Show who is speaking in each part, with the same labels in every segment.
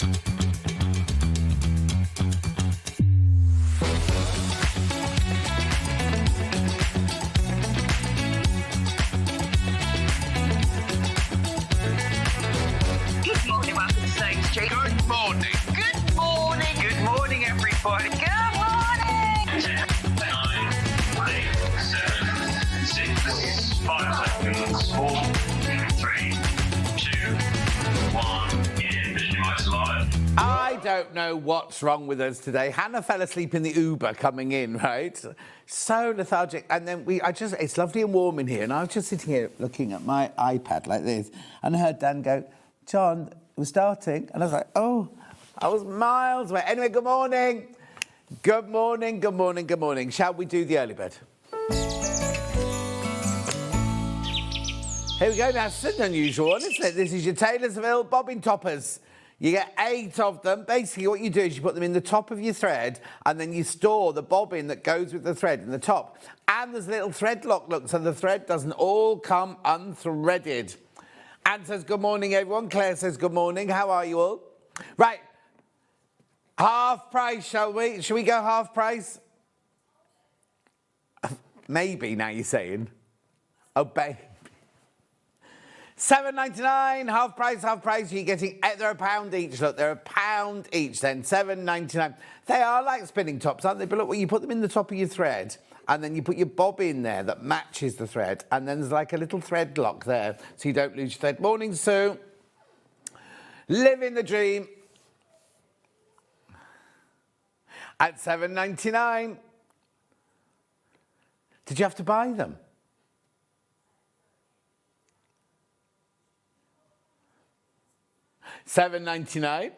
Speaker 1: Good morning, welcome to SewingStreet.
Speaker 2: Good morning.
Speaker 1: Good morning.
Speaker 2: Good morning, everybody.
Speaker 1: Good morning.
Speaker 3: 10, 9, 8, 7, 6, 5 seconds, 4, 3, 2, 1, in Visualize Live.
Speaker 4: I don't know what's wrong with us today. Hannah fell asleep in the Uber coming in, right? So lethargic. And then it's lovely and warm in here. And I was just sitting here looking at my iPad like this. And I heard Dan go, John, we're starting. And I was like, oh, I was miles away. Anyway, good morning. Good morning, good morning, good morning. Shall we do the early bird? Here we go. Now, it's an unusual one, isn't it? This is your Taylorsville bobbin toppers. You get 8 of them. Basically, what you do is you put them in the top of your thread and then you store the bobbin that goes with the thread in the top. And there's a little thread lock, look, so the thread doesn't all come unthreaded. Anne says, good morning, everyone. Claire says, good morning. How are you all? Right. Half price, shall we? Shall we go half price? Maybe, now you're saying. Oh, babe. $7.99, half price. You're getting, they're £1 each. Look, they're £1 each then, $7.99. They are like spinning tops, aren't they? But look, well, you put them in the top of your thread, and then you put your bobbin there that matches the thread, and then there's like a little thread lock there, so you don't lose your thread. Morning, Sue. Living the dream. At $7.99. Did you have to buy them? $7.99.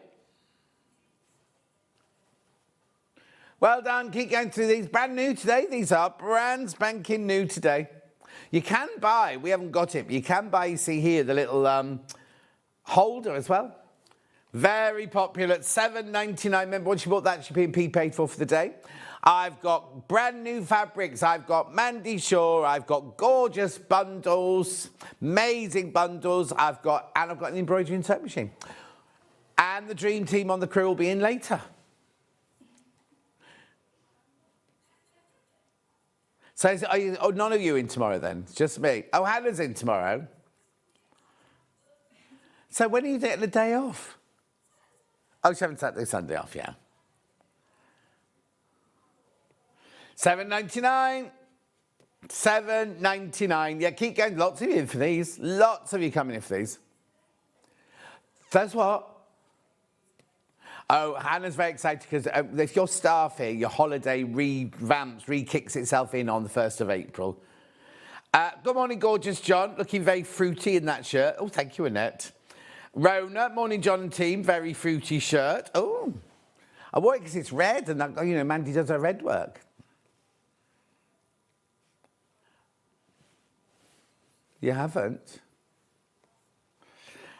Speaker 4: Well done. Keep going through these. Brand new today. These are brand spanking new today. You can buy, we haven't got it, but you can buy, you see here, the little holder as well. Very popular at $7.99. Remember, once you bought that, shipping and paid for the day. I've got brand new fabrics. I've got Mandy Shaw. I've got gorgeous bundles, amazing bundles. I've got an embroidery and sewing machine. And the dream team on the crew will be in later. So, none of you in tomorrow then? It's just me. Oh, Hannah's in tomorrow. So when are you getting the day off? Oh, you haven't Saturday, Sunday off, yeah. $7.99. $7.99. Yeah, keep going. Lots of you in for these. Lots of you coming in for these. That's what? Oh, Hannah's very excited because if your staff here, your holiday re-kicks itself in on the 1st of April. Good morning, gorgeous John. Looking very fruity in that shirt. Oh, thank you, Annette. Rona, morning, John and team. Very fruity shirt. Oh, I wore it because it's red and, you know, Mandy does her red work. You haven't?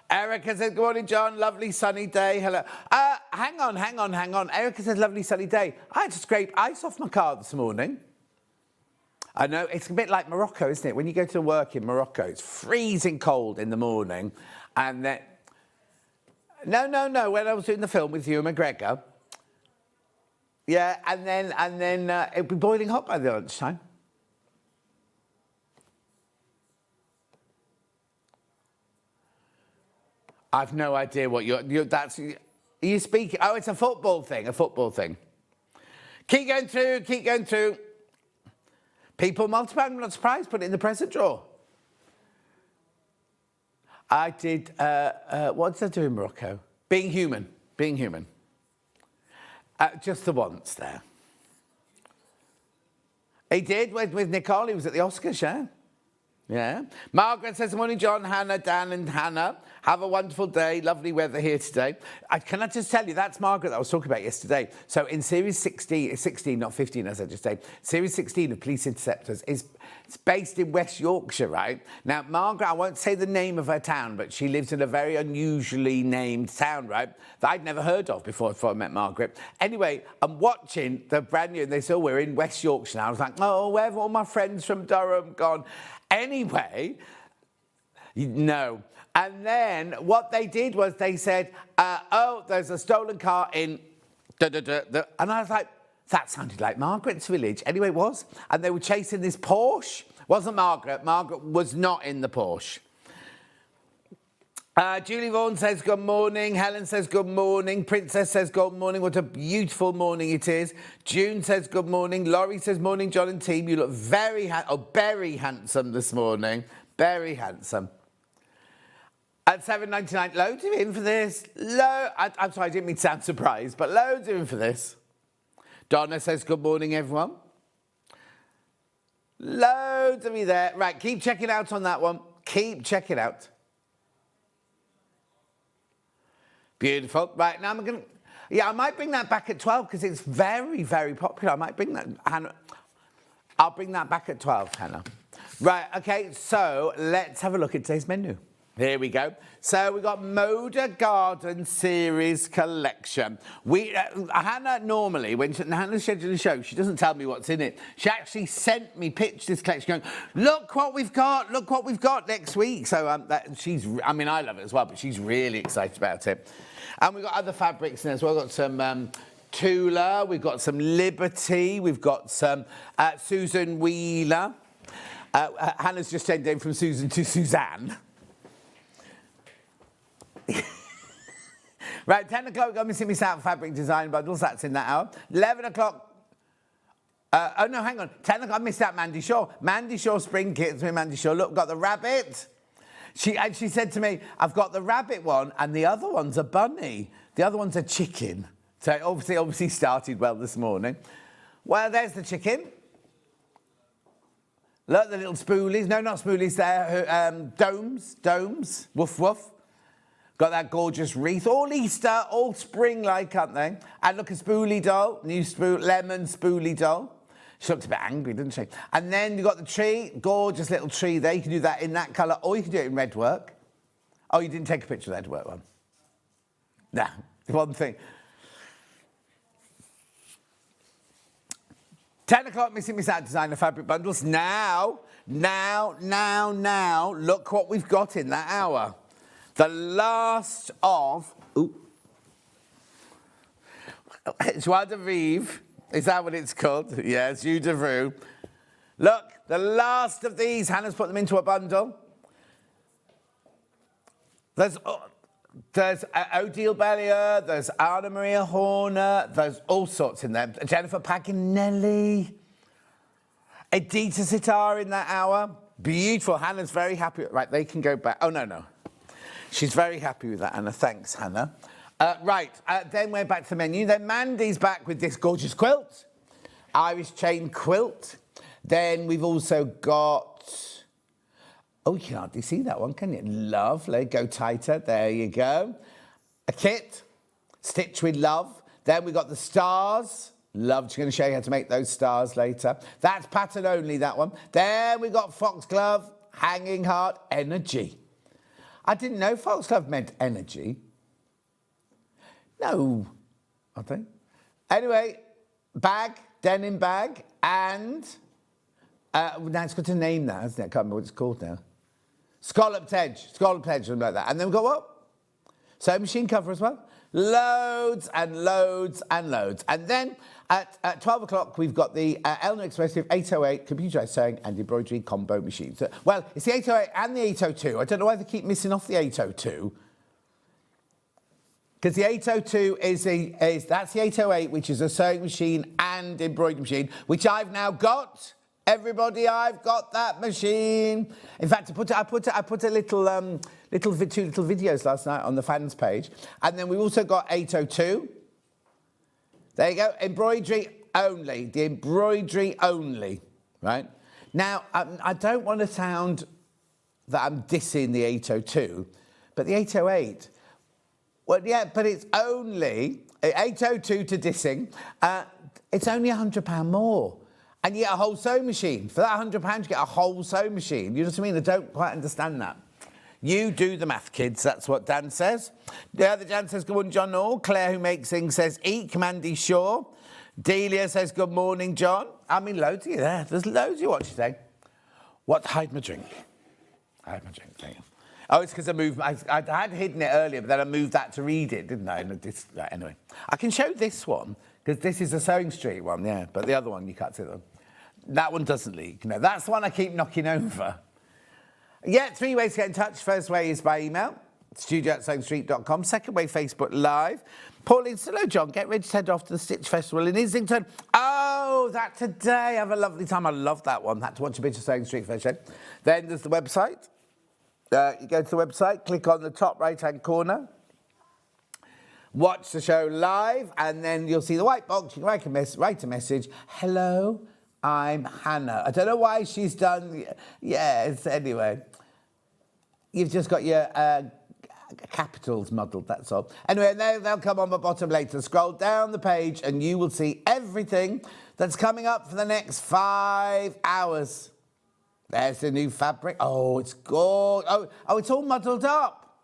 Speaker 4: Erica says, good morning, John. Lovely sunny day. Hello. Hang on. Erica says, lovely sunny day. I had to scrape ice off my car this morning. I know, it's a bit like Morocco, isn't it? When you go to work in Morocco, it's freezing cold in the morning. And then... No. When I was doing the film with Ewan McGregor. Yeah, and then it'd be boiling hot by the lunchtime. I've no idea what are you speaking? Oh, it's a football thing. Keep going through. People multiply, I'm not surprised, put it in the present drawer. I did, what did I do in Morocco? Being human. Just the once there. He did with Nicole, he was at the Oscars, yeah? Yeah. Margaret says, good morning, John, Hannah, Dan and Hannah. Have a wonderful day. Lovely weather here today. Can I just tell you, that's Margaret that I was talking about yesterday. So in Series 16, not 15, as I just said, Series 16 of Police Interceptors it's based in West Yorkshire, right? Now, Margaret, I won't say the name of her town, but she lives in a very unusually named town, right, that I'd never heard of before I met Margaret. Anyway, I'm watching the brand new, and they said, oh, we're in West Yorkshire now. I was like, oh, where have all my friends from Durham gone? Anyway, no. And then what they did was they said, oh, there's a stolen car in... And I was like, that sounded like Margaret's village. Anyway, it was. And they were chasing this Porsche. Wasn't Margaret. Margaret was not in the Porsche. Julie Vaughan says good morning. Helen says good morning. Princess says good morning. What a beautiful morning it is. June says good morning. Laurie says morning, John and team. You look very handsome this morning. Very handsome. At $7.99, loads are in for this. I'm sorry, I didn't mean to sound surprised, but loads are in for this. Donna says good morning, everyone. Loads of you there. Right, keep checking out on that one. Keep checking out. Beautiful. Right, now I'm going to... Yeah, I might bring that back at 12 because it's very, very popular. I might bring that... Hannah, I'll bring that back at 12, Hannah. Right, OK, so let's have a look at today's menu. Here we go. So we've got Moda Garden Series Collection. Hannah normally, when Hannah's scheduling a show, she doesn't tell me what's in it. She actually sent me pitched this collection going, look what we've got next week. So I love it as well, but she's really excited about it. And we've got other fabrics in there as well. We've got some Tula, we've got some Liberty, we've got some Susan Wheeler. Hannah's just changed name from Susan to Suzanne. Right, 10 o'clock, we've got Missing Miss Out fabric design bundles. That's in that hour. 11 o'clock. Oh, no, hang on. 10 o'clock, I missed out Mandy Shaw. Mandy Shaw spring kits with Mandy Shaw. Look, got the rabbit. She said to me, I've got the rabbit one and the other one's a bunny. The other one's a chicken. So it obviously started well this morning. Well, there's the chicken. Look, the little spoolies. No, not spoolies there. Domes. Woof, woof. Got that gorgeous wreath. All Easter, all spring-like, aren't they? And look, a spoolie doll. New lemon spoolie doll. She looked a bit angry, didn't she? And then you've got the tree. Gorgeous little tree there. You can do that in that colour, or you can do it in red work. Oh, you didn't take a picture of the red work one? No. One thing. 10 o'clock, Missing Miss Out designer fabric bundles. Now, look what we've got in that hour. The last of... Ooh. Joie de vivre. Is that what it's called? Yes, Joie de vivre. Look, the last of these. Hannah's put them into a bundle. There's Odile Bellier, there's Anna Maria Horner, there's all sorts in there. Jennifer Paganelli, Edita Sitar in that hour. Beautiful. Hannah's very happy. Right, they can go back. Oh, no. She's very happy with that, Anna. Thanks, Hannah. Then we're back to the menu. Then Mandy's back with this gorgeous quilt. Irish chain quilt. Then we've also got... Oh, you can hardly see that one, can you? Lovely. Go tighter. There you go. A kit. Stitch with love. Then we've got the stars. Love. She's going to show you how to make those stars later. That's pattern only, that one. Then we've got foxglove, hanging heart, energy. I didn't know foxglove meant energy. No, I think. Anyway, bag, denim bag, and... now it's got a name now, hasn't it? I can't remember what it's called now. Scalloped edge, something like that. And then we've got what? Sewing machine cover as well. Loads and loads and loads. And then at 12 o'clock, we've got the Elna eXpressive 808 Computerised Sewing and Embroidery Combo machine. So, well, it's the 808 and the 802. I don't know why they keep missing off the 802. Because the 802 that's the 808, which is a sewing machine and embroidery machine, which I've now got. Everybody, I've got that machine. In fact, I put a little two little videos last night on the fans page, and then we also got 802. There you go, embroidery only. The embroidery only, right? Now, I don't want to sound that I'm dissing the 802, but the 808. Well, yeah, but it's only 802 to dissing. It's only £100 more. And you get a whole sewing machine. For that £100, you get a whole sewing machine. You know what I mean? I don't quite understand that. You do the math, kids. That's what Dan says. The other Dan says, good morning, John Orr. Claire, who makes things, says, eek, Mandy Shaw. Delia says, good morning, John. I mean, loads of you there. There's loads of you watching today. What? Hide my drink. Hide my drink. There you go. Oh, it's because I moved. I had hidden it earlier, but then I moved that to read it, didn't I? And right, anyway, I can show this one because this is a SewingStreet one, yeah. But the other one, you can't see that. That one doesn't leak. No, that's the one I keep knocking over. Yeah, 3 ways to get in touch. First way is by email, studio@sewingstreet.com. Second way, Facebook Live. Pauline, hello, John. Get ready to head off to the Stitch Festival in Islington. Oh, that today. Have a lovely time. I love that one. Had to watch a bit of SewingStreet first. Then there's the website. You go to the website, click on the top right-hand corner, watch the show live, and then you'll see the white box. You can write a message. Hello, I'm Hannah. I don't know why she's done... Yes, anyway. You've just got your capitals muddled, that's all. Anyway, they'll come on the bottom later. Scroll down the page, and you will see everything that's coming up for the next 5 hours. There's the new fabric. Oh, it's gorgeous. Oh, it's all muddled up.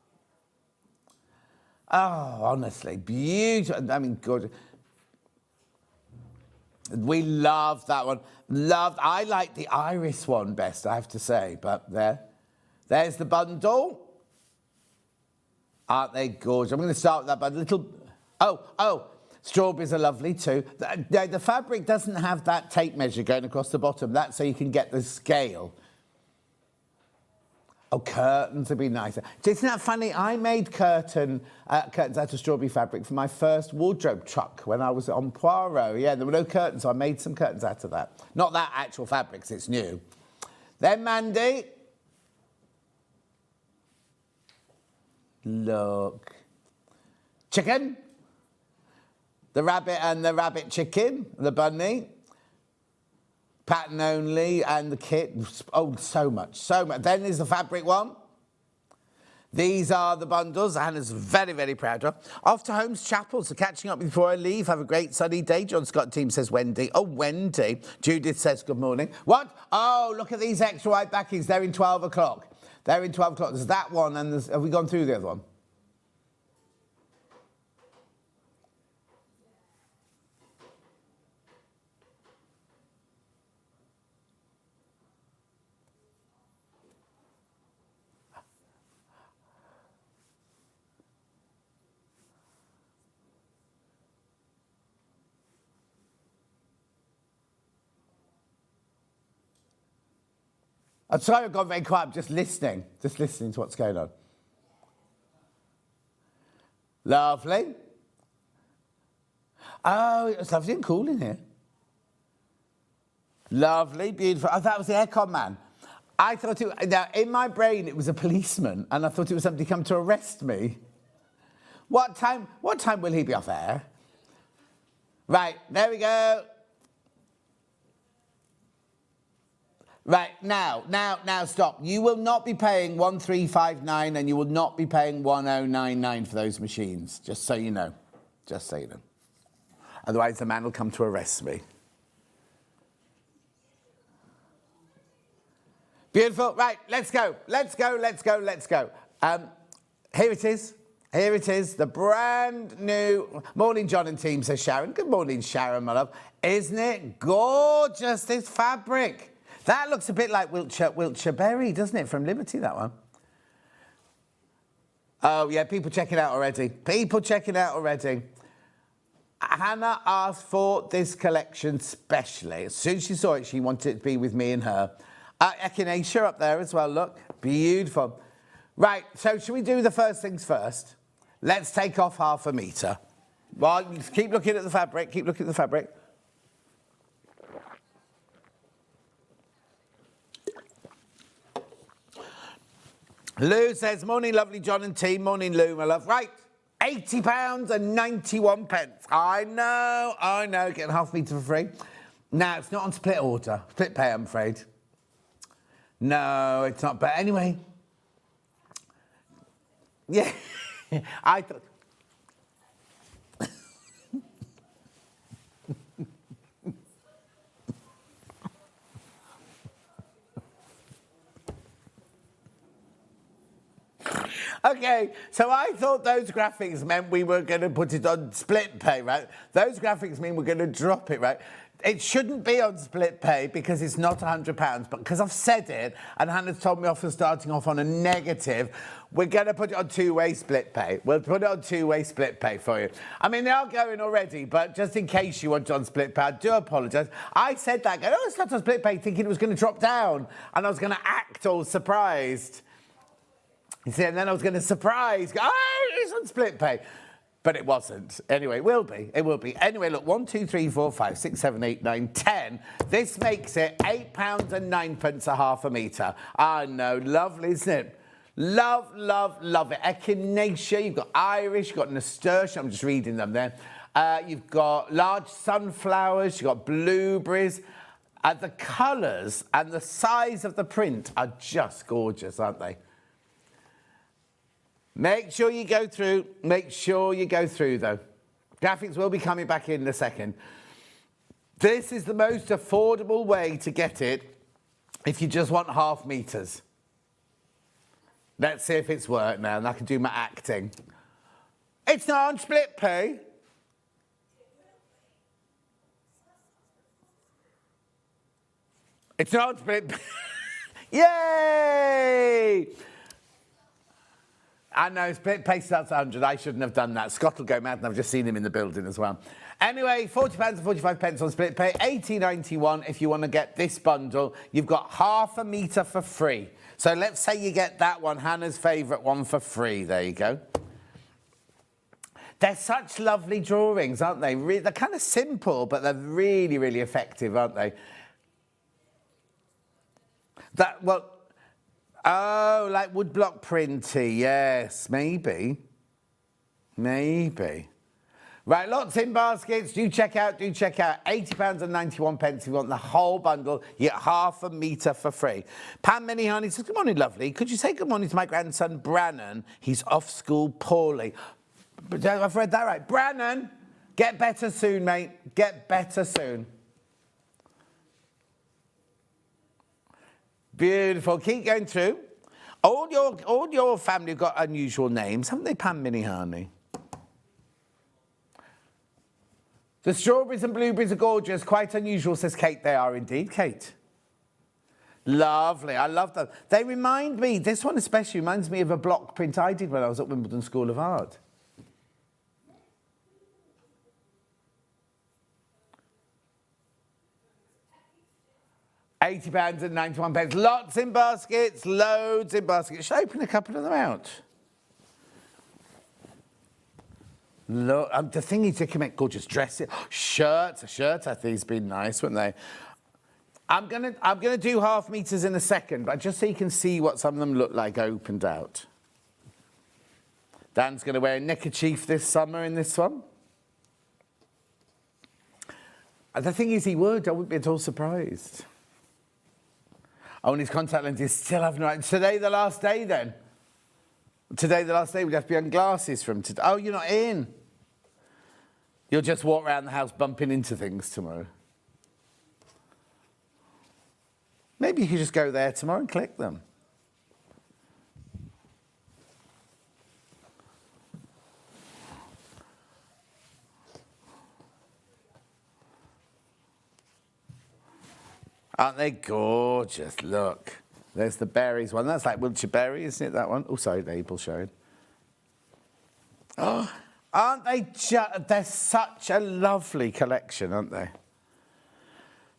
Speaker 4: Oh, honestly, beautiful. I mean, gorgeous. We love that one. I like the iris one best, I have to say. But there's the bundle. Aren't they gorgeous? I'm going to start with that, but strawberries are lovely too. The fabric doesn't have that tape measure going across the bottom. That's so you can get the scale. Oh, curtains would be nicer. Isn't that funny? I made curtains out of strawberry fabric for my first wardrobe truck when I was on Poirot. Yeah, there were no curtains, so I made some curtains out of that. Not that actual fabric, 'cause it's new. Then Mandy. Look. Chicken. The rabbit and the rabbit chicken, the bunny. Pattern only, and the kit. Oh, so much. Then there's the fabric one. These are the bundles. Hannah's very, very proud of. Off to Holmes Chapel, so catching up before I leave. Have a great sunny day. John Scott team says Wendy. Oh, Wendy. Judith says good morning. What? Oh, look at these extra white backings. They're in 12 o'clock. There's that one, and have we gone through the other one? I'm sorry I've gone very quiet. I'm just listening to what's going on. Lovely. Oh, it's lovely and cool in here. Lovely, beautiful. I thought it was the aircon man. I thought now in my brain it was a policeman, and I thought it was somebody come to arrest me. What time will he be off air? Right, there we go. Right, now, stop. You will not be paying 1359 and you will not be paying 1099 for those machines, just so you know. Otherwise, the man will come to arrest me. Beautiful. Right, let's go. Here it is. The brand new... Morning, John and team, says Sharon. Good morning, Sharon, my love. Isn't it gorgeous, this fabric? That looks a bit like Wiltshire Berry, doesn't it, from Liberty, that one? Oh, yeah, people checking out already. Hannah asked for this collection specially. As soon as she saw it, she wanted it to be with me and her. Echinacea up there as well, look. Beautiful. Right, so should we do the first things first? Let's take off 1/2 metre. Well, just keep looking at the fabric, Lou says, morning, lovely John and team. Morning, Lou, my love. Right, £80 and 91 pence. I know, getting 1/2 metre for free. Now, it's not on split order, split pay, I'm afraid. No, it's not, but anyway. Yeah, I thought... Okay, so I thought those graphics meant we were going to put it on split pay, right? Those graphics mean we're going to drop it, right? It shouldn't be on split pay because it's not £100, but because I've said it and Hannah's told me off for starting off on a negative, we're going to put it on two-way split pay. We'll put it on two-way split pay for you. I mean, they are going already, but just in case you want it on split pay, I do apologise. I said that, going, oh, it's not on split pay, thinking it was going to drop down, and I was going to act all surprised. You see, and then I was going to surprise, go, oh, it's on split pay. But it wasn't. Anyway, it will be. It will be. Anyway, look, 1, 2, 3, 4, 5, 6, 7, 8, 9, 10. This makes it £8 and 9p a half a metre. I know, lovely, isn't it? Love, love, love it. Echinacea, you've got Irish, you've got nasturtium. I'm just reading them there. You've got large sunflowers, you've got blueberries. The colours and the size of the print are just gorgeous, aren't they? Make sure you go through. Make sure you go through, though. Graphics will be coming back in a second. This is the most affordable way to get it if you just want half metres. Let's see if it's worked now, and I can do my acting. It's not on split pay. It's not on split pay. Yay! I know, split pay starts at 100. I shouldn't have done that. Scott will go mad, and I've just seen him in the building as well. Anyway, £40 and 45p on split pay, £80.91 if you want to get this bundle. You've got half a metre for free. So let's say you get that one, Hannah's favourite one, for free. There you go. They're such lovely drawings, aren't they? They're kind of simple, but they're really, really effective, aren't they? Oh, like woodblock printy, yes, maybe. Maybe. Right, lots in baskets. Do check out, do check out. £80 and 91p if you want the whole bundle. You get half a metre for free. Pam Minnie Honey says, good morning, lovely. Could you say good morning to my grandson, Brannon? He's off school poorly. But I've read that right. Brannon, get better soon, mate. Get better soon. Beautiful. Keep going through. All your family have got unusual names, haven't they, Pam Minnie Honey? The strawberries and blueberries are gorgeous. Quite unusual, says Kate. They are indeed, Kate. Lovely. I love them. They remind me, this one especially reminds me of a block print I did when I was at Wimbledon School of Art. £80 and 91p. Lots in baskets, loads in baskets. Should I open a couple of them out? Look, the thing is, they can make gorgeous dresses. Shirts, I think these been nice, wouldn't they? I'm gonna do half metres in a second, but just so you can see what some of them look like opened out. Dan's gonna wear a neckerchief this summer in this one. And the thing is, he would. I wouldn't be at all surprised. Oh, and his contact lenses still haven't arrived. Today the last day, then? Today the last day, we'd have to be on glasses from today. Oh, you're not in. You'll just walk around the house bumping into things tomorrow. Maybe you could just go there tomorrow and click them. Aren't they gorgeous? Look. There's the berries one. That's like Wiltshire berry, isn't it, that one? Oh, sorry, label showing. Oh, aren't they just... They're such a lovely collection, aren't they?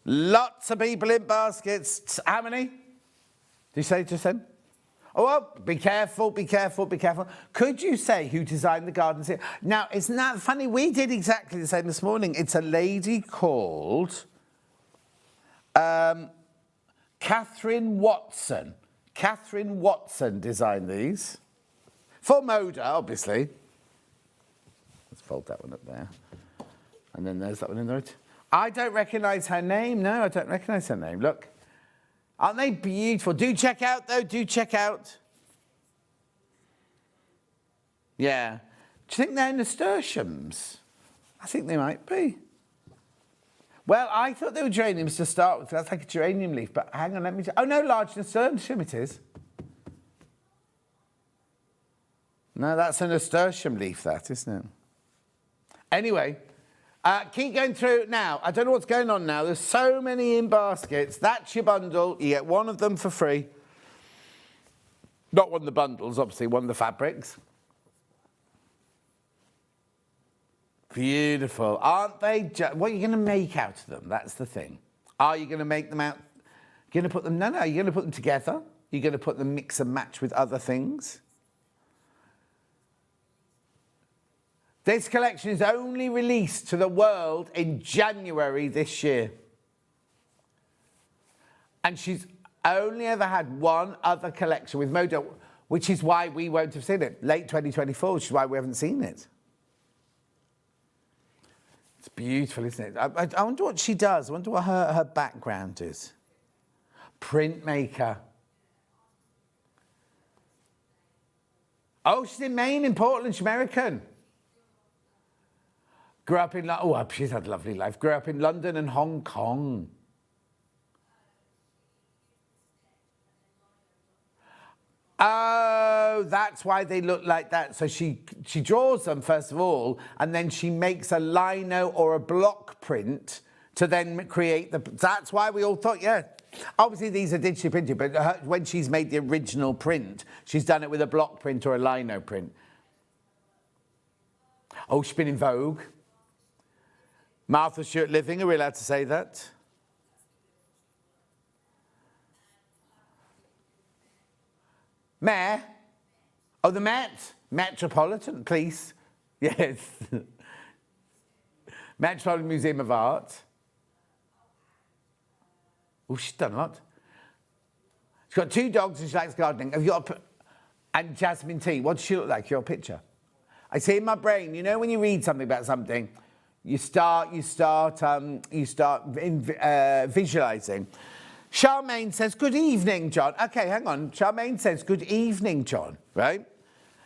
Speaker 4: Lots of people in baskets. How many? Did you say just then? Oh, well, be careful, be careful, be careful. Could you say who designed the garden series? Now, isn't that funny? We did exactly the same this morning. It's a lady called... Catherine Watson. Catherine Watson designed these. For Moda, obviously. Let's fold that one up there. And then there's that one in the right. I don't recognise her name. No, I don't recognise her name. Look. Aren't they beautiful? Do check out, though. Do check out. Yeah. Do you think they're nasturtiums? I think they might be. Well, I thought they were geraniums to start with. That's like a geranium leaf. But hang on, let me... Oh, no, large nasturtium it is. No, that's a nasturtium leaf, that, isn't it? Anyway, keep going through now. I don't know what's going on now. There's so many in baskets. That's your bundle. You get one of them for free. Not one of the bundles, obviously, one of the fabrics. Beautiful. Aren't they? What are you going to make out of them? That's the thing. Are you going to make them out? You're going to put them... No, you're going to put them together. You're going to put them mix and match with other things. This collection is only released to the world in January this year. And she's only ever had one other collection with Moda, which is why we won't have seen it. Late 2024, which is why we haven't seen it. It's beautiful, isn't it? I wonder what she does. I wonder what her background is. Printmaker. Oh, she's in Maine, in Portland. She's American. Grew up in... Oh, she's had a lovely life. Grew up in London and Hong Kong. Oh, that's why they look like that. So she draws them, first of all, and then she makes a lino or a block print to then create the... That's why we all thought, yeah. Obviously, these are digitally printed, but when she's made the original print, she's done it with a block print or a lino print. Oh, she's been in Vogue. Martha Stewart Living, are we allowed to say that? Mayor? Oh, the Met? Metropolitan Police? Yes. Metropolitan Museum of Art. Oh, she's done a lot. She's got 2 dogs and she likes gardening. Have you got and Jasmine Tea. What does she look like? Your picture. I see in my brain, you know when you read something about something, you start visualising. Charmaine says, good evening, John. Okay, hang on. Charmaine says, good evening, John, right?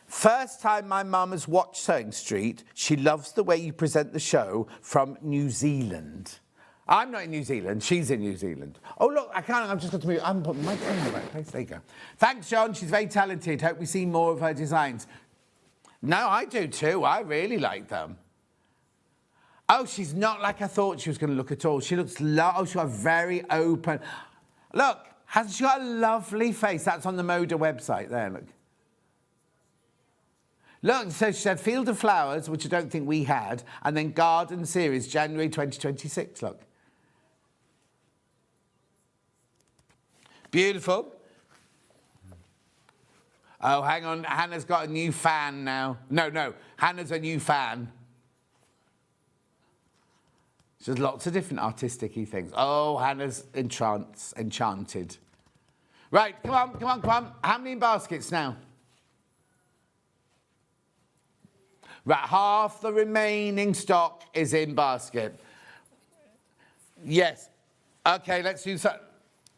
Speaker 4: First time my mum has watched Sewing Street. She loves the way you present the show from New Zealand. I'm not in New Zealand. She's in New Zealand. Oh, look, I've just got to move. I haven't put my phone in the right place. There you go. Thanks, John. She's very talented. Hope we see more of her designs. No, I do too. I really like them. Oh, she's not like I thought she was going to look at all. She looks... Oh, she's got a very open... Look, hasn't she got a lovely face? That's on the Moda website there, look. Look, so she said Field of Flowers, which I don't think we had, and then Garden Series, January 2026, look. Beautiful. Oh, hang on, Hannah's got a new fan now. No, Hannah's a new fan. There's lots of different artistic-y things. Oh, Hannah's enchanted. Right, come on. How many in baskets now? Right, half the remaining stock is in basket. Yes. Okay, let's do so.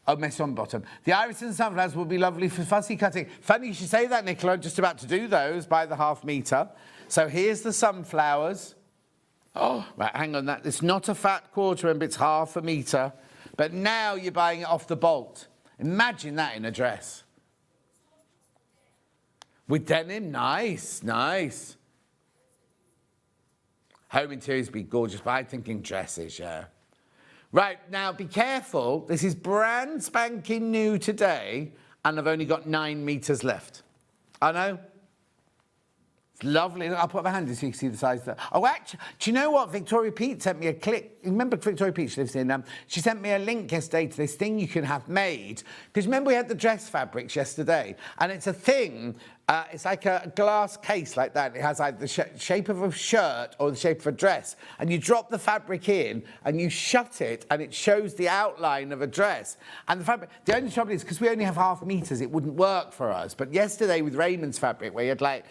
Speaker 4: Oh, mess on bottom. The iris and sunflowers will be lovely for fussy cutting. Funny you should say that, Nicola. I'm just about to do those by the ½ metre. So here's the sunflowers. Oh, right, hang on. It's not a fat quarter inch, it's ½ metre. But now you're buying it off the bolt. Imagine that in a dress. With denim, nice. Home interiors be gorgeous, but I'm thinking dresses, yeah. Right, now be careful. This is brand spanking new today, and I've only got 9 metres left. I know. It's lovely. I'll put my hand in so you can see the size there. Oh, actually, do you know what? Victoria Pete sent me a clip. Remember Victoria Pete, she lives in... she sent me a link yesterday to this thing you can have made. Because remember we had the dress fabrics yesterday? And it's a thing, it's like a glass case like that. It has either the shape of a shirt or the shape of a dress. And you drop the fabric in and you shut it and it shows the outline of a dress. And the fabric... The only trouble is, because we only have ½ metres, it wouldn't work for us. But yesterday with Raymond's fabric, where you had like...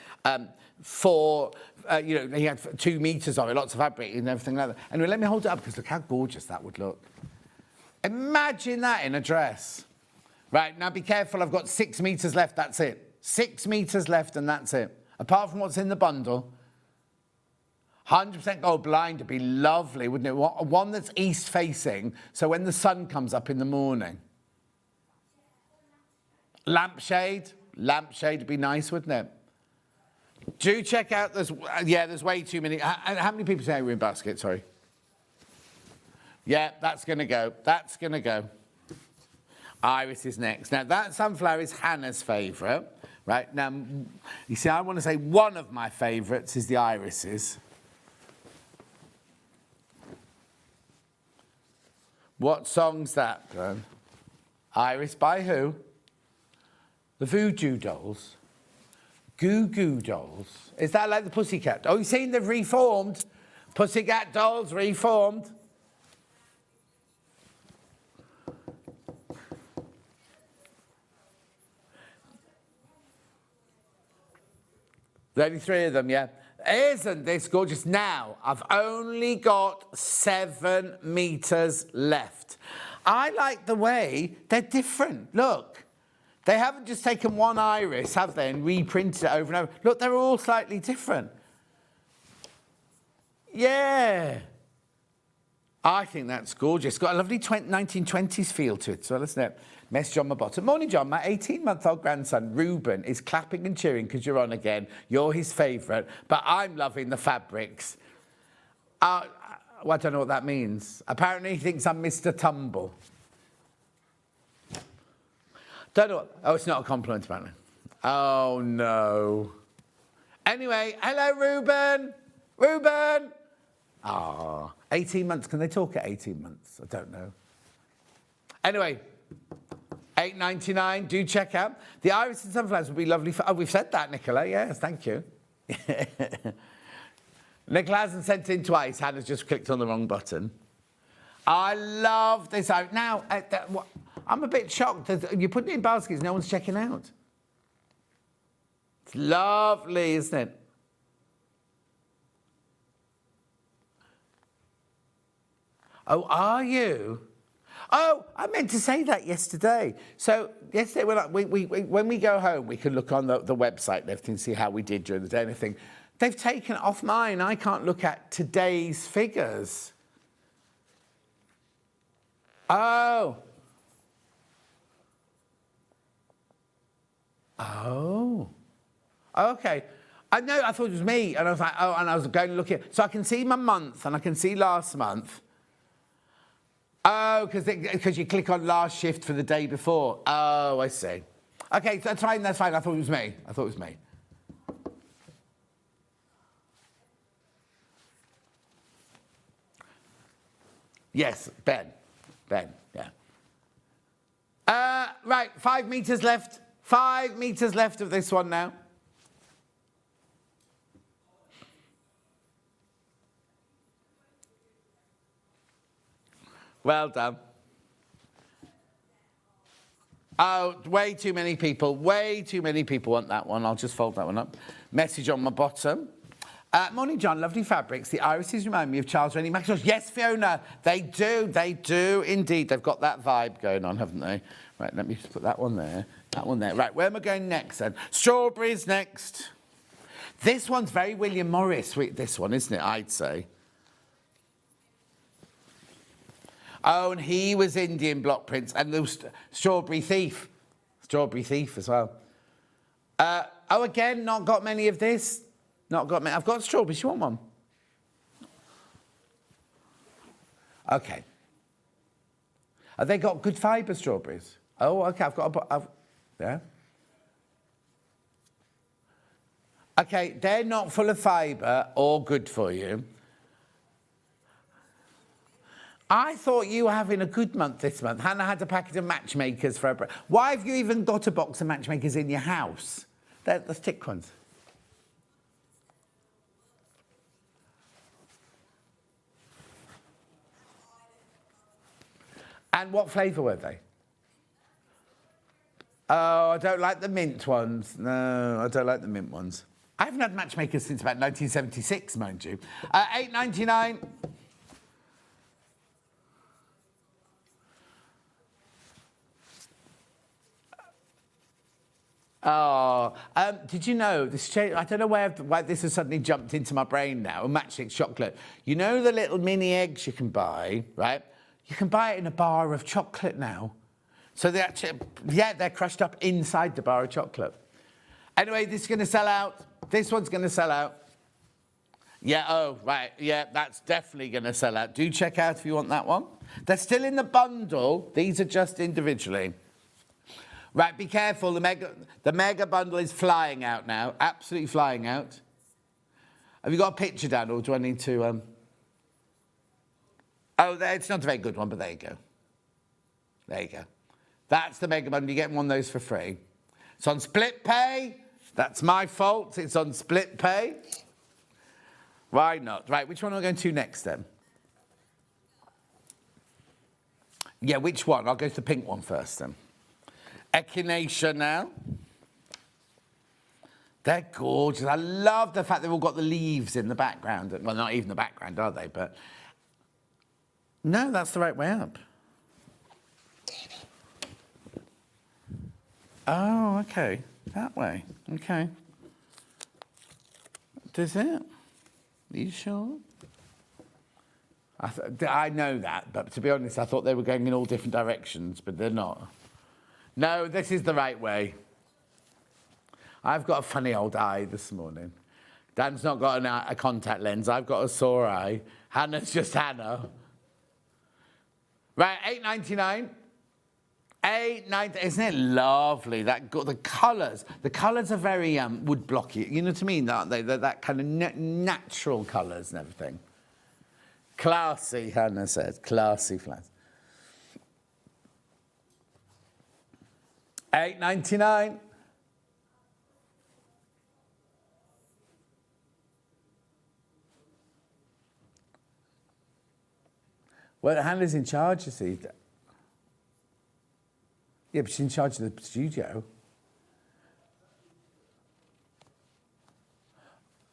Speaker 4: he had 2 metres of it, lots of fabric and everything like that. Anyway, let me hold it up because look how gorgeous that would look. Imagine that in a dress. Right, now be careful, I've got 6 metres left, that's it. 6 metres left and that's it. Apart from what's in the bundle. 100% gold blind would be lovely, wouldn't it? One that's east facing, so when the sun comes up in the morning. Lampshade would be nice, wouldn't it? Do check out, there's way too many. How many people say we're in basket, sorry? Yeah, that's going to go. That's going to go. Iris is next. Now, that sunflower is Hannah's favourite, right? Now, you see, I want to say one of my favourites is the irises. What song's that, Glenn? Iris by who? The Voodoo Dolls. Goo Goo Dolls. Is that like the Pussycat? Oh, you've seen they've reformed? Pussycat Dolls reformed. There's only 3 of them, yeah. Isn't this gorgeous? Now, I've only got 7 meters left. I like the way they're different. Look. They haven't just taken one iris, have they, and reprinted it over and over. Look, they're all slightly different. Yeah. I think that's gorgeous. It's got a lovely 1920s feel to it. So let's know. Message on my bottom. Morning, John. My 18-month-old grandson, Reuben, is clapping and cheering because you're on again. You're his favourite. But I'm loving the fabrics. Well, I don't know what that means. Apparently he thinks I'm Mr. Tumble. Don't know. Oh, it's not a compliment, apparently. Oh, no. Anyway, hello, Reuben. Reuben. Ah, 18 months. Can they talk at 18 months? I don't know. Anyway, $8.99. Do check out. The iris and sunflowers would be lovely. Oh, we've said that, Nicola. Yes, thank you. Nicola hasn't sent in twice. Hannah's just clicked on the wrong button. I love this. Now, I'm a bit shocked that you're putting it in baskets, no one's checking out. It's lovely, isn't it? Oh, are you? Oh, I meant to say that yesterday. So yesterday, when we go home, we can look on the website and everything, see how we did during the day and everything. They've taken it off mine. I can't look at today's figures. Oh. Oh. Okay. I know, I thought it was me. And I was like, oh, and I was going to look at. So I can see my month and I can see last month. Oh, because you click on last shift for the day before. Oh, I see. Okay, that's fine, that's fine. I thought it was me. I thought it was me. Yes, Ben, yeah. Right, 5 meters left. 5 meters left of this one now. Well done. Oh, way too many people want that one. I'll just fold that one up. Message on my bottom. Morning, John. Lovely fabrics. The irises remind me of Charles Rennie Mackintosh. Yes, Fiona, they do indeed. They've got that vibe going on, haven't they? Right, let me just put that one there, that one there. Right, where am I going next then? Strawberries next. This one's very William Morris, this one, isn't it, I'd say. Oh, and he was Indian block prints, and there was Strawberry Thief as well. Oh, again, not got many of this. Not got many. I've got strawberries. You want one? Okay. Have they got good fibre strawberries? Oh, okay. Yeah. Okay, they're not full of fibre or good for you. I thought you were having a good month this month. Hannah had a packet of matchmakers for her. Why have you even got a box of matchmakers in your house? They're the thick ones. And what flavour were they? Oh, I don't like the mint ones. No, I don't like the mint ones. I haven't had matchmakers since about 1976, mind you. $8.99. Oh, did you know, I don't know why this has suddenly jumped into my brain now, matchstick chocolate. You know the little mini eggs you can buy, right? You can buy it in a bar of chocolate now. So they're crushed up inside the bar of chocolate. Anyway, this is going to sell out. This one's going to sell out. Yeah, oh, right. Yeah, that's definitely going to sell out. Do check out if you want that one. They're still in the bundle. These are just individually. Right, be careful. The mega bundle is flying out now. Absolutely flying out. Have you got a picture down, or do I need to... Oh, it's not a very good one, but there you go. There you go. That's the mega bundle. You get one of those for free. It's on split pay. That's my fault. It's on split pay. Why not? Right, which one are we going to next then? Yeah, which one? I'll go to the pink one first then. Echinacea now. They're gorgeous. I love the fact they've all got the leaves in the background. Well, not even the background, are they? But no, that's the right way up. Oh, okay. That way. Okay. Does it? Are you sure? I know that, but to be honest, I thought they were going in all different directions, but they're not. No, this is the right way. I've got a funny old eye this morning. Dan's not got a contact lens. I've got a sore eye. Hannah's just Hannah. Right, $8.99. $8.99. Isn't it lovely? The colours are very wood blocky. You know what I mean? Aren't they? They're that kind of natural colours and everything. Classy, Hannah said. Classy flowers. $8.99. Well, Hannah's in charge, you see. Yeah, but she's in charge of the studio.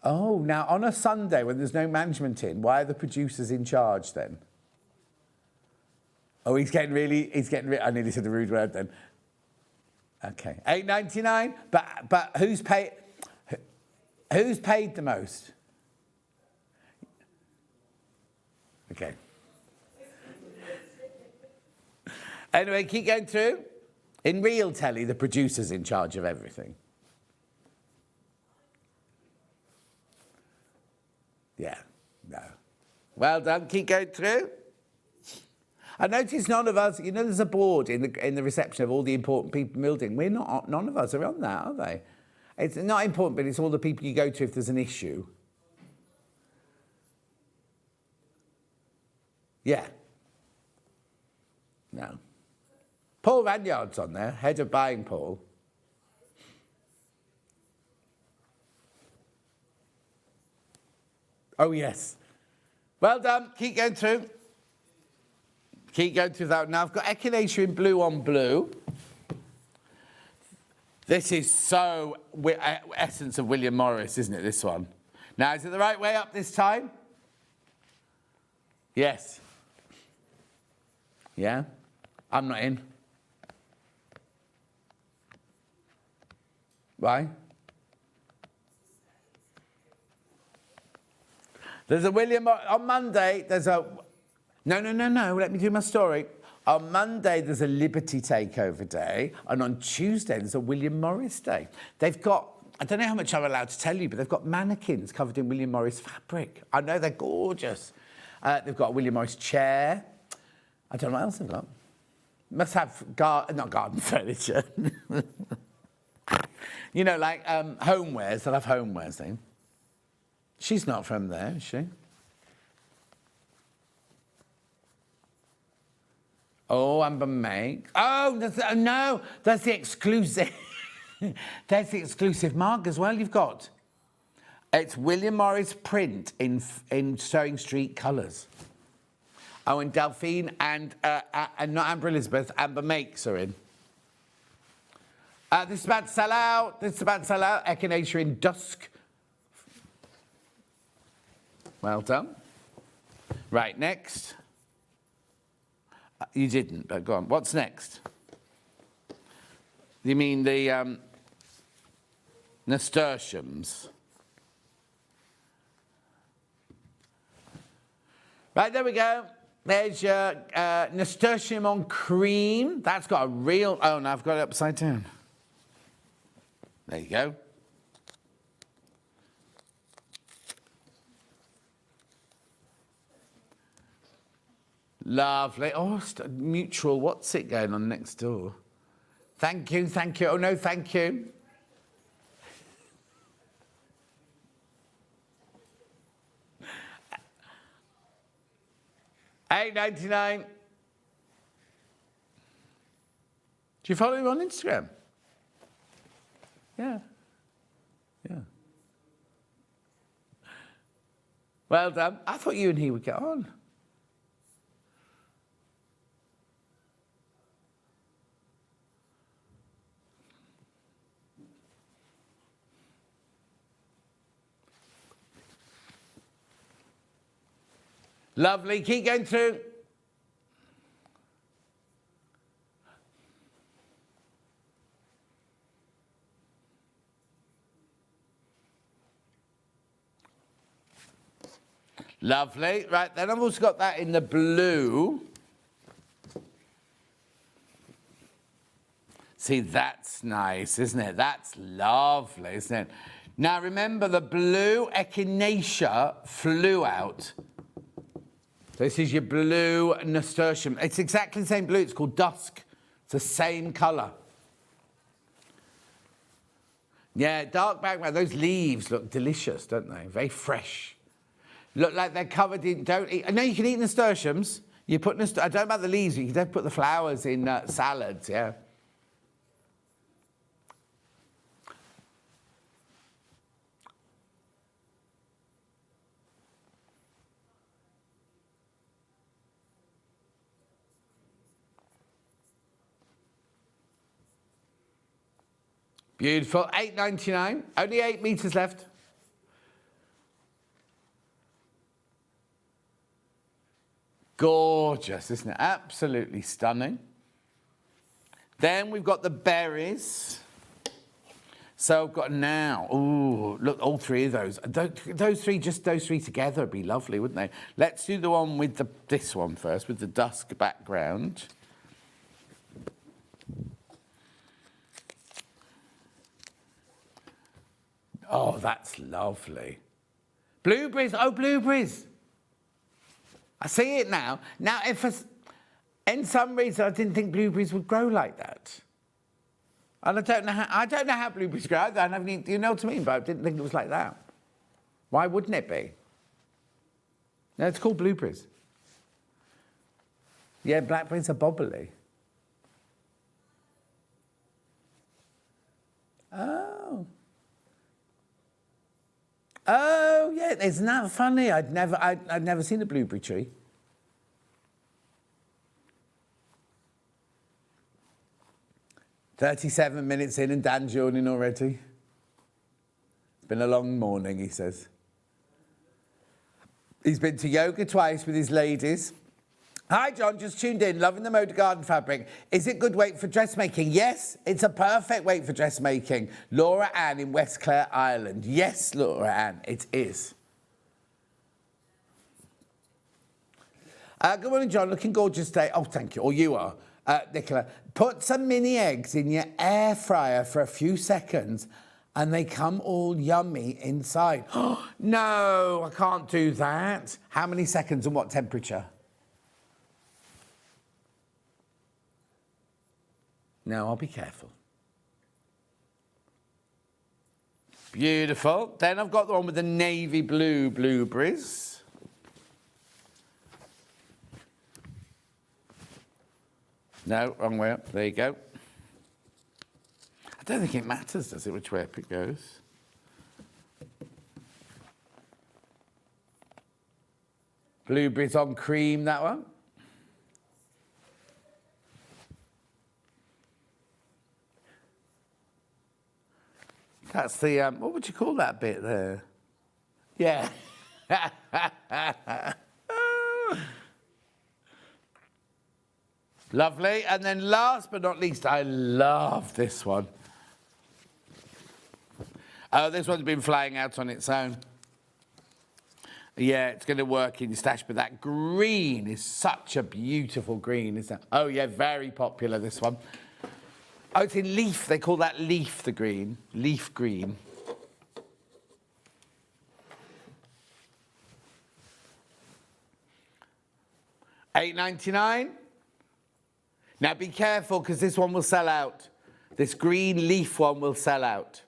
Speaker 4: Oh, now on a Sunday when there's no management in, why are the producers in charge then? Oh, he's getting really, I nearly said a rude word then. Okay, $8.99, but who's paid the most? Okay. Anyway, keep going through. In real telly, the producer's in charge of everything. Yeah, no. Well done, keep going through. I noticed none of us, you know, there's a board in the reception of all the important people in the building. None of us are on that, are they? It's not important, but it's all the people you go to if there's an issue. Yeah. No. Paul Ranyard's on there, head of buying Paul. Oh, yes. Well done. Keep going through. Keep going through that. Now, I've got Echinacea in blue on blue. This is so essence of William Morris, isn't it, this one? Now, is it the right way up this time? Yes. Yeah? I'm not in. Why? There's a William... On Monday, there's a... No, let me do my story. On Monday, there's a Liberty Takeover Day, and on Tuesday, there's a William Morris Day. They've got... I don't know how much I'm allowed to tell you, but they've got mannequins covered in William Morris fabric. I know, they're gorgeous. They've got a William Morris chair. I don't know what else they've got. Must have... not garden furniture. You know, like homewares. They'll have homewares then. She's not from there, is she? Oh, Amber Make. Oh, no, that's the exclusive. There's the exclusive mug as well you've got. It's William Morris print in SewingStreet colours. Oh, and Delphine and not Amber Elizabeth, Amber Makes are in. This is about to sell out. Echinacea in dusk. Well done. Right, next. You didn't, but go on. What's next? You mean the nasturtiums? Right, there we go. There's your nasturtium on cream. That's got a real... Oh, no, I've got it upside down. There you go. Lovely. Oh, mutual. What's it going on next door? Thank you, thank you. Oh, no, thank you. $8.99. Do you follow him on Instagram? Yeah. Yeah. Well done. I thought you and he would get on. Lovely. Keep going through. Lovely. Right, then I've also got that in the blue. See, that's nice, isn't it? That's lovely, isn't it? Now, remember, the blue echinacea flew out. This is your blue nasturtium. It's exactly the same blue. It's called dusk. It's the same colour. Yeah, dark background. Those leaves look delicious, don't they? Very fresh. Look like they're covered in... Don't eat... No, you can eat nasturtiums. You put... I don't know about the leaves. You can put the flowers in salads, yeah. Beautiful. $8.99. Only 8 meters left. Gorgeous, isn't it? Absolutely stunning. Then we've got the berries. So I've got now, ooh, look, all three of those. Those three together would be lovely, wouldn't they? Let's do the one with this one first, with the dusk background. Oh, that's lovely. Blueberries, oh, blueberries. I see it now. Now, in some reason, I didn't think blueberries would grow like that. And I don't know how blueberries grow. You know what I mean? But I didn't think it was like that. Why wouldn't it be? No, it's called blueberries. Yeah, blackberries are bobbly. Oh. Oh, yeah, isn't that funny? I'd never seen a blueberry tree. "37 minutes in and Dan's yawning already. It's been a long morning," he says. He's been to yoga twice with his ladies. "Hi, John, just tuned in, loving the Moda Garden fabric. Is it good weight for dressmaking?" Yes, it's a perfect weight for dressmaking. Laura Ann in West Clare, Ireland. Yes, Laura Ann, it is. Good morning, John. Looking gorgeous today. Oh, thank you. Or you are. Nicola, put some mini eggs in your air fryer for a few seconds and they come all yummy inside. Oh, no, I can't do that. How many seconds and what temperature? No, I'll be careful. Beautiful. Then I've got the one with the navy blue blueberries. No, wrong way up. There you go. I don't think it matters, does it, which way up it goes? Blueberries on cream, that one. That's the, what would you call that bit there? Yeah. Lovely. And then last but not least, I love this one. Oh, this one's been flying out on its own. Yeah, it's going to work in your stash, but that green is such a beautiful green, isn't it? Oh, yeah, very popular, this one. Oh, it's in leaf. They call that leaf, the green. Leaf green. $8.99. Now be careful because this one will sell out. This green leaf one will sell out.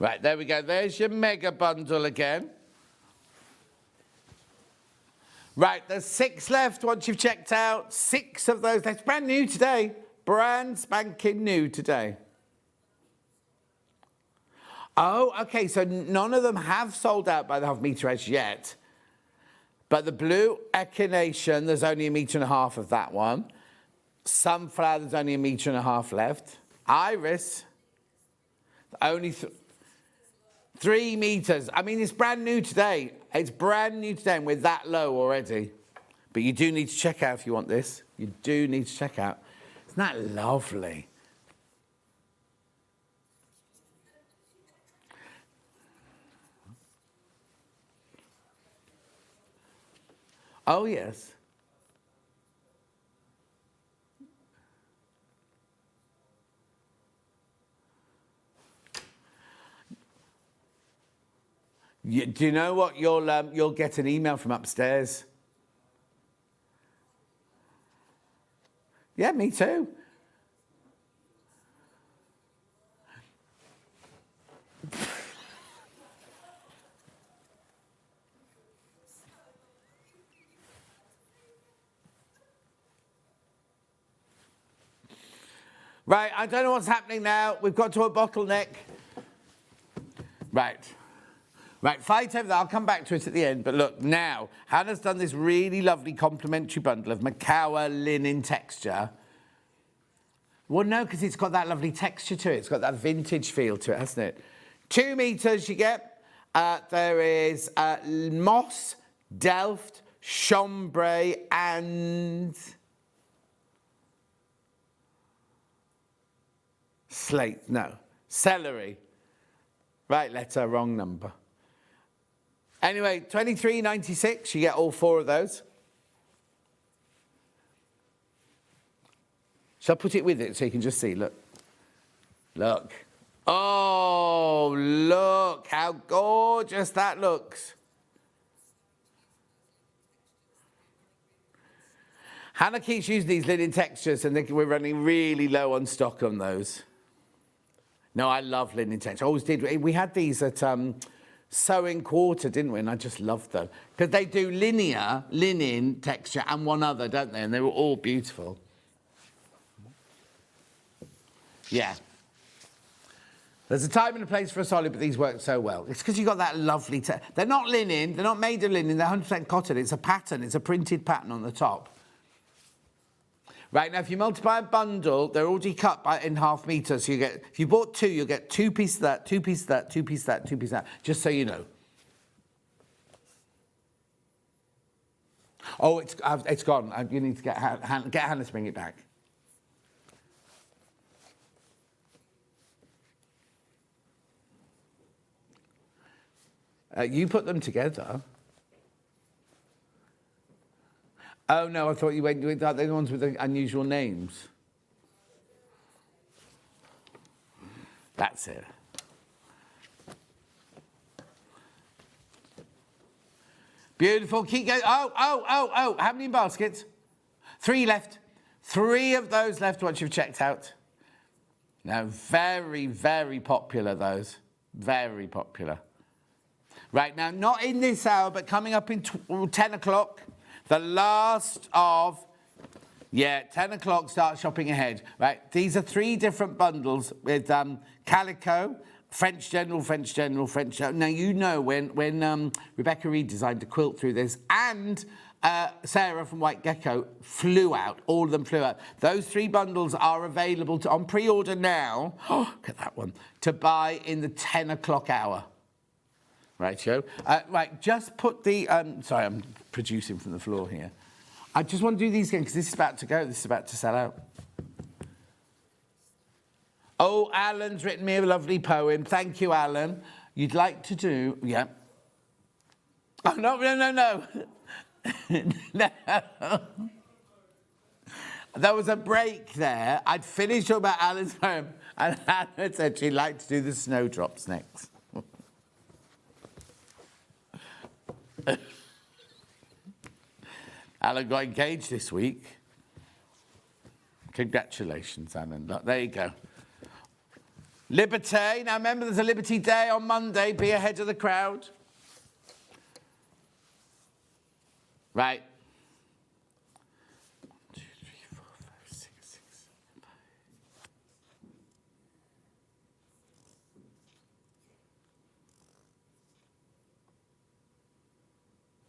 Speaker 4: Right, there we go. There's your mega bundle again. Right, there's 6 left once you've checked out. 6 of those. That's brand new today. Brand spanking new today. Oh, okay, so none of them have sold out by the half metre edge yet. But the blue echinacea, there's only 1.5 meters of that one. Sunflower, there's only 1.5 meters left. Iris, only 3 meters. I mean, it's brand new today. It's brand new today, and we're that low already. But you do need to check out if you want this. You do need to check out. Isn't that lovely? Oh, yes. Do you know what? You'll get an email from upstairs. Yeah, me too. Right, I don't know what's happening now. We've got to a bottleneck. Right. Right, fight over that. I'll come back to it at the end. But look, now, Hannah's done this really lovely complimentary bundle of Macawa linen texture. Well, no, because it's got that lovely texture to it. It's got that vintage feel to it, hasn't it? 2 meters you get. There is moss, delft, chambray, and slate. No, celery. Right letter, wrong number. Anyway, $23.96. You get all 4 of those. Shall I put it with it so you can just see? Look. Look. Oh, look how gorgeous that looks. Hannah keeps using these linen textures, and we're running really low on stock on those. No, I love linen texture. I always did. We had these at Sewing Quarter, didn't we? And I just loved them. Because they do linear, linen texture, and one other, don't they? And they were all beautiful. Yeah. There's a time and a place for a solid, but these work so well. It's because you've got that lovely... They're not linen. They're not made of linen. They're 100% cotton. It's a pattern. It's a printed pattern on the top. Right, now if you multiply a bundle, they're already cut in half meters. So you get, if you bought 2, you'll get 2 pieces of that, 2 pieces of that, 2 pieces of that, 2 pieces of that, just so you know. Oh, it's gone. You need to get Hannah to bring it back. You put them together. Oh, no, I thought you went with the ones with the unusual names. That's it. Beautiful. Keep going. Oh. How many baskets? 3 left. 3 of those left once you've checked out. Now, very, very popular, those. Very popular. Right, now, not in this hour, but coming up in 10 o'clock. The last of, 10 o'clock, start shopping ahead. Right, these are 3 different bundles with calico, French General. Now, you know when Rebecca Reed designed a quilt through this, and Sarah from White Gecko flew out. All of them flew out. Those 3 bundles are available on pre-order now. Oh, look at that one. To buy in the 10 o'clock hour. Right, Joe. Right, just put the... sorry, I'm producing from the floor here. I just want to do these again because this is about to go. This is about to sell out. Oh, Alan's written me a lovely poem. Thank you, Alan. You'd like to do... Yeah. Oh, no. No. There was a break there. I'd finished about Alan's poem, and Alan said she'd like to do the snowdrops next. Alan got engaged this week. Congratulations, Alan. Look, there you go. Liberty. Now remember, there's a Liberty Day on Monday. Be ahead of the crowd. Right. 1, 2, 3, 4, 5, 6, 6,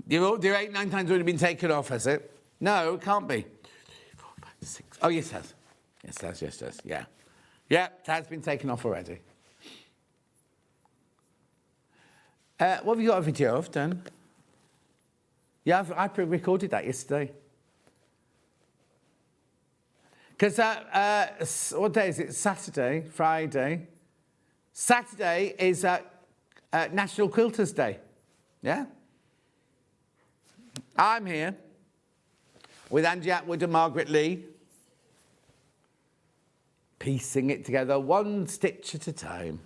Speaker 4: 7, 8. Your 8, 9 times already been taken off, has it? No, it can't be. 2, 3, 4, 5, 6. Oh, yes, it has. Yes, it has. Yes, it has. Yeah. Yeah, it has been taken off already. What have you got a video of, Dan? Yeah, I pre-recorded that yesterday. Because what day is it? Saturday, Friday. Saturday is National Quilters Day. Yeah? I'm here with Angie Atwood and Margaret Lee, piecing it together one stitch at a time.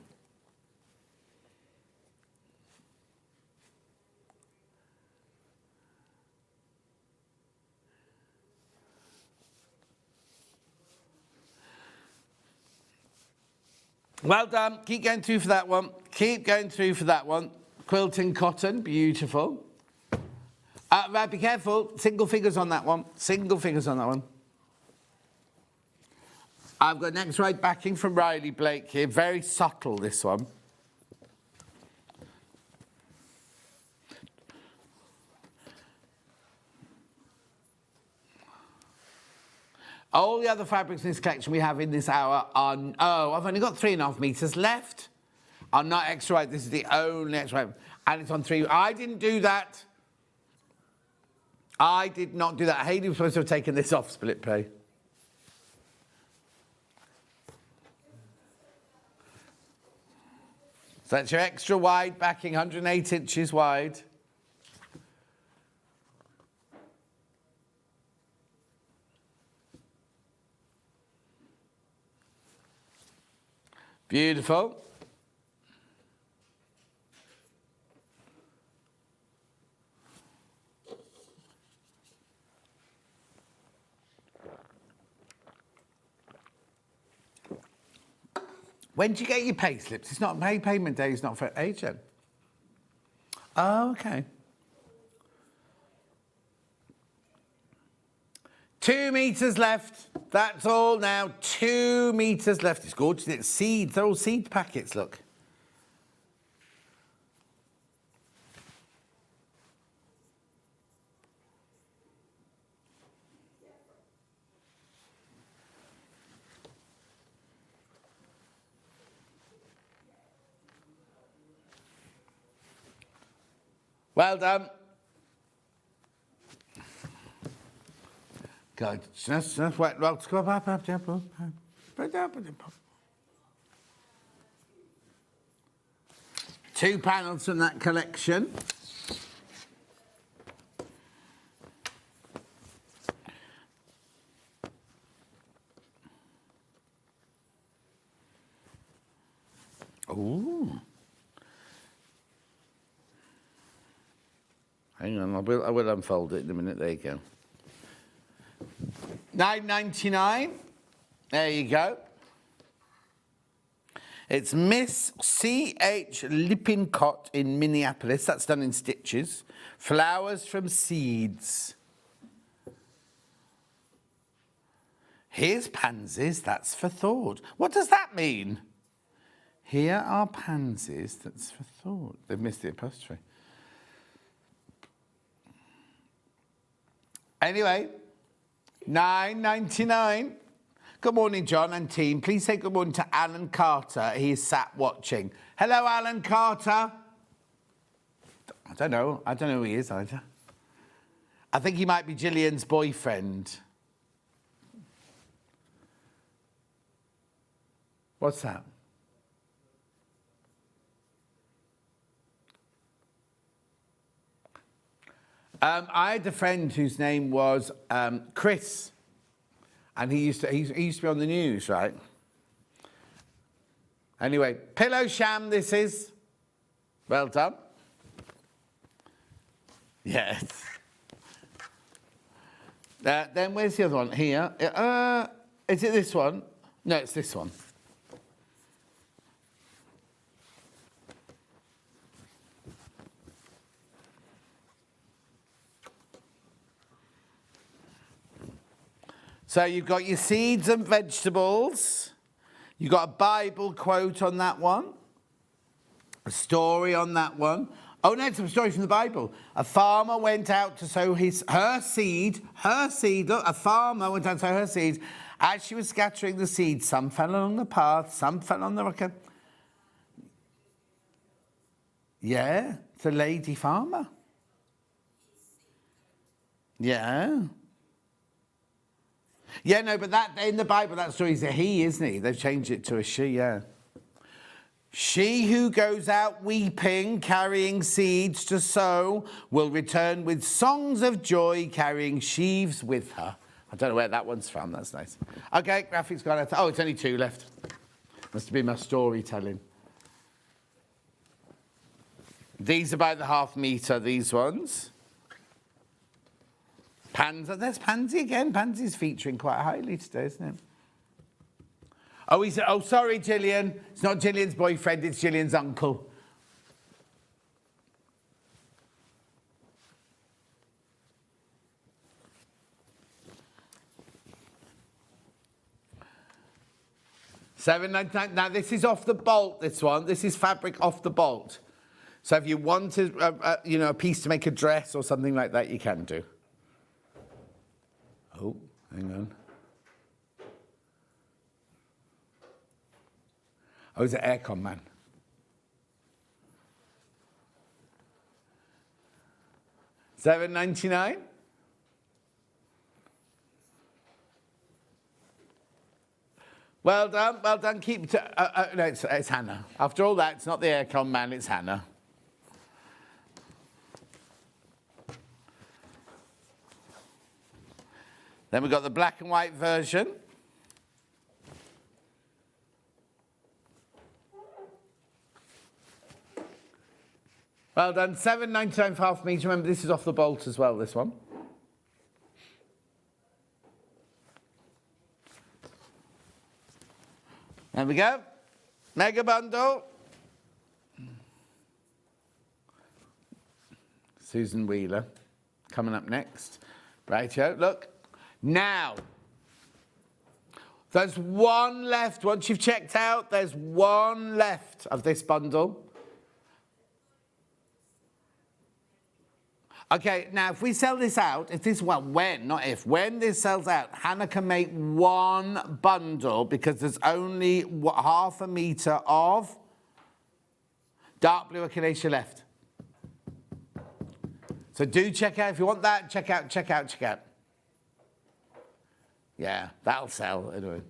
Speaker 4: Well done. Keep going through for that one. Keep going through for that one. Quilting cotton, beautiful. Right, be careful. Single figures on that one. Single figures on that one. I've got next right backing from Riley Blake here. Very subtle, this one. All the other fabrics in this collection we have in this hour are... Oh, I've only got 3.5 metres left. Are not extra wide. This is the only extra wide. And it's on 3. I didn't do that. I did not do that. Hayley was supposed to have taken this off split pay. So that's your extra wide backing, 108 inches wide. Beautiful. When do you get your pay slips? It's not payment day, it's not for agent. Oh, okay. 2 metres left. That's all now. 2 metres left. It's gorgeous. It's seeds. They're all seed packets, look. Well done. God, just wait. Well, two panels from that collection. Ooh. Hang on, I will unfold it in a minute. There you go. $9.99. There you go. It's Miss C.H. Lippincott in Minneapolis. That's done in stitches. Flowers from seeds. Here's pansies. That's for thought. What does that mean? Here are pansies. That's for thought. They've missed the apostrophe. Anyway, $9.99. Good morning, John and team. Please say good morning to Alan Carter. He is sat watching. Hello, Alan Carter. I don't know who he is either. I think he might be Gillian's boyfriend. What's that? I had a friend whose name was Chris, and he used to be on the news, right? Anyway, Pillow Sham this is. Well done. Yes. Then where's the other one? Here. Is it this one? No, it's this one. So you've got your seeds and vegetables. You've got a Bible quote on that one. A story on that one. Oh, no, it's a story from the Bible. A farmer went out to sow her seed. Look, a farmer went out to sow her seed. As she was scattering the seeds, some fell along the path, some fell on the rock. Yeah, it's a lady farmer. Yeah. Yeah, no, but that in the Bible, that story's a he, isn't he? They've changed it to a she, yeah. She who goes out weeping, carrying seeds to sow, will return with songs of joy, carrying sheaves with her. I don't know where that one's from. That's nice. Okay, graphics gone out. Oh, it's only 2 left. Must have been my storytelling. These are by the half metre, these ones. There's Pansy again. Pansy's featuring quite highly today, isn't it? Oh, sorry, Gillian. It's not Gillian's boyfriend, it's Gillian's uncle. $7.99. Now, this is off the bolt, this one. This is fabric off the bolt. So if you wanted, a piece to make a dress or something like that, you can do. Oh, hang on. Oh, it's an aircon man. $7.99. Well done, well done. Keep it. No, it's Hannah. After all that, it's not the aircon man, it's Hannah. Then we've got the black and white version. Well done, $7.99 for half metre. Remember, this is off the bolt as well, this one. There we go. Mega bundle. Susan Wheeler coming up next. Rightio, look. Now, there's one left. Once you've checked out, there's one left of this bundle. Okay, now if we sell this out, when this sells out, Hannah can make one bundle because there's only half a metre of dark blue echinacea left. So do check out, if you want that, check out. Yeah, that'll sell anyway.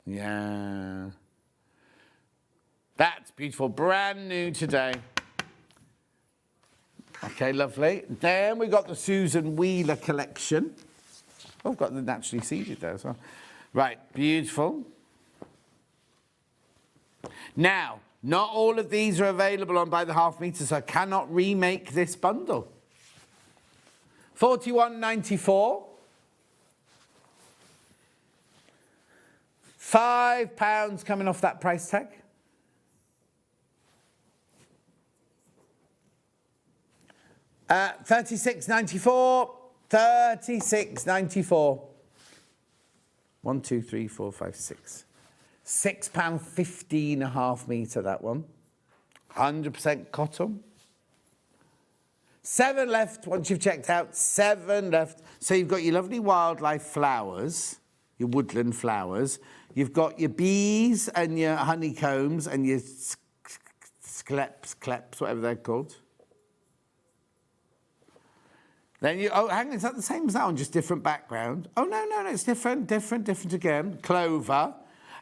Speaker 4: Yeah. That's beautiful, brand new today. Okay, lovely. Then we got the Susan Wheeler collection. Oh, I've got the naturally seeded there as well. Right, beautiful. Now, not all of these are available on By the Half Metre, so I cannot remake this bundle. $41.94. £5 coming off that price tag. $36.94. $36.94. 1, 2, 3, 4, 5, 6. £6.50 a half metre, that one. 100% cotton. 7 left once you've checked out. 7 left. So you've got your lovely wildlife flowers, your woodland flowers. You've got your bees and your honeycombs and your kleps, whatever they're called. Then hang on, is that the same as that one, just different background? Oh, no, it's different again. Clover.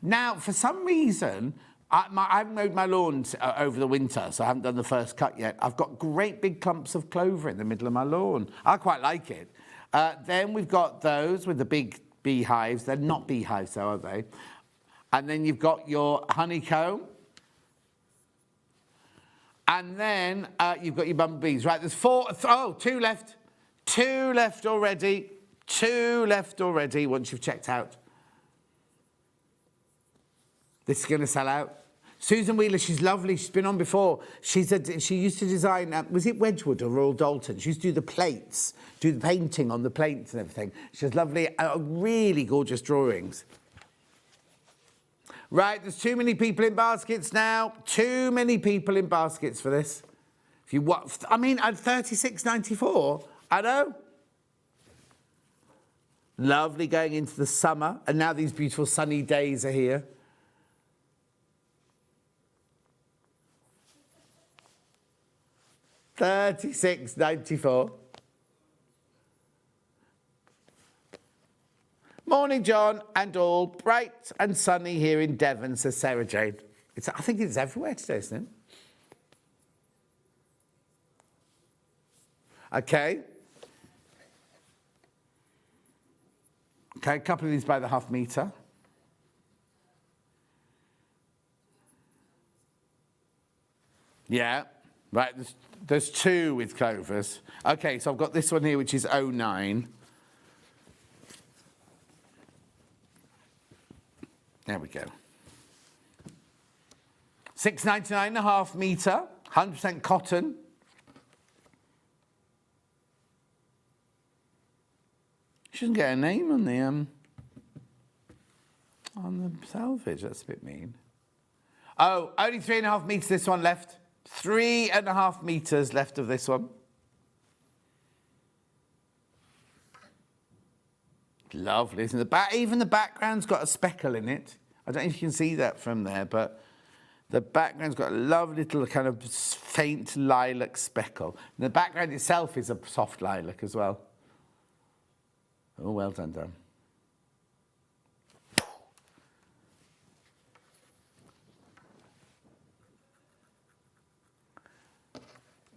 Speaker 4: Now, for some reason, I haven't mowed my lawn over the winter, so I haven't done the first cut yet. I've got great big clumps of clover in the middle of my lawn. I quite like it. Then we've got those with the big beehives. They're not beehives, though, are they? And then you've got your honeycomb. And then you've got your bumblebees. Right, there's two left. Two left already. Two left already once you've checked out. This is going to sell out. Susan Wheeler, she's lovely. She's been on before. She used to design, was it Wedgwood or Royal Dalton? She used to do the plates, do the painting on the plates and everything. She has lovely, really gorgeous drawings. Right, there's too many people in baskets now. Too many people in baskets for this. If you what? I mean, at $36.94, I know. Lovely going into the summer, and now these beautiful sunny days are here. $36.94. Morning, John, and all. Bright and sunny here in Devon, says Sarah Jane. I think it's everywhere today, isn't it? Okay. Okay, a couple of these by the half metre. Yeah, right, there's two with clovers. Okay, so I've got this one here, which is 09. There we go. $6.99 a half metre, 100% cotton. She doesn't get a name on the salvage. That's a bit mean. Oh, only 3.5 metres this one left. 3.5 metres left of this one. Lovely, isn't it? Even the background's got a speckle in it. I don't know if you can see that from there, but the background's got a lovely little kind of faint lilac speckle. And the background itself is a soft lilac as well. Oh, well done, Dan.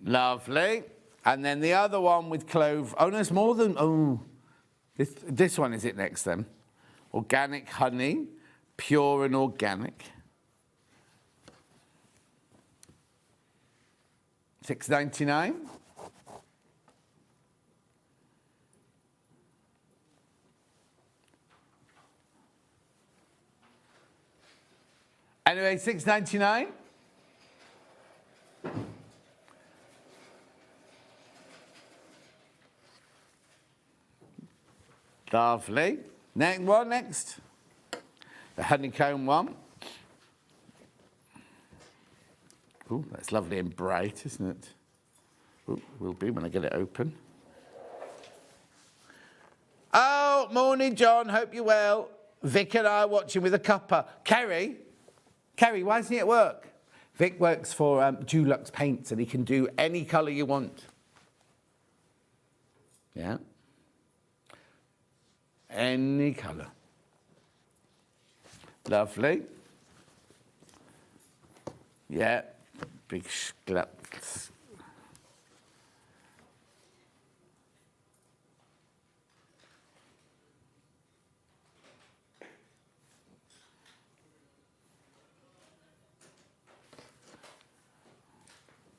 Speaker 4: Lovely. And then the other one with clove. Oh, no, it's more than... Oh, this one is it next then. Organic honey, pure and organic. $6.99. Anyway, $6.99. Lovely. Next. The honeycomb one. Ooh, that's lovely and bright, isn't it? Ooh, will be when I get it open. Oh, morning, John. Hope you're well. Vic and I are watching with a cuppa. Kerry, why isn't he at work? Vic works for Dulux Paints, and he can do any colour you want. Yeah. Any colour. Lovely. Yeah, big sclaps.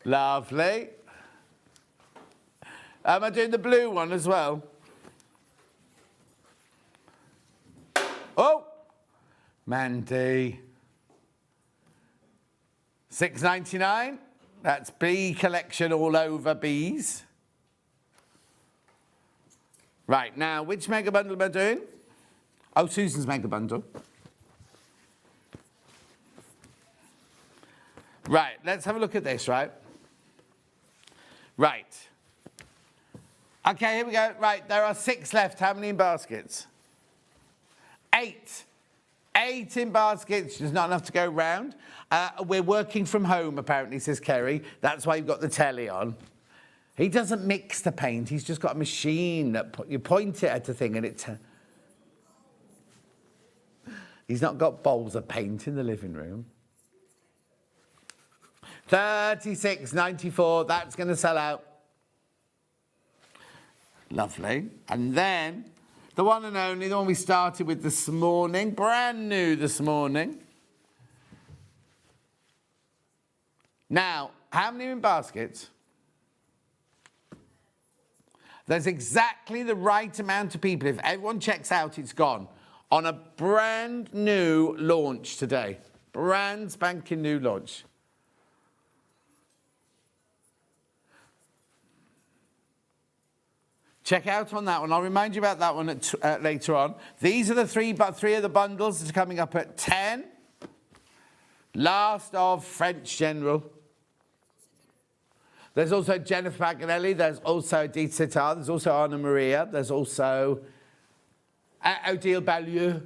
Speaker 4: Lovely. Am I doing the blue one as well? Oh, Mandy. $6.99. That's bee collection all over bees. Right, now, which mega bundle am I doing? Oh, Susan's mega bundle. Right, let's have a look at this, right? Right. Okay, here we go. Right, there are 6 left. How many in baskets? 8. 8 in baskets. There's not enough to go round. We're working from home, apparently, says Kerry. That's why you've got the telly on. He doesn't mix the paint. He's just got a machine that you point it at a thing and it... He's not got bowls of paint in the living room. $36.94. That's going to sell out. Lovely. And then... the one and only, the one we started with this morning, brand new this morning. Now, How many are in baskets? There's exactly the right amount of people. If everyone checks out, it's gone. On a brand new launch today. Brand spanking new launch. Check out on that one. I'll remind you about that one later on. These are the three of the bundles that are coming up at 10. Last of French General. There's also Jennifer Paganelli. There's also Edith Sitar. There's also Anna Maria. There's also Odile Beaulieu.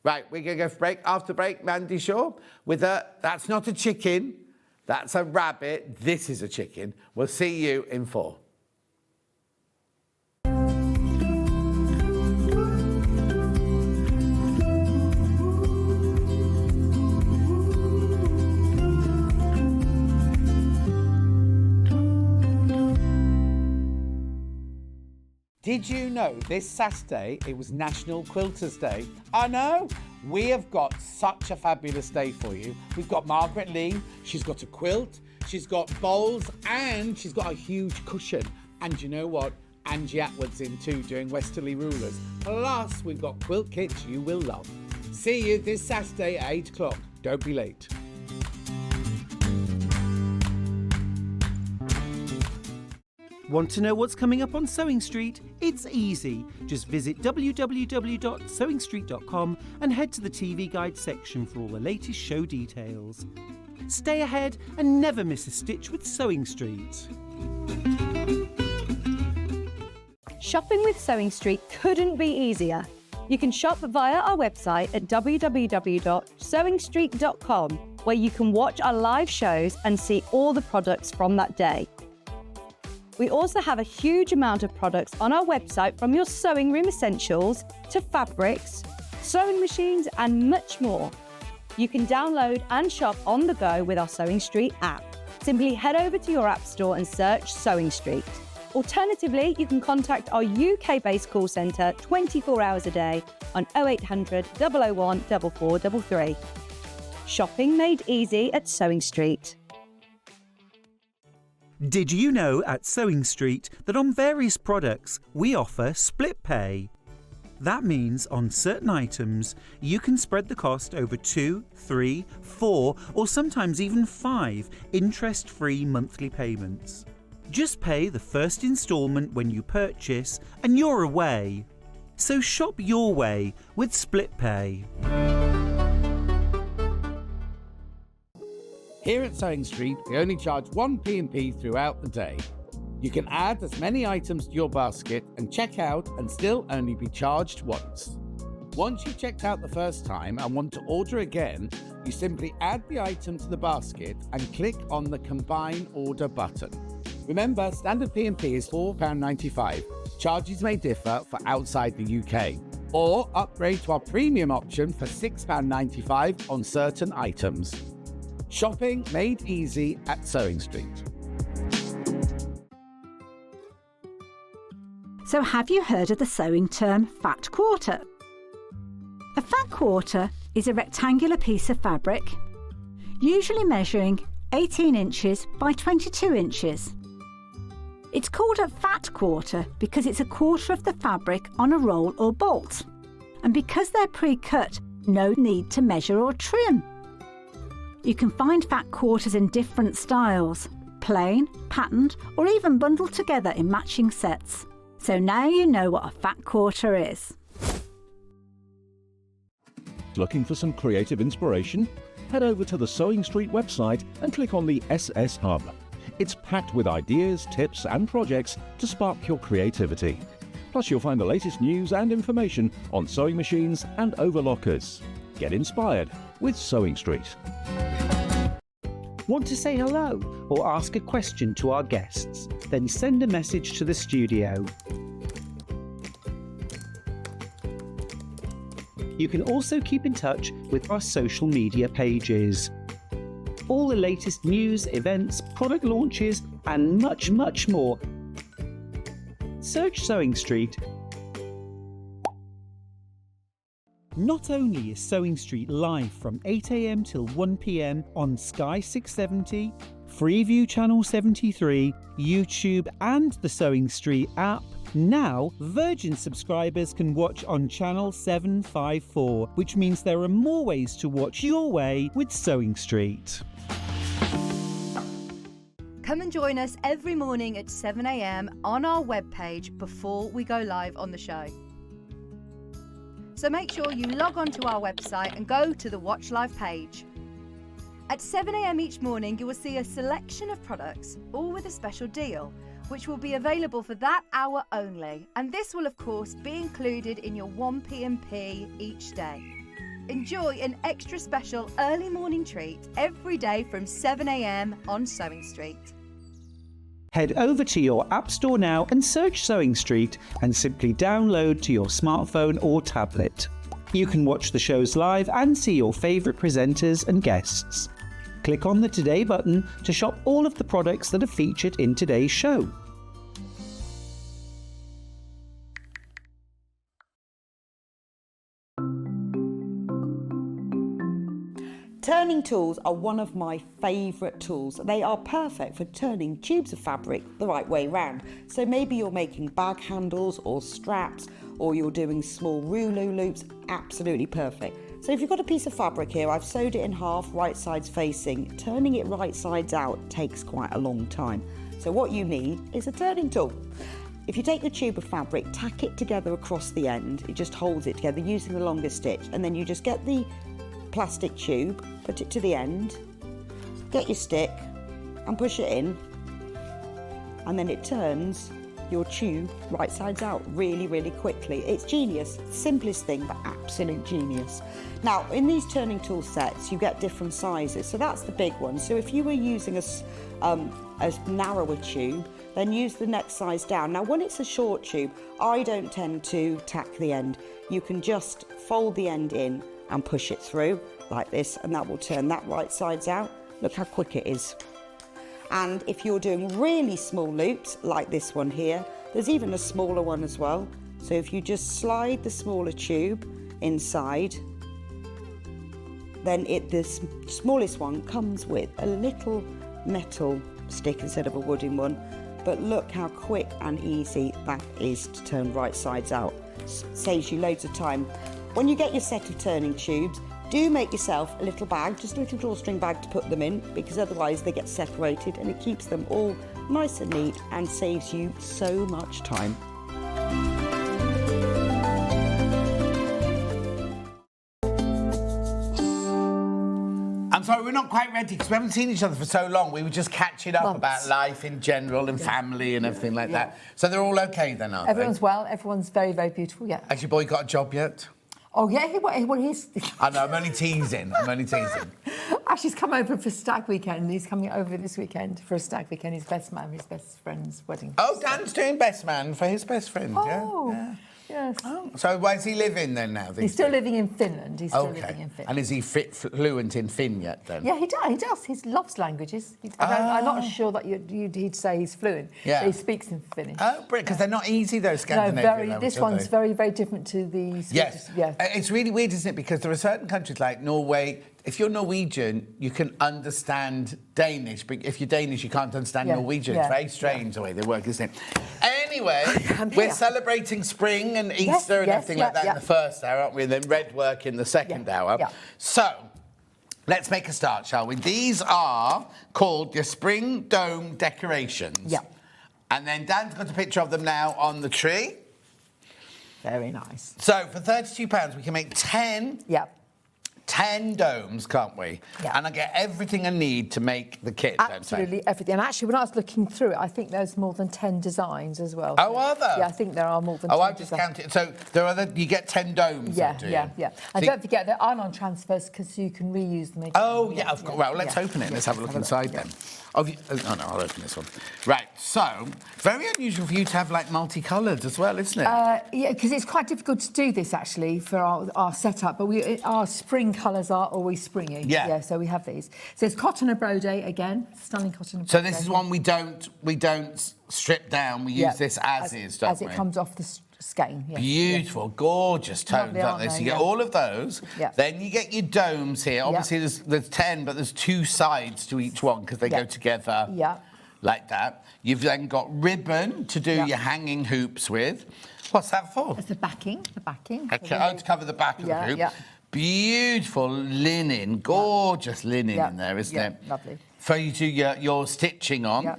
Speaker 4: Right, we're going to go for break. After break, Mandy Shaw with that's not a chicken. That's a rabbit. This is a chicken. We'll see you in 4. Did you know this Saturday it was National Quilters Day? I know. We have got such a fabulous day for you. We've got Margaret Lee. She's got a quilt. She's got bowls and she's got a huge cushion. And you know what? Angie Atwood's in too doing Westerly Rulers. Plus, we've got quilt kits you will love. See you this Saturday at 8 o'clock. Don't be late.
Speaker 5: Want to know what's coming up on Sewing Street? It's easy. Just visit www.sewingstreet.com and head to the TV Guide section for all the latest show details. Stay ahead and never miss a stitch with Sewing Street.
Speaker 6: Shopping with Sewing Street couldn't be easier. You can shop via our website at www.sewingstreet.com, where you can watch our live shows and see all the products from that day. We also have a huge amount of products on our website, from your sewing room essentials to fabrics, sewing machines and much more. You can download and shop on the go with our Sewing Street app. Simply head over to your app store and search Sewing Street. Alternatively, you can contact our UK-based call centre 24 hours a day on 0800 001 4433. Shopping made easy at Sewing Street.
Speaker 5: Did you know at Sewing Street that on various products we offer split pay? That means on certain items you can spread the cost over 2, 3, 4 or sometimes even 5 interest-free monthly payments. Just pay the first instalment when you purchase and you're away. So shop your way with split pay.
Speaker 4: Here at Sewing Street, we only charge 1 P&P throughout the day. You can add as many items to your basket and check out and still only be charged once. Once you've checked out the first time and want to order again, you simply add the item to the basket and click on the Combine Order button. Remember, standard P&P is £4.95. Charges may differ for outside the UK. Or upgrade to our premium option for £6.95 on certain items. Shopping made easy at Sewing Street.
Speaker 7: So have you heard of the sewing term fat quarter? A fat quarter is a rectangular piece of fabric, usually measuring 18 inches by 22 inches. It's called a fat quarter because it's a quarter of the fabric on a roll or bolt, and because they're pre-cut, no need to measure or trim. You can find fat quarters in different styles, plain, patterned, or even bundled together in matching sets. So now you know what a fat quarter is.
Speaker 8: Looking for some creative inspiration? Head over to the Sewing Street website and click on the SS Hub. It's packed with ideas, tips and projects to spark your creativity. Plus you'll find the latest news and information on sewing machines and overlockers. Get inspired with Sewing Street.
Speaker 5: Want to say hello or ask a question to our guests? Then send a message to the studio. You can also keep in touch with our social media pages. All the latest news, events, product launches and much, much more. Search Sewing Street. Not only is Sewing Street live from 8 AM till 1 PM on Sky 670, Freeview Channel 73, YouTube and the Sewing Street app. Now, Virgin subscribers can watch on channel 754, which means there are more ways to watch your way with Sewing Street.
Speaker 6: Come and join us every morning at 7 a.m. on our webpage before we go live on the show. So make sure you log on to our website and go to the Watch Live page. At 7 a.m. each morning, you will see a selection of products, all with a special deal, which will be available for that hour only. And this will, of course, be included in your 1p&p each day. Enjoy an extra special early morning treat every day from 7 a.m. on Sewing Street.
Speaker 5: Head over to your App Store now and search Sewing Street and simply download to your smartphone or tablet. You can watch the shows live and see your favourite presenters and guests. Click on the Today button to shop all of the products that are featured in today's show.
Speaker 9: Turning tools are one of my favourite tools. They are perfect for turning tubes of fabric the right way round. So maybe you're making bag handles or straps, or you're doing small rouleau loops, absolutely perfect. So if you've got a piece of fabric here, I've sewed it in half, right sides facing. Turning it right sides out takes quite a long time. So what you need is a turning tool. If you take the tube of fabric, tack it together across the end, it just holds it together using the longest stitch, and then you just get the plastic tube, put it to the end, get your stick and push it in, and then it turns your tube right sides out really, really quickly. It's genius. Simplest thing, but absolute genius. Now, in these turning tool sets, you get different sizes. So that's the big one. So if you were using a narrower tube, then use the next size down. Now, when it's a short tube, I don't tend to tack the end. You can just fold the end in and push it through like this, and that will turn that right sides out. Look how quick it is. And if you're doing really small loops like this one here, there's even a smaller one as well. So if you just slide the smaller tube inside, then the smallest one comes with a little metal stick instead of a wooden one. But look how quick and easy that is to turn right sides out. Saves you loads of time. When you get your set of turning tubes, do make yourself a little bag, just a little drawstring bag to put them in, because otherwise they get separated, and it keeps them all nice and neat and saves you so much time.
Speaker 4: I'm sorry, we're not quite ready because we haven't seen each other for so long. We were just catching up about life in general and family and everything like that. So they're all okay then, aren't
Speaker 10: Everyone's well. Everyone's very, very beautiful, yeah.
Speaker 4: Has your boy got a job yet?
Speaker 10: Oh, yeah, he's...
Speaker 4: I know, I'm only teasing.
Speaker 10: Actually, he's come over for stag weekend. He's coming over this weekend for a stag weekend. His best man, his best friend's wedding.
Speaker 4: Oh, Dan's doing best man for his best friend, yeah?
Speaker 10: Yes.
Speaker 4: Oh, so where's he living then now?
Speaker 10: He's still living in Finland.
Speaker 4: And is he fluent in Finn yet then?
Speaker 10: Yeah, he does. He loves languages. I'm not sure that he'd say he's fluent.
Speaker 4: Yeah.
Speaker 10: But he speaks in Finnish.
Speaker 4: Oh, brilliant, because they're not easy, those Scandinavian languages,
Speaker 10: this one's very, very different to the Swedish.
Speaker 4: Yes.
Speaker 10: Yeah.
Speaker 4: It's really weird, isn't it? Because there are certain countries like Norway. If you're Norwegian, you can understand Danish, but if you're Danish, you can't understand Norwegian. It's very strange the way they work, isn't it? Anyway, we're celebrating spring and Easter and everything like that in the first hour, aren't we? And then red work in the second hour. Yeah. So, let's make a start, shall we? These are called your spring dome decorations. Yeah. And then Dan's got a picture of them now on the tree.
Speaker 10: Very nice.
Speaker 4: So, for £32, we can make 10... Yeah. 10 domes, can't we? Yeah. And I get everything I need to make the kit,
Speaker 10: Absolutely everything. And actually, when I was looking through it, I think there's more than 10 designs as well.
Speaker 4: Oh, are there?
Speaker 10: Yeah, I think there are more than 10
Speaker 4: I've just counted. So there are you get 10 domes,
Speaker 10: Yeah. And don't forget, there are non-transfers because you can reuse them again.
Speaker 4: Oh, yeah, of course. Well, let's open it. Let's have a look inside then. Oh, no, I'll open this one. Right, so, very unusual for you to have, like, multicoloured as well, isn't it?
Speaker 10: Yeah, because it's quite difficult to do this, actually, for our setup, but our spring colours are always springy. Yeah, so we have these. So it's cotton and brode, again, stunning cotton and brode.
Speaker 4: So this is one we don't strip down, we use this as is, don't we?
Speaker 10: As it comes off the skein. Yes.
Speaker 4: Beautiful, gorgeous tones,
Speaker 10: Lovely,
Speaker 4: aren't
Speaker 10: aren't
Speaker 4: they? So
Speaker 10: they?
Speaker 4: you get
Speaker 10: Yeah.
Speaker 4: all of those.
Speaker 10: Yeah.
Speaker 4: Then you get your domes here. Obviously, there's 10, but there's 2 sides to each one because they go together.
Speaker 10: Yeah.
Speaker 4: Like that. You've then got ribbon to do your hanging hoops with. What's that for?
Speaker 10: It's the backing. The backing.
Speaker 4: Okay, to cover the back of the hoop.
Speaker 10: Yeah.
Speaker 4: Beautiful linen, gorgeous linen in there, isn't it?
Speaker 10: Lovely.
Speaker 4: For you to your stitching on.
Speaker 10: Yeah.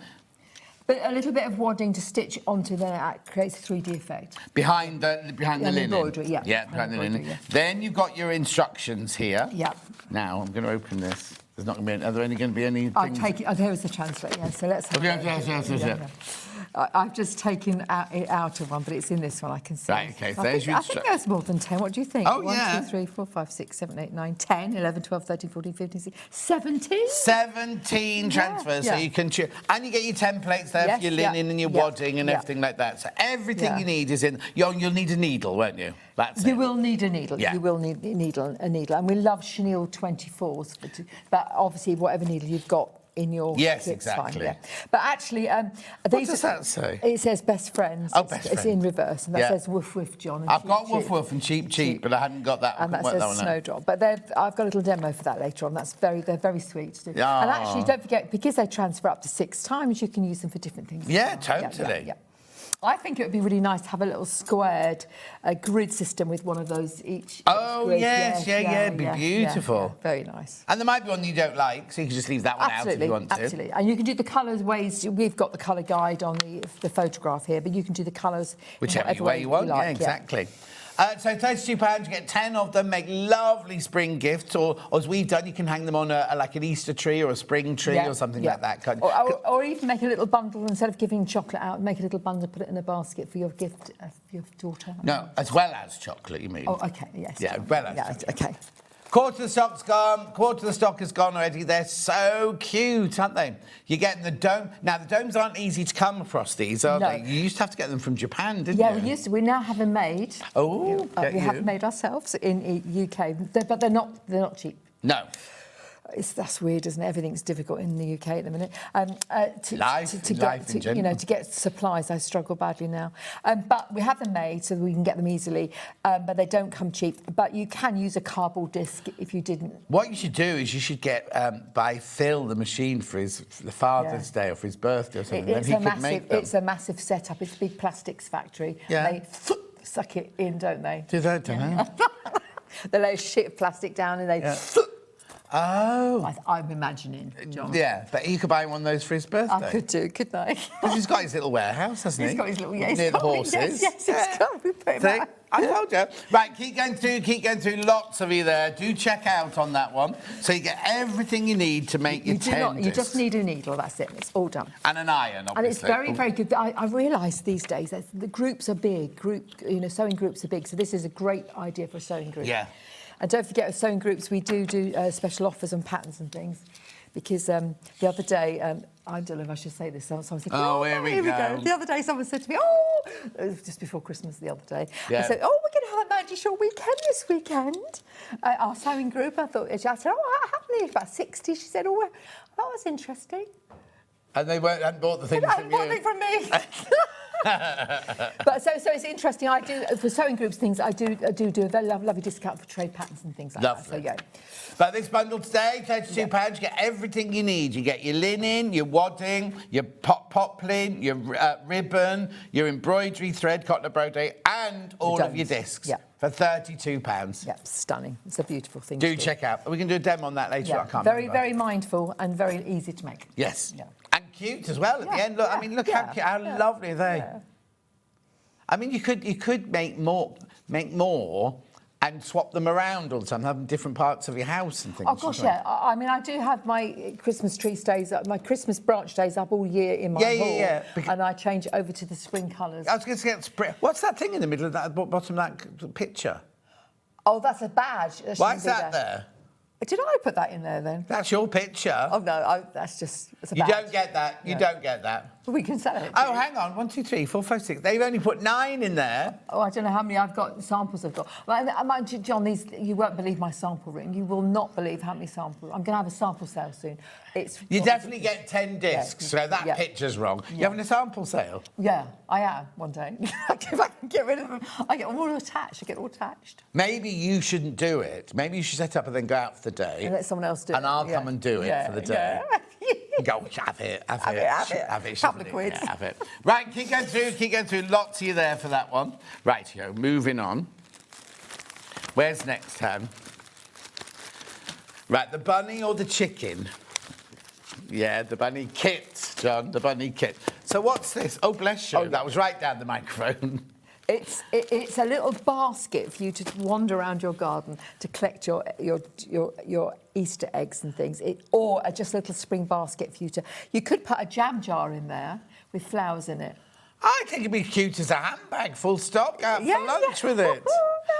Speaker 10: But a little bit of wadding to stitch onto, then it creates a 3D effect.
Speaker 4: Behind the linen.
Speaker 10: Embroidery, yeah.
Speaker 4: Yeah, behind the linen.
Speaker 10: Yeah.
Speaker 4: Then you've got your instructions here.
Speaker 10: Yeah.
Speaker 4: Now I'm going to open this. There's not going to be. Are there only going to be any?
Speaker 10: I'll take it. Oh, there is the translate. Yeah. So let's have.
Speaker 4: Yeah.
Speaker 10: I've just taken it out of one, but it's in this one. I can see.
Speaker 4: Right. Okay. So
Speaker 10: I
Speaker 4: there's your.
Speaker 10: think there's more than 10. What do you think?
Speaker 4: Oh,
Speaker 10: 1,
Speaker 4: yeah.
Speaker 10: 2, 3, 4, 5, 6, 7, 8, 9, 10, 11, 12, 13, 14, 15, 16, 17.
Speaker 4: 17 transfers, so you can choose. And you get your templates there for your linen and your wadding and everything like that. So everything you need is in. You'll need a needle, won't you? That's it.
Speaker 10: You will need a needle.
Speaker 4: Yeah.
Speaker 10: You will need a needle. And we love chenille 24s, but obviously whatever needle you've got in your
Speaker 4: Yes,
Speaker 10: kit's
Speaker 4: exactly.
Speaker 10: fine, yeah. But actually,
Speaker 4: What does that say?
Speaker 10: It says best friends.
Speaker 4: Oh, best
Speaker 10: It's in reverse, and that says woof woof John. And
Speaker 4: I've
Speaker 10: cheap,
Speaker 4: got woof
Speaker 10: cheap.
Speaker 4: woof and cheap cheap, but I hadn't got that.
Speaker 10: And that
Speaker 4: work
Speaker 10: says
Speaker 4: that one out.
Speaker 10: snowdrop. But I've got a little demo for that later on. They're very sweet to do.
Speaker 4: Yeah.
Speaker 10: And actually, don't forget, because they transfer up to 6 times, you can use them for different things.
Speaker 4: Yeah,
Speaker 10: as well.
Speaker 4: totally.
Speaker 10: Yeah. I think it would be really nice to have a little squared grid system with one of those each.
Speaker 4: Oh,
Speaker 10: grid.
Speaker 4: yes, it'd be beautiful.
Speaker 10: Yeah, very nice.
Speaker 4: And there might be one you don't like, so you can just leave that one out if you want to.
Speaker 10: Absolutely. And you can do the colours ways. We've got the colour guide on the photograph here, but you can do the colours
Speaker 4: Whichever way you want,
Speaker 10: like.
Speaker 4: yeah, exactly. So £32, you get 10 of them, make lovely spring gifts, or as we've done, you can hang them on like an Easter tree or a spring tree or something like that.
Speaker 10: Or even make a little bundle, instead of giving chocolate out, make a little bundle, put it in a basket for your gift for your daughter.
Speaker 4: No, as well as chocolate, you mean?
Speaker 10: Oh, okay, yes.
Speaker 4: Yeah, well as chocolate.
Speaker 10: Okay.
Speaker 4: Quarter of the stock's gone. Quarter of the stock is gone already. They're so cute, aren't they? You're getting the dome. Now, the domes aren't easy to come across these, are they? You used to have to get them from Japan, didn't you?
Speaker 10: Yeah, we used to. We now have them made.
Speaker 4: Oh,
Speaker 10: we have them made ourselves in UK, but they're not cheap.
Speaker 4: No.
Speaker 10: That's weird, isn't it? Everything's difficult in the UK at the minute. To get supplies, I struggle badly now. But we have them made so that we can get them easily. But they don't come cheap. But you can use a cardboard disc if you didn't.
Speaker 4: What you should do is you should get buy Phil the machine for the Father's Day or for his birthday or something.
Speaker 10: It's a massive setup. It's a big plastics factory.
Speaker 4: Yeah.
Speaker 10: They suck it in, don't they?
Speaker 4: Do they? Don't know.
Speaker 10: They lay a sheet of plastic down and they.
Speaker 4: Yeah. Oh.
Speaker 10: I'm imagining, John.
Speaker 4: Yeah, but he could buy one of those for his birthday.
Speaker 10: I could do, couldn't I?
Speaker 4: Because he's got his little warehouse, hasn't he?
Speaker 10: He's got his little,
Speaker 4: near the horses.
Speaker 10: Yes, he's got. We put him out.
Speaker 4: I told you. Right, keep going through. Lots of you there. Do check out on that one. So you get everything you need to make your 10
Speaker 10: You just need a needle, that's it. It's all done.
Speaker 4: And an iron, obviously.
Speaker 10: And it's very, very good. I realise these days that the groups are big. Sewing groups are big. So this is a great idea for a sewing group.
Speaker 4: Yeah.
Speaker 10: And don't forget, with sewing groups, we do special offers on patterns and things. Because the other day, I don't know if I should say this. Someone said,
Speaker 4: here we go.
Speaker 10: The other day, someone said to me, it was just before Christmas the other day.
Speaker 4: Yeah.
Speaker 10: I said, we're going to have a Mandy Shaw weekend this weekend. Our sewing group, I said, how many? About 60. She said, that was interesting.
Speaker 4: And they hadn't bought the things from you.
Speaker 10: Bought it from me. But so it's interesting. I do for sewing groups things. I do a very lovely discount for trade patterns and things like that. So yeah.
Speaker 4: But this bundle today, £32, you get everything you need. You get your linen, your wadding, your poplin, your ribbon, your embroidery thread, cotton embroidery, and all of your discs for £32.
Speaker 10: Yeah, stunning. It's a beautiful thing.
Speaker 4: Do check out. We can do a demo on that later.
Speaker 10: Yeah.
Speaker 4: I can't
Speaker 10: Very,
Speaker 4: remember.
Speaker 10: very mindful and very easy to make.
Speaker 4: Yes. Yeah. And cute as well at the end. Look, I mean, look how cute, how lovely are they? Yeah. I mean, you could make more and swap them around all the time, have them different parts of your house and things.
Speaker 10: Oh gosh, yeah. I mean, I do have my Christmas tree stays up, my Christmas branch stays up all year in my hall, and I change it over to the spring colours.
Speaker 4: I was going to get spring. What's that thing in the middle of that bottom of that picture?
Speaker 10: Oh, that's a badge.
Speaker 4: Why is that there?
Speaker 10: Did I put that in there then?
Speaker 4: That's your picture.
Speaker 10: Oh no, that's a badge.
Speaker 4: You don't get that. You don't get that.
Speaker 10: We can sell it.
Speaker 4: Oh, hang on. 1, 2, 3, 4, 5, 6. They've only put 9 in there.
Speaker 10: Oh, I don't know how many I've got, samples I've got. But, John, you won't believe my sample room. You will not believe how many samples. I'm going to have a sample sale soon.
Speaker 4: You definitely get 10 discs, so that picture's wrong.
Speaker 10: Yeah.
Speaker 4: You having a sample sale?
Speaker 10: Yeah, I am one day. If I can get rid of them, I get them all attached. I get all attached.
Speaker 4: Maybe you shouldn't do it. Maybe you should set up and then go out for the day.
Speaker 10: And let someone else do it.
Speaker 4: And I'll come and do it for the day.
Speaker 10: Yeah.
Speaker 4: Go, have it.
Speaker 10: Have it. Couple of quid.
Speaker 4: Yeah, have it. Right, keep going through. Lots of you there for that one. Right, moving on. Where's next, Han? Right, the bunny or the chicken? Yeah, the bunny kit, John, the bunny kit. So what's this? Oh, bless you. That was right down the microphone.
Speaker 10: It's a little basket for you to wander around your garden to collect your Easter eggs and things, or just a little spring basket for you to. You could put a jam jar in there with flowers in it.
Speaker 4: I think it'd be cute as a handbag, full stop. Go out for lunch with it.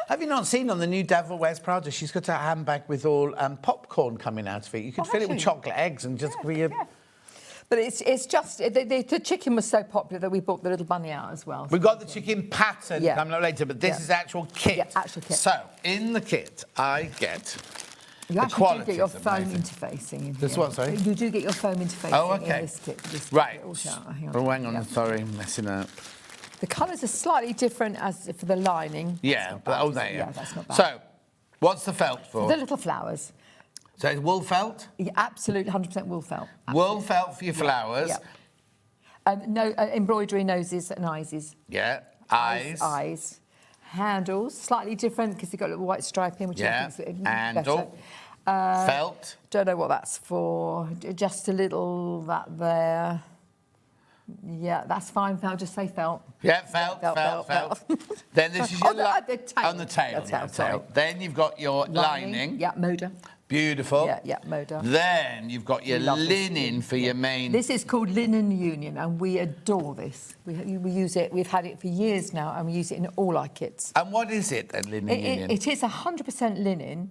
Speaker 4: Have you not seen on the new Devil Wears Prada? She's got a handbag with all popcorn coming out of it. You could fill it with chocolate eggs and just be a.
Speaker 10: But it's just the chicken was so popular that we brought the little bunny out as well.
Speaker 4: We've got the chicken pattern coming up later, but this is actual kit.
Speaker 10: Yeah, actual kit.
Speaker 4: So in the kit, I get.
Speaker 10: You actually do get your foam interfacing in here.
Speaker 4: This what, sorry?
Speaker 10: You do get your foam interfacing in this kit.
Speaker 4: Right.
Speaker 10: Hang
Speaker 4: on, sorry, messing up.
Speaker 10: The colours are slightly different as for the lining.
Speaker 4: Yeah,
Speaker 10: that's not bad.
Speaker 4: So, what's the felt for?
Speaker 10: The little flowers.
Speaker 4: So it's wool felt?
Speaker 10: Yeah, absolutely, 100% wool felt.
Speaker 4: Wool felt for your flowers.
Speaker 10: Yeah. Embroidery noses and eyes.
Speaker 4: Yeah,
Speaker 10: eyes. Handles, slightly different because you've got a little white striping, which I think is
Speaker 4: handle.
Speaker 10: Better.
Speaker 4: Felt.
Speaker 10: Don't know what that's for. Just a little that there. Yeah, that's fine. I'll just say felt.
Speaker 4: Yeah, felt. Then this is your
Speaker 10: the tail.
Speaker 4: On the tail.
Speaker 10: The tail.
Speaker 4: Then you've got your lining.
Speaker 10: Yeah, Moda.
Speaker 4: Beautiful.
Speaker 10: Yeah, Moda.
Speaker 4: Then you've got your linen for your main.
Speaker 10: This is called Linen Union, and we adore this. We use it. We've had it for years now, and we use it in all our kits.
Speaker 4: And what is it then, Linen Union?
Speaker 10: It is 100% linen.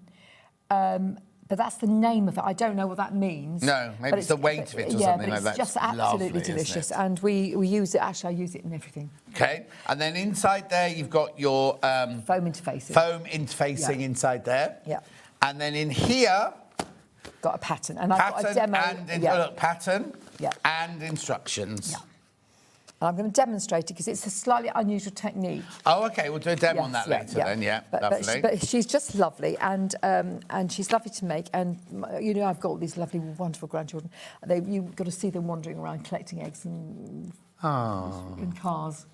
Speaker 10: But that's the name of it. I don't know what that means.
Speaker 4: No, maybe it's the weight of it or something like that.
Speaker 10: It's just absolutely delicious. And we use it, actually, I use it in everything.
Speaker 4: OK. And then inside there, you've got your...
Speaker 10: foam interfacing.
Speaker 4: Foam interfacing inside there.
Speaker 10: Yeah.
Speaker 4: And then in here...
Speaker 10: Got a pattern. And I've got a demo.
Speaker 4: Pattern and instructions.
Speaker 10: Yeah. And I'm going to demonstrate it because it's a slightly unusual technique.
Speaker 4: Oh, OK. We'll do a demo on that later then, lovely.
Speaker 10: But she's just lovely, and she's lovely to make. And, I've got all these lovely, wonderful grandchildren. You've got to see them wandering around collecting eggs in cars.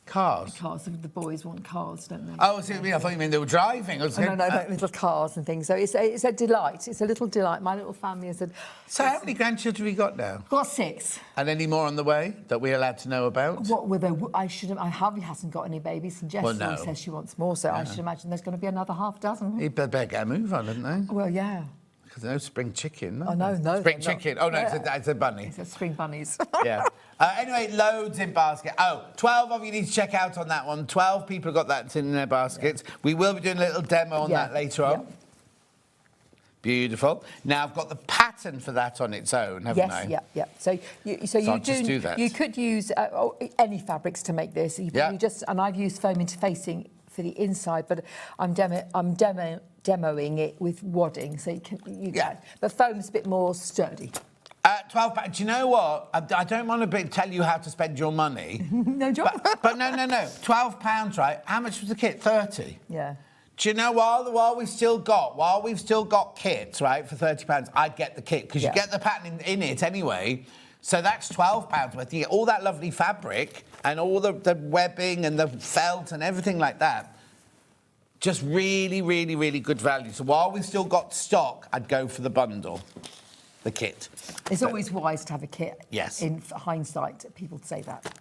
Speaker 4: Cars?
Speaker 10: Cars. The boys want cars, don't they?
Speaker 4: Oh, I thought you meant they were driving.
Speaker 10: No, little cars and things. So it's a delight. It's a little delight. My little family has said...
Speaker 4: So how many grandchildren have you got now?
Speaker 10: Got 6.
Speaker 4: And any more on the way that we're allowed to know about?
Speaker 10: What were they? Harvey hasn't got any babies, and Jessie says she wants more, so I should imagine there's going to be another half dozen.
Speaker 4: He'd better get a move on, hadn't they?
Speaker 10: Well, yeah.
Speaker 4: Because no spring chicken.
Speaker 10: Oh, no.
Speaker 4: Spring chicken. Oh, no, it's a bunny.
Speaker 10: It's a spring bunnies.
Speaker 4: Yeah. Anyway, loads in basket. 12 of you need to check out on that one. 12 people got that in their baskets. Yeah. We will be doing a little demo on that later on. Yeah. Beautiful. Now, I've got the pattern for that on its own, haven't I?
Speaker 10: Yes, yeah. So
Speaker 4: I'll just do that.
Speaker 10: You could use any fabrics to make this. And I've used foam interfacing for the inside, but I'm demoing it with wadding, so you can. But foam's a bit more sturdy.
Speaker 4: 12 pounds. Do you know what? I don't want to tell you how to spend your money.
Speaker 10: No, John.
Speaker 4: But no. £12, right? How much was the kit? 30.
Speaker 10: Yeah.
Speaker 4: Do you know, while we've still got kits, right, for £30, I'd get the kit because you get the pattern in it anyway. So that's £12 worth. You get all that lovely fabric and all the webbing and the felt and everything like that. Just really, really, really good value. So while we've still got stock, I'd go for the bundle, the kit.
Speaker 10: It's always wise to have a kit.
Speaker 4: Yes.
Speaker 10: In hindsight, people say that.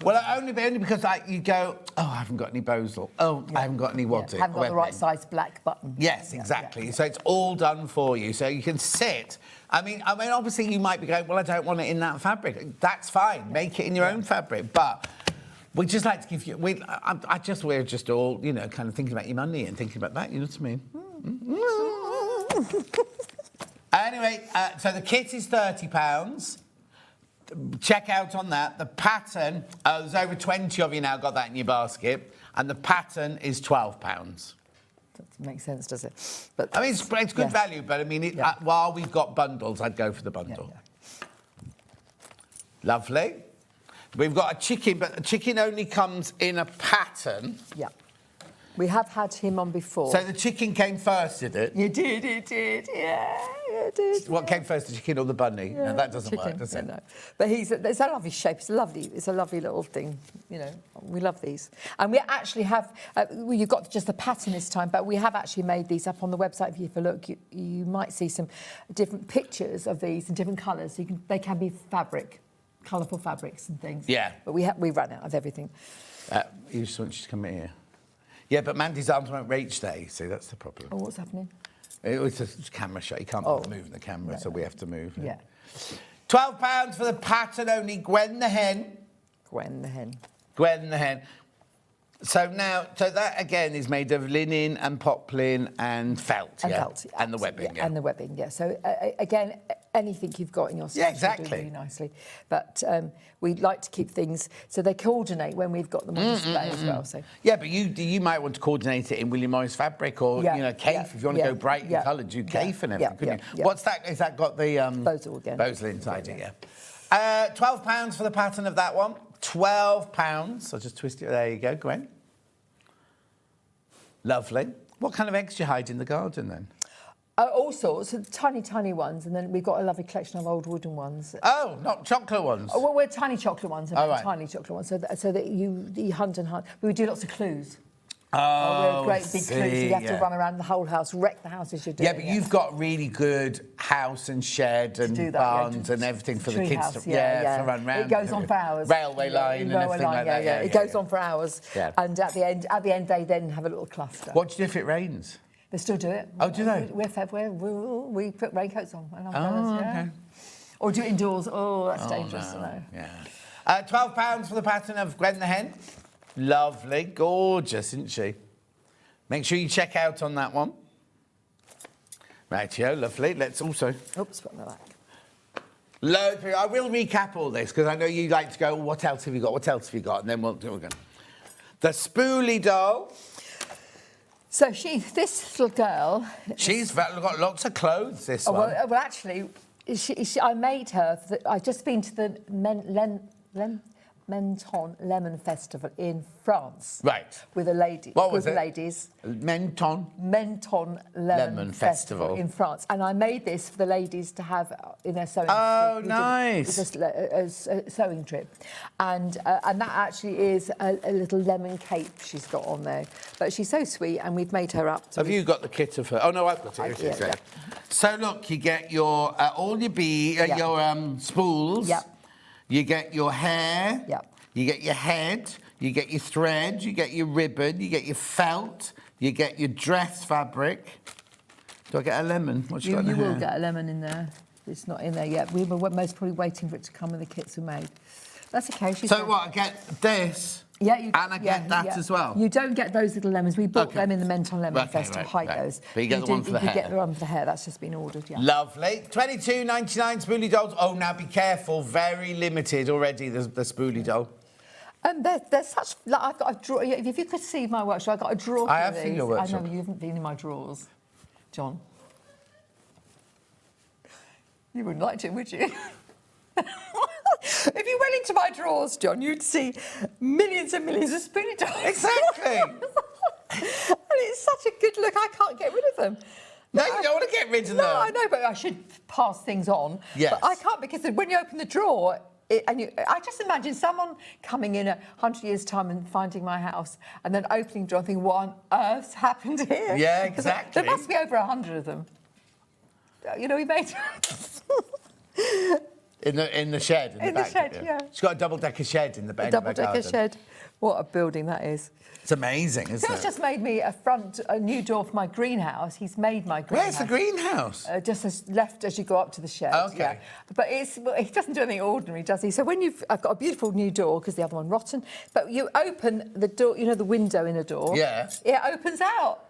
Speaker 4: Well, only because you go, I haven't got any bosal. I haven't got any wadding.
Speaker 10: Haven't got the right size black button.
Speaker 4: Yes, exactly. So it's all done for you. So you can sit. I mean, obviously you might be going, well, I don't want it in that fabric. That's fine. Make it in your own fabric. But we just like to give you... we're just all, kind of thinking about your money and thinking about that, you know what I mean? Anyway, so the kit is £30. check out on that. The pattern, there's over 20 of you now got that in your basket, and the pattern is £12.
Speaker 10: Doesn't make sense, does it? But
Speaker 4: I mean, it's good value, but I mean, while we've got bundles, I'd go for the bundle. Lovely. We've got a chicken, but the chicken only comes in a pattern.
Speaker 10: Yeah. We have had him on before.
Speaker 4: So the chicken came first, did it?
Speaker 10: You did, it did, yeah, it did.
Speaker 4: What came first, the chicken or the bunny?
Speaker 10: Yeah,
Speaker 4: no, that doesn't
Speaker 10: chicken.
Speaker 4: work, does it?
Speaker 10: No. But it's a lovely shape. It's a lovely little thing. You know, we love these. And we actually have. You've got just the pattern this time, but we have actually made these up on the website. If you have a look, you might see some different pictures of these in different colours. So they can be fabric, colourful fabrics and things.
Speaker 4: Yeah.
Speaker 10: But we run out of everything.
Speaker 4: You just want you to come in here. Yeah, but Mandy's arms won't reach there, you see, that's the problem.
Speaker 10: Oh, what's happening?
Speaker 4: It was a camera shot. You can't move the camera, so we have to move.
Speaker 10: Yeah.
Speaker 4: £12 for the pattern only. Gwen the hen.
Speaker 10: Gwen the hen.
Speaker 4: Gwen the hen. So that again is made of linen and poplin and felt,
Speaker 10: And
Speaker 4: yeah?
Speaker 10: felt,
Speaker 4: And the webbing,
Speaker 10: And the webbing, yeah. So again, anything you've got in your stash will
Speaker 4: exactly.
Speaker 10: do really nicely. But we like to keep things so they coordinate when we've got them on display as well. So
Speaker 4: yeah, but you might want to coordinate it in William Morris fabric or Cafe if you want to go bright coloured, do Cafe and everything, couldn't you? What's that? Has that got the
Speaker 10: Bosal again?
Speaker 4: Bosal inside it, yeah. £12 for the pattern of that one. £12. I'll just twist it. There you go, Gwen. Lovely. What kind of eggs do you hide in the garden then?
Speaker 10: All sorts, tiny, tiny ones, and then we've got a lovely collection of old wooden ones.
Speaker 4: Oh, not chocolate ones?
Speaker 10: Oh, well, we're tiny chocolate ones,
Speaker 4: right.
Speaker 10: tiny chocolate ones, so that you hunt and hunt. We do lots of clues.
Speaker 4: Oh,
Speaker 10: we're great big clues. So you have to run around the whole house, wreck the house as you're doing.
Speaker 4: Yeah, but you've got really good house and shed and barns and everything for the kids
Speaker 10: house,
Speaker 4: to run round.
Speaker 10: It goes on for hours.
Speaker 4: Railway line and everything like that.
Speaker 10: Yeah, it goes on for hours.
Speaker 4: Yeah.
Speaker 10: And at the end, they then have a little cluster.
Speaker 4: What do you do if it rains?
Speaker 10: They still do it.
Speaker 4: Oh, do they?
Speaker 10: We put raincoats on. And
Speaker 4: okay.
Speaker 10: Or do it indoors. Oh, that's dangerous.
Speaker 4: No.
Speaker 10: No.
Speaker 4: Yeah. £12 for the pattern of Gwen the hen. Lovely, gorgeous, isn't she? Make sure you check out on that one. Rightio, lovely. Let's also...
Speaker 10: Oops, put that back.
Speaker 4: I will recap all this because I know you like to go, what else have you got? What else have you got? And then we'll do it again. The Spoolie doll.
Speaker 10: So this little girl...
Speaker 4: She's got lots of clothes, this one.
Speaker 10: Well, actually, I made her... I've just been to the Menton Lemon Festival in France.
Speaker 4: Right.
Speaker 10: With a lady.
Speaker 4: What was
Speaker 10: with
Speaker 4: it?
Speaker 10: Ladies.
Speaker 4: Menton
Speaker 10: Lemon Festival in France. And I made this for the ladies to have in their sewing trip.
Speaker 4: Oh, nice.
Speaker 10: It's a sewing trip. And that actually is a little lemon cape she's got on there. But she's so sweet, and we've made her up. So
Speaker 4: have you got the kit of her? Oh, no, I've got it.
Speaker 10: Yeah.
Speaker 4: So, look, you get your all your spools.
Speaker 10: Yep.
Speaker 4: You get your hair.
Speaker 10: Yep.
Speaker 4: You get your head. You get your thread. You get your ribbon. You get your felt. You get your dress fabric. Do I get a lemon? What's
Speaker 10: You will get a lemon in there. It's not in there yet. We were most probably waiting for it to come with the kits we made. That's okay.
Speaker 4: So what? I get this.
Speaker 10: Yeah,
Speaker 4: and I get that as well.
Speaker 10: You don't get those little lemons. We bought them in the Menton Lemon Festival. Hide those.
Speaker 4: But you get the one for the hair.
Speaker 10: You get the one for the hair. That's just been ordered. Yeah.
Speaker 4: Lovely. $22.99 Spoolie dolls. Oh, now be careful. Very limited already. The Spoolie doll.
Speaker 10: They're such. Like, I've got a drawer. If you could see my workshop, I've got a drawer.
Speaker 4: I have seen your workshop.
Speaker 10: I know you haven't been in my drawers, John. You wouldn't like to, would you? If you went into my drawers, John, you'd see millions and millions of Spoolie dolls.
Speaker 4: Exactly.
Speaker 10: And it's such a good look. I can't get rid of them.
Speaker 4: No, you don't want to get rid of them.
Speaker 10: No, I know, but I should pass things on.
Speaker 4: Yes.
Speaker 10: But I can't, because when you open the drawer, I just imagine someone coming in 100 years' time and finding my house and then opening the drawer and thinking, what on earth's happened here?
Speaker 4: Yeah, exactly.
Speaker 10: There must be over 100 of them. You know, we made...
Speaker 4: In the shed, in the back.
Speaker 10: Shed, yeah.
Speaker 4: She's got a double-decker shed in the back.
Speaker 10: Double-decker shed. What a building that is.
Speaker 4: It's amazing, isn't
Speaker 10: Phil's
Speaker 4: it?
Speaker 10: just made me a new door for my greenhouse. He's made my greenhouse.
Speaker 4: Where's the greenhouse?
Speaker 10: Just left as you go up to the shed.
Speaker 4: Okay.
Speaker 10: Yeah. But he doesn't do anything ordinary, does he? So when I've got a beautiful new door, because the other one rotten, but you open the door, you know, the window in a door.
Speaker 4: Yeah.
Speaker 10: It opens out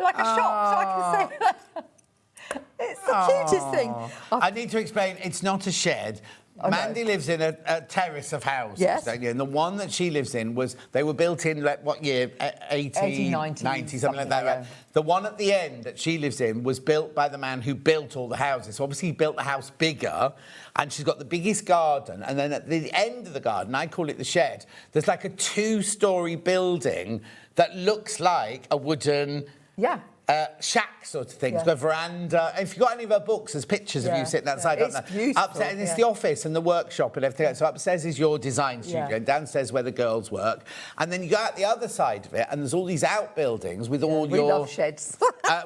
Speaker 10: like a shop, so I can see that. It's the cutest thing.
Speaker 4: I need to explain, it's not a shed. Mandy lives in a terrace of houses,
Speaker 10: Yes.
Speaker 4: don't you? And the one that she lives in they were built in, like, what year?
Speaker 10: 1890,
Speaker 4: 90, something like that.
Speaker 10: yeah.
Speaker 4: Right? The one at the end that she lives in was built by the man who built all the houses. So obviously he built the house bigger, and she's got the biggest garden. And then at the end of the garden, I call it the shed, there's like a 2-story building that looks like a wooden...
Speaker 10: Yeah.
Speaker 4: shack sort of thing. It's
Speaker 10: Yeah.
Speaker 4: got a veranda. If you've got any of her books, there's pictures of you sitting outside.
Speaker 10: It's
Speaker 4: aren't there?
Speaker 10: beautiful,
Speaker 4: Upstairs, and it's
Speaker 10: yeah.
Speaker 4: the office and the workshop and everything. So upstairs is your design studio,
Speaker 10: Yeah.
Speaker 4: and downstairs where the girls work. And then you go out the other side of it, and there's all these outbuildings with all
Speaker 10: We
Speaker 4: your...
Speaker 10: love sheds.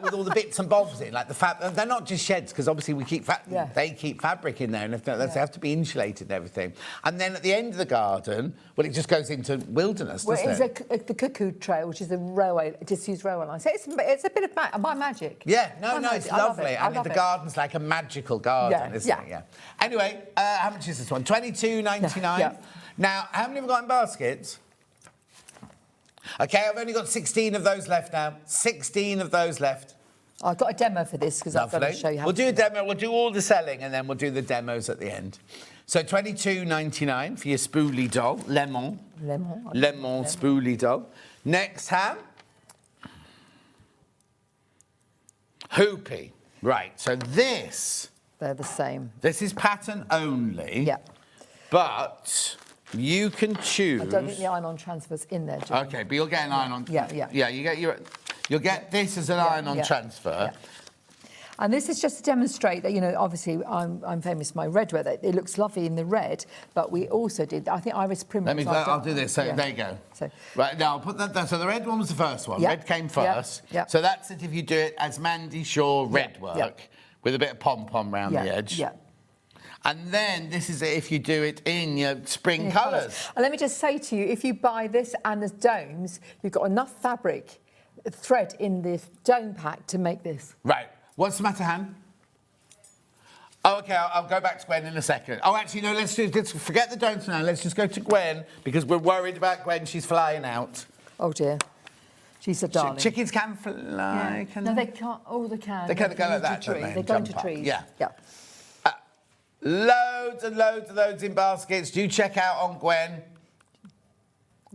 Speaker 4: with all the bits and bobs in, like the they're not just sheds, because obviously we keep
Speaker 10: Yeah.
Speaker 4: they keep fabric in there, and they have to be insulated and everything. And then at the end of the garden, well, it just goes into wilderness,
Speaker 10: Well,
Speaker 4: doesn't
Speaker 10: it's
Speaker 4: it?
Speaker 10: the cuckoo trail, which is a railway, disused railway line. So it's a bit of my magic.
Speaker 4: Yeah, no,
Speaker 10: My
Speaker 4: it's
Speaker 10: magic. I love
Speaker 4: lovely.
Speaker 10: it. I
Speaker 4: And
Speaker 10: love
Speaker 4: the
Speaker 10: it.
Speaker 4: garden's like a magical garden,
Speaker 10: Yeah,
Speaker 4: isn't
Speaker 10: yeah.
Speaker 4: it? Yeah. Anyway, how much is this one? $22.99.
Speaker 10: Yeah.
Speaker 4: Now, how many have we got in baskets? Okay, I've only got 16 of those left now. 16 of those left.
Speaker 10: I've got a demo for this because I've got to show you how
Speaker 4: We'll
Speaker 10: to
Speaker 4: do a
Speaker 10: do it.
Speaker 4: demo. We'll do all the selling, and then we'll do the demos at the end. So $22.99 for your spoolie doll, Lemon. Lemon spoolie doll. Next, Ham. Hoopy. Right, so this
Speaker 10: They're the same.
Speaker 4: is pattern only.
Speaker 10: Yeah.
Speaker 4: But you can choose.
Speaker 10: I don't think the iron-on transfer's in there, John.
Speaker 4: Okay, but you'll get an iron-on.
Speaker 10: Yeah, yeah.
Speaker 4: Yeah, you'll get this as an iron-on
Speaker 10: yeah,
Speaker 4: transfer.
Speaker 10: yeah. And this is just to demonstrate that, you know, obviously I'm famous for my red wear. It looks lovely in the red, but we also did, I think Iris Primrose.
Speaker 4: I'll do this. So there you go.
Speaker 10: So-
Speaker 4: Right, now I'll put that there. So the red one was the first one.
Speaker 10: Yeah.
Speaker 4: Red came
Speaker 10: Yeah.
Speaker 4: first.
Speaker 10: Yeah.
Speaker 4: So that's it if you do it as Mandy Shaw red work
Speaker 10: Yeah.
Speaker 4: with a bit of pom-pom round
Speaker 10: Yeah,
Speaker 4: the edge.
Speaker 10: yeah.
Speaker 4: And then this is it if you do it in your spring colours.
Speaker 10: And let me just say to you, if you buy this and the domes, you've got enough fabric, thread in the dome pack to make this.
Speaker 4: Right. What's the matter, Han? Oh, OK, I'll go back to Gwen in a second. Oh, actually, no, let's forget the don'ts now. Let's just go to Gwen, because we're worried about Gwen. She's flying out.
Speaker 10: Oh, dear. She's a darling.
Speaker 4: Chickens can fly, can
Speaker 10: No, they can't. Oh, they can.
Speaker 4: They kind of go like that,
Speaker 10: Tree.
Speaker 4: don't they?
Speaker 10: They go into
Speaker 4: Jump up.
Speaker 10: trees.
Speaker 4: Yeah.
Speaker 10: Yeah.
Speaker 4: Loads and loads of those in baskets. Do check out on Gwen.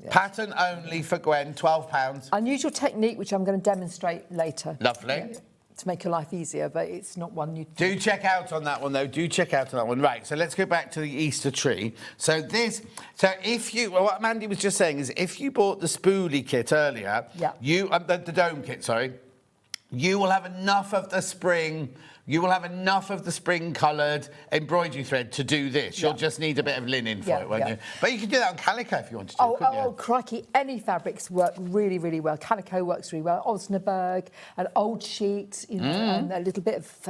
Speaker 4: Pattern only for Gwen, £12.
Speaker 10: Unusual technique, which I'm going to demonstrate later.
Speaker 4: Lovely.
Speaker 10: To make your life easier, but it's not one you...
Speaker 4: Do check out on that one, though. Do check out on that one. Right, so let's go back to the Easter tree. So if you... Well, what Mandy was just saying is if you bought the spoolie kit earlier...
Speaker 10: Yeah.
Speaker 4: The dome kit, sorry. You will have enough of the spring... You will have enough of the spring-coloured embroidery thread to do this. You'll just need a bit of linen for it, won't you? But you can do that on calico if you wanted to, couldn't you?
Speaker 10: Oh, crikey. Any fabrics work really, really well. Calico works really well. Osnaburg, an old sheet, you know, and a little bit of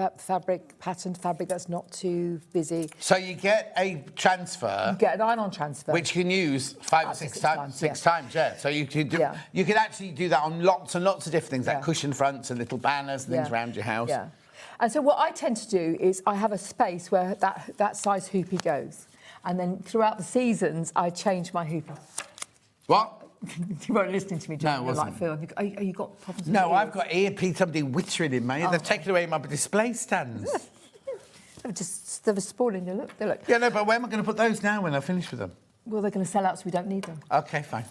Speaker 10: patterned fabric that's not too busy.
Speaker 4: So you get a transfer...
Speaker 10: You get an iron-on transfer.
Speaker 4: Which you can use 5 or 6 times. Six times, yeah. So you can do. You can actually do that on lots and lots of different things, like cushion fronts and little banners and things around your house.
Speaker 10: Yeah. And so what I tend to do is I have a space where that size hoopy goes. And then throughout the seasons, I change my hoopy.
Speaker 4: What?
Speaker 10: You weren't listening to me, John.
Speaker 4: No, I wasn't.
Speaker 10: Like, Phil, have you got problems with
Speaker 4: No,
Speaker 10: your
Speaker 4: I've
Speaker 10: ears?
Speaker 4: got earpiece, somebody whittering in my ear. They've taken away my display stands.
Speaker 10: They were spoiling your look. They look.
Speaker 4: Yeah, no, but where am I going to put those now when I finish with them?
Speaker 10: Well, they're going to sell out, so we don't need them.
Speaker 4: OK, fine.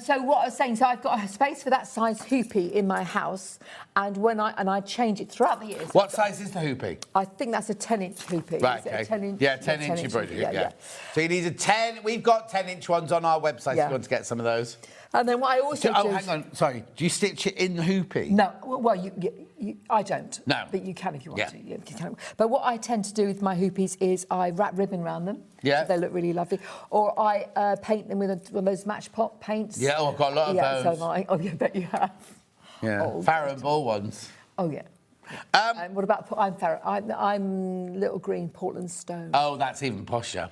Speaker 10: So what I was saying, so I've got a space for that size hoopy in my house, and I change it throughout the years.
Speaker 4: What size is the hoopy?
Speaker 10: I think that's a 10-inch hoopy.
Speaker 4: Right,
Speaker 10: Is it
Speaker 4: OK.
Speaker 10: a 10-inch?
Speaker 4: Yeah, 10-inch embroidery,
Speaker 10: hoopy,
Speaker 4: yeah. So you need a 10... We've got 10-inch ones on our website if you want to get some of those.
Speaker 10: And then what I also do...
Speaker 4: Oh, hang on, sorry. Do you stitch it in the hoopy?
Speaker 10: No, well, I don't.
Speaker 4: No.
Speaker 10: But you can if you want to. You can. But what I tend to do with my hoopies is I wrap ribbon around them.
Speaker 4: Yeah.
Speaker 10: So they look really lovely. Or I paint them with one of those match pot paints.
Speaker 4: Yeah, I've got a lot of those.
Speaker 10: So have I. Oh, yeah, I bet you have.
Speaker 4: Yeah,
Speaker 10: Oh,
Speaker 4: Farrow and Ball ones.
Speaker 10: Oh, yeah. And what about... I'm little green Portland stone.
Speaker 4: Oh, that's even posher.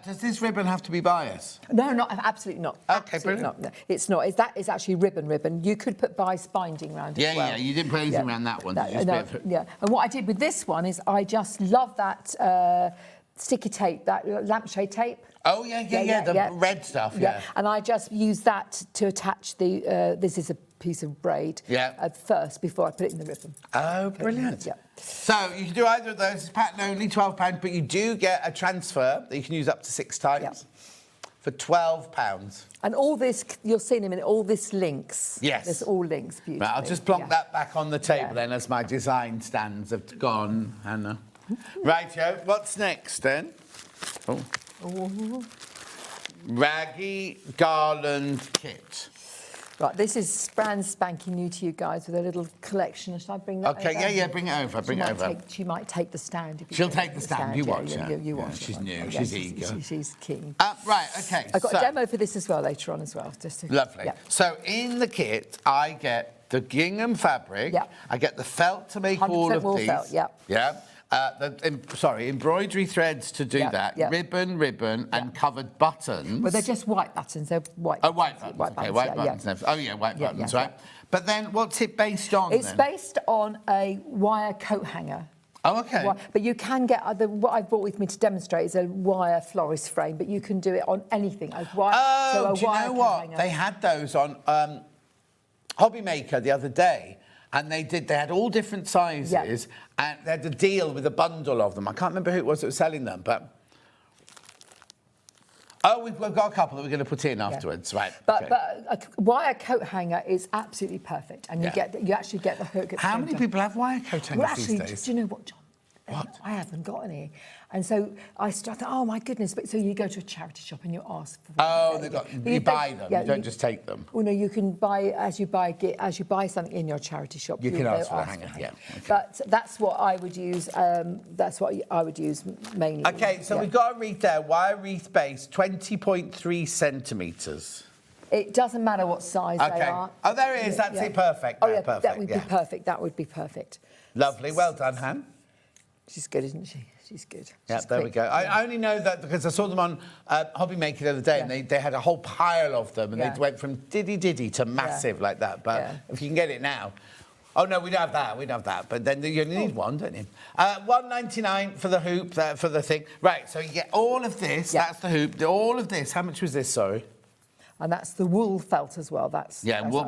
Speaker 4: Does this ribbon have to be bias?
Speaker 10: No, absolutely not.
Speaker 4: OK,
Speaker 10: Absolutely
Speaker 4: brilliant.
Speaker 10: not. No, it's not. It's actually ribbon. You could put bias binding around it as well.
Speaker 4: Yeah, you didn't put anything around that one. Did you?
Speaker 10: Yeah. And what I did with this one is I just love that sticky tape, that lampshade tape.
Speaker 4: Oh, yeah, the red stuff, yeah.
Speaker 10: And I just use that to attach the... this is a piece of braid
Speaker 4: Yeah.
Speaker 10: first before I put it in the ribbon.
Speaker 4: Oh, brilliant.
Speaker 10: Yeah.
Speaker 4: So you can do either of those. It's pattern only, £12, but you do get a transfer that you can use up to 6 times.
Speaker 10: Yeah.
Speaker 4: For £12.
Speaker 10: And all this, you'll see in a minute, all this links.
Speaker 4: Yes.
Speaker 10: This all links beautifully.
Speaker 4: Right, I'll just plonk that back on the table
Speaker 10: Yeah.
Speaker 4: then as my design stands have gone, Hannah. Right, Joe, what's next then? Oh. Raggy Garland Kit.
Speaker 10: Right, this is brand spanking new to you guys with a little collection. Should I bring that
Speaker 4: Okay,
Speaker 10: over?
Speaker 4: yeah, bring it over, bring it over.
Speaker 10: She might take the stand. If you
Speaker 4: She'll
Speaker 10: don't
Speaker 4: take the stand, you watch her.
Speaker 10: You
Speaker 4: Yeah,
Speaker 10: watch
Speaker 4: she's
Speaker 10: her.
Speaker 4: new,
Speaker 10: Yeah,
Speaker 4: she's eager.
Speaker 10: She's keen.
Speaker 4: Right, okay,
Speaker 10: I've got
Speaker 4: so-
Speaker 10: a demo for this as well later on as well. Just to,
Speaker 4: Lovely.
Speaker 10: Yeah.
Speaker 4: So in the kit, I get the gingham fabric.
Speaker 10: Yeah.
Speaker 4: I get the felt to make all
Speaker 10: 100%
Speaker 4: of
Speaker 10: wool
Speaker 4: these.
Speaker 10: felt, yeah.
Speaker 4: Yeah. Embroidery threads to do
Speaker 10: Yeah,
Speaker 4: that.
Speaker 10: yeah.
Speaker 4: Ribbon, and covered buttons.
Speaker 10: Well, they're just white buttons. They're white.
Speaker 4: Oh, white buttons. Okay, white buttons.
Speaker 10: Yeah.
Speaker 4: Oh, yeah, white
Speaker 10: Yeah,
Speaker 4: buttons,
Speaker 10: yeah,
Speaker 4: right? But then what's it based on
Speaker 10: It's
Speaker 4: then?
Speaker 10: based on a wire coat hanger.
Speaker 4: Oh, okay.
Speaker 10: But you can get what I've brought with me to demonstrate is a wire florist frame, but you can do it on anything. A wire,
Speaker 4: Oh,
Speaker 10: so
Speaker 4: do you
Speaker 10: wire
Speaker 4: know
Speaker 10: coat
Speaker 4: what?
Speaker 10: hanger.
Speaker 4: They had those on Hobby Maker the other day, and they had all different sizes, and they had a deal with a bundle of them. I can't remember who it was that was selling them, but... Oh, we've got a couple that we're going to put in afterwards, right?
Speaker 10: But
Speaker 4: okay.
Speaker 10: but a wire coat hanger is absolutely perfect, and you actually get the hook.
Speaker 4: How many people have wire coat hangers
Speaker 10: Well, actually,
Speaker 4: these days?
Speaker 10: do you know what, John?
Speaker 4: What?
Speaker 10: I haven't got any. And so I thought, oh my goodness, but so you go to a charity shop and you ask for
Speaker 4: Oh,
Speaker 10: them.
Speaker 4: you buy them, you don't just take them.
Speaker 10: Well, no, you can buy, as you buy something in your charity shop.
Speaker 4: You can
Speaker 10: go
Speaker 4: ask for a hanger, yeah. Okay.
Speaker 10: But that's what I would use, mainly.
Speaker 4: Okay, so we've got a wreath there, wire wreath base, 20.3 centimetres.
Speaker 10: It doesn't matter what size they are.
Speaker 4: Oh, there it is, that's it, perfect.
Speaker 10: Oh, yeah,
Speaker 4: perfect,
Speaker 10: that would be perfect, that would be perfect.
Speaker 4: Lovely, well done, Han.
Speaker 10: She's good, isn't she? She's good.
Speaker 4: Yeah,
Speaker 10: She's
Speaker 4: there we
Speaker 10: quick.
Speaker 4: go. I only know that because I saw them on Hobby Maker the other day, and they had a whole pile of them, and they went from diddy to massive like that. But if you can get it now, oh no, we don't have that. We don't have that. But then you only need one, don't you? $1.99 for the hoop, for the thing. Right. So you get all of this.
Speaker 10: Yeah.
Speaker 4: That's the hoop. All of this. How much was this? Sorry.
Speaker 10: And that's the wool felt as well. That's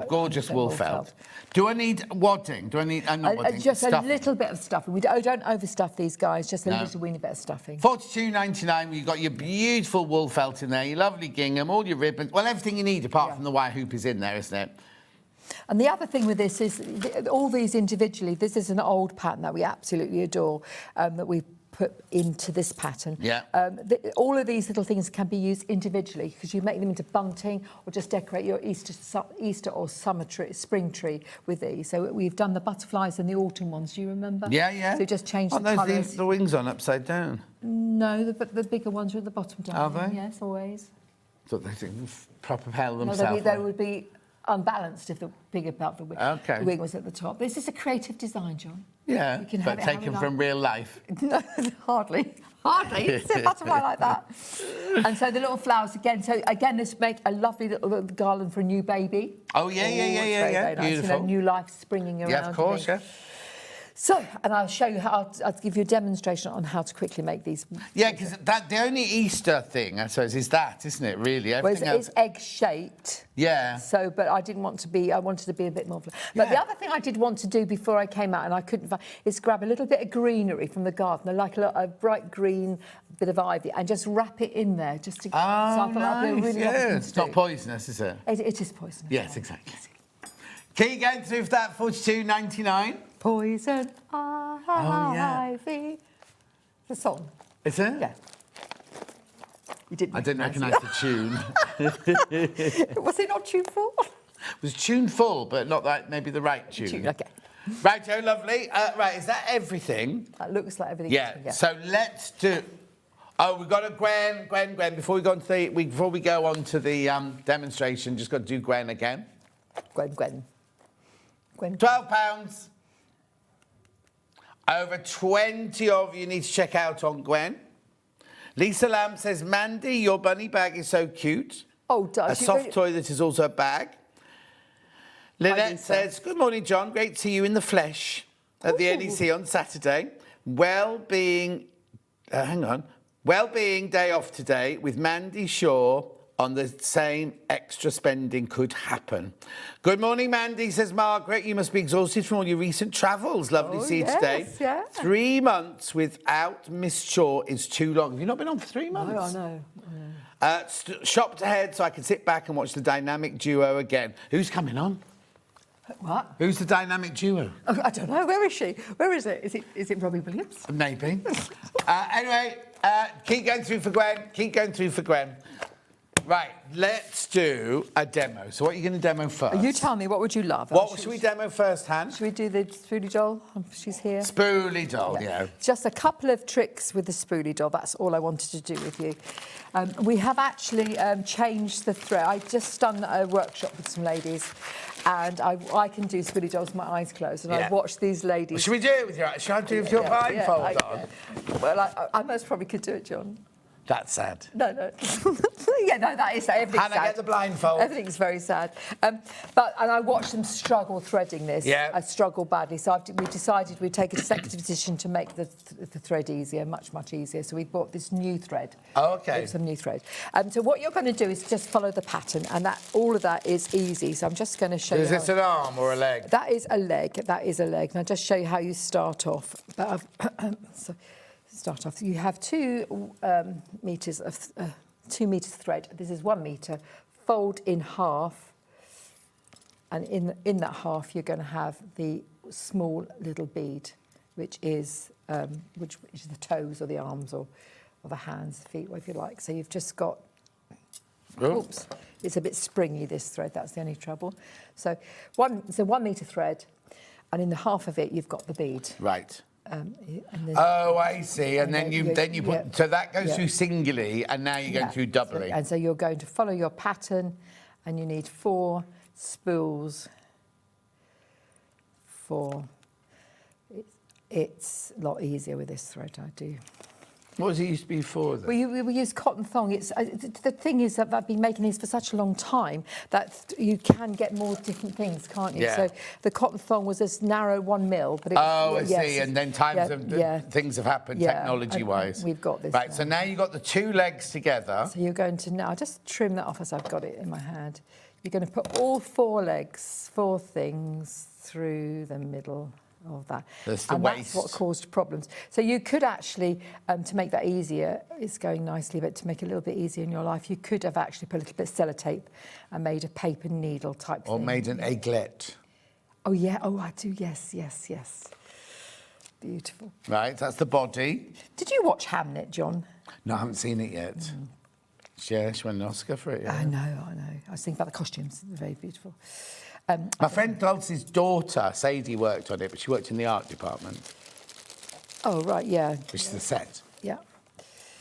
Speaker 4: gorgeous wool felt. Do I need wadding? Do I need not wadding?
Speaker 10: Just
Speaker 4: stuffing?
Speaker 10: a little bit of stuffing. We don't overstuff these guys. Just a little weeny bit of stuffing.
Speaker 4: $42.99. You've got your beautiful wool felt in there, your lovely gingham, all your ribbons. Well, everything you need apart from the wire hoop is in there, isn't it?
Speaker 10: And the other thing with this is all these individually. This is an old pattern that we absolutely adore. That we put into this pattern.
Speaker 4: Yeah.
Speaker 10: All of these little things can be used individually because you make them into bunting or just decorate your Easter or spring tree with these. So we've done the butterflies and the autumn ones. Do you remember?
Speaker 4: Yeah, yeah.
Speaker 10: So just change the
Speaker 4: those
Speaker 10: colours.
Speaker 4: the wings on upside down?
Speaker 10: No, the bigger ones are at the bottom down.
Speaker 4: Are they?
Speaker 10: Yes, always.
Speaker 4: So they propel
Speaker 10: No,
Speaker 4: themselves.
Speaker 10: they would be unbalanced if the bigger part of the wing was at the top. This is a creative design, John.
Speaker 4: Yeah,
Speaker 10: You can
Speaker 4: but
Speaker 10: have it
Speaker 4: taken
Speaker 10: how
Speaker 4: from real life.
Speaker 10: No, hardly. You see a butterfly like that. And so the little flowers again. So again, this make a lovely little garland for a new baby.
Speaker 4: Oh yeah,
Speaker 10: Very nice.
Speaker 4: beautiful.
Speaker 10: You know, new life springing around.
Speaker 4: Yeah, of course, yeah.
Speaker 10: So, and I'll show you how. I'll give you a demonstration on how to quickly make these.
Speaker 4: Yeah, because the only Easter thing, I suppose, is that, isn't it? Really, everything
Speaker 10: It's egg shaped.
Speaker 4: Yeah.
Speaker 10: So, but I didn't want to be. I wanted to be a bit more. But the other thing I did want to do before I came out, and I couldn't find, is grab a little bit of greenery from the garden, like a bright green bit of ivy, and just wrap it in there, just to.
Speaker 4: Oh,
Speaker 10: so I thought that'd be a
Speaker 4: nice.
Speaker 10: really lovely thing
Speaker 4: It's
Speaker 10: to
Speaker 4: not
Speaker 10: do.
Speaker 4: poisonous, is it?
Speaker 10: It is poisonous.
Speaker 4: Yes, exactly. Keep going through for that $42.99.
Speaker 10: Poison
Speaker 4: yeah.
Speaker 10: ivy. The song.
Speaker 4: Is it?
Speaker 10: Yeah. You didn't.
Speaker 4: I didn't recognise the tune.
Speaker 10: Was it not tuneful?
Speaker 4: It was tuneful, but not that maybe the right tune.
Speaker 10: Okay.
Speaker 4: Right, Joe, lovely. Right, is that everything?
Speaker 10: That looks like everything.
Speaker 4: Yeah. So let's do. Oh, we've got a Gwen. Before we go on to the demonstration, just got to do Gwen again.
Speaker 10: Gwen.
Speaker 4: £12. Over 20 of you need to check out on Gwen. Lisa Lamb says, Mandy, your bunny bag is so cute.
Speaker 10: Oh,
Speaker 4: A
Speaker 10: does she
Speaker 4: soft
Speaker 10: really?
Speaker 4: toy that is also a bag. Lynette
Speaker 10: Lisa.
Speaker 4: says, good morning, John. Great to see you in the flesh at the NEC on Saturday. Well-being day off today with Mandy Shaw on the same extra spending could happen. Good morning, Mandy, says Margaret. You must be exhausted from all your recent travels. Lovely to see you today.
Speaker 10: Yeah.
Speaker 4: 3 months without Miss Shaw is too long. Have you not been on for 3 months?
Speaker 10: No, I know.
Speaker 4: Shopped ahead so I can sit back and watch the dynamic duo again. Who's coming on?
Speaker 10: What?
Speaker 4: Who's the dynamic duo?
Speaker 10: Oh, I don't know. Where is she? Where is it? Is it Robbie Williams?
Speaker 4: Maybe. Anyway, keep going through for Gwen. Keep going through for Gwen. Right, let's do a demo. So what are you going to demo first?
Speaker 10: You tell me, what would you love?
Speaker 4: What should we demo first, Han?
Speaker 10: Should we do the spoolie doll? She's here.
Speaker 4: Spoolie doll, yeah.
Speaker 10: Just a couple of tricks with the spoolie doll. That's all I wanted to do with you. We have actually changed the thread. I just done a workshop with some ladies, and I can do spoolie dolls with my eyes closed, and I've watched these ladies.
Speaker 4: Well, should we do it with your? Should I do it with your blindfold on?
Speaker 10: Well, I most probably could do it, John.
Speaker 4: That's sad.
Speaker 10: No. Yeah, no, that is sad. Everything's
Speaker 4: Hannah,
Speaker 10: sad.
Speaker 4: get the blindfold.
Speaker 10: Everything's very sad. And I watched them struggle threading this.
Speaker 4: Yeah.
Speaker 10: I struggled badly. So we decided we'd take a executive decision to make the thread easier, much, much easier. So we bought this new thread.
Speaker 4: Oh, OK.
Speaker 10: Some new thread. So what you're going to do is just follow the pattern, and all of that is easy. So I'm just going to show you.
Speaker 4: Is this an arm or a leg?
Speaker 10: That is a leg. That is a leg. And I'll just show you how you start off. You have 2 meters of 2 meters thread. This is 1 meter. Fold in half, and in that half you're going to have the small little bead, which is the toes or the arms or the hands, feet, whatever you like. So you've just got. Oops, it's a bit springy, this thread. That's the only trouble. So 1 meter thread, and in the half of it you've got the bead.
Speaker 4: Right.
Speaker 10: Oh,
Speaker 4: I see. And then you put. So that goes through singly, and now you're going through doubly.
Speaker 10: So you're going to follow your pattern, and you need 4 spools. It's a lot easier with this thread. I do.
Speaker 4: What was it used to be before, then?
Speaker 10: We use cotton thong. It's the thing is that I've been making these for such a long time that you can get more different things, can't you?
Speaker 4: Yeah.
Speaker 10: So the cotton thong was this narrow 1 mil, but
Speaker 4: I see. And then things have happened technology-wise.
Speaker 10: We've got this.
Speaker 4: Right. So now you've got the 2 legs together.
Speaker 10: So you're going to now just trim that off as I've got it in my hand. You're going to put all 4 legs, 4 things through the middle of that.
Speaker 4: That's the
Speaker 10: waist. That's what caused problems. So you could actually, to make that easier, it's going nicely, but to make it a little bit easier in your life, you could have actually put a little bit of sellotape and made a paper needle type thing.
Speaker 4: Or made an egglet.
Speaker 10: Oh, yeah. Oh, I do. Yes. Beautiful.
Speaker 4: Right, that's the body.
Speaker 10: Did you watch Hamnet, John?
Speaker 4: No, I haven't seen it yet. Yeah, she won an Oscar for it, yeah.
Speaker 10: I know. I was thinking about the costumes. They're very beautiful.
Speaker 4: My friend Dulce's daughter, Sadie, worked on it, but she worked in the art department.
Speaker 10: Oh, right, yeah.
Speaker 4: Which is the set.
Speaker 10: Yeah.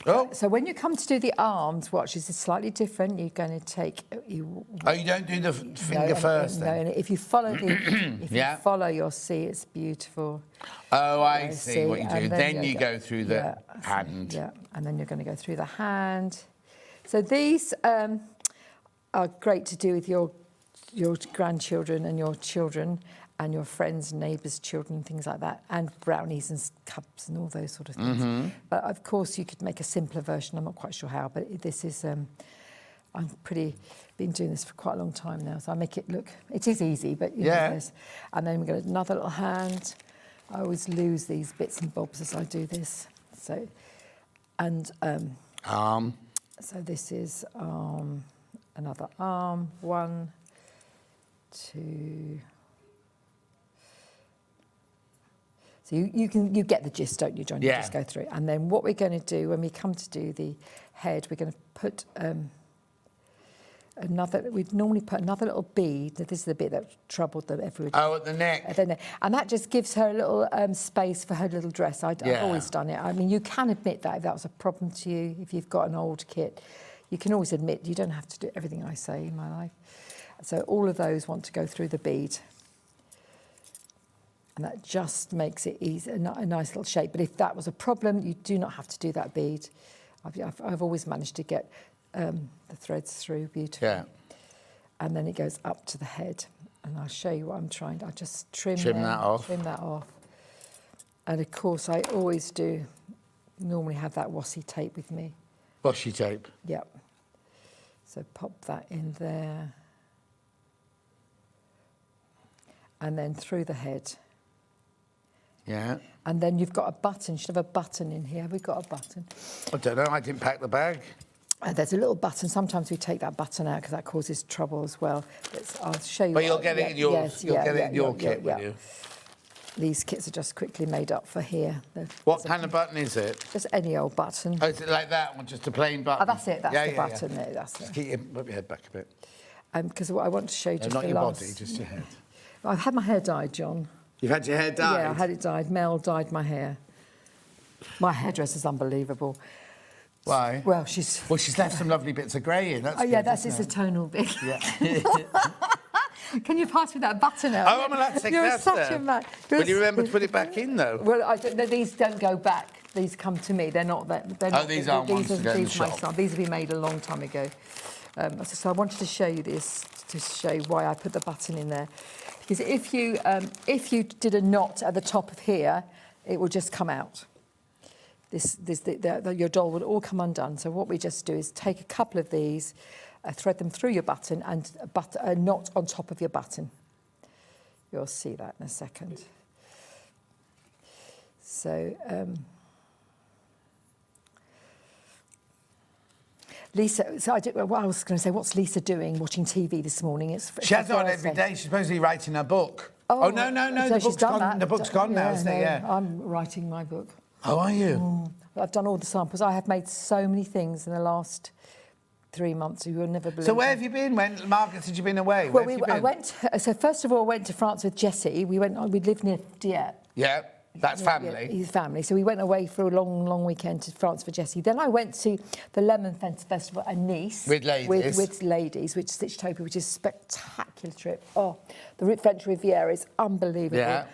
Speaker 4: Oh.
Speaker 10: So when you come to do the arms, watch, this is slightly different. You're going to take... you
Speaker 4: don't do the finger first, then?
Speaker 10: No, and if you follow you follow, you'll see it's beautiful.
Speaker 4: Oh, I see what you do. Then you go through the hand.
Speaker 10: Yeah, and then you're going to go through the hand. So these are great to do with your grandchildren and your children and your friends, neighbours' children, and things like that, and brownies and cups and all those sort of things. But of course, you could make a simpler version. I'm not quite sure how, but this is. Been doing this for quite a long time now, so I make it look. It is easy, but you know this. And then we've got another little hand. I always lose these bits and bobs as I do this. So, and
Speaker 4: arm.
Speaker 10: So this is another arm. 1, 2. So you get the gist, don't you, John? You just go through it. And then what we're going to do when we come to do the head, we're going to put we'd normally put another little bead. This is the bit that troubled them everywhere.
Speaker 4: Oh, at the neck.
Speaker 10: At the neck. And that just gives her a little space for her little dress. I've always done it. I mean, you can admit that if that was a problem to you, if you've got an old kit, you can always admit you don't have to do everything I say in my life. So all of those want to go through the bead. And that just makes it easy, a nice little shape. But if that was a problem, you do not have to do that bead. I've always managed to get the threads through beautifully. Yeah. And then it goes up to the head. And I'll show you what I'm trying to... I just trim that off. And of course, I always normally have that washi tape with me.
Speaker 4: Washi tape?
Speaker 10: Yep. So pop that in there. And then through the head.
Speaker 4: Yeah.
Speaker 10: And then you've got a button. You should have a button in here. Have we got a button?
Speaker 4: I don't know. I didn't pack the bag.
Speaker 10: There's a little button. Sometimes we take that button out because that causes trouble as well. I'll show you.
Speaker 4: But you'll get it in yours. You'll get it in your kit, will you?
Speaker 10: These kits are just quickly made up for here.
Speaker 4: What kind of button is it?
Speaker 10: Just any old button.
Speaker 4: Oh, is it like that one? Just a plain button?
Speaker 10: Oh, that's it. That's the button.
Speaker 4: Yeah.
Speaker 10: There, that's
Speaker 4: Just
Speaker 10: it.
Speaker 4: put your head back a bit.
Speaker 10: Because what I want to show you just
Speaker 4: not
Speaker 10: the
Speaker 4: your
Speaker 10: last...
Speaker 4: body, just your head.
Speaker 10: I've had my hair dyed, John.
Speaker 4: You've had your hair dyed?
Speaker 10: Yeah, I had it dyed. Mel dyed my hair. My hairdresser's unbelievable.
Speaker 4: Why?
Speaker 10: Well, she's
Speaker 4: left some lovely bits of grey in. That's
Speaker 10: oh, yeah,
Speaker 4: good,
Speaker 10: that's
Speaker 4: isn't
Speaker 10: it's a tonal bit.
Speaker 4: Yeah.
Speaker 10: Can you pass me that button out?
Speaker 4: Oh, I'm allowed to take
Speaker 10: You're
Speaker 4: that
Speaker 10: such
Speaker 4: there.
Speaker 10: a man.
Speaker 4: Will you remember to put it back in, though?
Speaker 10: Well, I don't, no, these don't go back. These come to me. They're not. They're not,
Speaker 4: these aren't ones to go in the
Speaker 10: my
Speaker 4: shop.
Speaker 10: style. These have been made a long time ago. So I wanted to show you this to show you why I put the button in there. Because if you did a knot at the top of here, it will just come out. Your doll will all come undone. So what we just do is take a couple of these, thread them through your button, and a knot on top of your button. You'll see that in a second. So Lisa, so what I was going to say, what's Lisa doing watching TV this morning?
Speaker 4: She has it on every day. She's supposedly writing her book.
Speaker 10: Oh,
Speaker 4: no,
Speaker 10: so
Speaker 4: the
Speaker 10: she's done that.
Speaker 4: The book's gone now, isn't it? Yeah.
Speaker 10: I'm writing my book.
Speaker 4: Oh, are you?
Speaker 10: I've done all the samples. I have made so many things in the last 3 months. You will never believe.
Speaker 4: So where have you been? When Margaret said you've been away?
Speaker 10: Well,
Speaker 4: I
Speaker 10: went. So first of all, I went to France with Jessie. We lived near Dieppe.
Speaker 4: Yeah, that's family.
Speaker 10: Yeah, his family. So we went away for a long, long weekend to France for Jessie. Then I went to the Lemon Festival at Nice.
Speaker 4: With ladies.
Speaker 10: With ladies, which is Stitchtopia, which is a spectacular trip. Oh, the French Riviera is unbelievable.
Speaker 4: Yeah.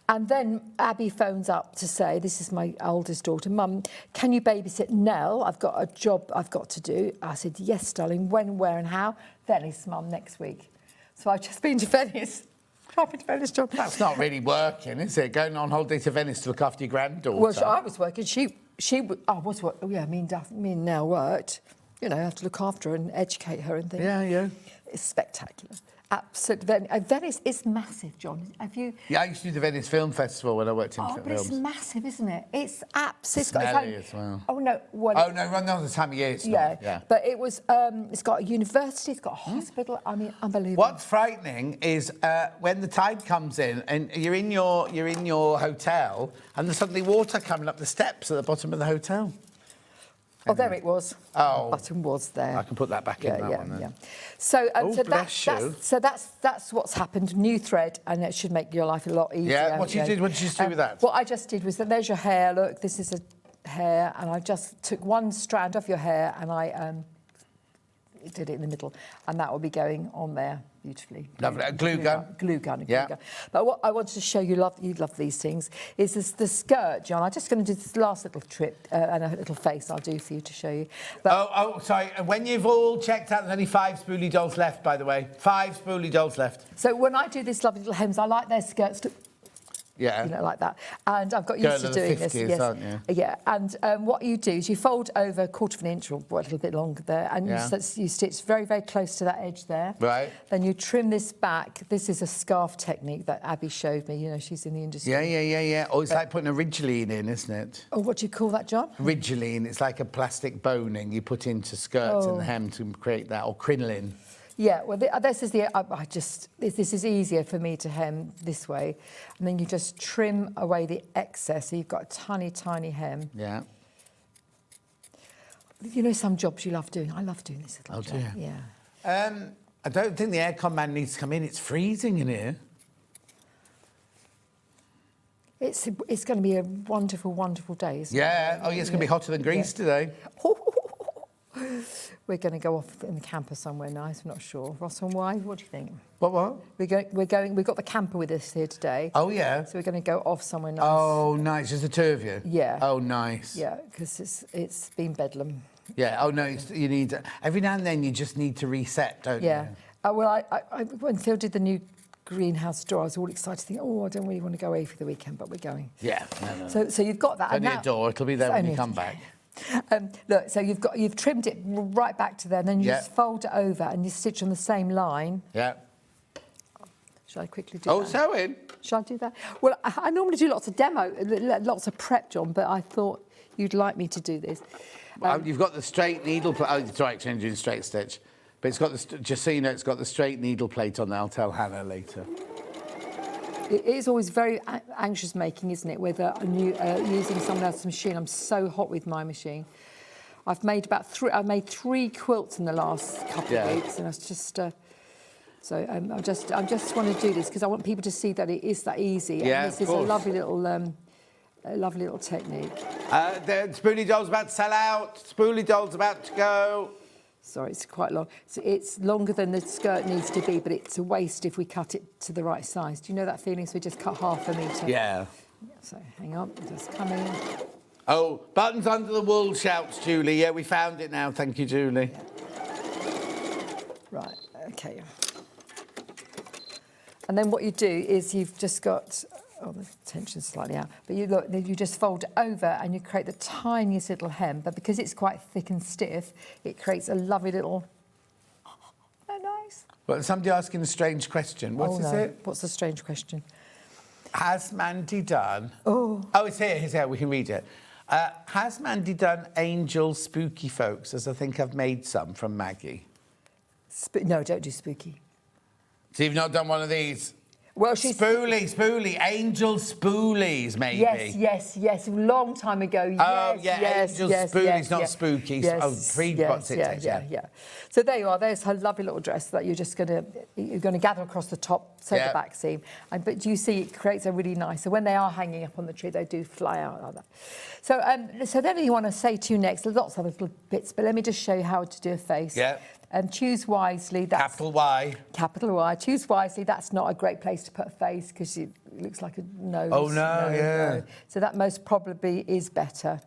Speaker 10: And then Abby phones up to say, this is my oldest daughter, Mum, can you babysit Nell? I've got a job I've got to do. I said, yes, darling. When, where and how? Venice, Mum, next week. So I've just been to Venice. I've been to Venice, John.
Speaker 4: That's not really working, is it? Going on holiday to Venice to look after your granddaughter.
Speaker 10: Well, I was working. I was working. Oh, yeah, me and Nell worked. You know, I have to look after her and educate her and things.
Speaker 4: Yeah.
Speaker 10: It's spectacular. Absolutely. Venice is massive, John. Have you...
Speaker 4: Yeah, I used to do the Venice Film Festival when I worked in films.
Speaker 10: But it's massive, isn't it? It's absolutely...
Speaker 4: Smelly as well.
Speaker 10: Oh, no.
Speaker 4: Run down the time of year it's not. Yeah.
Speaker 10: But it was... it's got a university, it's got a hospital. I mean, unbelievable.
Speaker 4: What's frightening is when the tide comes in and you're in your hotel and there's suddenly water coming up the steps at the bottom of the hotel.
Speaker 10: Oh, there it was.
Speaker 4: Oh.
Speaker 10: The button was there.
Speaker 4: I can put that back in that one then.
Speaker 10: Yeah. So,
Speaker 4: bless
Speaker 10: that's what's happened. New thread, and it should make your life a lot easier.
Speaker 4: Yeah. What did you do with that?
Speaker 10: What I just did was that there's your hair. Look, this is a hair, and I just took one strand off your hair, and I did it in the middle, and that will be going on there beautifully.
Speaker 4: Lovely. A glue gun.
Speaker 10: Glue gun.
Speaker 4: Yeah.
Speaker 10: But what I wanted to show you, you love these things, is the skirt, John. I'm just going to do this last little trip and a little face I'll do for you to show you. But
Speaker 4: sorry. When you've all checked out, there's only 5 spoolie dolls left, by the way. 5 spoolie dolls left.
Speaker 10: So when I do this lovely little hems, I like their skirts to...
Speaker 4: Yeah.
Speaker 10: You know, like that. And I've got used to doing this.
Speaker 4: Yes. Aren't you?
Speaker 10: Yeah. And what you do is you fold over 1/4 of an inch or a little bit longer there, and you stitch very, very close to that edge there.
Speaker 4: Right.
Speaker 10: Then you trim this back. This is a scarf technique that Abby showed me. You know, she's in the industry.
Speaker 4: Yeah. Oh, it's like putting a ridgeline in, isn't it?
Speaker 10: Oh, what do you call that, John?
Speaker 4: Ridgeline. It's like a plastic boning you put into skirts and the hem to create that, or crinoline.
Speaker 10: Yeah, well, this is this is easier for me to hem this way, and then you just trim away the excess. So you've got a tiny, tiny hem.
Speaker 4: Yeah.
Speaker 10: You know, some jobs you love doing. I love doing this little job.
Speaker 4: Do you?
Speaker 10: Yeah.
Speaker 4: I don't think the aircon man needs to come in. It's freezing in here.
Speaker 10: It's going to be a wonderful, wonderful day, isn't it?
Speaker 4: Yeah. Oh, yeah, it's going to be hotter than Greece today.
Speaker 10: We're going to go off in the camper somewhere nice. I'm not sure. Ross and why? What do you think?
Speaker 4: What?
Speaker 10: We've got the camper with us here today.
Speaker 4: Oh, yeah.
Speaker 10: So we're going to go off somewhere nice.
Speaker 4: Oh, nice. Just the 2 of you?
Speaker 10: Yeah.
Speaker 4: Oh, nice.
Speaker 10: Yeah, because it's been bedlam.
Speaker 4: Yeah. Oh, no, you need... Every now and then you just need to reset, don't you?
Speaker 10: Yeah. Well, when Phil did the new greenhouse door, I was all excited, thinking, I don't really want to go away for the weekend, but we're going.
Speaker 4: Yeah. No.
Speaker 10: So you've got that.
Speaker 4: Only a door. It'll be there when you come back.
Speaker 10: Look, so you've trimmed it right back to there, and then you just fold it over and you stitch on the same line.
Speaker 4: Yeah.
Speaker 10: Shall I quickly do
Speaker 4: Oh,
Speaker 10: that?
Speaker 4: sewing.
Speaker 10: Shall I do that? Well, I normally do lots of demo, lots of prep, John, but I thought you'd like me to do this.
Speaker 4: You've got the straight needle plate. Oh, sorry, changing straight stitch. But it's got the, just so you know, it's got the straight needle plate on there. I'll tell Hannah later.
Speaker 10: It is always very anxious making, isn't it, whether I'm using someone else's machine. I'm so hot with my machine. I've made I made 3 quilts in the last couple of weeks, and it's just... So I just want to do this because I want people to see that it is that easy.
Speaker 4: Yeah,
Speaker 10: and this is a lovely little technique.
Speaker 4: The Spoolie doll's about to sell out. Spoolie doll's about to go.
Speaker 10: Sorry, it's quite long. So it's longer than the skirt needs to be, but it's a waste if we cut it to the right size. Do you know that feeling? So we just cut half a metre.
Speaker 4: Yeah.
Speaker 10: So hang on, just come in.
Speaker 4: Oh, buttons under the wool, shouts Julie. Yeah, we found it now. Thank you, Julie.
Speaker 10: Right, okay. And then what you do is you've just got, oh, the tension's slightly out, but you just fold it over and you create the tiniest little hem, but because it's quite thick and stiff, it creates a lovely little, nice.
Speaker 4: Well, somebody asking a strange question. What is it?
Speaker 10: What's the strange question?
Speaker 4: Has Mandy done...
Speaker 10: Oh,
Speaker 4: it's here, we can read it. Has Mandy done Angel Spooky Folks, as I think I've made some from Maggie?
Speaker 10: No, don't do spooky.
Speaker 4: So you've not done one of these?
Speaker 10: Well, she's...
Speaker 4: Spoolie, Angel Spoolies, maybe.
Speaker 10: Yes, a long time ago.
Speaker 4: Angel Spoolies, not spooky.
Speaker 10: Yeah. So there you are. There's her lovely little dress that you're going to gather across the top, sew the back seam. But you see, it creates a really nice. So when they are hanging up on the tree, they do fly out like that. So then you want to say to you next. There's lots of little bits, but let me just show you how to do a face.
Speaker 4: Yeah.
Speaker 10: Choose wisely. That's
Speaker 4: Capital Y.
Speaker 10: Capital Y. Choose wisely. That's not a great place to put a face because it looks like a nose.
Speaker 4: Oh, no.
Speaker 10: So that most probably is better.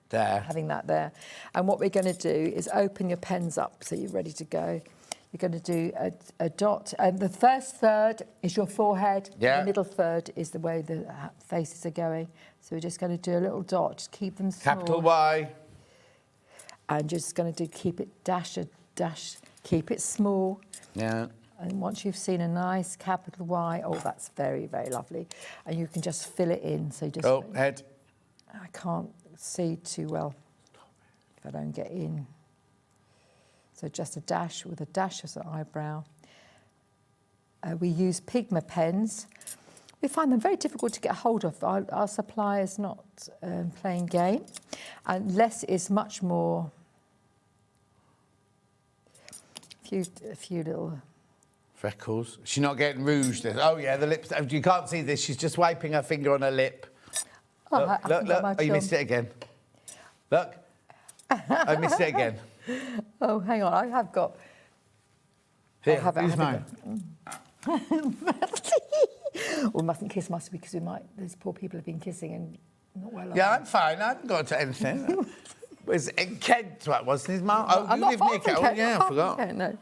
Speaker 4: There.
Speaker 10: Having that there. And what we're going to do is open your pens up so you're ready to go. You're going to do a dot. And the first third is your forehead.
Speaker 4: Yeah.
Speaker 10: The middle third is the way the faces are going. So we're just going to do a little dot. Just keep them small.
Speaker 4: Capital Y.
Speaker 10: And just going to keep it dash, keep it small.
Speaker 4: Yeah.
Speaker 10: And once you've seen a nice capital Y, oh, that's very, very lovely. And you can just fill it in. So just...
Speaker 4: Oh, head.
Speaker 10: I can't see too well if I don't get in. So just a dash with a dash as an eyebrow. We use Pigma pens. We find them very difficult to get hold of. Our supplier's not playing game. And less is much more... A few little...
Speaker 4: Freckles. She's not getting rouged. Oh, yeah, the lips. You can't see this. She's just wiping her finger on her lip. Look. Oh, you missed it again. Look. I missed it again.
Speaker 10: Oh, hang on. I have got...
Speaker 4: Here, use mine.
Speaker 10: We mustn't kiss, must we? Because these poor people have been kissing and not well.
Speaker 4: Yeah, I'm fine. I haven't got to anything. Was in Kent, wasn't his mum? Oh, you live near Kent. Oh, yeah, I forgot.
Speaker 10: Kent, no.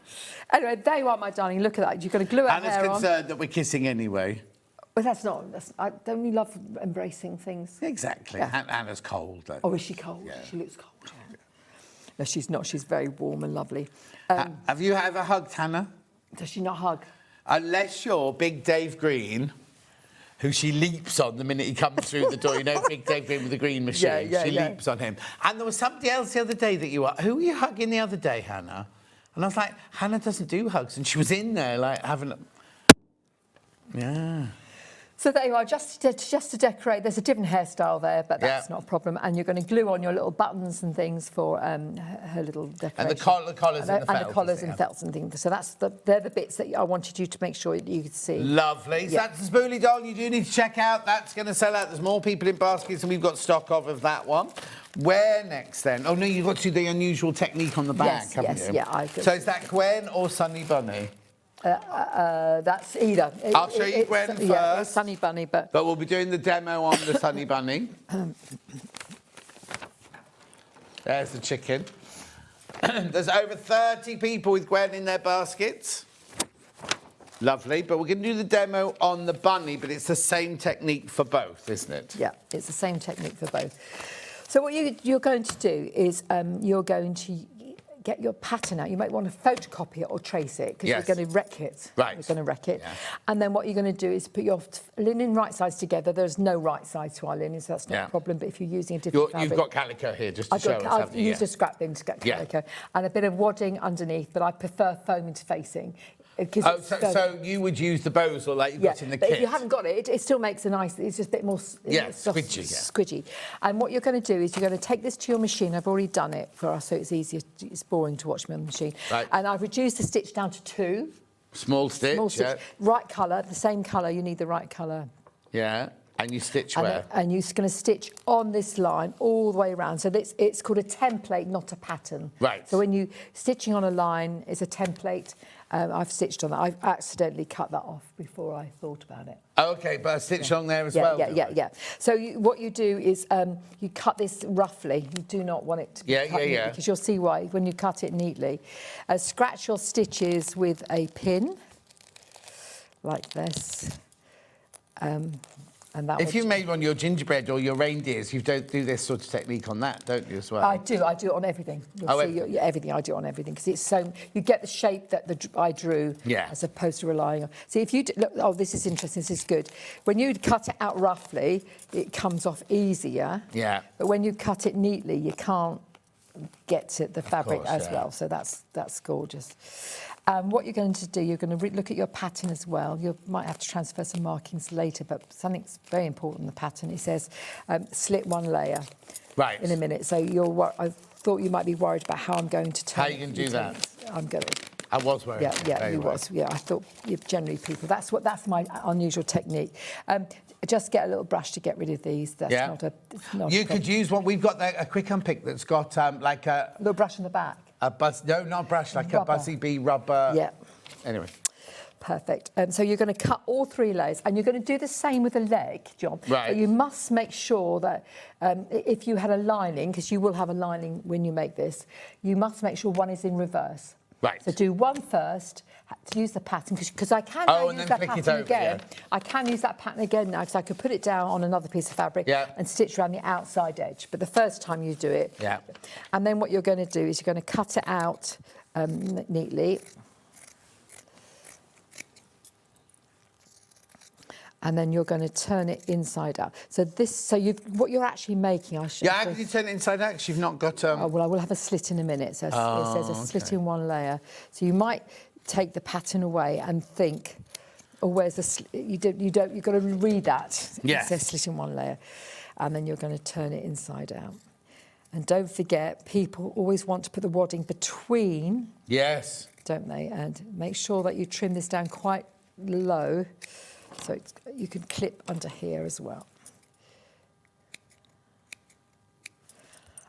Speaker 10: Anyway, there you are, my darling. Look at that. You've got to glue our hair on.
Speaker 4: Anna's concerned that we're kissing anyway.
Speaker 10: Well, I don't really love embracing things.
Speaker 4: Exactly. Yeah. Anna's cold, though.
Speaker 10: Oh, is she cold? Yeah. She looks cold, yeah. No, she's not. She's very warm and lovely.
Speaker 4: Have you ever hugged Hannah?
Speaker 10: Does she not hug?
Speaker 4: Unless you're Big Dave Green, who she leaps on the minute he comes through the door. You know, Big Dave Green with the green machine. She leaps on him. And there was somebody else the other day that who were you hugging the other day, Hannah? And I was like, Hannah doesn't do hugs. And she was in there, like, having a... Yeah.
Speaker 10: So there you are, just to decorate. There's a different hairstyle there, but that's not a problem. And you're going to glue on your little buttons and things for her little decoration.
Speaker 4: And the collars and the felt.
Speaker 10: And the collars and felts and things. So they're the bits that I wanted you to make sure that you could see.
Speaker 4: Lovely. Yeah. So that's the Spoolie doll you do need to check out. That's going to sell out. There's more people in baskets, and we've got stock of that one. Where next, then? Oh, no, you've got to do the unusual technique on the back, haven't you?
Speaker 10: Yeah.
Speaker 4: So is that Gwen or Sunny Bunny?
Speaker 10: That's either.
Speaker 4: I'll show you Gwen first.
Speaker 10: Yeah, Sunny Bunny, but
Speaker 4: we'll be doing the demo on the Sunny Bunny. There's the chicken. There's over 30 people with Gwen in their baskets. Lovely, but we're going to do the demo on the bunny, but it's the same technique for both, isn't it?
Speaker 10: Yeah, it's the same technique for both. So what you're going to do is you're going to get your pattern out. You might want to photocopy it or trace it because
Speaker 4: Yes.
Speaker 10: you're going to wreck it.
Speaker 4: Right.
Speaker 10: You're going to wreck it.
Speaker 4: Yeah.
Speaker 10: And then what you're going to do is put your linen right sides together. There's no right side to our linen, so that's not
Speaker 4: Yeah.
Speaker 10: a problem. But if you're using a different fabric...
Speaker 4: You've got calico here just to show us,
Speaker 10: I've
Speaker 4: haven't you?
Speaker 10: used a scrap bin to get calico and a bit of wadding underneath, but I prefer foam interfacing.
Speaker 4: Oh, so you would use the bows or like you've got in the
Speaker 10: but
Speaker 4: kit?
Speaker 10: if you haven't got it, it still makes a nice, it's just a bit more soft, squidgy. And what you're going to do is you're going to take this to your machine. I've already done it for us, so it's easier. It's boring to watch me on the machine.
Speaker 4: Right.
Speaker 10: And I've reduced the stitch down to 2.
Speaker 4: Small stitch, yeah.
Speaker 10: Right colour, the same colour, you need the right colour.
Speaker 4: Yeah, and you stitch where?
Speaker 10: And you're going to stitch on this line all the way around. So it's called a template, not a pattern.
Speaker 4: Right.
Speaker 10: So when you stitching on a line is a template. I've stitched on that. I've accidentally cut that off before I thought about it.
Speaker 4: Okay, but I stitched on there as well.
Speaker 10: Yeah. So what you do is you cut this roughly. You do not want it to be cut neatly, because you'll see why when you cut it neatly. Scratch your stitches with a pin, like this. And that
Speaker 4: if you made one your gingerbread or your reindeers, you don't do this sort of technique on that, don't you, as well?
Speaker 10: I do it on everything. You'll see everything I do on everything, because it's so you get the shape that I drew, as opposed to relying on. See, if you look, oh, this is interesting. This is good. When you cut it out roughly, it comes off easier.
Speaker 4: Yeah.
Speaker 10: But when you cut it neatly, you can't get to the fabric as well. So that's gorgeous. What you're going to do, you're going to look at your pattern as well. You might have to transfer some markings later, but something's very important in the pattern. It says slit 1 layer in a minute. So I thought you might be worried about how I'm going to turn.
Speaker 4: How are you going to do that?
Speaker 10: I'm going to.
Speaker 4: I was worried.
Speaker 10: Yeah, you was. Yeah, I thought generally people. That's my unusual technique. Just get a little brush to get rid of these. That's not a.
Speaker 4: You could use one. We've got a quick unpick that's got like a
Speaker 10: little brush in the back.
Speaker 4: No, not a brush, like rubber. A Buzzy Bee rubber.
Speaker 10: Yeah.
Speaker 4: Anyway.
Speaker 10: Perfect. So you're going to cut all 3 layers, and you're going to do the same with the leg, John.
Speaker 4: Right.
Speaker 10: But you must make sure that if you had a lining, because you will have a lining when you make this, you must make sure one is in reverse.
Speaker 4: Right.
Speaker 10: So do one first, to use the pattern, because I can use that pattern again. I can use that pattern again now, because I could put it down on another piece of fabric and stitch around the outside edge. But the first time you do it.
Speaker 4: Yeah.
Speaker 10: And then what you're going to do is you're going to cut it out neatly. And then you're going to turn it inside out. So what you're actually making, I'll show you.
Speaker 4: Yeah, how can you turn it inside out? Because you've not got.
Speaker 10: Oh, well, I will have a slit in a minute. So it says a slit in 1 layer. So you might take the pattern away and think, oh, where's the slit? You've got to read that.
Speaker 4: Yes.
Speaker 10: It says slit in 1 layer. And then you're going to turn it inside out. And don't forget, people always want to put the wadding between.
Speaker 4: Yes.
Speaker 10: Don't they? And make sure that you trim this down quite low. So you can clip under here as well.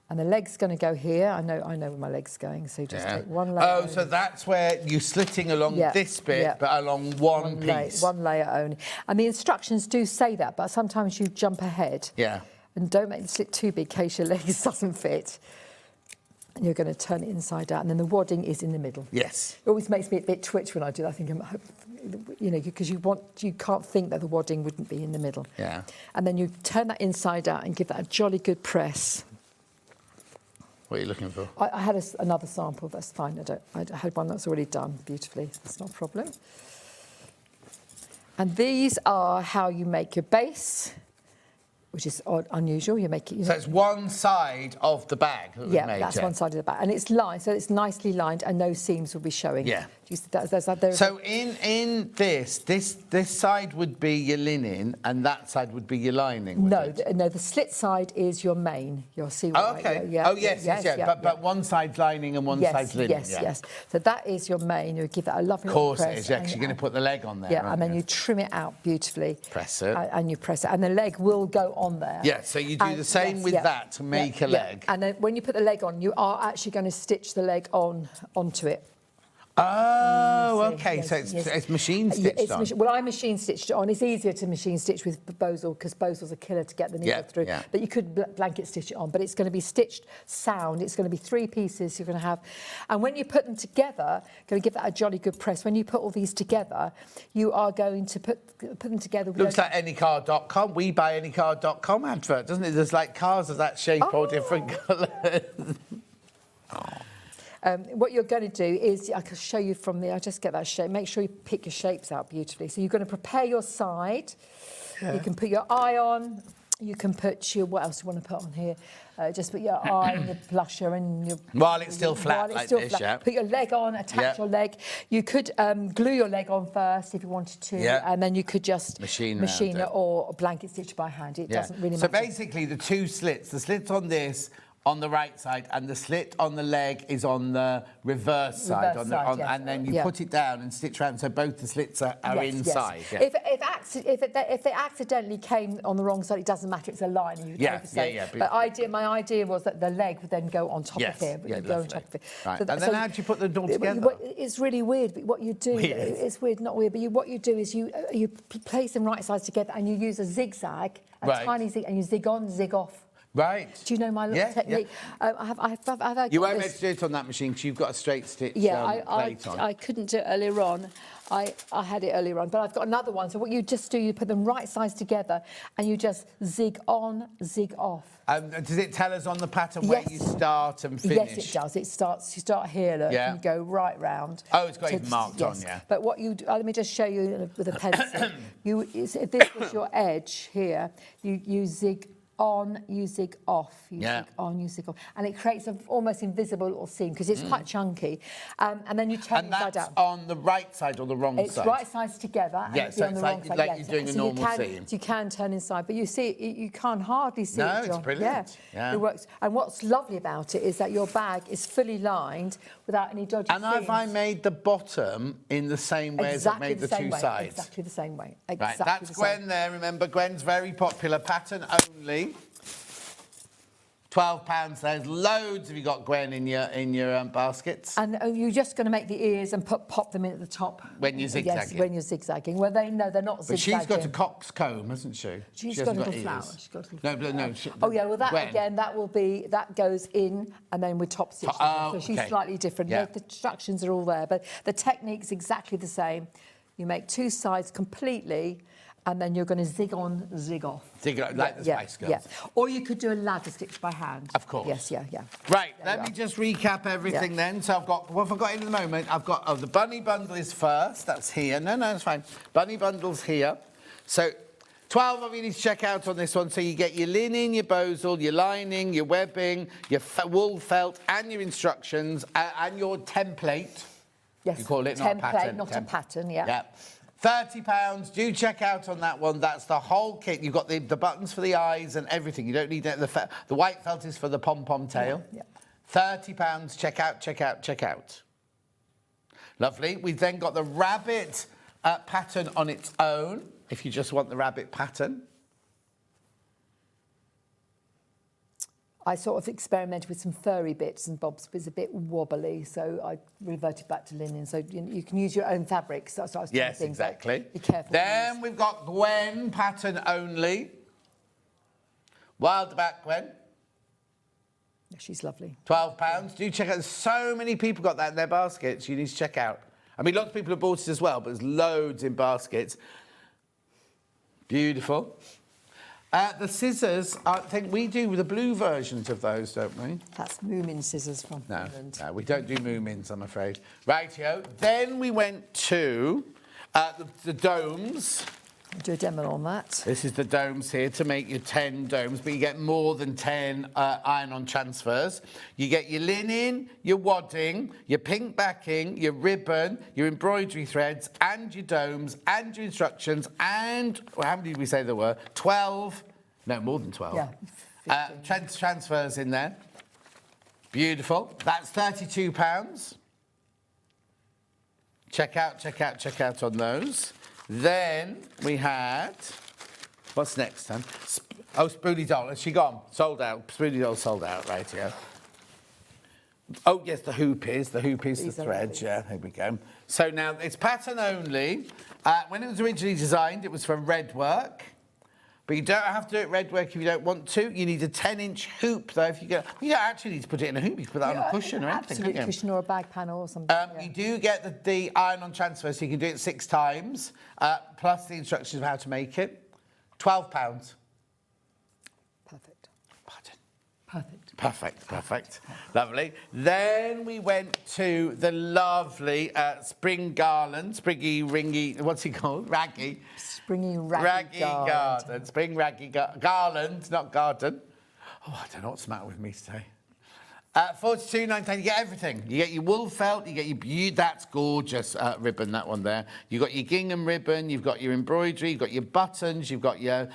Speaker 10: And the leg's going to go here. I know where my leg's going, so just take 1 layer.
Speaker 4: Oh, so that's where you're slitting along this bit, but along one piece.
Speaker 10: 1 layer only. And the instructions do say that, but sometimes you jump ahead.
Speaker 4: Yeah.
Speaker 10: And don't make the slit too big in case your leg doesn't fit. And you're going to turn it inside out, and then the wadding is in the middle.
Speaker 4: Yes.
Speaker 10: It always makes me a bit twitch when I do that. I think, because you can't think that the wadding wouldn't be in the middle.
Speaker 4: Yeah.
Speaker 10: And then you turn that inside out and give that a jolly good press.
Speaker 4: What are you looking for?
Speaker 10: I had another sample. That's fine. I had one that's already done beautifully. That's not a problem. And these are how you make your base, which is unusual. You make it.
Speaker 4: So it's one side of the bag that we made.
Speaker 10: That's one side of the bag, and it's lined, so it's nicely lined, and no seams will be showing.
Speaker 4: Yeah.
Speaker 10: So
Speaker 4: in this side would be your linen, and that side would be your lining.
Speaker 10: No, the slit side is your main. You'll see.
Speaker 4: Oh, okay. Yes. But one side's lining and one side's linen.
Speaker 10: Yes. So that is your main. You give that a lovely.
Speaker 4: Of course
Speaker 10: press,
Speaker 4: it is. Because you're going to put the leg on there.
Speaker 10: Yeah, and then you trim it out beautifully.
Speaker 4: Press it.
Speaker 10: And you press it, and the leg will go on there.
Speaker 4: Yeah. So you do the same with that to make a leg.
Speaker 10: And then when you put the leg on, you are actually going to stitch the leg onto it.
Speaker 4: Oh,
Speaker 10: Can you see?
Speaker 4: okay.
Speaker 10: Yes,
Speaker 4: So it's,
Speaker 10: yes.
Speaker 4: it's machine stitched on.
Speaker 10: Well, I machine stitched it on. It's easier to machine stitch with Bozel because Bozel's a killer to get the needle through.
Speaker 4: Yeah.
Speaker 10: But you could blanket stitch it on. But it's going to be stitched sound. It's going to be 3 pieces you're going to have. And when you put them together, going to give that a jolly good press. When you put all these together, you are going to put them together.
Speaker 4: Looks like anycar.com. We buy anycar.com advert, doesn't it? There's like cars of that shape or different colours.
Speaker 10: What you're going to do is, I can show you from there, I'll just get that shape. Make sure you pick your shapes out beautifully. So you're going to prepare your side. Yeah. You can put your eye on. You can put your, what else do you want to put on here? Just put your eye and your blusher and your...
Speaker 4: While it's still flat like this, yeah.
Speaker 10: Put your leg on, attach your leg. You could glue your leg on first if you wanted to, and then you could just machine it or blanket stitch by hand. It doesn't really matter.
Speaker 4: So basically the 2 slits, the slit on this, on the right side, and the slit on the leg is on the reverse side, and then you put it down and stitch around so both the slits are inside.
Speaker 10: Yes. If they accidentally came on the wrong side, it doesn't matter. It's a line. And you But my idea was that the leg would then go on top of here.
Speaker 4: Go on top of it. Right. And then how do you put them all together?
Speaker 10: It's really weird. But what you do, it's weird, not weird. But what you do is you place them right sides together and you use a zigzag, tiny zig, and you zig on, zig off.
Speaker 4: Right.
Speaker 10: Do you know my little technique?
Speaker 4: Yeah. You won't be able to do it on that machine because you've got a straight stitch plate on.
Speaker 10: I couldn't do it earlier on. I had it earlier on, but I've got another one. So what you just do, you put them right sides together and you just zig on, zig off.
Speaker 4: Does it tell us on the pattern where you start and finish?
Speaker 10: Yes, it does. It starts, you start here, look, and you go right round.
Speaker 4: Oh, it's got it marked on,
Speaker 10: But what you do, let me just show you with a pencil. If this was your edge here, you zig on, you zig off, you zig on, you zig off. And it creates an almost invisible little seam because it's quite chunky. And then you turn inside out.
Speaker 4: And that's on the right side or the wrong side?
Speaker 10: It's right sides together and it's on the wrong side.
Speaker 4: Like you're doing a normal seam.
Speaker 10: So you can turn inside, but you see, you can't hardly see it, John.
Speaker 4: No, it's brilliant.
Speaker 10: Yeah, it works. And what's lovely about it is that your bag is fully lined without any dodgy seams.
Speaker 4: And have I made the bottom in the same way as I've made the 2 sides?
Speaker 10: Exactly the same way.
Speaker 4: Right, that's Gwen there. Remember, Gwen's very popular. Pattern only. £12. There's loads. Have you got, Gwen, in your baskets?
Speaker 10: And you're just going to make the ears and pop them in at the top
Speaker 4: when you're zigzagging.
Speaker 10: Yes, when you're zigzagging. Well, they're not zigzagging.
Speaker 4: But she's got a coxcomb, hasn't she?
Speaker 10: She's got a little flower.
Speaker 4: No.
Speaker 10: Oh yeah, well that Gwen. Again, that goes in and then with top stitch. So she's slightly different. Yeah. The instructions are all there, but the technique's exactly the same. You make 2 sides completely. And then you're going to zig on, zig off.
Speaker 4: Zig on, like the Spice Girls.
Speaker 10: Yeah. Or you could do a ladder stitch by hand.
Speaker 4: Of course.
Speaker 10: Yes, yeah.
Speaker 4: Right, let me just recap everything then. So I've got, what have I got in the moment? I've got, the bunny bundle is first. That's here. No, it's fine. Bunny bundle's here. So 12 of you need to check out on this one. So you get your linen, your Bozel, your lining, your webbing, your wool felt, and your instructions, and your template.
Speaker 10: Yes.
Speaker 4: You call it, not a pattern.
Speaker 10: Not a pattern, yeah.
Speaker 4: Yeah. £30. Do check out on that one. That's the whole kit. You've got the buttons for the eyes and everything. You don't need the white felt is for the pom-pom tail.
Speaker 10: Yeah.
Speaker 4: £30. Check out. Lovely. We've then got the rabbit pattern on its own, if you just want the rabbit pattern.
Speaker 10: I sort of experimented with some furry bits and bobs, but it's a bit wobbly, so I reverted back to linen. So you can use your own fabrics. That's what I was doing.
Speaker 4: Yes, exactly.
Speaker 10: Be careful.
Speaker 4: Then we've got Gwen pattern only. Wild back, Gwen.
Speaker 10: Yeah, she's lovely.
Speaker 4: £12. Do check out. So many people got that in their baskets. You need to check out. I mean, lots of people have bought it as well, but there's loads in baskets. Beautiful. The scissors, I think we do the blue versions of those, don't we?
Speaker 10: That's Moomin scissors from Finland.
Speaker 4: No, we don't do Moomins, I'm afraid. Rightio. Then we went to the domes.
Speaker 10: I'll do a demo on that.
Speaker 4: This is the domes here to make your 10 domes, but you get more than 10 iron-on transfers. You get your linen, your wadding, your pink backing, your ribbon, your embroidery threads, and your domes, and your instructions, and how many did we say there were? 12. No, more than 12.
Speaker 10: Yeah.
Speaker 4: Transfers in there. Beautiful. That's £32. Check out on those. Then we had, what's next, Sam? Spoolie Doll. Has she gone? Sold out. Spoolie Doll sold out, right here. Oh, yes, the hoop is the
Speaker 10: These are
Speaker 4: threads.
Speaker 10: lovely.
Speaker 4: Yeah, there we go. So now it's pattern only. When it was originally designed, it was for red work. But you don't have to do it red work if you don't want to. You need a 10-inch hoop, though. If you don't actually need to put it in a hoop. You can put that on a cushion or anything.
Speaker 10: Absolute cushion or a bag panel or something.
Speaker 4: You do get the iron-on transfer, so you can do it 6 times, plus the instructions of how to make it. £12.
Speaker 10: Perfect.
Speaker 4: Pardon.
Speaker 10: Perfect.
Speaker 4: Perfect. Lovely. Then we went to the lovely spring garland, springy, ringy, what's it called? Raggy.
Speaker 10: Springy raggy
Speaker 4: garden. Spring raggy garland, not garden. Oh, I don't know what's the matter with me today. 42.99, you get everything. You get your wool felt, you get your that's gorgeous ribbon, that one there. You've got your gingham ribbon, you've got your embroidery, you've got your buttons, you've got your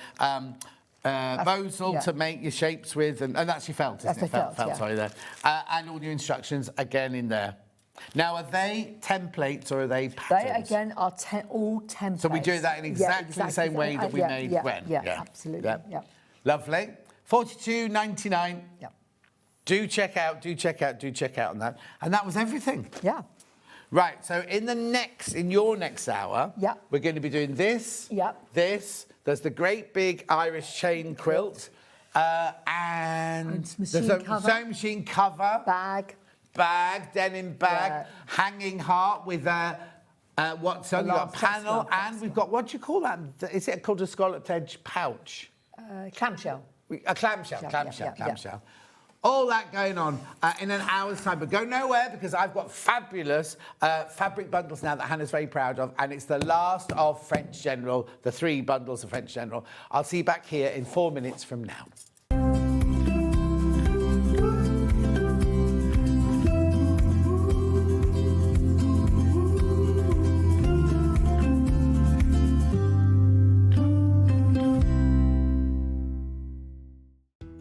Speaker 4: bosal to make your shapes with, and that's your felt, isn't it?
Speaker 10: Felt,
Speaker 4: sorry, there. And all your instructions again in there. Now, are they templates or are they patterns?
Speaker 10: They, again, are all templates.
Speaker 4: So we do that in exactly the same way that we made when?
Speaker 10: Yeah, absolutely. Yeah.
Speaker 4: Lovely. £42.99.
Speaker 10: Yeah.
Speaker 4: Do check out on that. And that was everything.
Speaker 10: Yeah.
Speaker 4: Right, so in your next hour, we're going to be doing this, this, there's the great big Irish chain quilt, and there's a sewing machine cover, bag, denim bag, hanging heart with what's on, you've got a panel, and we've got, what do you call that? Is it called a scalloped edge pouch?
Speaker 10: Clamshell.
Speaker 4: A clamshell. All that going on in an hour's time. But go nowhere, because I've got fabulous fabric bundles now that Hannah's very proud of, and it's the last of French General, the 3 bundles of French General. I'll see you back here in 4 minutes from now.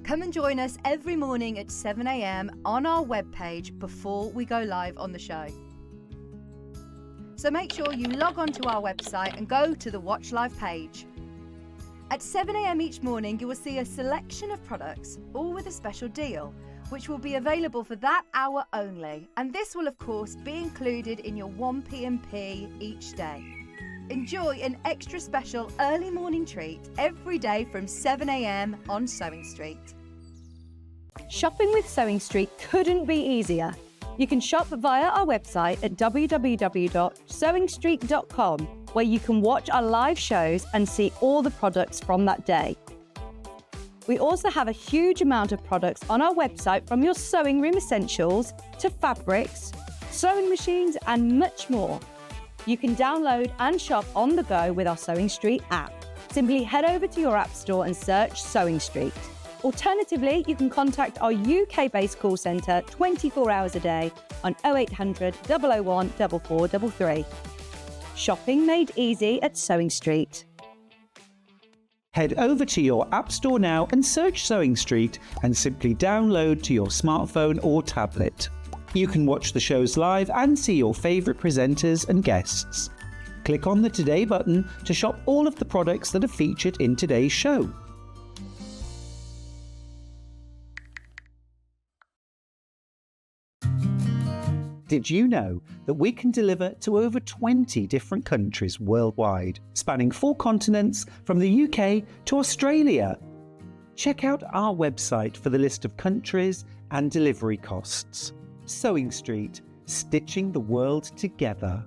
Speaker 6: Come and join us every morning at 7 a.m. on our webpage before we go live on the show. So make sure you log on to our website and go to the Watch Live page. At 7 a.m. each morning, you will see a selection of products, all with a special deal, which will be available for that hour only. And this will, of course, be included in your 1p&p each day. Enjoy an extra special early morning treat every day from 7 a.m. on SewingStreet. Shopping with SewingStreet couldn't be easier. You can shop via our website at www.sewingstreet.com, where you can watch our live shows and see all the products from that day. We also have a huge amount of products on our website, from your sewing room essentials to fabrics, sewing machines, and much more. You can download and shop on the go with our SewingStreet app. Simply head over to your app store and search SewingStreet. Alternatively, you can contact our UK-based call centre 24 hours a day on 0800 001 4433. Shopping made easy at SewingStreet.
Speaker 5: Head over to your App Store now and search SewingStreet and simply download to your smartphone or tablet. You can watch the shows live and see your favourite presenters and guests. Click on the Today button to shop all of the products that are featured in today's show. Did you know that we can deliver to over 20 different countries worldwide, spanning 4 continents from the UK to Australia? Check out our website for the list of countries and delivery costs. SewingStreet, stitching the world together.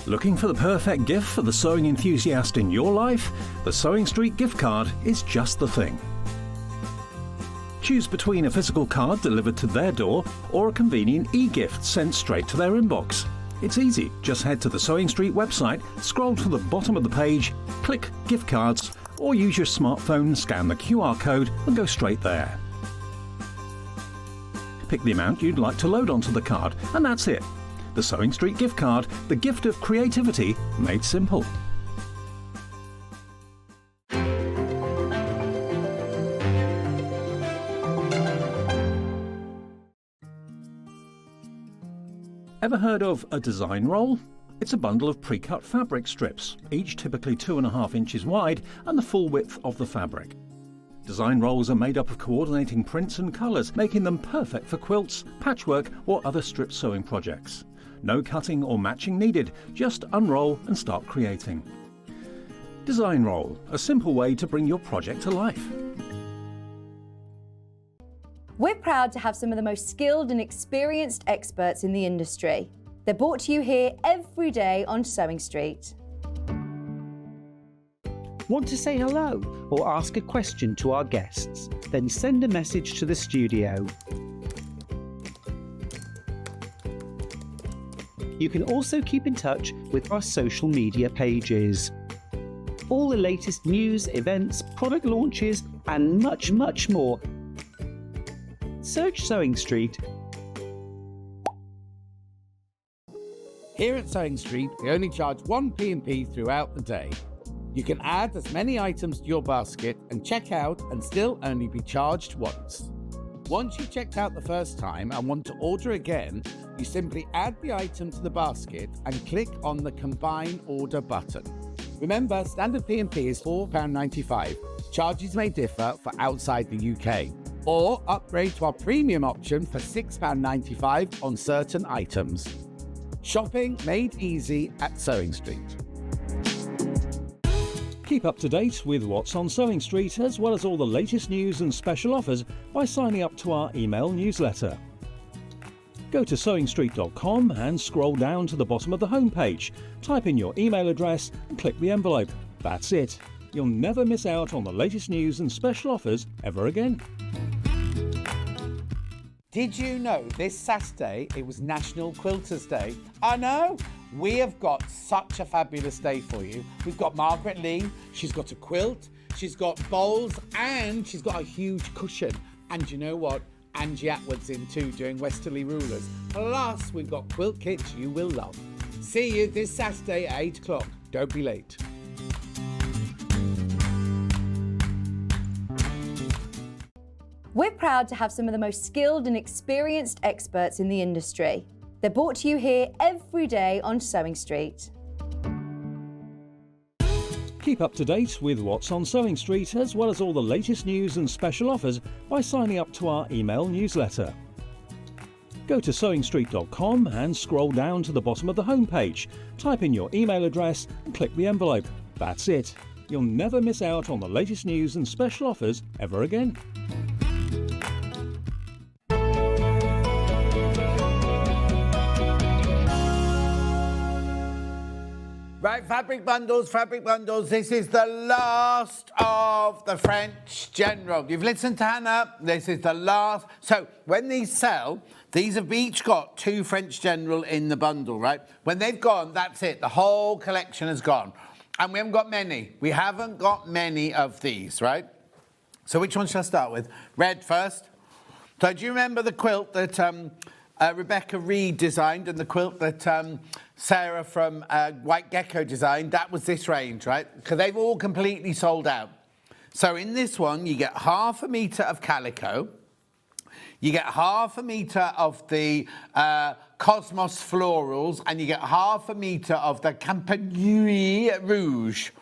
Speaker 8: Looking for the perfect gift for the sewing enthusiast in your life? The SewingStreet gift card is just the thing. Choose between a physical card delivered to their door or a convenient e-gift sent straight to their inbox. It's easy. Just head to the SewingStreet website, scroll to the bottom of the page, click Gift Cards, or use your smartphone, scan the QR code and go straight there. Pick the amount you'd like to load onto the card, and that's it. The SewingStreet gift card, the gift of creativity made simple. Ever heard of a design roll? It's a bundle of pre-cut fabric strips, each typically 2.5 inches wide and the full width of the fabric. Design rolls are made up of coordinating prints and colours, making them perfect for quilts, patchwork or other strip sewing projects. No cutting or matching needed, just unroll and start creating. Design roll, a simple way to bring your project to life.
Speaker 6: We're proud to have some of the most skilled and experienced experts in the industry. They're brought to you here every day on SewingStreet.
Speaker 5: Want to say hello or ask a question to our guests? Then send a message to the studio. You can also keep in touch with our social media pages. All the latest news, events, product launches, and much, much more. Search SewingStreet.
Speaker 4: Here at SewingStreet, we only charge one P&P throughout the day. You can add as many items to your basket and check out and still only be charged once. Once you've checked out the first time and want to order again, you simply add the item to the basket and click on the Combine Order button. Remember, standard P&P is £4.95. Charges may differ for outside the UK. Or upgrade to our premium option for £6.95 on certain items. Shopping made easy at SewingStreet.
Speaker 8: Keep up to date with what's on SewingStreet as well as all the latest news and special offers by signing up to our email newsletter. Go to SewingStreet.com and scroll down to the bottom of the homepage. Type in your email address and click the envelope. That's it. You'll never miss out on the latest news and special offers ever again.
Speaker 4: Did you know this Saturday it was National Quilters Day? I know! We have got such a fabulous day for you. We've got Margaret Lee, she's got a quilt, she's got bowls, and she's got a huge cushion. And you know what? Angie Atwood's in too, doing Westerly Rulers. Plus, we've got quilt kits you will love. See you this Saturday at 8 o'clock. Don't be late.
Speaker 6: We're proud to have some of the most skilled and experienced experts in the industry. They're brought to you here every day on SewingStreet.
Speaker 8: Keep up to date with what's on SewingStreet as well as all the latest news and special offers by signing up to our email newsletter. Go to SewingStreet.com and scroll down to the bottom of the homepage. Type in your email address and click the envelope. That's it. You'll never miss out on the latest news and special offers ever again.
Speaker 4: Right, fabric bundles. This is the last of the French General. You've listened to Hannah. This is the last. So when these sell, these have each got 2 French General in the bundle, right? When they've gone, that's it. The whole collection has gone. And we haven't got many. We haven't got many of these, right? So which one shall I start with? Red first. So do you remember the quilt that Rebecca Reed designed and the quilt that Sarah from White Gecko designed? That was this range, right? Because they've all completely sold out. So in this one, you get 1/2 metre of calico. You get 1/2 metre of the Cosmos florals, and you get 1/2 metre of the Campanile Rouge,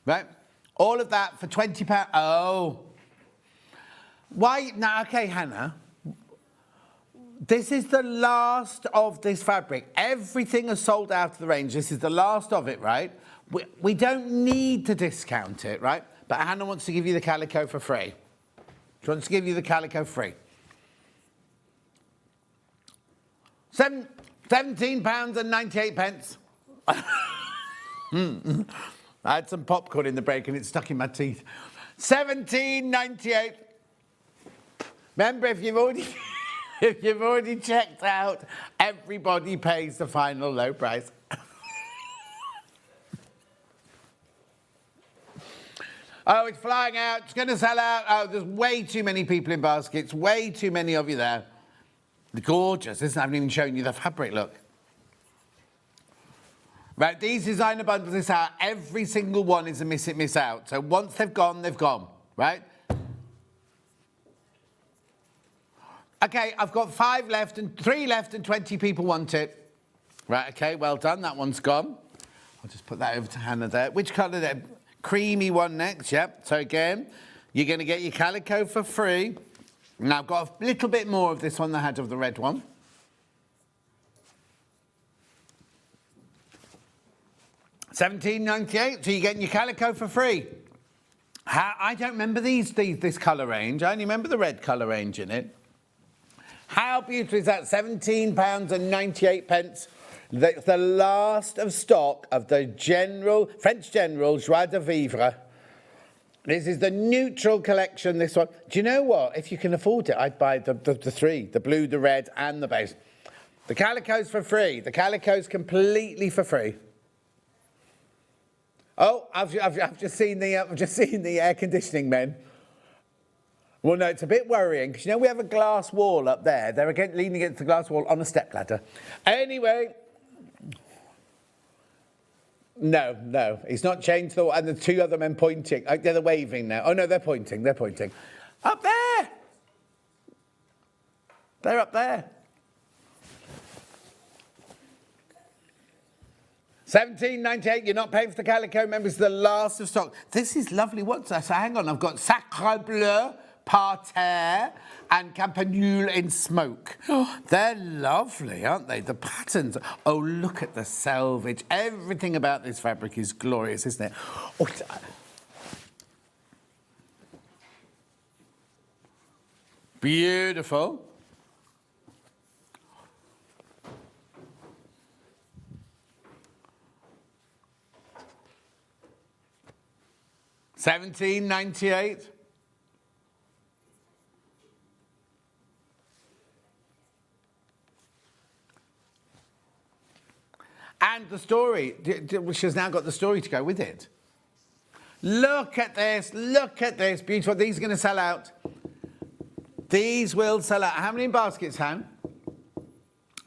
Speaker 4: right? All of that for £20. Oh. Why? Now, okay, Hannah. This is the last of this fabric. Everything is sold out of the range. This is the last of it, right? We don't need to discount it, right? But Hannah wants to give you the calico for free. She wants to give you the calico free. £17.98. I had some popcorn in the break and it's stuck in my teeth. £17.98. Remember, if you've already checked out, everybody pays the final low price. Oh, it's flying out. It's going to sell out. Oh, there's way too many people in baskets. Way too many of you there. They're gorgeous. Listen, I haven't even shown you the fabric. Look. Right, these designer bundles this out. Every single one is a miss it, miss out. So once they've gone, right? Okay, I've got 5 left and 3 left and 20 people want it. Right, okay, well done. That one's gone. I'll just put that over to Hannah there. Which colour there? Creamy one next, yep. So again, You're going to get your calico for free. Now, I've got a little bit more of this one than I had of the red one. $17.98, so you're getting your calico for free. I don't remember this colour range. I only remember the red colour range in it. How beautiful is that? £17.98. The last of stock of the French General Joie de Vivre. This is the neutral collection, this one. Do you know what? If you can afford it, I'd buy the three, the blue, the red, and the beige. The calico's for free. The calico's completely for free. Oh, I've just seen the air conditioning men. Well, no, it's a bit worrying because, you know, we have a glass wall up there. They're leaning against the glass wall on a stepladder. Anyway, no, he's not changed and the two other men pointing. They're waving now. Oh, no, they're pointing. Up there. They're up there. $17.98, you're not paying for the calico, remember, it's the last of stock. This is lovely. What's that? So hang on, I've got Sacre Bleu, Parterre, and Campanule in smoke. Oh, they're lovely, aren't they? The patterns. Oh, look at the selvage. Everything about this fabric is glorious, isn't it? Oh, beautiful. $17.98. And the story, which has now got the story to go with it. Look at this, beautiful. These are going to sell out. These will sell out. How many baskets, Han?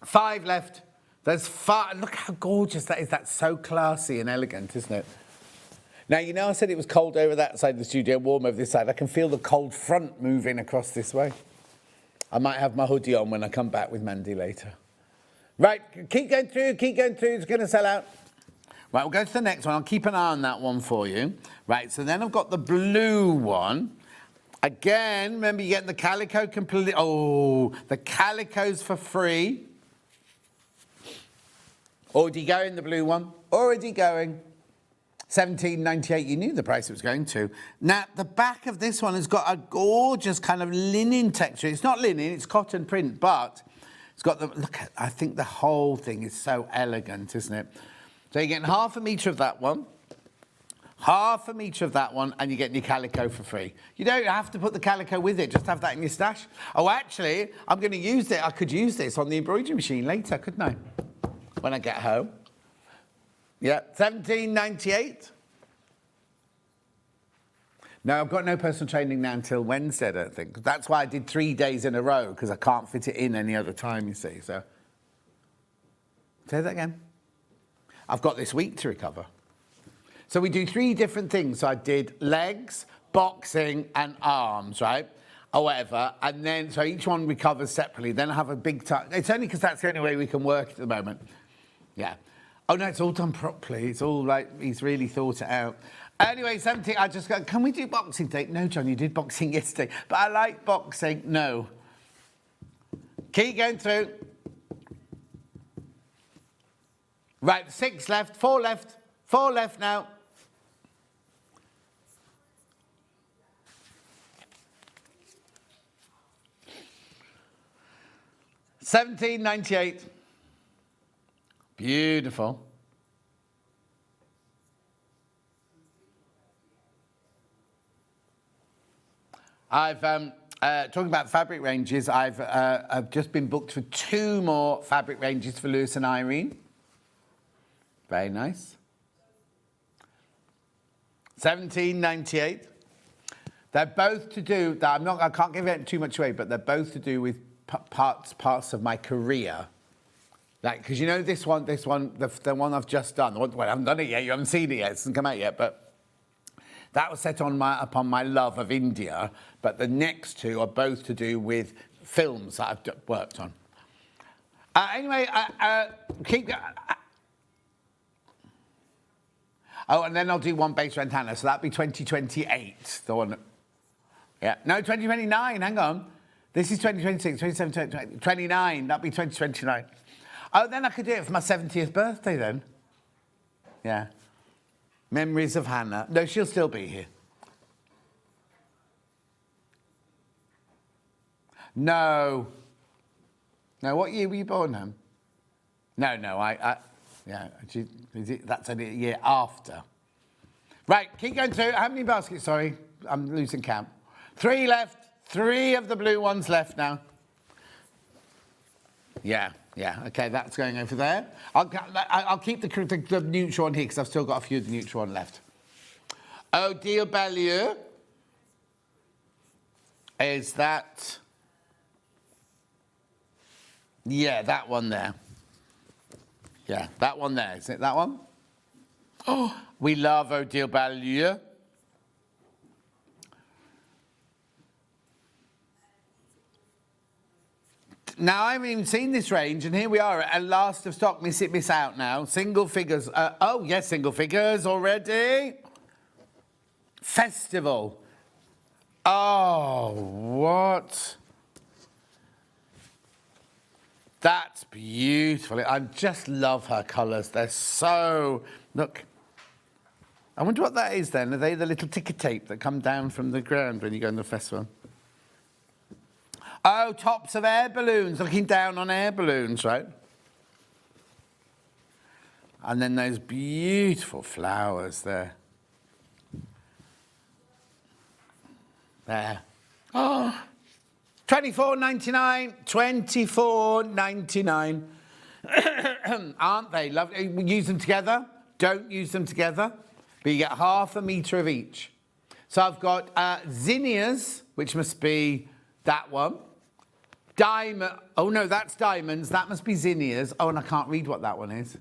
Speaker 4: 5 left. There's 5. Look how gorgeous that is. That's so classy and elegant, isn't it? Now, you know I said it was cold over that side of the studio, warm over this side. I can feel the cold front moving across this way. I might have my hoodie on when I come back with Mandy later. Right, keep going through. It's going to sell out. Right, we'll go to the next one. I'll keep an eye on that one for you. Right, so then I've got the blue one. Again, remember, you're getting the calico completely. Oh, the calico's for free. Already going, the blue one. Already going. $17.98, you knew the price it was going to. Now, the back of this one has got a gorgeous kind of linen texture. It's not linen, it's cotton print, but it's got the, look at, I think the whole thing is so elegant, isn't it? So you're getting half a metre of that one, and you're getting your calico for free. You don't have to put the calico with it, just have that in your stash. Oh, actually, I'm going to use it. I could use this on the embroidery machine later, couldn't I? When I get home. Yeah, $17.98. No, I've got no personal training now until Wednesday, I don't think. That's why I did 3 days in a row, because I can't fit it in any other time, you see. So, say that again. I've got this week to recover. So we do 3 different things. So I did legs, boxing, and arms, right? Or whatever. And then, so each one recovers separately. Then I have a big time. It's only because that's the only way we can work at the moment. Yeah. Oh, no, it's all done properly. It's all like, he's really thought it out. Anyway, 17, I just go, can we do Boxing Day? No, John, you did boxing yesterday. But I like boxing. No. Keep going through. Right, 6 left, 4 left. 4 left now. $17.98. Beautiful. I've talking about fabric ranges. I've just been booked for 2 more fabric ranges for Lewis and Irene. Very nice. $17.98. They're both to do. I can't give it too much away, but they're both to do with parts of my career. Like, because you know this one, the one I've just done. Well, I haven't done it yet. You haven't seen it yet. It hasn't come out yet, but that was set on upon my love of India. But the next 2 are both to do with films that I've worked on. Anyway, keep. Oh, and then I'll do one base rent Hannah, so that'll be 2028. The one. Yeah. No, 2029. Hang on. This is 2026, 27, 29. That'll be 2029. Oh, then I could do it for my 70th birthday then. Yeah. Memories of Hannah. No, she'll still be here. No. No, what year were you born, Ham? No, yeah, that's only a year after. Right, keep going through. How many baskets, sorry? I'm losing count. 3 left. 3 of the blue ones left now. Yeah, okay, that's going over there. I'll keep the neutral one here because I've still got a few of the neutral one left. Odile Bellieu. Is that... Yeah, that one there. Yeah, that one there. Is it that one? Oh, we love Odile Bellieu. Now, I haven't even seen this range, and here we are at last of stock. Miss it, miss out now. Single figures. Oh, yes, single figures already. Festival. Oh, what? That's beautiful. I just love her colours. They're so... Look. I wonder what that is then. Are they the little ticker tape that come down from the ground when you go in the festival? Oh, tops of air balloons, looking down on air balloons, right? And then those beautiful flowers there. There. Oh, $24.99, $24.99. Aren't they lovely? Use them together. Don't use them together. But you get half a metre of each. So I've got zinnias, which must be that one. Diamond. Oh, no, that's diamonds. That must be zinnias. Oh, and I can't read what that one is.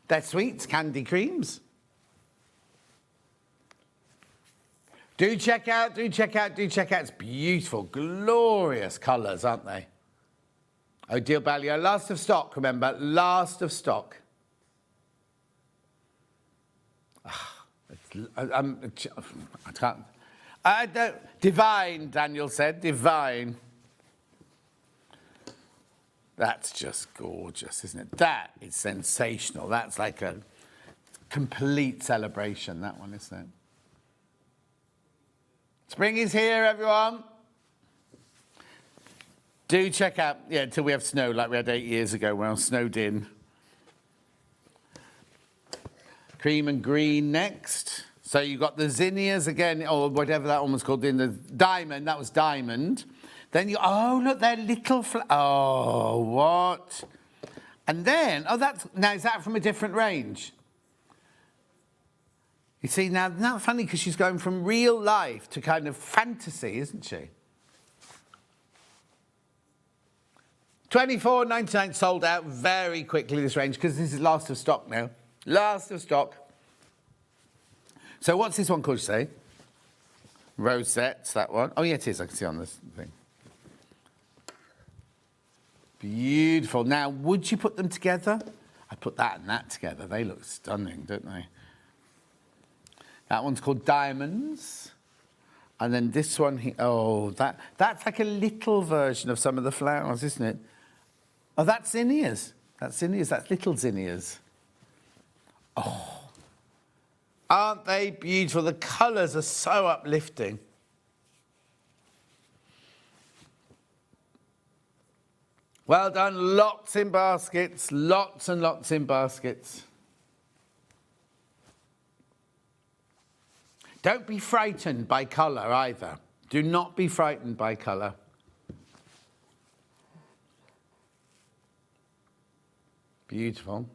Speaker 4: They're sweets, candy creams. Do check out. It's beautiful, glorious colours, aren't they? Odile Bellieu, last of stock, remember, last of stock. I can't. Divine, Daniel said, divine. That's just gorgeous, isn't it? That is sensational. That's like a complete celebration, that one, isn't it? Spring is here, everyone. Do check out, yeah, until we have snow like we had 8 years ago when I was snowed in. Cream and green next. So you got the zinnias again, or whatever that one was called, in the diamond. That was diamond. Then you, oh, look, they're little, oh, what? And then, oh, that's, now is that from a different range? You see, now, isn't that funny? Because she's going from real life to kind of fantasy, isn't she? $24.99 sold out very quickly, this range, because this is last of stock now. Last of stock. So what's this one called, you say? Rosettes, that one. Oh, yeah, it is. I can see on this thing. Beautiful. Now, would you put them together? I put that and that together. They look stunning, don't they? That one's called Diamonds. And then this one here, oh, that's like a little version of some of the flowers, isn't it? Oh, that's zinnias. That's zinnias. That's little zinnias. Oh. Aren't they beautiful? The colours are so uplifting. Well done. Lots in baskets. Lots and lots in baskets. Don't be frightened by colour either. Do not be frightened by colour. Beautiful.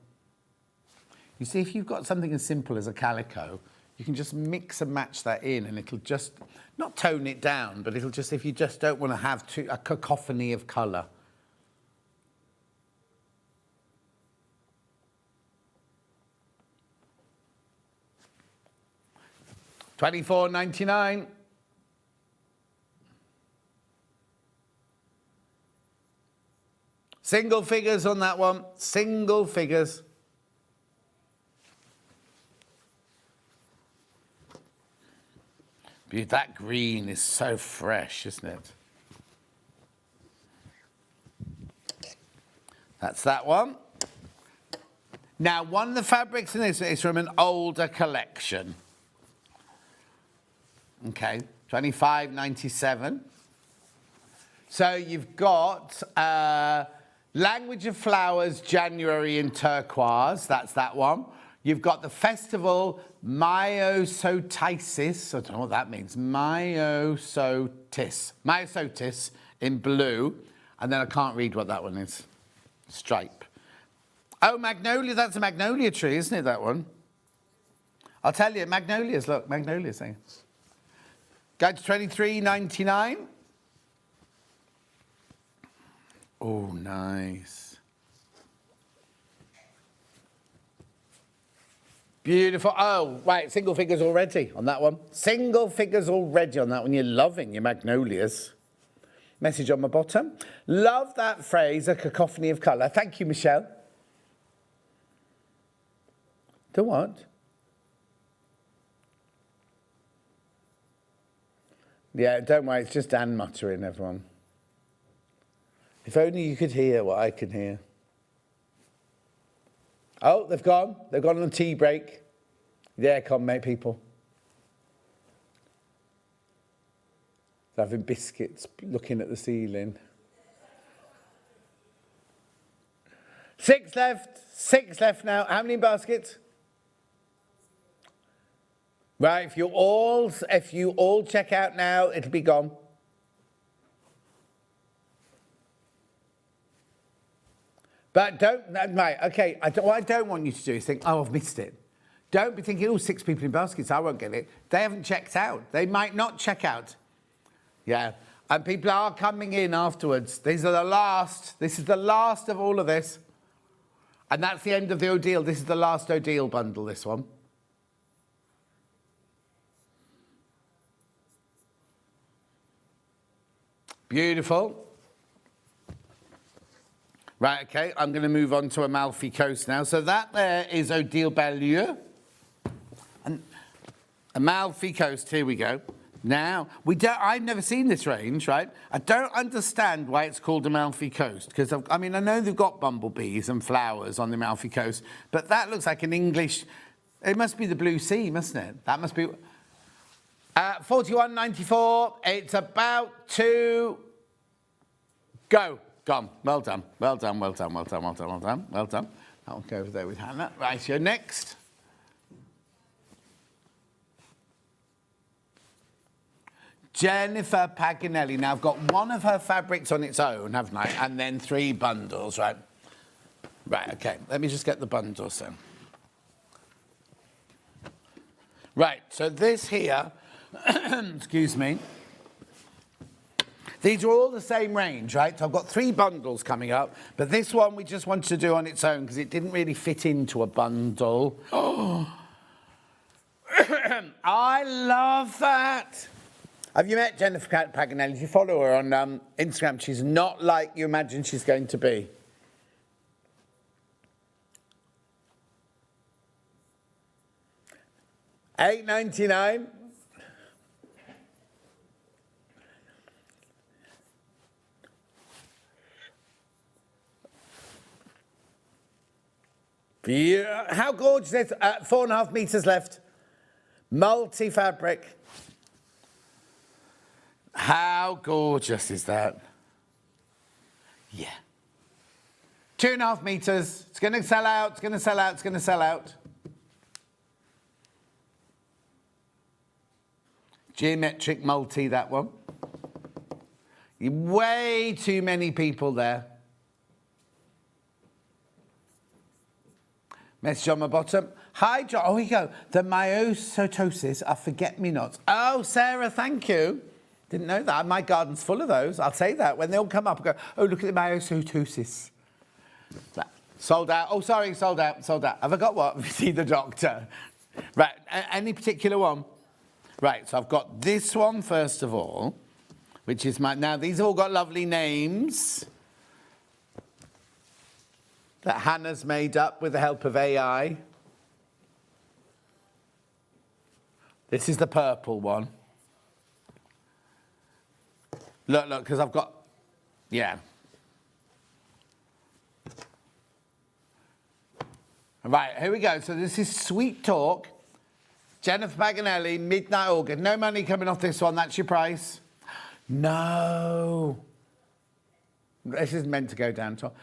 Speaker 4: You see, if you've got something as simple as a calico, you can just mix and match that in and it'll just, not tone it down, but it'll just, if you just don't want to have a cacophony of colour. $24.99. Single figures on that one. Single figures. That green is so fresh, isn't it? That's that one. Now, one of the fabrics in this is from an older collection. Okay, 25.97. So you've got Language of Flowers, January in turquoise. That's that one. You've got the Festival Myosotis. I don't know what that means. Myosotis in blue. And then I can't read what that one is. Stripe. Oh, magnolia. That's a magnolia tree, isn't it, that one? I'll tell you, magnolias. Look, magnolias. Go to 23.99. Oh, nice. Beautiful. Oh, right, single figures already on that one. Single figures already on that one. You're loving your magnolias. Message on my bottom. Love that phrase, a cacophony of colour. Thank you, Michelle. The what? Yeah, don't worry, it's just Dan muttering, everyone. If only you could hear what I can hear. Oh, they've gone. They've gone on a tea break. Yeah, come, mate, people. They're having biscuits, looking at the ceiling. 6 left. 6 left now. How many baskets? Right, if you all check out now, it'll be gone. But right, okay, what I don't want you to do is think, oh, I've missed it. Don't be thinking, oh, 6 people in baskets, I won't get it. They haven't checked out. They might not check out. Yeah, and people are coming in afterwards. These are the last. This is the last of all of this. And that's the end of the Odile. This is the last Odile bundle, this one. Beautiful. Right, okay, I'm going to move on to Amalfi Coast now. So that there is Odile Beaulieu. And Amalfi Coast, here we go. Now, I've never seen this range, right? I don't understand why it's called Amalfi Coast, because, I mean, I know they've got bumblebees and flowers on the Amalfi Coast, but that looks like an English, it must be the Blue Sea, mustn't it? That must be, 41.94, it's about to go. Gone. Well done. Well done, well done, well done, well done, well done, well done. I'll go over there with Hannah. Right, so next. Jennifer Paganelli. Now, I've got one of her fabrics on its own, haven't I? And then 3 bundles, right? Right, okay. Let me just get the bundles then. Right, so this here, excuse me, these are all the same range, right? So I've got 3 bundles coming up, but this one we just wanted to do on its own because it didn't really fit into a bundle. Oh, I love that. Have you met Jennifer Paganelli? If you follow her on Instagram, she's not like you imagine she's going to be. $8.99. Yeah, how gorgeous is it? 4.5 meters left. Multi-fabric. How gorgeous is that? Yeah. 2.5 meters. It's going to sell out. It's going to sell out. It's going to sell out. Geometric multi, that one. Way too many people there. Message on my bottom. Hi, John. Oh, here you go. The myosotis are forget-me-nots. Oh, Sarah, thank you. Didn't know that. My garden's full of those. I'll say that. When they all come up, I go, oh, look at the myosotis. Sold out. Oh, sorry, sold out, sold out. Have I got what? See the doctor. Right, any particular one? Right, so I've got this one, first of all, which is my... Now, these have all got lovely names that Hannah's made up with the help of AI. This is the purple one. Look, because I've got, yeah. Right, here we go. So this is Sweet Talk. Jennifer Paganelli, Midnight Orchid. No money coming off this one. That's your price. No. This is meant to go down top.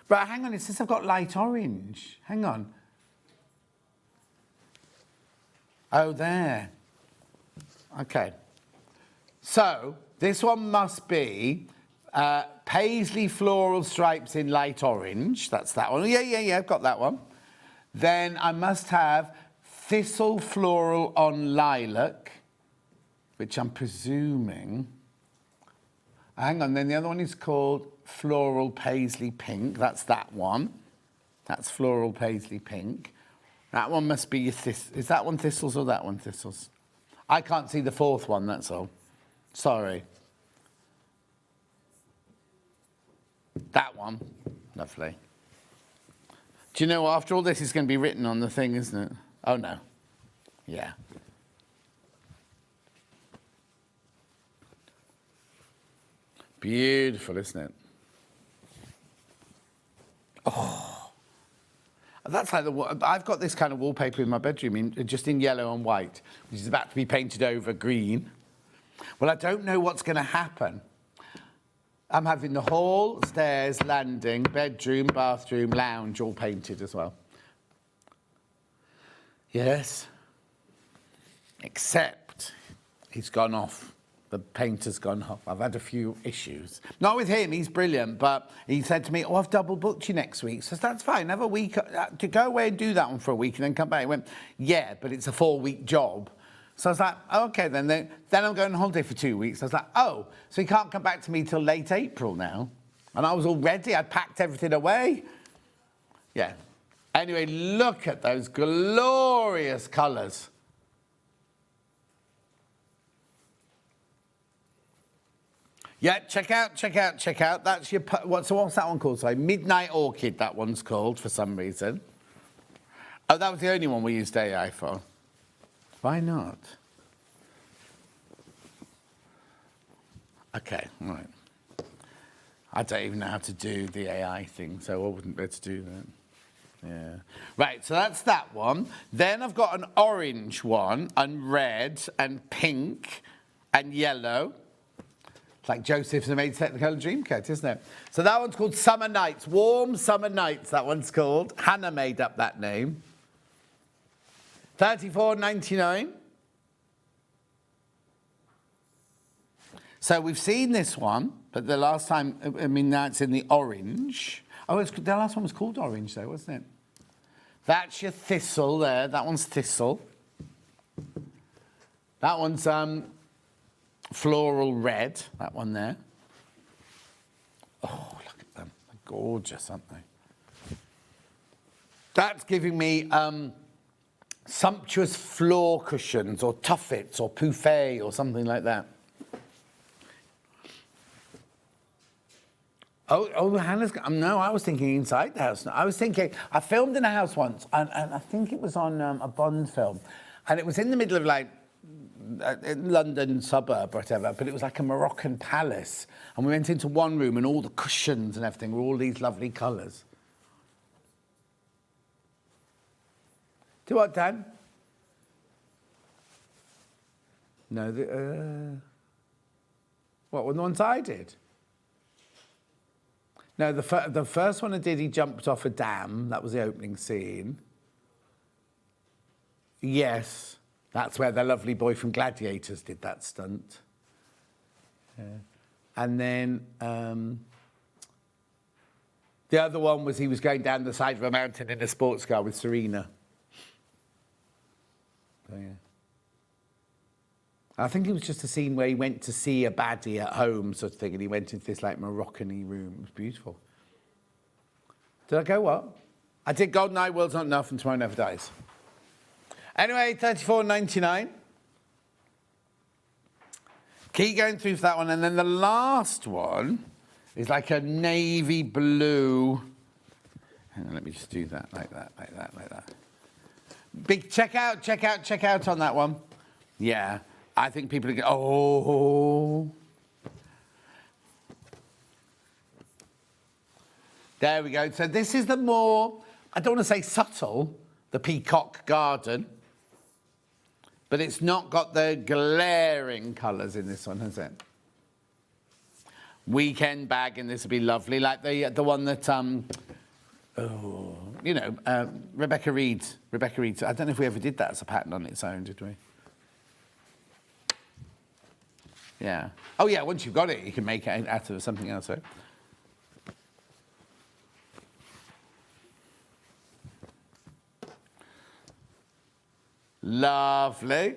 Speaker 4: But hang on, it says I've got light orange. Hang on. Oh, there. Okay. So this one must be paisley floral stripes in light orange. That's that one. Yeah, I've got that one. Then I must have thistle floral on lilac, which I'm presuming. Hang on, then the other one is called floral paisley pink. That's that one. That's floral paisley pink. That one must be your is that one thistles or that one thistles? I can't see the fourth one, that's all. Sorry. That one. Lovely. Do you know what? After all this is going to be written on the thing, isn't it? Oh, no. Yeah. Beautiful, isn't it? Oh. That's like I've got this kind of wallpaper in my bedroom, just in yellow and white, which is about to be painted over green. Well, I don't know what's going to happen. I'm having the hall, stairs, landing, bedroom, bathroom, lounge all painted as well. Yes. Except he's gone off. The painter's gone off. I've had a few issues. Not with him, he's brilliant, but he said to me, oh, I've double booked you next week. So that's fine, have a week to go away and do that one for a week and then come back. He went, yeah, but it's a 4-week job. So I was like, oh, okay, then I'm going on holiday for 2 weeks. I was like, oh, so he can't come back to me till late April now. And I was all ready, I'd packed everything away. Yeah. Anyway, look at those glorious colours. Yeah, check out. That's your, what's that one called? Sorry, Midnight Orchid, that one's called for some reason. Oh, that was the only one we used AI for. Why not? Okay, all right. I don't even know how to do the AI thing, so I wouldn't be able to do that. Yeah. Right, so that's that one. Then I've got an orange one, and red, and pink, and yellow. It's like Joseph's Made Technicolor Dream Coat, isn't it? So that one's called Summer Nights. Warm Summer Nights, that one's called. Hannah made up that name. $34.99. So we've seen this one, but the last time, now it's in the orange. Oh, the last one was called orange, though, wasn't it? That's your thistle there. That one's thistle. That one's floral red, that one there. Oh, look at them. They're gorgeous, aren't they? That's giving me sumptuous floor cushions or tuffets or pouffet or something like that. Oh, Hannah's... No, I was thinking inside the house. I filmed in a house once, and I think it was on a Bond film, and it was in the middle of, like, a London suburb or whatever, but it was like a Moroccan palace, and we went into one room, and all the cushions and everything were all these lovely colours. Do what, Dan? No, what, the ones I did? No, the first one I did, he jumped off a dam. That was the opening scene. Yes, that's where the lovely boy from Gladiators did that stunt. Yeah. And then the other one was he was going down the side of a mountain in a sports car with Serena. So, yeah. I think it was just a scene where he went to see a baddie at home, sort of thing, and he went into this, like, Moroccan-y room. It was beautiful. Did I go what? I did GoldenEye, World's Not Enough, and Tomorrow Never Dies. Anyway, $34.99. Keep going through for that one. And then the last one is like a navy blue. Hang on, let me just do that, like that, like that, like that. Big check out on that one. Yeah. I think people are going, oh, There we go. So this is the more, I don't want to say subtle, the peacock garden, but it's not got the glaring colours in this one, has it? Weekend bag, and this would be lovely, like the one that, Rebecca Reed. I don't know if we ever did that as a pattern on its own, did we? Yeah. Oh, yeah, once you've got it, you can make it out of something else, right? Lovely.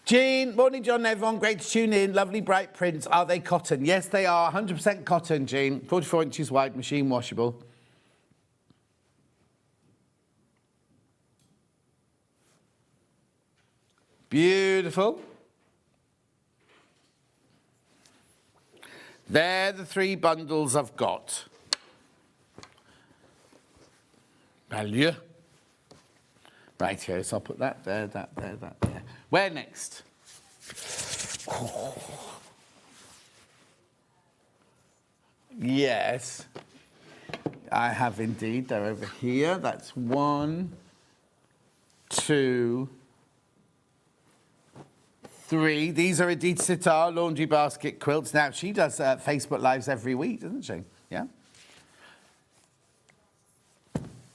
Speaker 4: Jean, morning, John, everyone. Great to tune in. Lovely bright prints. Are they cotton? Yes, they are. 100% cotton, Jean. 44 inches wide, machine washable. Beautiful. They're the 3 bundles I've got. Value. Right here, so I'll put that there, that there, that there. Where next? Yes, I have indeed. They're over here. That's 1, 2, 3. These are Edith Sitar laundry basket quilts. Now, she does Facebook Lives every week, doesn't she? Yeah.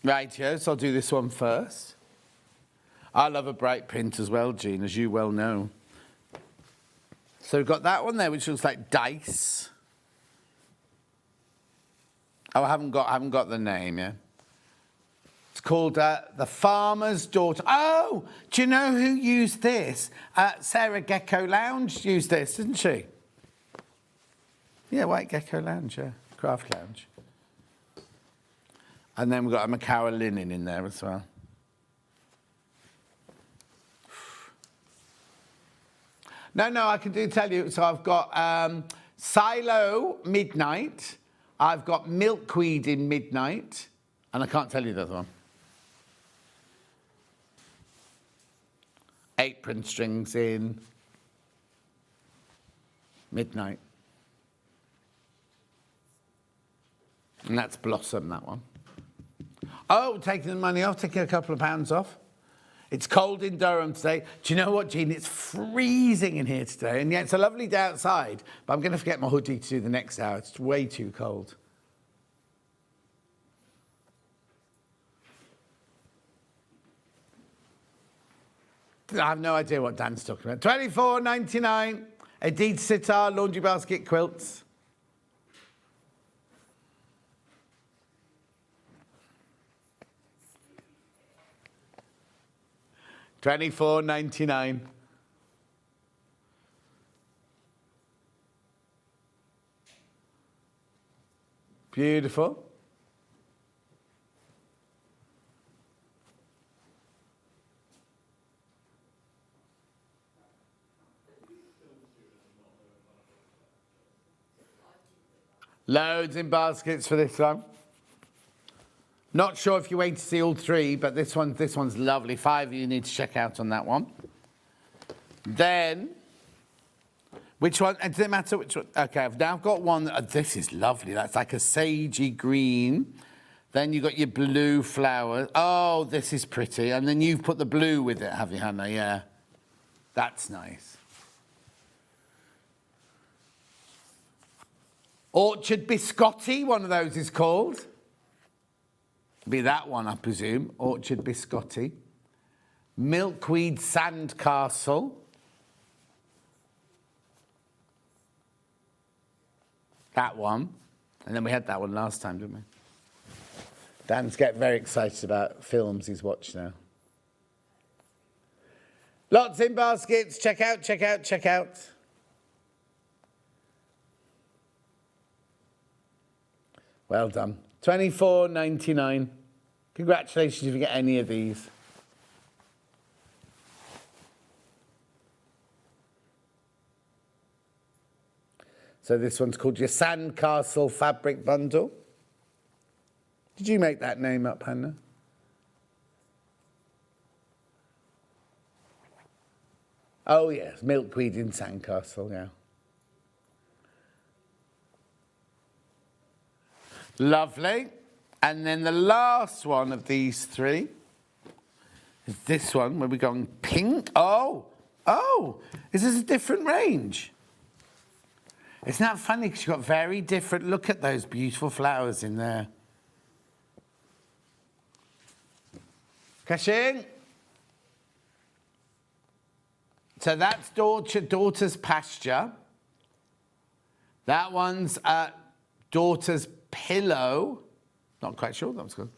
Speaker 4: Right here, so I'll do this one first. I love a bright print as well, Jean, as you well know. So we've got that one there, which looks like dice. Oh, I haven't got the name, yeah. It's called The Farmer's Daughter. Oh, do you know who used this? Sarah Gecko Lounge used this, didn't she? Yeah, White Gecko Lounge, yeah. Craft Lounge. And then we've got a Macara linen in there as well. No, I can tell you. So I've got Silo Midnight. I've got Milkweed in Midnight. And I can't tell you the other one. Apron strings in Midnight. And that's Blossom, that one. Oh, taking the money off, taking a couple of pounds off. It's cold in Durham today. Do you know what, Jean? It's freezing in here today. And yeah, it's a lovely day outside, but I'm going to forget my hoodie to do the next hour. It's way too cold. I have no idea what Dan's talking about. $24.99. Edith Sitar laundry basket quilts. $24.99. Beautiful. Loads in baskets for this one. Not sure if you wait to see all 3, but this one's lovely. 5 you need to check out on that one. Then, which one? Does it matter which one? Okay, I've now got one. This is lovely. That's like a sagey green. Then you've got your blue flower. Oh, this is pretty. And then you've put the blue with it, have you, Hannah? Yeah. That's nice. Orchard Biscotti, one of those is called. Be that one, I presume. Orchard Biscotti. Milkweed Sandcastle. That one. And then we had that one last time, didn't we? Dan's getting very excited about films he's watched now. Lots in baskets. Check out, check out, check out. Well done. $24.99. Congratulations if you get any of these. So this one's called your Sandcastle Fabric Bundle. Did you make that name up, Hannah? Oh, yes, Milkweed in Sandcastle, yeah. Lovely. And then the last one of these three is this one where we're going pink. Oh, is this a different range? Isn't that funny? Because you've got very different, look at those beautiful flowers in there. Cushing. So that's daughter's pasture. That one's daughter's pillow. Not quite sure, that was good.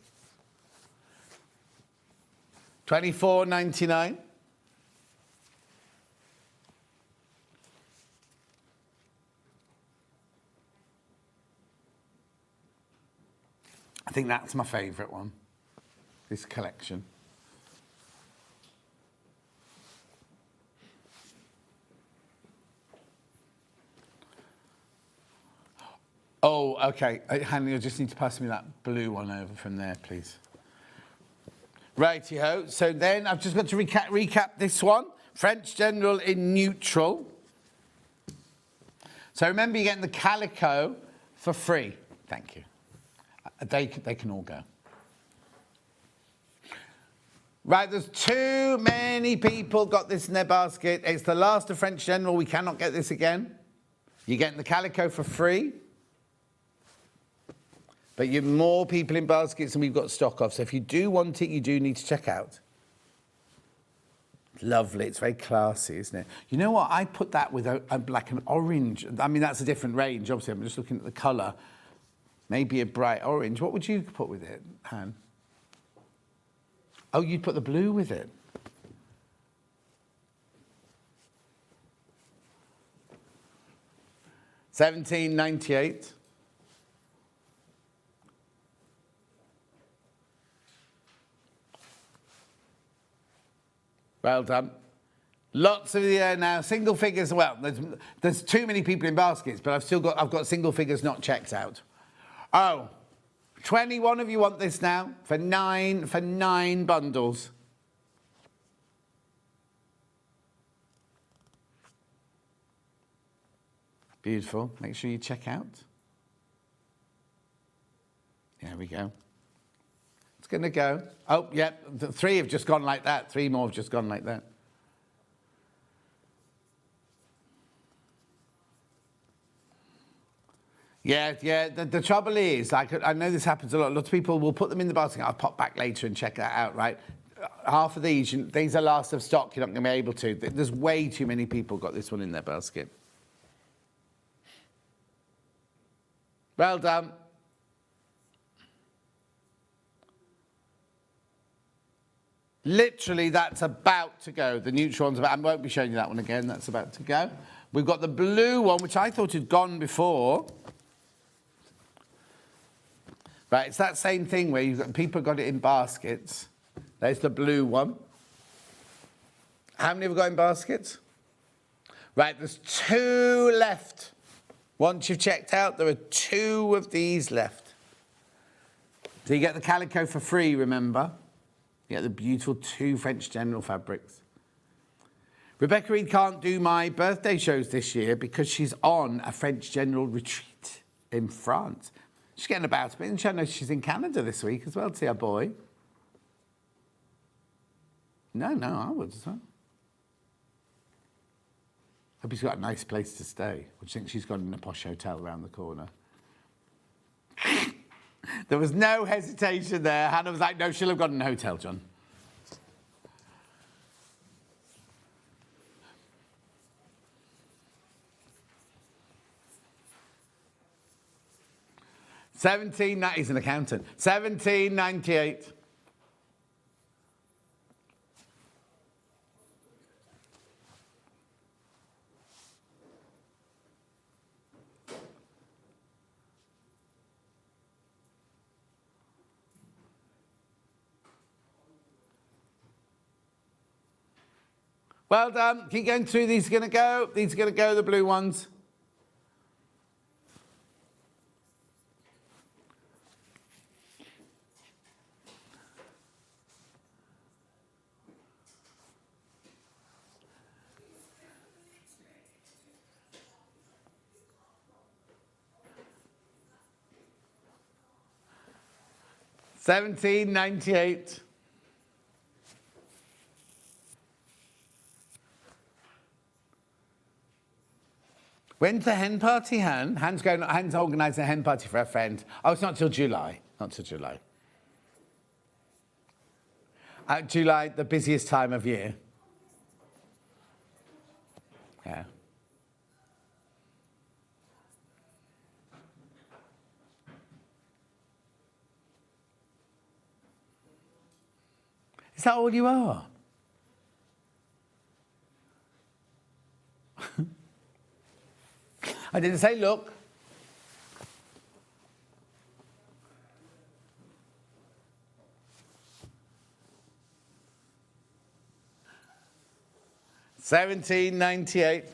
Speaker 4: $24.99. I think that's my favourite one, this collection. Oh, okay. Hannah, you'll just need to pass me that blue one over from there, please. Righty-ho. So then I've just got to recap this one. French General in neutral. So remember, you're getting the calico for free. Thank you. They can all go. Right, there's too many people got this in their basket. It's the last of French General. We cannot get this again. You're getting the calico for free. But you're more people in baskets than we've got stock of. So if you do want it, you do need to check out. Lovely. It's very classy, isn't it? You know what? I put that with like an orange. I mean, that's a different range. Obviously, I'm just looking at the colour. Maybe a bright orange. What would you put with it, Han? Oh, you'd put the blue with it. $17.98. Well done. Lots of now single figures. Well, there's too many people in baskets, but I've got single figures not checked out. Oh, 21 of you want this now for nine bundles. Beautiful. Make sure you check out. There we go. It's going to go. Oh, yeah, the 3 have just gone like that. 3 more have just gone like that. Yeah. The trouble is, like, I know this happens a lot. Lots of people will put them in the basket. I'll pop back later and check that out, right? Half of these are last of stock. You're not going to be able to. There's way too many people got this one in their basket. Well done. Literally, that's about to go. The neutral one's about. I won't be showing you that one again. That's about to go. We've got the blue one, which I thought had gone before. Right, it's that same thing where people got it in baskets. There's the blue one. How many have we got in baskets? Right, there's 2 left. Once you've checked out, there are 2 of these left. So you get the calico for free, remember? You get the beautiful 2 French General fabrics. Rebecca Reed can't do my birthday shows this year because she's on a French General retreat in France. She's getting about a bit, and I know she's in Canada this week as well to see her boy. No, I would as well. Hope he's got a nice place to stay. Or do you think she's gone in a posh hotel around the corner? There was no hesitation there. Hannah was like, no, she'll have gone in a hotel, John. He's an accountant. $17.98. Well done. Keep going through. These are going to go. These are going to go, the blue ones. 17.98. When's the hen party, Han? Han's organising a hen party for a friend. Oh, it's not till July. Not till July. July, the busiest time of year. Yeah. Is that all you are? I didn't say look. $17.98.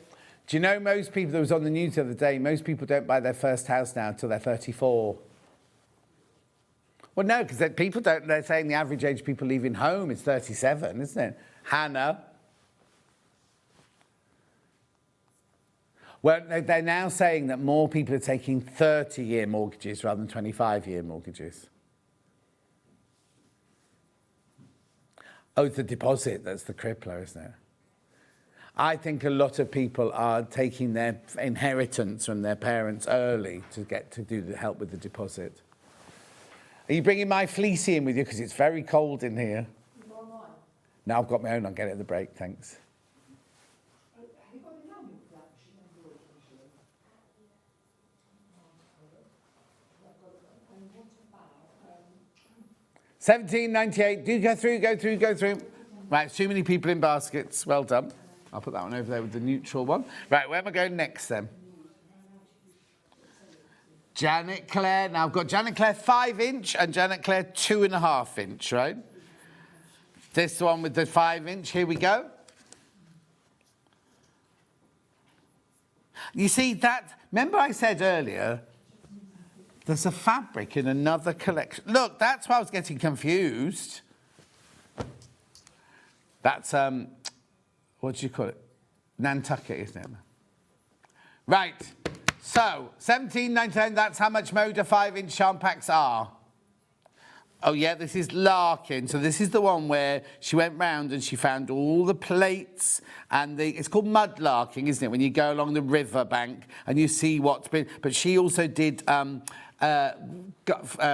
Speaker 4: Do you know most people, that was on the news the other day, most people don't buy their first house now until they're 34. Well, no, because people don't, they're saying the average age of people leaving home is 37, isn't it? Hannah. Well, they're now saying that more people are taking 30-year mortgages rather than 25-year mortgages. Oh, it's the deposit that's the crippler, isn't it? I think a lot of people are taking their inheritance from their parents early to get to do the help with the deposit. Are you bringing my fleecy in with you? Because it's very cold in here. No, I've got my own. I'll get it at the break, thanks. $17.98. Do go through. Right, it's too many people in baskets. Well done. I'll put that one over there with the neutral one. Right, where am I going next then? Janet Claire. Now I've got Janet Claire 5-inch and Janet Claire 2.5-inch, right? This one with the 5-inch. Here we go. You see that? Remember I said earlier, there's a fabric in another collection. Look, that's why I was getting confused. That's what do you call it? Nantucket, isn't it? Right. So, $17.99, that's how much Moda 5-inch charm packs are. Oh, yeah, this is Larkin. So this is the one where she went round and she found all the plates and it's called mud larking, isn't it? When you go along the river bank and you see what's been... But she also did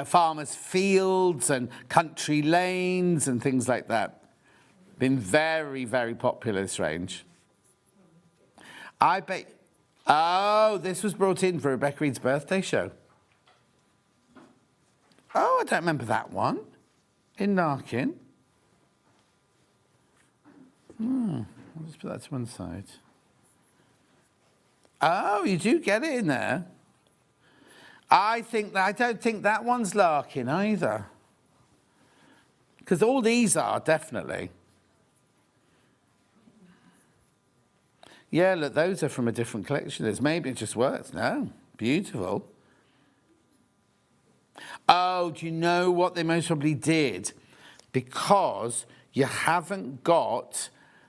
Speaker 4: farmers' fields and country lanes and things like that. Been very, very popular, this range. I bet... Oh, this was brought in for Rebecca Reed's birthday show. Oh, I don't remember that one. In Larkin. I'll just put that to one side. Oh, you do get it in there. I don't think that one's Larkin either. Because all these are, definitely. Yeah, look, those are from a different collection. Maybe it just works. No, beautiful. Oh, do you know what they most probably did? Because you haven't got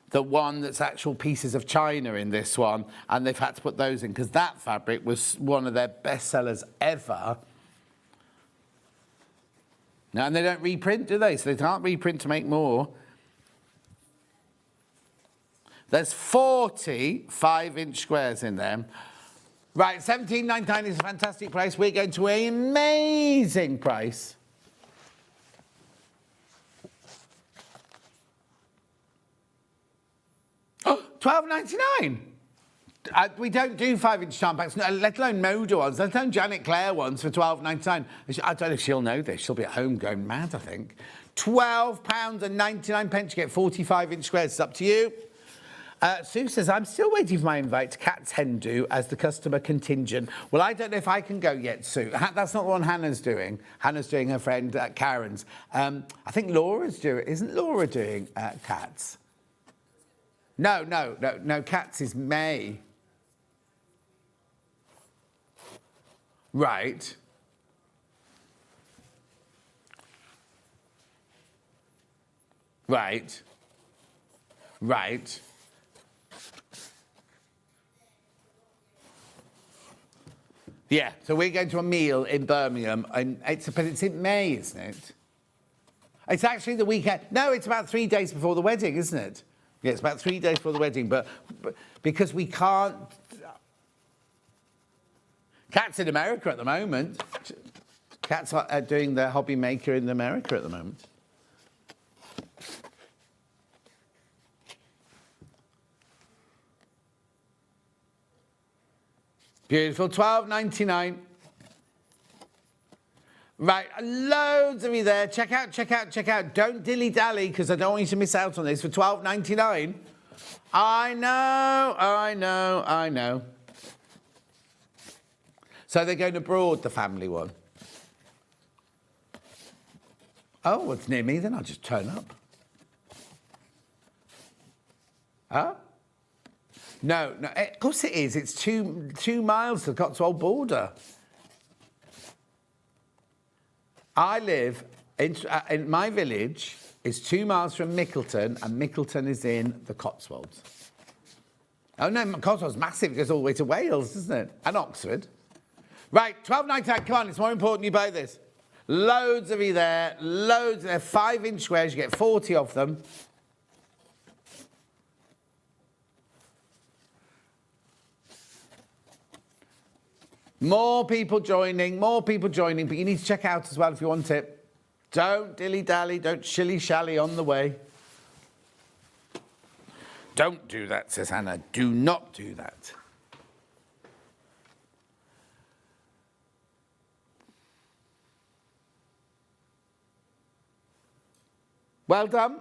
Speaker 4: the one that's actual pieces of china in this one, and they've had to put those in, because that fabric was one of their best sellers ever. Now, and they don't reprint, do they? So they can't reprint to make more. There's 40 5-inch squares in them. Right, $17.99 is a fantastic price. We're going to an amazing price. Oh, $12.99. We don't do 5-inch charm packs, let alone Moda ones, let alone Janet Claire ones for $12.99. I don't know if she'll know this. She'll be at home going mad, I think. £12.99 to get 45-inch squares. It's up to you. Sue says, I'm still waiting for my invite to Cat's Hen Do as the customer contingent. Well, I don't know if I can go yet, Sue. That's not the one Hannah's doing. Hannah's doing her friend Karen's. I think Laura's doing... Isn't Laura doing Cat's? No, Cat's is May. Right. Right. Yeah, so we're going to a meal in Birmingham, and it's in May, isn't it? It's actually the weekend. No, it's about 3 days before the wedding, isn't it? Yeah, it's about 3 days before the wedding, but because we can't... Kat's in America at the moment. Kat's doing the hobby maker in America at the moment. Beautiful, $12.99. Right, loads of you there. Check out, check out, check out. Don't dilly-dally, because I don't want you to miss out on this for $12.99. I know, I know, I know. So they're going abroad, the family one. Oh, it's near me, then I'll just turn up. Huh? No, no, of course it is. It's 2 miles to the Cotswold border. I live in my village. Is 2 miles from Mickleton, and Mickleton is in the Cotswolds. Oh no, Cotswold's massive. It goes all the way to Wales, doesn't it? And Oxford. Right, $12.99. Come on, it's more important you buy this. Loads of you there. Loads. They're 5-inch squares. You get 40 of them. More people joining, but you need to check out as well if you want it. Don't dilly-dally, don't shilly-shally on the way. Don't do that, says Hannah. Do not do that. Well done.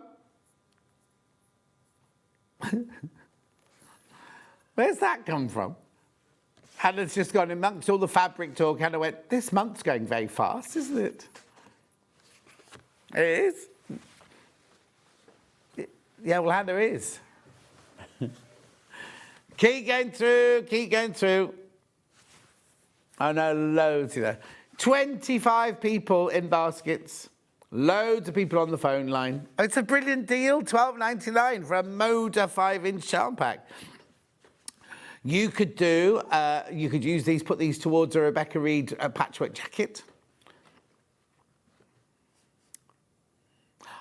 Speaker 4: Where's that come from? Hannah's just gone amongst all the fabric talk. Hannah went, this month's going very fast, isn't it? It is. Yeah, well, Hannah is. Keep going through, keep going through. I know, loads of that. 25 people in baskets. Loads of people on the phone line. It's a brilliant deal, $12.99 for a Moda 5-inch charm pack. You could do, you could use these, put these towards a Rebecca Reed patchwork jacket.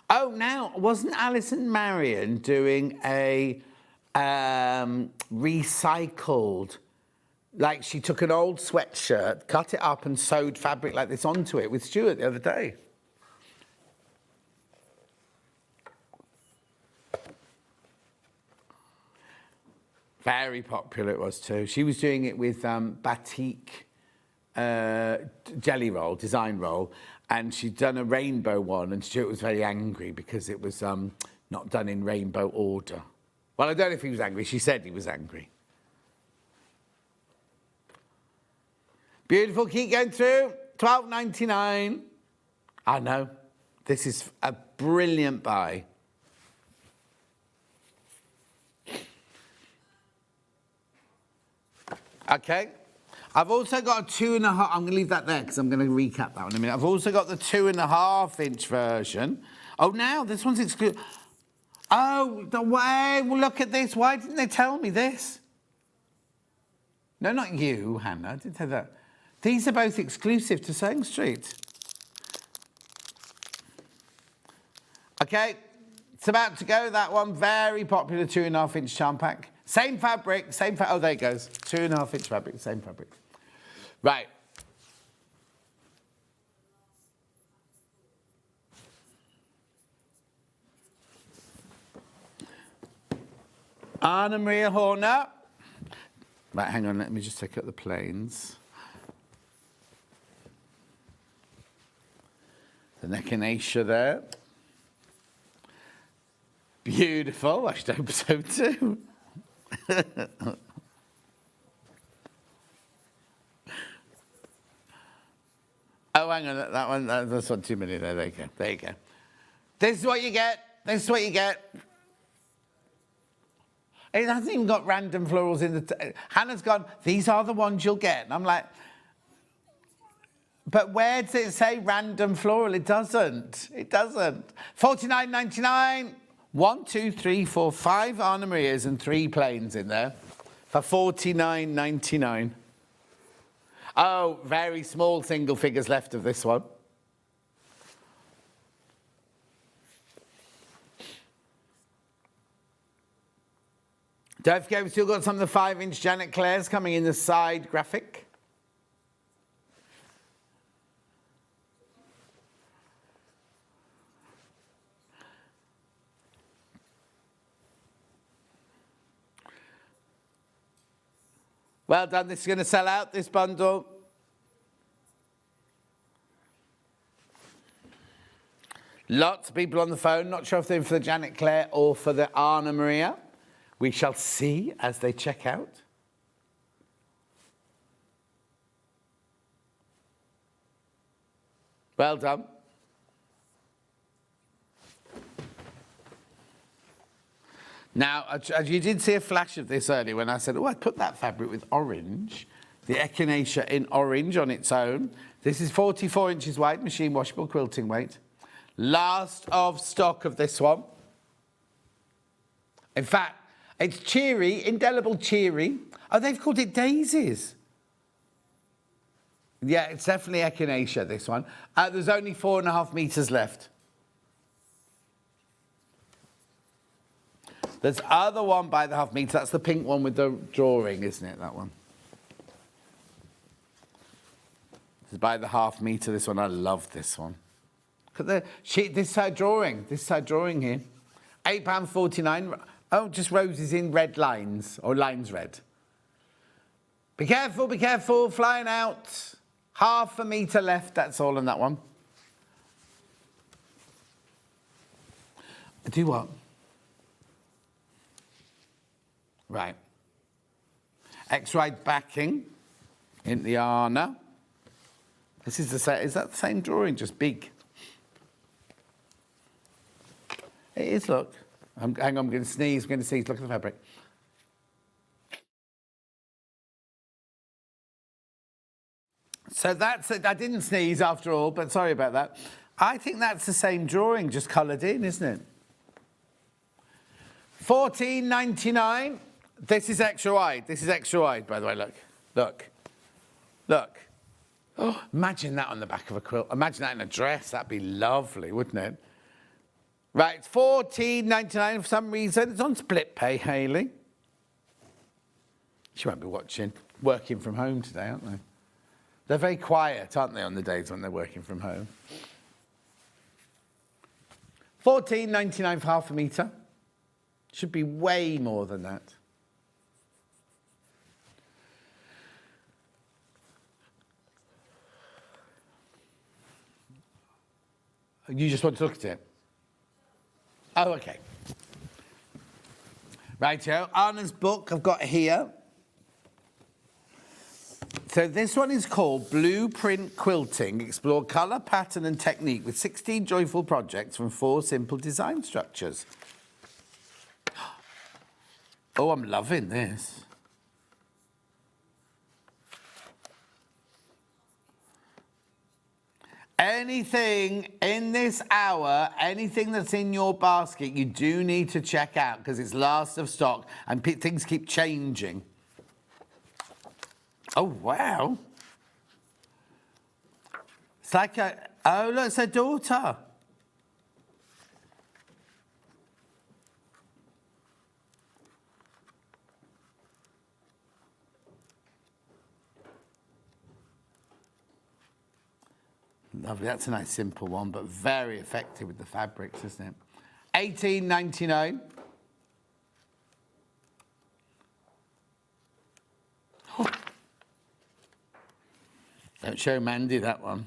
Speaker 4: Oh, now, wasn't Alison Marion doing a recycled, like she took an old sweatshirt, cut it up and sewed fabric like this onto it with Stuart the other day? Very popular it was too. She was doing it with batik jelly roll, design roll, and she'd done a rainbow one, and Stuart was very angry because it was not done in rainbow order. Well, I don't know if he was angry. She said he was angry. Beautiful, keep going through. $12.99. I know. This is a brilliant buy. Okay, I've also got a 2.5. I'm going to leave that there because I'm going to recap that one in a minute. I've also got the 2.5-inch version. Oh, now this one's exclusive. Oh, the way. Well, look at this. Why didn't they tell me this? No, not you, Hannah. I didn't tell that. These are both exclusive to SewingStreet. Okay, it's about to go. That one, very popular 2.5-inch charm pack. Same fabric, same oh, there it goes. 2.5-inch fabric, same fabric. Right. Anna Maria Horner. Right, hang on, let me just take out the planes. The Echinacea there. Beautiful, I should hope so too. Oh, hang on, that one, that's one too many there. There you go, there you go. This is what you get, this is what you get. It hasn't even got random florals in the... Hannah's gone, these are the ones you'll get. And I'm like, but where does it say random floral? It doesn't, it doesn't. $49.99. 1, 2, 3, 4, 5 Anna Marias and 3 plains in there for $49.99. Oh, very small single figures left of this one. Don't forget, we've still got some of the 5-inch Janet Claire's coming in the side graphic. Well done. This is going to sell out, this bundle. Lots of people on the phone. Not sure if they're in for the Janet Claire or for the Anna Maria. We shall see as they check out. Well done. Now, you did see a flash of this earlier when I said, oh, I put that fabric with orange, the echinacea in orange on its own. This is 44 inches wide, machine washable quilting weight. Last of stock of this one. In fact, it's cheery, indelible cheery. Oh, they've called it daisies. Yeah, it's definitely echinacea, this one. There's only 4.5 meters left. There's other one by the half meter. That's the pink one with the drawing, isn't it, that one? This is by the half meter, this one. I love this one. Look at this side drawing here. £8.49. Oh, just roses in red lines, or lines red. Be careful, flying out. Half a metre left, that's all on that one. Do what? Right. X-ride backing in the Elna. This is is that the same drawing, just big? It is, look. Hang on, I'm going to sneeze. Look at the fabric. So that's it. I didn't sneeze after all, but sorry about that. I think that's the same drawing, just coloured in, isn't it? $14.99. This is extra wide. This is extra wide, by the way. Look. Oh, imagine that on the back of a quilt. Imagine that in a dress. That'd be lovely, wouldn't it? Right, it's $14.99 for some reason. It's on split pay, Hayley. She won't be working from home today, aren't they? They're very quiet, aren't they, on the days when they're working from home? $14.99 for half a metre. Should be way more than that. You just want to look at it? Oh, okay. Righto, Anna's book I've got here. So this one is called Blueprint Quilting. Explore colour, pattern and technique with 16 joyful projects from 4 simple design structures. Oh, I'm loving this. Anything in this hour, anything that's in your basket, you do need to check out because it's last of stock and things keep changing. Oh, wow. It's like oh, look, it's her daughter. Lovely, that's a nice simple one, but very effective with the fabrics, isn't it? $18.99. Oh. Don't show Mandy that one.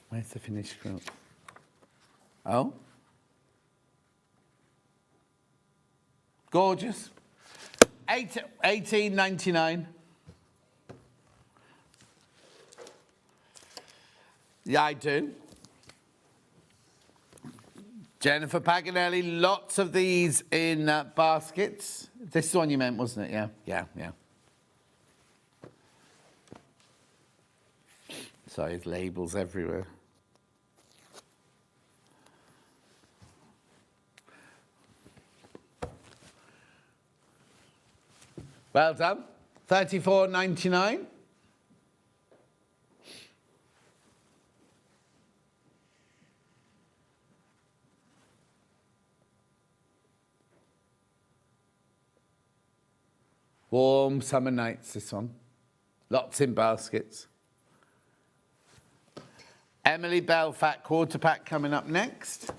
Speaker 4: Where's the finished quilt? Oh. Gorgeous. $18.99. Yeah, I do. Jennifer Paganelli, lots of these in baskets. This is the one you meant, wasn't it? Yeah. Sorry, there's labels everywhere. Well done. $34.99. Warm summer nights, this one. Lots in baskets. Emily Bell Fat Quarter Pack coming up next.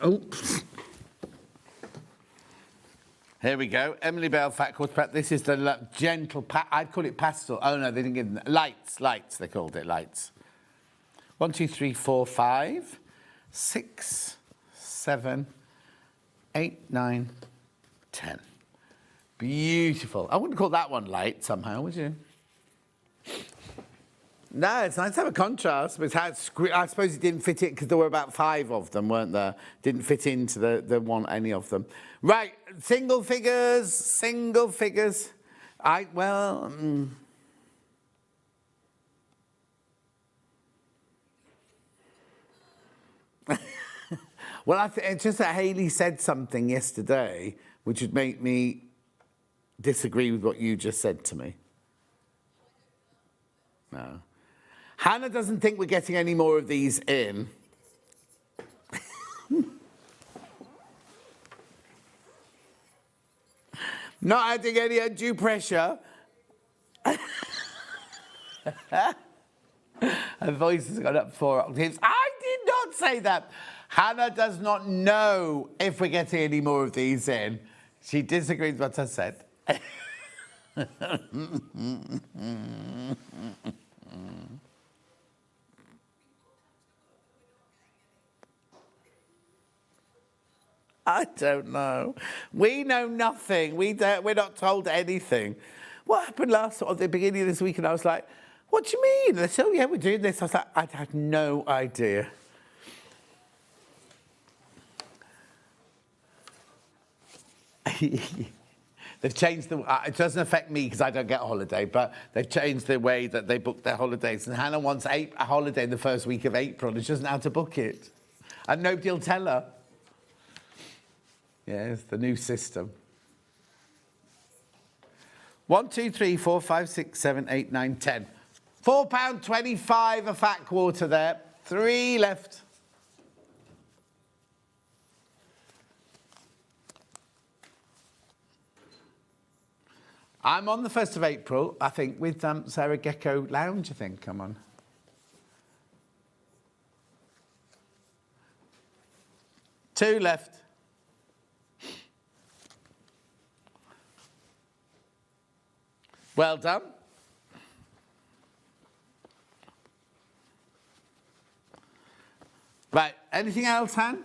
Speaker 4: Oops. Here we go. Emily Bell Fat Quarter Pack. This is the gentle pack. I'd call it pastel. Oh, no, they didn't give them that. Lights, they called it, lights. 1, 2, 3, 4, 5, 6, 7, 8, 9, 10. Beautiful. I wouldn't call that one light somehow, would you? No, it's nice to have a contrast, but I suppose it didn't fit in because there were about 5 of them, weren't there? Didn't fit into the one, any of them. Right, single figures. Well, it's just that Hayley said something yesterday which would make me disagree with what you just said to me. No. Hannah doesn't think we're getting any more of these in. Not adding any undue pressure. Her voice has gone up 4 octaves. I did not say that. Hannah does not know if we're getting any more of these in. She disagrees with what I said. I don't know. We know nothing. We're not told anything. What happened at the beginning of this week? And I was like, what do you mean? They said, oh, yeah, we're doing this. I was like, I had no idea. They've changed it doesn't affect me because I don't get a holiday, but they've changed the way that they book their holidays. And Hannah wants a holiday in the first week of April and she doesn't know how to book it. And nobody will tell her. Yeah, it's the new system. 1, 2, 3, 4, 5, 6, 7, 8, 9, 10. £4.25 a fat quarter there. 3 left. I'm on the 1st of April, I think, with Sarah Gecko Lounge, I think I'm on. Two left. Well done. Right, anything else, Han?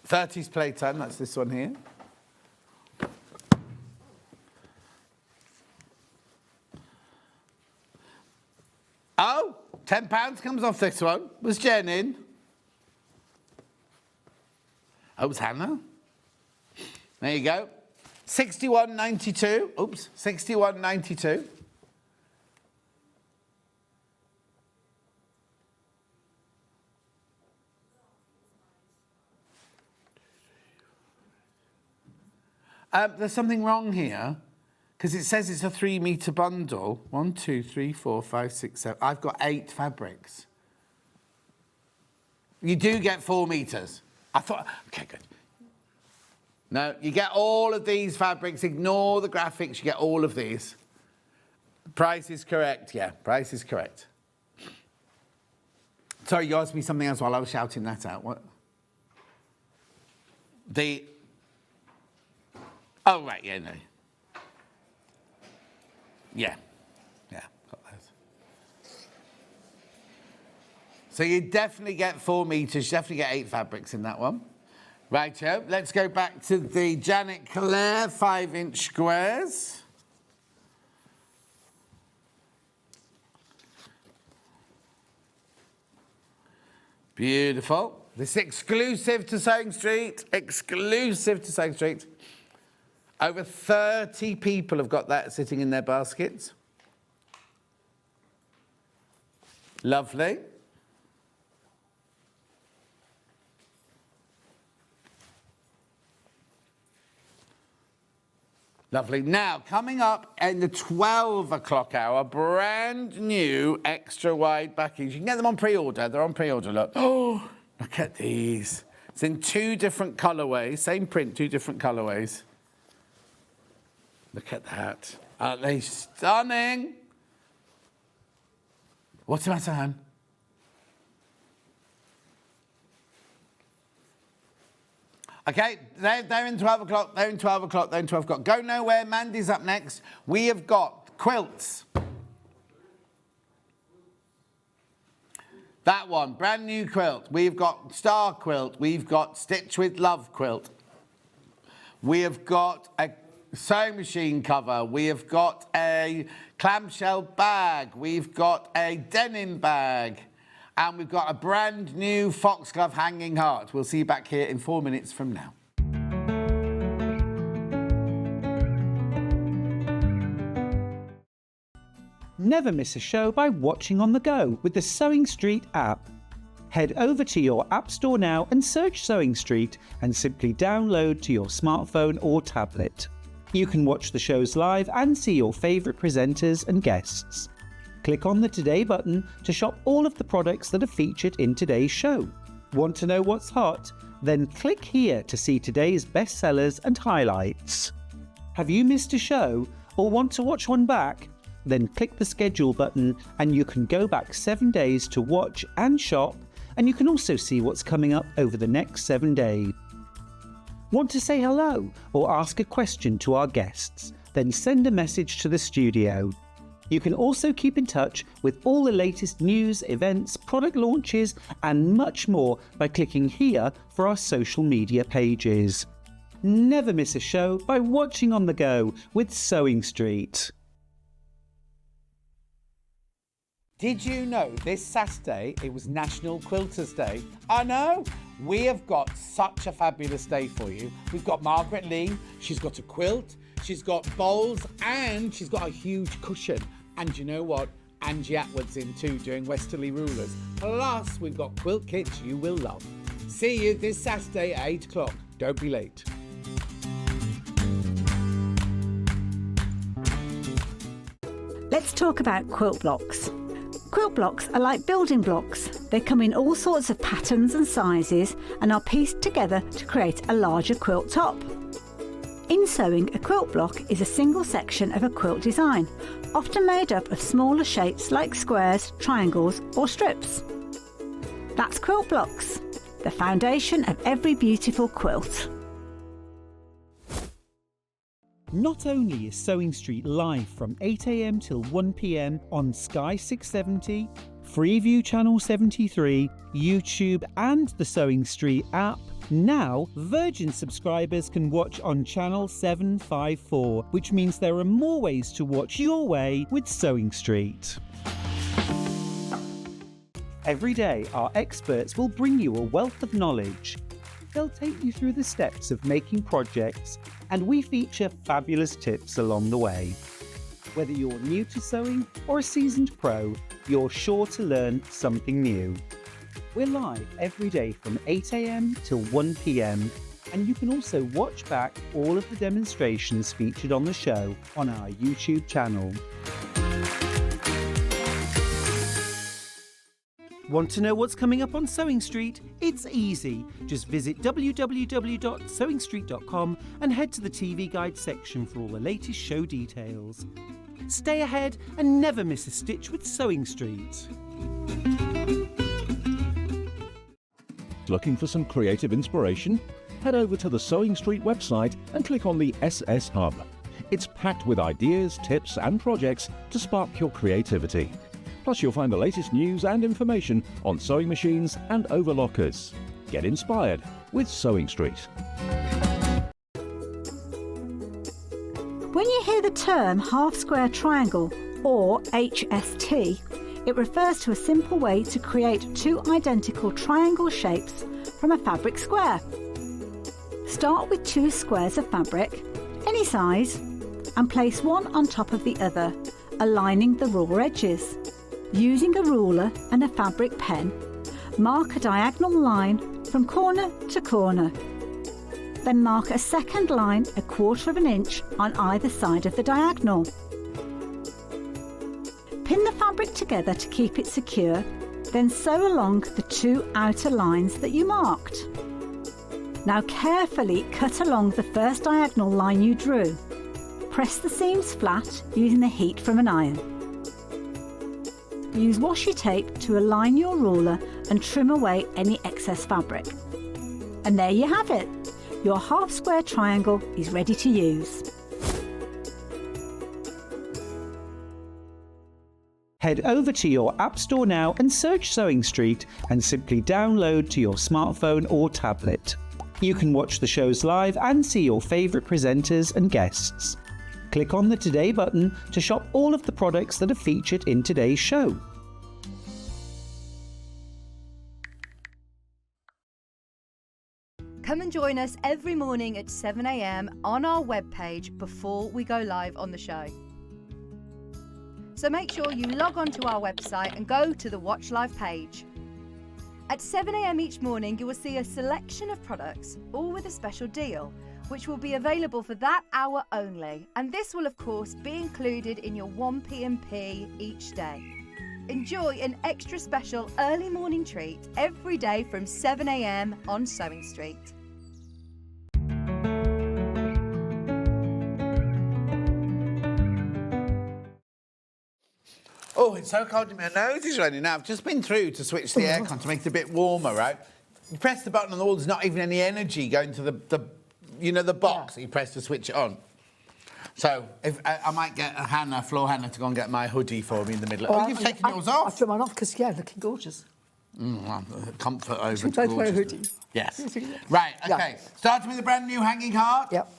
Speaker 4: '30s playtime, that's this one here. Oh, £10 comes off this one. Was Jen in? Oh, was Hannah? There you go. 61.92. Oops, 61.92. There's something wrong here, because it says it's a 3-metre bundle. 1, 2, 3, 4, 5, 6, 7. I've got 8 fabrics. You do get 4 metres. I thought, okay, good. No, you get all of these fabrics. Ignore the graphics. You get all of these. Price is correct. Yeah, price is correct. Sorry, you asked me something else while I was shouting that out. What? Oh, right, yeah, no. Yeah, got those. So you definitely get 4 metres, you definitely get 8 fabrics in that one. Right, let's go back to the Janet Claire 5-inch squares. Beautiful. This is exclusive to SewingStreet. Exclusive to SewingStreet. Over 30 people have got that sitting in their baskets. Lovely. Lovely. Now, coming up in the 12 o'clock hour, brand new extra wide backings. You can get them on pre-order. They're on pre-order, look. Oh, Look at these. It's in 2 different colourways. Same print, 2 different colourways. Look at that. Aren't they stunning? What's the matter, Anne? Okay, they're in 12 o'clock, they're in 12 o'clock, they're in 12 o'clock. Go nowhere, Mandy's up next. We have got quilts. That one, brand new quilt. We've got Star Quilt. We've got Stitch with Love quilt. We have got a sewing machine cover. We have got a clamshell bag. We've got a denim bag. And we've got a brand new foxglove hanging heart. We'll see you back here in 4 minutes from now.
Speaker 5: Never miss a show by watching on the go with the SewingStreet app. Head over to your app store now and search SewingStreet and simply download to your smartphone or tablet. You can watch the shows live and see your favourite presenters and guests. Click on the Today button to shop all of the products that are featured in today's show. Want to know what's hot? Then click here to see today's bestsellers and highlights. Have you missed a show or want to watch one back? Then click the schedule button and you can go back 7 days to watch and shop, and you can also see what's coming up over the next 7 days. Want to say hello or ask a question to our guests? Then send a message to the studio. You can also keep in touch with all the latest news, events, product launches and much more by clicking here for our social media pages. Never miss a show by watching on the go with SewingStreet.
Speaker 4: Did you know this Saturday it was National Quilters Day? I know! We have got such a fabulous day for you. We've got Margaret Lee, she's got a quilt, she's got bowls and she's got a huge cushion. And you know what? Angie Atwood's in too doing Westerly Rulers. Plus we've got quilt kits you will love. See you this Saturday at 8 o'clock. Don't be late.
Speaker 7: Let's talk about quilt blocks. Quilt blocks are like building blocks. They come in all sorts of patterns and sizes and are pieced together to create a larger quilt top. In sewing, a quilt block is a single section of a quilt design, often made up of smaller shapes like squares, triangles or strips. That's quilt blocks, the foundation of every beautiful quilt.
Speaker 5: Not only is SewingStreet live from 8 AM till 1 PM on Sky 670, Freeview Channel 73, YouTube and the SewingStreet app, now Virgin subscribers can watch on Channel 754, which means there are more ways to watch your way with SewingStreet. Every day, our experts will bring you a wealth of knowledge. They'll take you through the steps of making projects, and we feature fabulous tips along the way. Whether you're new to sewing or a seasoned pro, you're sure to learn something new. We're live every day from 8 AM till 1 PM, and you can also watch back all of the demonstrations featured on the show on our YouTube channel. Want to know what's coming up on SewingStreet? It's easy. Just visit www.sewingstreet.com and head to the TV Guide section for all the latest show details. Stay ahead and never miss a stitch with SewingStreet.
Speaker 8: Looking for some creative inspiration? Head over to the SewingStreet website and click on the SS Hub. It's packed with ideas, tips and projects to spark your creativity. Plus you'll find the latest news and information on sewing machines and overlockers. Get inspired with SewingStreet.
Speaker 7: When you hear the term half square triangle, or HST, it refers to a simple way to create two identical triangle shapes from a fabric square. Start with 2 squares of fabric, any size, and place one on top of the other, aligning the raw edges. Using a ruler and a fabric pen, mark a diagonal line from corner to corner. Then mark a second line 1/4 inch on either side of the diagonal. Pin the fabric together to keep it secure Then sew along the 2 outer lines that you marked. Now carefully cut along the first diagonal line you drew. Press the seams flat using the heat from an iron. Use washi tape to align your ruler and trim away any excess fabric. And there you have it. Your half square triangle is ready to use.
Speaker 5: Head over to your App Store now and search SewingStreet and simply download to your smartphone or tablet. You can watch the shows live and see your favourite presenters and guests. Click on the Today button to shop all of the products that are featured in today's show.
Speaker 6: Come and join us every morning at 7 a.m. on our webpage before we go live on the show. So make sure you log on to our website and go to the Watch Live page. At 7 a.m. each morning, you will see a selection of products, all with a special deal, which will be available for that hour only. And this will, of course, be included in your 1p&p each day. Enjoy an extra special early morning treat every day from 7 a.m. on SewingStreet.
Speaker 4: Oh, it's so cold in my nose is running now. I've just been through to switch the aircon to make it a bit warmer, right? You press the button on the wall, there's not even any energy going to the box that you press to switch it on. So if I might get Floor Hannah to go and get my hoodie for me in the middle. Oh, you've taken yours off.
Speaker 10: I took mine off because, looking gorgeous.
Speaker 4: Comfort over
Speaker 10: Should we both wear a hoodie?
Speaker 4: Yes. Right, okay. Starting with a brand new hanging heart.
Speaker 10: Yep.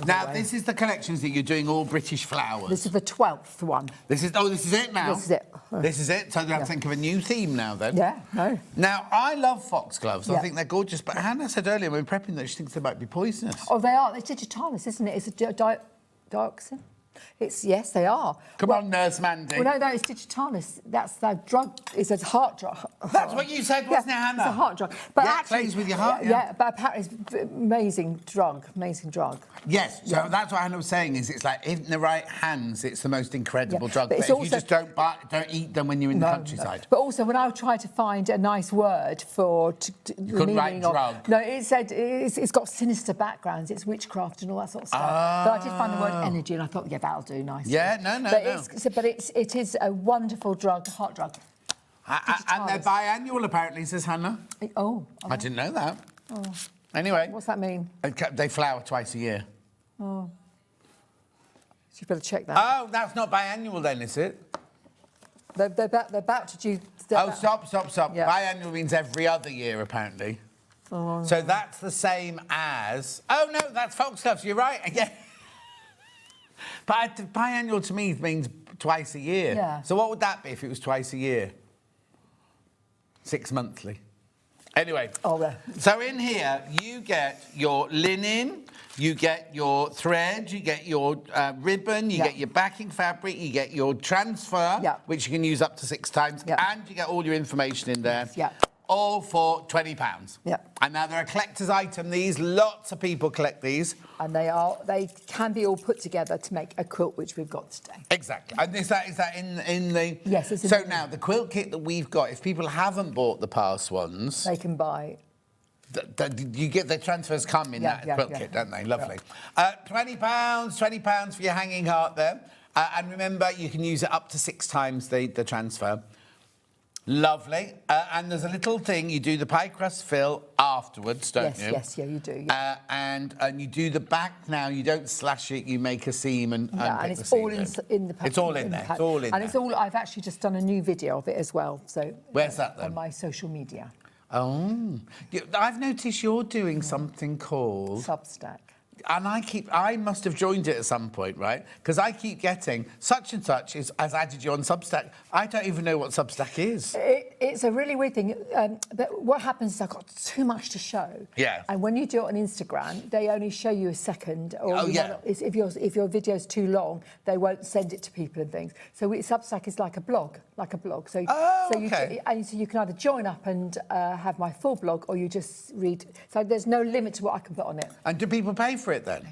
Speaker 4: Now, this is the collections that you're doing, all British flowers.
Speaker 10: This is the 12th one.
Speaker 4: This is it now?
Speaker 10: This is it.
Speaker 4: This is it? So you have to think of a new theme now, then?
Speaker 10: Yeah, no.
Speaker 4: Now, I love foxgloves. I think they're gorgeous, but Hannah said earlier when we were prepping that she thinks they might be poisonous.
Speaker 10: Oh, they are. It's digitalis, isn't it? It's a dioxin. Yes, they are.
Speaker 4: Come on, Nurse Mandy.
Speaker 10: Well, no, it's digitalis. That's the drug. It's a heart drug.
Speaker 4: That's what you said, wasn't it, Hannah?
Speaker 10: It's a heart drug. But
Speaker 4: yeah,
Speaker 10: actually,
Speaker 4: it plays with your heart.
Speaker 10: Yeah, but apparently it's amazing drug.
Speaker 4: Yes, so that's what Hannah was saying. Is it's like in the right hands, it's the most incredible drug. But if
Speaker 10: also,
Speaker 4: you just don't eat them when you're in the countryside.
Speaker 10: No. But also, when I tried to find a nice word for
Speaker 4: you couldn't write drug.
Speaker 10: No, it said it's got sinister backgrounds. It's witchcraft and all that sort of stuff. But I did find the word energy, and I thought, yeah, that'll do nicely.
Speaker 4: Yeah, no.
Speaker 10: But it is a wonderful drug, heart drug.
Speaker 4: And they're biannual, apparently, says Hannah.
Speaker 10: Oh.
Speaker 4: I didn't know that. Oh. Anyway.
Speaker 10: What's that mean?
Speaker 4: They flower twice a year.
Speaker 10: Oh. So you better check that.
Speaker 4: Oh, that's not biannual then, is it?
Speaker 10: They're about to do...
Speaker 4: Stop.
Speaker 10: Yeah.
Speaker 4: Biannual means every other year, apparently. Oh. So that's the same as... Oh, no, that's foxgloves, you're right. Yeah. But biannual to me means twice a year.
Speaker 10: Yeah.
Speaker 4: So what would that be if it was twice a year? 6 monthly. Anyway.
Speaker 10: Oh, yeah.
Speaker 4: So in here, you get your linen, you get your thread, you get your ribbon, you get your backing fabric, you get your transfer, which you can use up to 6 times, and you get all your information in there.
Speaker 10: Yeah.
Speaker 4: All for £20.
Speaker 10: Yeah.
Speaker 4: And now they're a collector's item, these. Lots of people collect these.
Speaker 10: And they can be all put together to make a quilt, which we've got today.
Speaker 4: Exactly. And is that in the...
Speaker 10: Yes, it's in
Speaker 4: So now, the quilt kit that we've got, if people haven't bought the past ones...
Speaker 10: They can buy...
Speaker 4: You get the transfers come in that quilt kit, don't they? Lovely. £20 for your hanging heart there. And remember, you can use it up to 6 times the transfer. Lovely. And there's a little thing, you do the pie crust fill afterwards, don't you?
Speaker 10: Yes, you do. Yeah.
Speaker 4: And you do the back now, you don't slash it, you make a seam and
Speaker 10: it's all in the pack.
Speaker 4: It's all in there. It's all in there.
Speaker 10: And it's all, I've actually just done a new video of it as well. So
Speaker 4: where's that then?
Speaker 10: On my social media.
Speaker 4: Oh. I've noticed you're doing something called...
Speaker 10: Substack.
Speaker 4: And I must have joined it at some point, right? Because I keep getting such and such has added you on Substack. I don't even know what Substack is.
Speaker 10: It's a really weird thing. But what happens is I've got too much to show.
Speaker 4: Yeah.
Speaker 10: And when you do it on Instagram, they only show you a second. Or if your video's too long, they won't send it to people and things. So Substack is like a blog. So you can either join up and have my full blog, or you just read. So there's no limit to what I can put on it.
Speaker 4: And do people pay for it then?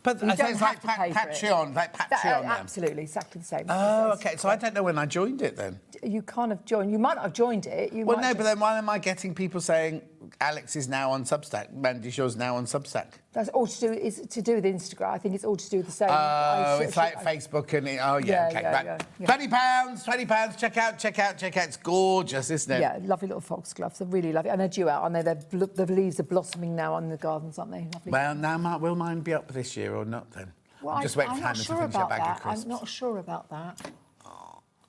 Speaker 4: But
Speaker 10: You
Speaker 4: I
Speaker 10: don't
Speaker 4: think it's
Speaker 10: have
Speaker 4: like
Speaker 10: to pay for it.
Speaker 4: Patreon, like Patreon. then.
Speaker 10: Absolutely, exactly the same.
Speaker 4: Oh,
Speaker 10: It's-
Speaker 4: okay. So I don't know when I joined it then.
Speaker 10: You kind of join. You might not have joined it. You
Speaker 4: Well,
Speaker 10: might
Speaker 4: no,
Speaker 10: just,
Speaker 4: but then why am I getting people saying Alex is now on Substack, Mandy Shaw's now on Substack?
Speaker 10: That's all to do. Is to do with Instagram. I think it's all to do with the same.
Speaker 4: Oh, it's like Facebook and oh yeah, okay.
Speaker 10: yeah,
Speaker 4: Right.
Speaker 10: yeah.
Speaker 4: £20. Check out. It's gorgeous, isn't it?
Speaker 10: Yeah, lovely little foxgloves. They're really lovely, and they're due out, aren't they? The leaves are blossoming now on the gardens, aren't they? Lovely.
Speaker 4: Well, now will mine be up this year or not then?
Speaker 10: Well,
Speaker 4: I'm just waiting
Speaker 10: I'm
Speaker 4: for
Speaker 10: not
Speaker 4: Hannah
Speaker 10: sure
Speaker 4: to finish her
Speaker 10: about
Speaker 4: bag of
Speaker 10: that.
Speaker 4: crisps.
Speaker 10: I'm not sure about that.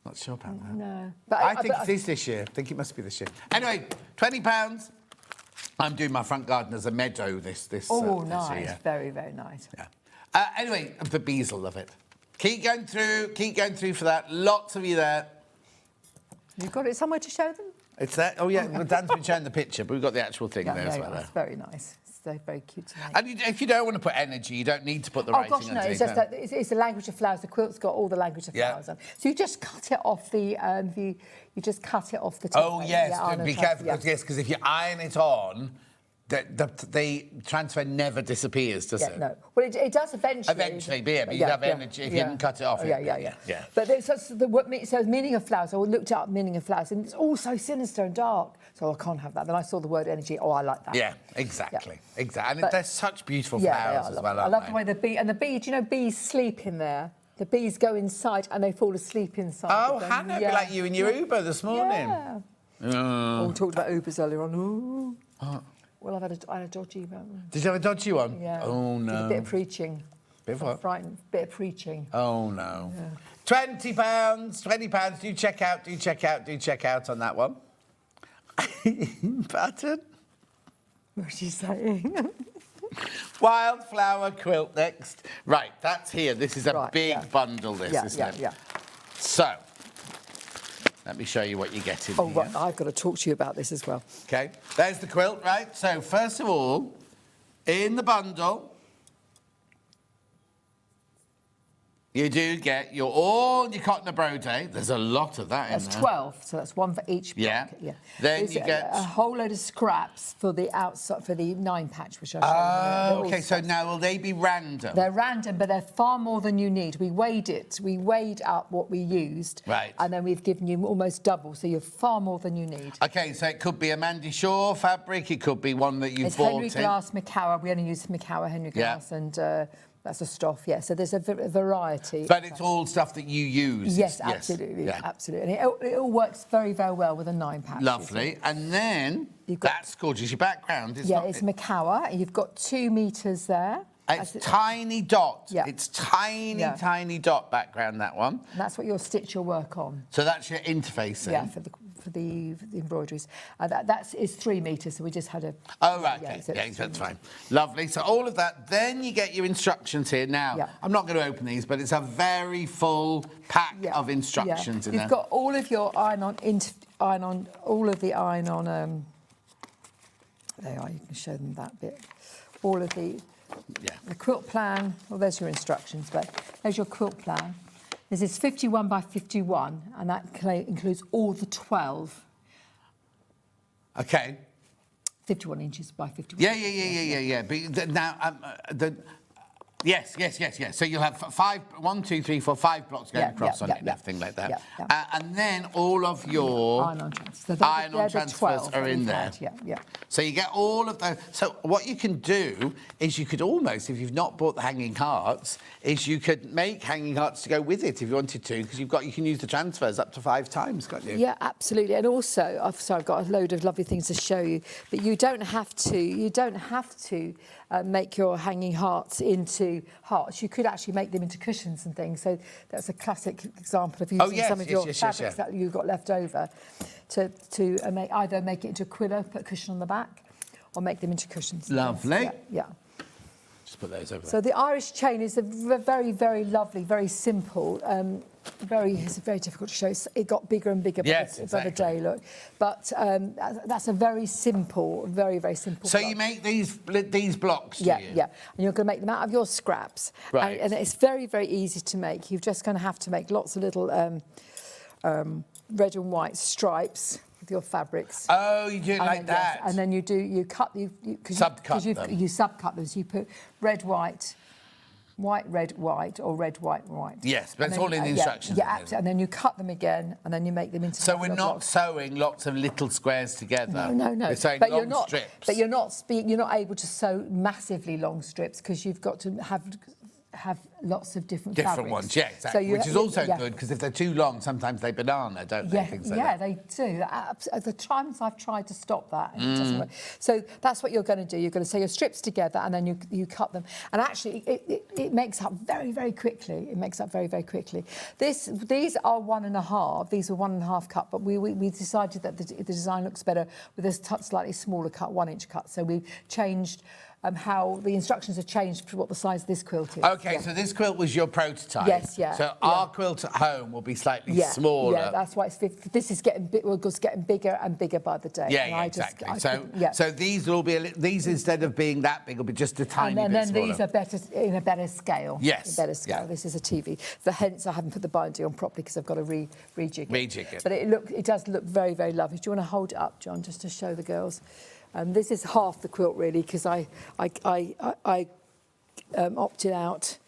Speaker 4: Not sure about that.
Speaker 10: No,
Speaker 4: I think it is this year. I think it must be this year. Anyway, £20. I'm doing my front garden as a meadow this
Speaker 10: Oh,
Speaker 4: this
Speaker 10: nice.
Speaker 4: year.
Speaker 10: Very, very nice.
Speaker 4: Yeah. Anyway, the bees will love it. Keep going through for that. Lots of you there.
Speaker 10: You've got it somewhere to show them?
Speaker 4: It's there. Oh, yeah. Well, Dan's been showing the picture, but we've got the actual thing there as well.
Speaker 10: It's very nice. It's very cute to make.
Speaker 4: And if you don't want to put energy, you don't need to put the
Speaker 10: Oh
Speaker 4: writing
Speaker 10: gosh, no!
Speaker 4: underneath,
Speaker 10: It's just that it's the language of flowers. The quilt's got all the language of
Speaker 4: Yeah.
Speaker 10: flowers on. So you just cut it off the you just cut it off the top.
Speaker 4: Oh, yes.
Speaker 10: iron
Speaker 4: Be
Speaker 10: and
Speaker 4: careful,
Speaker 10: trans-
Speaker 4: because if you iron it on, the transfer never disappears, does it?
Speaker 10: No. Well, it does eventually.
Speaker 4: Eventually, but you'd have energy if you didn't cut it off.
Speaker 10: Yeah.
Speaker 4: Yeah.
Speaker 10: But so the meaning of flowers, I looked up meaning of flowers, and it's all so sinister and dark. So I can't have that. Then I saw the word energy. Oh, I like that.
Speaker 4: Yeah, exactly.
Speaker 10: Yeah.
Speaker 4: Exactly. And
Speaker 10: But-
Speaker 4: they're such beautiful
Speaker 10: Yeah,
Speaker 4: flowers
Speaker 10: they
Speaker 4: as
Speaker 10: are
Speaker 4: well,
Speaker 10: lovely. I
Speaker 4: aren't
Speaker 10: love
Speaker 4: they?
Speaker 10: the way the bee, and the bee, do you know bees sleep in there? The bees go inside and they fall asleep inside.
Speaker 4: Oh,
Speaker 10: of them.
Speaker 4: Hannah, it'd be like you in your Uber this morning.
Speaker 10: Yeah.
Speaker 4: Oh.
Speaker 10: We talked about Ubers earlier on. Ooh. Well, I had a dodgy one.
Speaker 4: Did you have a dodgy one?
Speaker 10: Yeah.
Speaker 4: Oh,
Speaker 10: Did
Speaker 4: no.
Speaker 10: a bit of preaching.
Speaker 4: Bit of
Speaker 10: I'm
Speaker 4: what?
Speaker 10: frightened. Bit of preaching.
Speaker 4: Oh, no. Yeah. £20. Do check out on that one. Button.
Speaker 10: What's she saying?
Speaker 4: Wildflower quilt next. Right, that's here. This is a big bundle, isn't it?
Speaker 10: Yeah.
Speaker 4: So, let me show you what you get in
Speaker 10: Oh,
Speaker 4: here.
Speaker 10: right. I've got to talk to you about this as well.
Speaker 4: Okay, there's the quilt, right? So, first of all, in the bundle, you do get all your cotton and brocade. There's a lot of that in
Speaker 10: That's
Speaker 4: there.
Speaker 10: 12, so that's one for each block.
Speaker 4: Yeah. Then
Speaker 10: There's
Speaker 4: you get
Speaker 10: a whole load of scraps for the outside for the 9 patch, which I'll show you.
Speaker 4: Oh, okay. So now will they be random?
Speaker 10: They're random, but they're far more than you need. We weighed it. We weighed up what we used.
Speaker 4: Right.
Speaker 10: And then we've given you almost double, so you're far more than you need.
Speaker 4: Okay, so it could be a Mandy Shaw fabric. It could be one that you
Speaker 10: It's
Speaker 4: bought
Speaker 10: Henry
Speaker 4: in.
Speaker 10: Glass Macawa. We only use Macawa, Henry
Speaker 4: Yeah.
Speaker 10: Glass, and that's a Stoff, yeah. So there's a variety.
Speaker 4: But it's all stuff that you use.
Speaker 10: Yes, absolutely,
Speaker 4: Yeah.
Speaker 10: absolutely. And it all works very, very well with a 9 patch.
Speaker 4: Lovely. And then, that's gorgeous. Your background is
Speaker 10: Yeah,
Speaker 4: not...
Speaker 10: it's Macawa. You've got 2 metres there.
Speaker 4: It's tiny dot.
Speaker 10: Yeah.
Speaker 4: It's tiny dot background, that one.
Speaker 10: And that's what you'll stitch your work on.
Speaker 4: So that's your interfacing.
Speaker 10: Yeah, for the embroideries. That is 3 metres, so we just had a...
Speaker 4: Oh, right,
Speaker 10: yeah,
Speaker 4: okay.
Speaker 10: so
Speaker 4: Yeah,
Speaker 10: it's
Speaker 4: that's
Speaker 10: 3
Speaker 4: fine. Lovely. So all of that. Then you get your instructions here. Now,
Speaker 10: Yeah.
Speaker 4: I'm not going to open these, but it's a very full pack
Speaker 10: Yeah.
Speaker 4: of instructions in there.
Speaker 10: You've got all of your all of the iron-on... there you are, you can show them that bit. All of the quilt plan. Well, there's your instructions, but there's your quilt plan. This is 51 by 51, and that includes all the 12.
Speaker 4: Okay.
Speaker 10: 51 inches by 51.
Speaker 4: Yeah. But now, yes. So you'll have 5 blocks going across on it and everything like that.
Speaker 10: Yeah.
Speaker 4: And then all of your
Speaker 10: Iron-on transfers.
Speaker 4: iron-on transfers are in there.
Speaker 10: Yeah.
Speaker 4: So you get all of those. So what you can do is you could almost, if you've not bought the hanging hearts, is you could make hanging hearts to go with it if you wanted to, because you can use the transfers up to 5 times, can't you?
Speaker 10: Yeah, absolutely. And also, I've got a load of lovely things to show you, but you don't have to make your hanging hearts into hearts. You could actually make them into cushions and things. So that's a classic example of using some of your fabrics that you've got left over to either make it into a quillo, put a cushion on the back, or make them into cushions.
Speaker 4: Lovely.
Speaker 10: Yeah.
Speaker 4: Just put those over there.
Speaker 10: So the Irish chain is a very, very lovely, very simple. It's very difficult to show. It got bigger and bigger by the day, look. But that's a very simple, very, very simple.
Speaker 4: So
Speaker 10: block.
Speaker 4: you make these blocks, do you?
Speaker 10: Yeah. And you're going to make them out of your scraps.
Speaker 4: Right.
Speaker 10: And it's very, very easy to make. You're just going to have to make lots of little red and white stripes with your fabrics.
Speaker 4: Oh, you do it like that?
Speaker 10: Yes, and then you cut
Speaker 4: subcut them.
Speaker 10: You subcut them. So you put red, white, white, red, white, or red, white, white.
Speaker 4: Yes, but
Speaker 10: And
Speaker 4: it's
Speaker 10: then
Speaker 4: all in the
Speaker 10: yeah,
Speaker 4: instructions.
Speaker 10: Yeah, absolutely. And then you cut them again, and then you make them into.
Speaker 4: So we're
Speaker 10: little
Speaker 4: not
Speaker 10: blocks.
Speaker 4: sewing lots of little squares together.
Speaker 10: No.
Speaker 4: We're sewing
Speaker 10: But
Speaker 4: long
Speaker 10: you're not.
Speaker 4: strips.
Speaker 10: But you're not able to sew massively long strips because you've got to have lots of different fabrics.
Speaker 4: ones, yeah, exactly.
Speaker 10: So
Speaker 4: Which is also good because if they're too long, sometimes they banana, don't they?
Speaker 10: Yeah,
Speaker 4: Things like
Speaker 10: yeah,
Speaker 4: that.
Speaker 10: they do. At the times I've tried to stop that, and it doesn't work. So that's what you're going to do. You're going to sew your strips together, and then you cut them. And actually, it makes up very, very quickly. It makes up very, very quickly. These are 1.5. These were 1.5 cut, but we decided that the design looks better with a slightly smaller cut, 1 inch cut. So we've changed. How the instructions have changed for what the size of this quilt is.
Speaker 4: Okay, so this quilt was your prototype.
Speaker 10: Yes, yeah.
Speaker 4: So our quilt at home will be slightly smaller.
Speaker 10: Yeah, that's why it's 50. This is getting bigger and bigger by the day.
Speaker 4: Yeah,
Speaker 10: and
Speaker 4: yeah, exactly. So these will be these instead of being that big will be just a tiny bit
Speaker 10: then
Speaker 4: smaller.
Speaker 10: these are better in a better scale.
Speaker 4: Yes.
Speaker 10: A better scale.
Speaker 4: Yeah.
Speaker 10: This is a TV. So hence I haven't put the binding on properly because I've got to rejig it.
Speaker 4: Rejig it.
Speaker 10: But it does look very, very lovely. Do you want to hold it up, John, just to show the girls? This is half the quilt really because I opted out.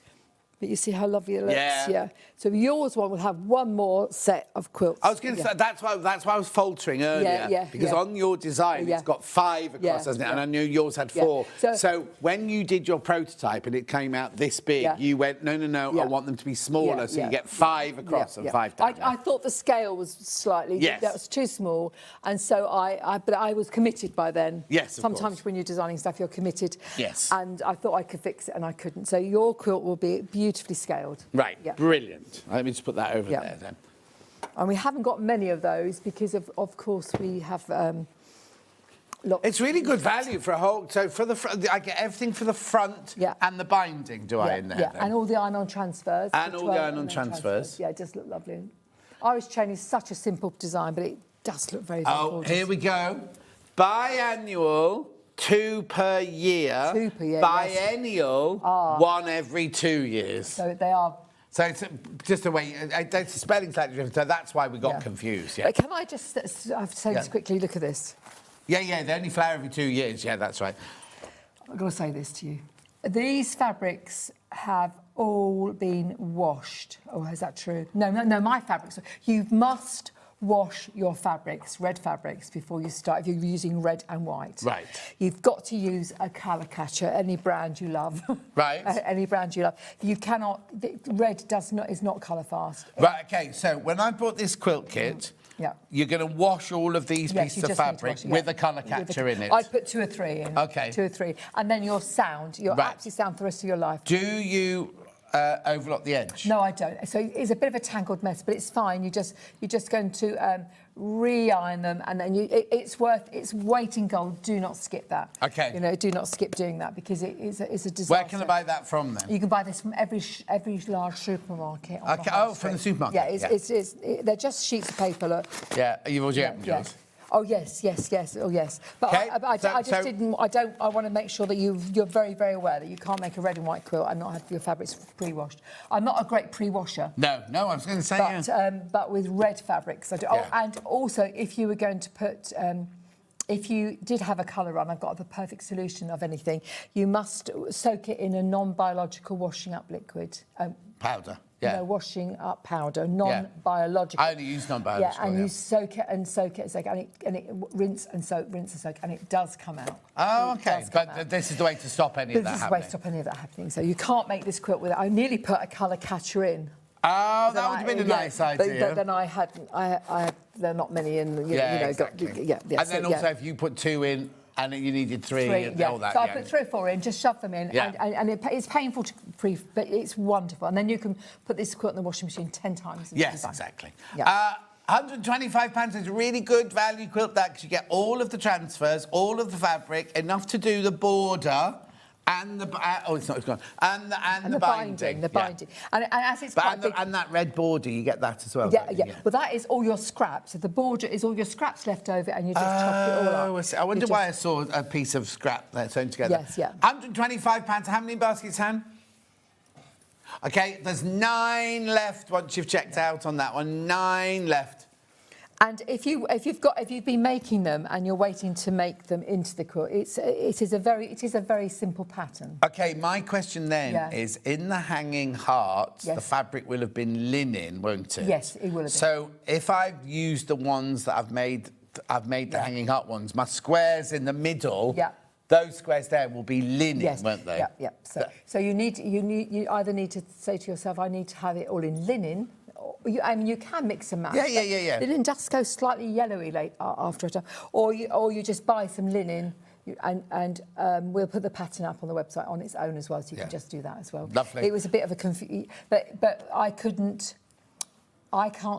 Speaker 10: But you see how lovely it looks.
Speaker 4: Yeah.
Speaker 10: So yours one will have one more set of quilts.
Speaker 4: I was going to say that's why I was faltering earlier. Because on your design it's got 5 across, hasn't it? And I knew yours had 4.
Speaker 10: So
Speaker 4: when you did your prototype and it came out this big, you went no, I want them to be smaller, so you get 5 across and 5 down.
Speaker 10: I thought the scale was slightly that was too small, and so but I was committed by then.
Speaker 4: Yes, of
Speaker 10: sometimes
Speaker 4: course.
Speaker 10: when you're designing stuff, you're committed.
Speaker 4: Yes.
Speaker 10: And I thought I could fix it, and I couldn't. So your quilt will be beautifully scaled.
Speaker 4: Right.
Speaker 10: Yeah.
Speaker 4: Brilliant. Let me just put that over there then.
Speaker 10: And we haven't got many of those because of course we have lots.
Speaker 4: It's really good value for a whole. So for the I get everything for the front and the binding. Do I in there?
Speaker 10: Yeah,
Speaker 4: then?
Speaker 10: and all the iron-on transfers.
Speaker 4: And all the iron-on transfers.
Speaker 10: Yeah, it does look lovely. Irish chain is such a simple design, but it does look very, very gorgeous.
Speaker 4: Here we go. Biannual. 2 per year.
Speaker 10: 2 per year.
Speaker 4: Biennial. 1 every 2 years.
Speaker 10: So they are.
Speaker 4: So it's just a way. The spelling's slightly different. So that's why we got confused. Yeah.
Speaker 10: Can I just say this quickly? Look at this.
Speaker 4: Yeah. They only flower every 2 years. Yeah, that's right.
Speaker 10: I've got to say this to you. These fabrics have all been washed. Oh, is that true? No, my fabrics. You must wash your fabrics, red fabrics, before you start, if you're using red and white.
Speaker 4: Right.
Speaker 10: You've got to use a colour catcher, any brand you love.
Speaker 4: Right.
Speaker 10: Any brand you love. You cannot, red is not colour fast.
Speaker 4: Right, OK, so when I bought this quilt kit, you're going to wash all of these pieces of fabric with a colour catcher in it.
Speaker 10: I put 2 or 3 in.
Speaker 4: OK.
Speaker 10: 2 or 3. And then you're absolutely sound for the rest of your life.
Speaker 4: Do you overlock the edge?
Speaker 10: No, I don't. So it's a bit of a tangled mess, but it's fine. You're just going to re-iron them, and then it's weight in gold. Do not skip that.
Speaker 4: Okay.
Speaker 10: Do not skip doing that because it's a disaster.
Speaker 4: Where can I buy that from then?
Speaker 10: You can buy this from every large supermarket. On the high
Speaker 4: from the
Speaker 10: street.
Speaker 4: supermarket.
Speaker 10: Yeah, they're just sheets of paper. Look.
Speaker 4: Yeah, you've already opened yours.
Speaker 10: Oh yes. Oh yes. But I want to make sure that you're very, very aware that you can't make a red and white quilt and not have your fabrics pre-washed. I'm not a great pre-washer.
Speaker 4: No, I was going to say
Speaker 10: but with red fabrics, I do.
Speaker 4: Yeah.
Speaker 10: Oh, and also, if you were going to put, if you did have a colour run, I've got the perfect solution of anything. You must soak it in a non-biological washing up liquid.
Speaker 4: Powder. Yeah.
Speaker 10: No, washing up powder, non-biological.
Speaker 4: I only use non-biological.
Speaker 10: Yeah, and you soak it and soak it and it rinse and soak, and it does come out.
Speaker 4: Oh, OK. But this is the way to stop any of that happening.
Speaker 10: This is the way to stop any of that happening. So you can't make this quilt without. I nearly put a colour catcher in.
Speaker 4: Oh, that would have been a nice idea.
Speaker 10: But then I hadn't. There are not many in.
Speaker 4: Exactly. And then also, if you put 2 in. And you needed 3 and all that.
Speaker 10: So I put 3 or 4 in, just shove them in, and it's painful to but it's wonderful. And then you can put this quilt in the washing machine 10 times.
Speaker 4: Yes, exactly. Yeah. £125 is a really good value quilt that because you get all of the transfers, all of the fabric, enough to do the border. And the it's gone. And the binding.
Speaker 10: The binding. And as it's quite big,
Speaker 4: and that red border, you get that as well.
Speaker 10: Yeah. Well, that is all your scraps. The border is all your scraps left over, and you just chop it all up.
Speaker 4: I wonder why I saw a piece of scrap there sewn together.
Speaker 10: Yes, yeah.
Speaker 4: £125. How many baskets, Han? OK, there's 9 left once you've checked out on that one. 9 left.
Speaker 10: And if you've been making them and you're waiting to make them into the quilt, it is a very simple pattern.
Speaker 4: Okay, my question then is, in the hanging hearts, the fabric will have been linen, won't it?
Speaker 10: Yes, it will have been.
Speaker 4: So if I've used the ones that I've made the hanging heart ones, my squares in the middle, those squares there will be linen, won't they?
Speaker 10: Yeah. So you either need to say to yourself, I need to have it all in linen. You can mix and match.
Speaker 4: Yeah.
Speaker 10: The linen does go slightly yellowy after it, or you just buy some linen, and we'll put the pattern up on the website on its own as well, so you can just do that as well.
Speaker 4: Lovely.
Speaker 10: It was a bit of a confusion, but I can't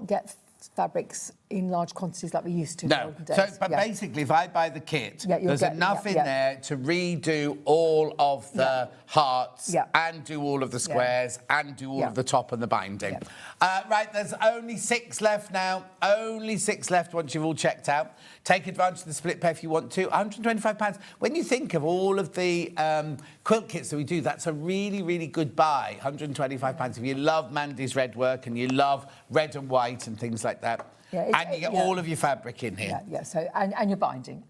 Speaker 10: get fabrics in large quantities like we used to.
Speaker 4: No. But basically, if I buy the kit, there's enough in there to redo all of the hearts and do all of the squares and do all of the top and the binding. Right, there's only 6 left now. Only 6 left once you've all checked out. Take advantage of the split pay if you want to. £125. When you think of all of the quilt kits that we do, that's a really, really good buy. £125. If you love Mandy's red work and you love red and white and things like that. And you get all of your fabric in here.
Speaker 10: So and your binding.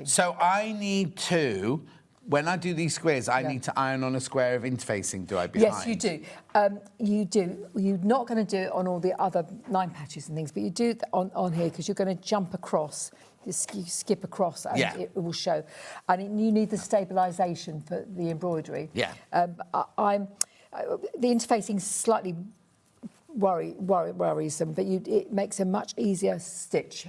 Speaker 4: So I need to, when I do these squares, I need to iron on a square of interfacing, do I, behind?
Speaker 10: Yes, you do. You do. You're not going to do it on all the other 9 patches and things, but you do it on here because you're going to jump across, you skip across, and it will show. And you need the stabilisation for the embroidery. The interfacing is slightly worrisome, but it makes a much easier stitch.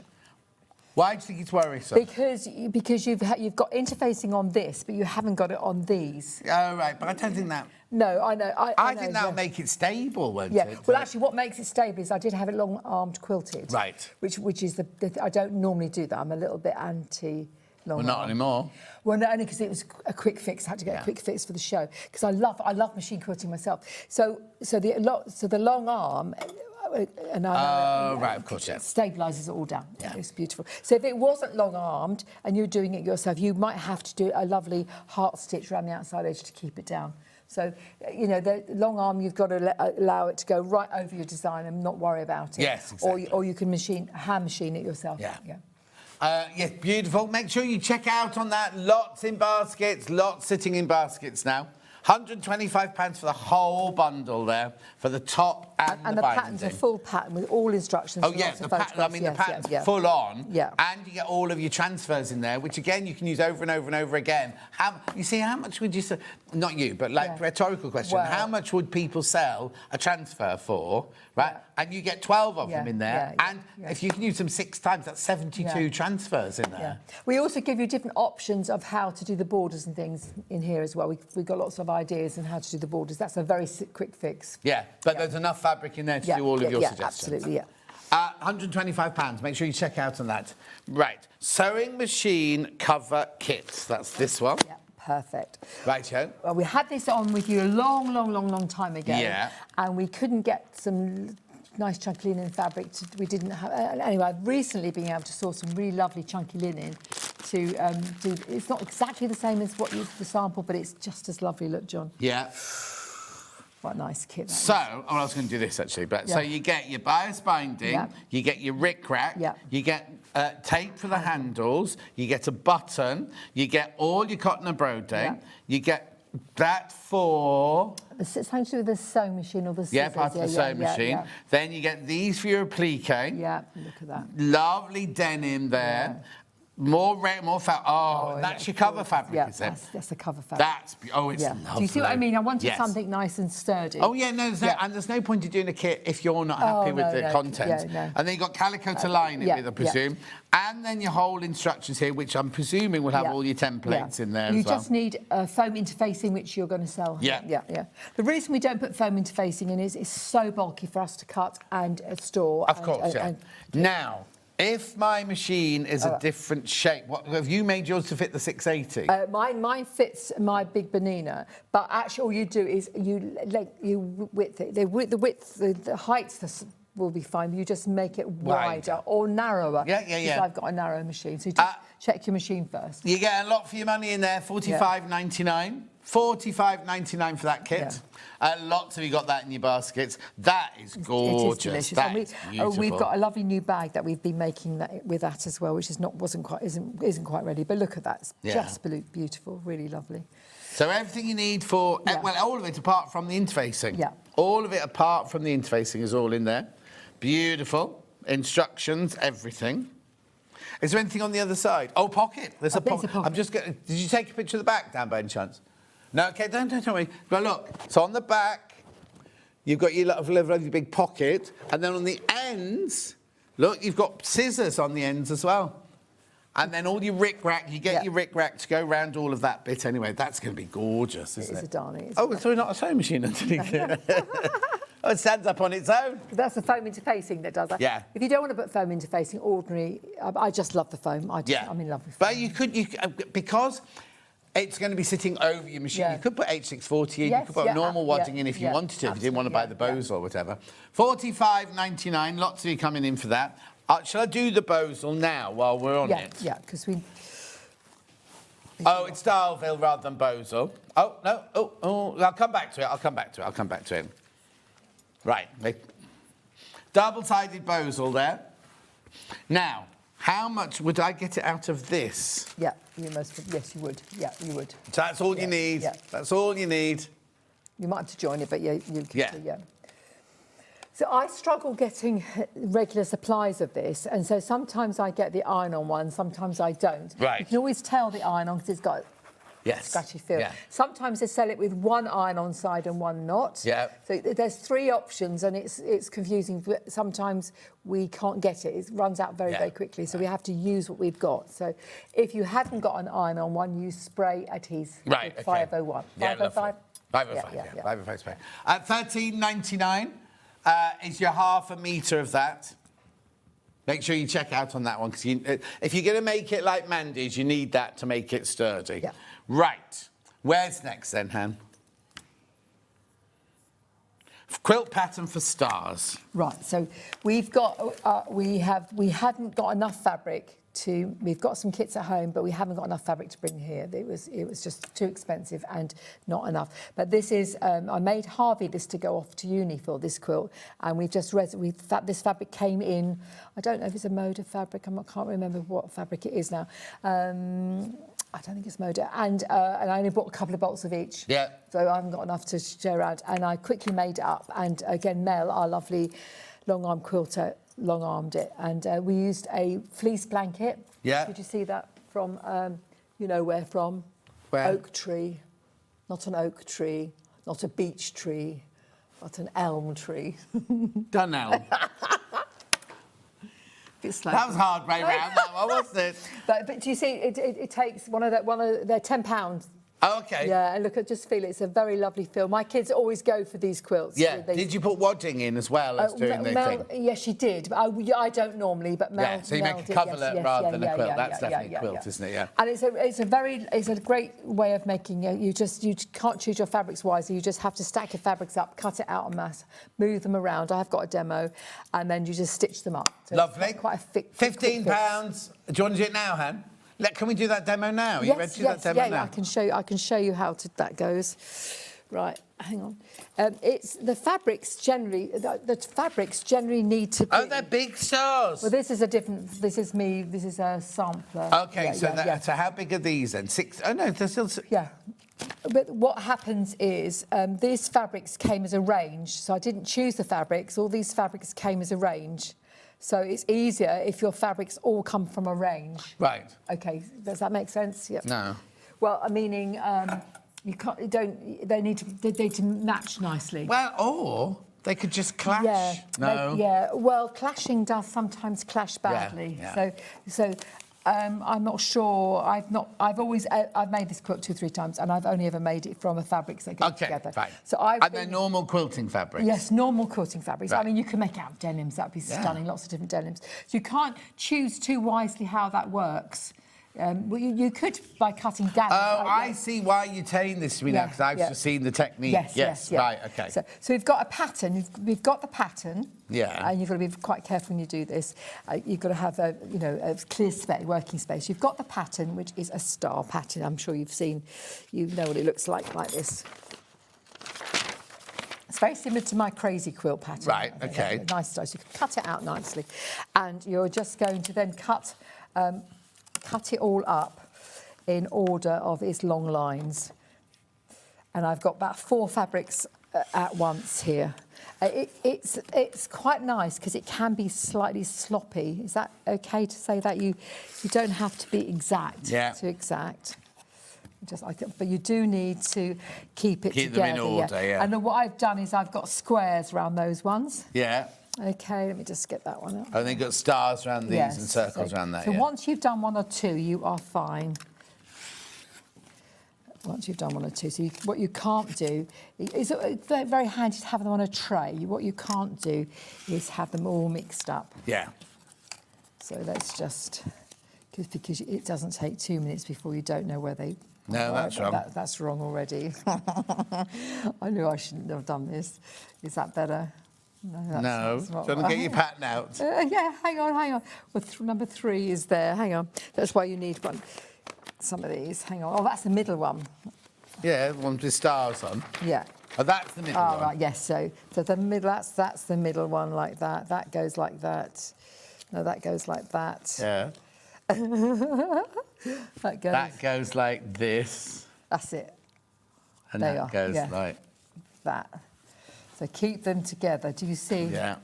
Speaker 4: Why do you think it's worrisome?
Speaker 10: Because you've got interfacing on this, but you haven't got it on these.
Speaker 4: Oh, right, but I don't think that...
Speaker 10: No, I know.
Speaker 4: I think that'll make it stable, won't it?
Speaker 10: Well, actually, what makes it stable is I did have it long-armed quilted.
Speaker 4: Right.
Speaker 10: Which is I don't normally do that. I'm a little bit anti...
Speaker 4: Well, not anymore.
Speaker 10: Well, no, only because it was a quick fix. I had to get a quick fix for the show because I love machine quilting myself. So the long arm, and
Speaker 4: right, of course,
Speaker 10: stabilises it all down. It's beautiful. So if it wasn't long armed and you're doing it yourself, you might have to do a lovely heart stitch around the outside edge to keep it down. So, the long arm, you've got to allow it to go right over your design and not worry about it.
Speaker 4: Yes, exactly.
Speaker 10: Or you can hand machine it yourself.
Speaker 4: Yes, beautiful. Make sure you check out on that. Lots in baskets, lots sitting in baskets now. £125 for the whole bundle there, for the top and the binding.
Speaker 10: Pattern's a full pattern with all instructions.
Speaker 4: Oh, yeah, the pattern's full on. And you get all of your transfers in there, which, again, you can use over and over and over again. You see, how much would you say... Not you, but, rhetorical question.
Speaker 10: Well,
Speaker 4: how much would people sell a transfer for, right? And you get 12 of them in there. If you can use them 6 times, that's 72 transfers in there.
Speaker 10: We also give you different options of how to do the borders and things in here as well. We've got lots of ideas on how to do the borders. That's a very quick fix.
Speaker 4: But there's enough fabric in there to do all of your suggestions.
Speaker 10: Absolutely,
Speaker 4: £125. Make sure you check out on that. Right, sewing machine cover kits. That's this one.
Speaker 10: Perfect.
Speaker 4: Right, Joe.
Speaker 10: Well, we had this on with you a long time ago. And we couldn't get some nice chunky linen fabric. We didn't have... anyway, I've recently been able to source some really lovely chunky linen to do... It's not exactly the same as what you the sample, but it's just as lovely. Look, John. What a nice kit that is.
Speaker 4: I was going to do this, actually. But so you get your bias binding, you get your rick-rack, you get tape for the handles, you get a button, you get all your cotton embroidery, you get that for...
Speaker 10: Something to do with the sewing machine or the scissors.
Speaker 4: Part of the sewing machine. Then you get these for your applique.
Speaker 10: Look at that.
Speaker 4: Lovely denim there. More fat. That's your cover fabric, is it?
Speaker 10: That's the cover fabric.
Speaker 4: It's lovely.
Speaker 10: Do you see what I mean? I wanted something nice and sturdy.
Speaker 4: Oh, yeah, no, there's no point in doing a kit if you're not happy with the content. And then you've got calico to line it with, I presume. And then your whole instructions here, which I'm presuming will have all your templates in there as well.
Speaker 10: You just need foam interfacing, which you're going to sell. The reason we don't put foam interfacing in is it's so bulky for us to cut and store.
Speaker 4: Of course, Now... If my machine is a different shape, have you made yours to fit the 680?
Speaker 10: Mine fits my big Bonina, but actually all you do is you width it. The height, will be fine. You just make it wider or narrower.
Speaker 4: Yeah.
Speaker 10: Because I've got a narrow machine. So you just check your machine first.
Speaker 4: You get a lot for your money in there, $45.99. $45.99 for that kit. Lots of you got that in your baskets. That is gorgeous.
Speaker 10: It is delicious.
Speaker 4: That is beautiful.
Speaker 10: We've got a lovely new bag that we've been making with that as well, which isn't quite ready. But look at that. It's just beautiful, really lovely.
Speaker 4: So everything you need for, well, all of it apart from the interfacing.
Speaker 10: Yeah.
Speaker 4: All of it apart from the interfacing is all in there. Beautiful. Instructions, everything. Is there anything on the other side? Oh, pocket. There's a pocket. I'm just going. Did you take a picture of the back, Dan, by any chance? No, okay, don't worry. But look, so on the back, you've got your lovely big pocket, and then on the ends, look, you've got scissors on the ends as well. And then all your rick-rack, you get your rick-rack to go around all of that bit anyway. That's going to be gorgeous, isn't it?
Speaker 10: It is a darling.
Speaker 4: Oh, so not a sewing machine underneath it. Oh, it stands up on its own.
Speaker 10: That's the foam interfacing that does that.
Speaker 4: Yeah.
Speaker 10: If you don't want to put foam interfacing, ordinary, I just love the foam. I'm in love with foam.
Speaker 4: But you could, because it's going to be sitting over your machine, you could put H640 in, you could put normal wadding in if you wanted to, if you didn't want to buy the bows or whatever. $45.99, lots of you coming in for that. Shall I do the Bosal now while we're on it?
Speaker 10: Yeah, because we...
Speaker 4: Oh, it's Darlville rather than Bosal. Oh, no, I'll come back to it. Right, double-sided Bosal there. Now, how much would I get it out of this?
Speaker 10: Yeah, yes, you would. Yeah, you would.
Speaker 4: So that's all you need. Yeah. That's all you need.
Speaker 10: You might have to join it, but you can. So I struggle getting regular supplies of this, and so sometimes I get the iron-on one, sometimes I don't.
Speaker 4: Right.
Speaker 10: You can always tell the iron-on because it's got a scratchy feel. Yeah. Sometimes they sell it with one iron-on side and one not. Yeah. So there's 3 options, and it's confusing. Sometimes we can't get it. It runs out very quickly, so we have to use what we've got. So if you hadn't got an iron-on one, use spray adhesive. Right, okay. 501.
Speaker 4: Yeah,
Speaker 10: 505?
Speaker 4: 505, 505 spray. $13.99. Is your half a metre of that. Make sure you check out on that one, because if you're going to make it like Mandy's, you need that to make it sturdy. Yeah. Right. Where's next then, Han? Quilt pattern for stars. Right.
Speaker 10: So we've got we hadn't got enough fabric to. We've got some kits at home, but we haven't got enough fabric to bring here. It was just too expensive and not enough. But this is. I made Harvey this to go off to uni for this quilt, and we've just this fabric came in. I don't know if it's a Moda fabric. I can't remember what fabric it is now. I don't think it's Moda, and I only bought a couple of bolts of each. Yeah. So I haven't got enough to share around, and I quickly made it up. And again, Mel, our lovely long-arm quilter, long-armed it, and we used a fleece blanket. Yeah. Did you see that from? You know where from? Where? Oak tree, not an oak tree, not a beech tree, but an elm tree.
Speaker 4: Dunelm. That was hard way round, that one, wasn't it?
Speaker 10: But do you see, it takes they're £10.
Speaker 4: Oh, OK.
Speaker 10: Yeah, and look, I just feel it's a very lovely feel. My kids always go for these quilts.
Speaker 4: Yeah. Did you put wadding in as well as doing the thing?
Speaker 10: Yes, she did. But I don't normally, but Mel.
Speaker 4: Yeah, so you make a coverlet rather than a quilt. That's definitely a quilt, isn't it? Yeah.
Speaker 10: And it's a great way of making it. You can't choose your fabrics wisely. You just have to stack your fabrics up, cut it out en masse, move them around. I have got a demo, and then you just stitch them up. So
Speaker 4: lovely.
Speaker 10: Quite a thick.
Speaker 4: £15. Do you want to do it now, Han? Can we do that demo now? Are you ready to do that demo now?
Speaker 10: I can show you how that goes. Right, hang on. The fabrics generally need to be...
Speaker 4: Oh, they're big stars.
Speaker 10: Well, this is a sampler.
Speaker 4: OK, so how big are these then? 6? Oh, no, they're still...
Speaker 10: Yeah. But what happens is these fabrics came as a range, so I didn't choose the fabrics. All these fabrics came as a range. So it's easier if your fabrics all come from a range.
Speaker 4: Right.
Speaker 10: OK, does that make sense? Yep.
Speaker 4: No.
Speaker 10: Well, meaning you can't. They need to match nicely.
Speaker 4: Well, or they could just clash.
Speaker 10: Yeah.
Speaker 4: No.
Speaker 10: Well, clashing does sometimes clash badly.
Speaker 4: Yeah.
Speaker 10: So. I'm not sure. I've made this quilt 2 or 3 times, and I've only ever made it from a fabrics that go together.
Speaker 4: Fine.
Speaker 10: So
Speaker 4: they're normal quilting fabrics.
Speaker 10: Yes, normal quilting fabrics.
Speaker 4: Right.
Speaker 10: I mean, you can make it out of denims. That'd be stunning. Lots of different denims. So you can't choose too wisely how that works. Well, you could by cutting down.
Speaker 4: Oh, I see why you're telling this to me now, because I've just seen the technique.
Speaker 10: Yes.
Speaker 4: Right, okay.
Speaker 10: So we've got a pattern. We've got the pattern.
Speaker 4: Yeah.
Speaker 10: And you've got to be quite careful when you do this. You've got to have a clear working space. You've got the pattern, which is a star pattern. I'm sure you've seen. You know what it looks like this. It's very similar to my crazy quilt pattern.
Speaker 4: Right. Okay.
Speaker 10: Nice style. So you can cut it out nicely, and you're just going to then cut it all up in order of its long lines. And I've got about 4 fabrics at once here. It's quite nice because it can be slightly sloppy. Is that okay to say that? You don't have to be exact.
Speaker 4: Yeah.
Speaker 10: Too exact. But you do need to keep it together.
Speaker 4: Keep them in order, yeah.
Speaker 10: And then what I've done is I've got squares around those ones.
Speaker 4: Yeah.
Speaker 10: Okay, let me just get that one up.
Speaker 4: Oh, they've got stars around these and circles around that,
Speaker 10: So once you've done 1 or 2, you are fine. Once you've done 1 or 2. So what you can't do is it's very handy to have them on a tray. What you can't do is have them all mixed up.
Speaker 4: Yeah.
Speaker 10: So let's just... Because it doesn't take 2 minutes before you don't know where they...
Speaker 4: No, that's wrong.
Speaker 10: That's wrong already. I knew I shouldn't have done this. Is that better?
Speaker 4: No. Do you want to get your pattern out?
Speaker 10: Yeah, hang on. Well, number 3 is there. Hang on. That's why you need some of these. Hang on. Oh, that's the middle one.
Speaker 4: Yeah, the one with stars on.
Speaker 10: Yeah.
Speaker 4: Oh, that's the middle one.
Speaker 10: Right, yes. So the middle, that's the middle one like that. That goes like that. No, that goes like that.
Speaker 4: Yeah. That goes like this.
Speaker 10: That's it.
Speaker 4: And that goes like
Speaker 10: that. So keep them together. Do you see?
Speaker 4: Yeah.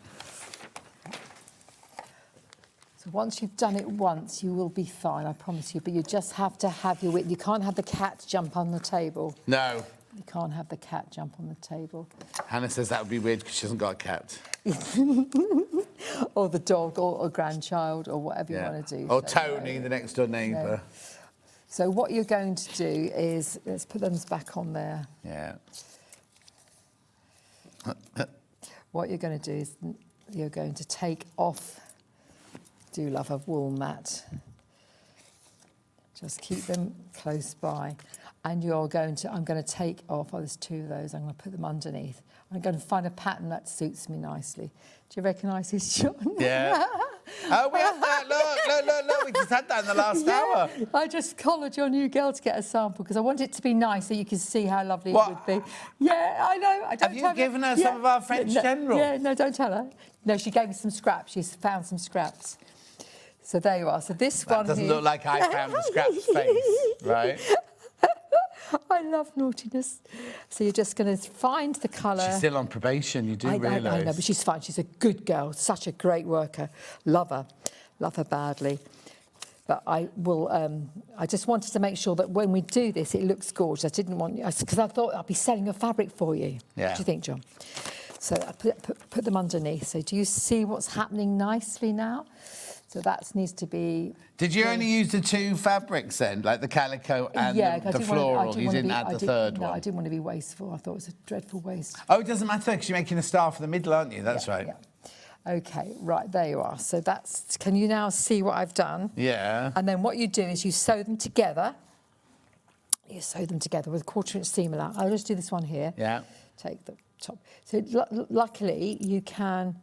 Speaker 10: So once you've done it once, you will be fine, I promise you. But you just have to have your width. You can't have the cat jump on the table.
Speaker 4: No.
Speaker 10: You can't have the cat jump on the table.
Speaker 4: Hannah says that would be weird because she hasn't got a cat.
Speaker 10: Or the dog, or a grandchild, or whatever you want to do.
Speaker 4: Or Tony, the next door neighbour.
Speaker 10: So what you're going to do is, let's put them back on there.
Speaker 4: Yeah.
Speaker 10: What you're going to do is you're going to take off, do love a wool mat. Just keep them close by. And I'm going to take off, there's 2 of those, I'm going to put them underneath. I'm going to find a pattern that suits me nicely. Do you recognise this, John?
Speaker 4: Yeah. Oh, we have that. Look. We just had that in the last hour.
Speaker 10: I just collared your new girl to get a sample because I want it to be nice so you can see how lovely it would be. Yeah, I know.
Speaker 4: Have you given her some of our French general?
Speaker 10: Yeah, no, don't tell her. No, she gave me some scraps. She's found some scraps. So there you are. So this one
Speaker 4: doesn't
Speaker 10: here...
Speaker 4: look like I found the scraps face, right?
Speaker 10: I love naughtiness. So you're just going to find the colour.
Speaker 4: She's still on probation, you do realise.
Speaker 10: I know, but she's fine. She's a good girl, such a great worker. Love her badly. But I will. I just wanted to make sure that when we do this, it looks gorgeous. I didn't want because I thought I'd be selling your fabric for you.
Speaker 4: Yeah.
Speaker 10: What do you think, John? So I put them underneath. So do you see what's happening nicely now? So that needs to be...
Speaker 4: Did you only use the 2 fabrics then, like the calico and the floral? You didn't add the third one?
Speaker 10: No, I didn't want to be wasteful. I thought it was a dreadful waste.
Speaker 4: Oh, it doesn't matter because you're making a star for the middle, aren't you? That's right.
Speaker 10: Yeah. OK, right, there you are. So that's... Can you now see what I've done?
Speaker 4: Yeah.
Speaker 10: And then what you do is you sew them together. You sew them together with a 1/4-inch seam allowance. I'll just do this one here.
Speaker 4: Yeah.
Speaker 10: Take the top. So luckily you can...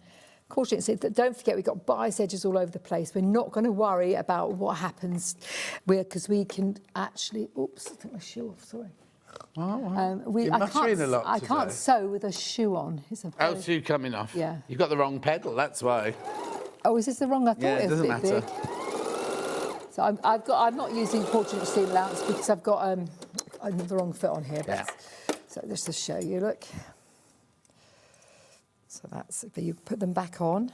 Speaker 10: Don't forget, we've got bias edges all over the place. We're not going to worry about what happens because we can actually... Oops, I took my shoe off, sorry. I can't sew with a shoe on.
Speaker 4: Shoe coming off.
Speaker 10: Yeah.
Speaker 4: You've got the wrong pedal, that's why.
Speaker 10: Oh, is this the wrong? I thought it was a bit
Speaker 4: matter.
Speaker 10: big. So I'm not using 1/4-inch seam allowance because I've got the wrong foot on here.
Speaker 4: Yeah.
Speaker 10: So just to show you, look. So that's it. But you put them back on.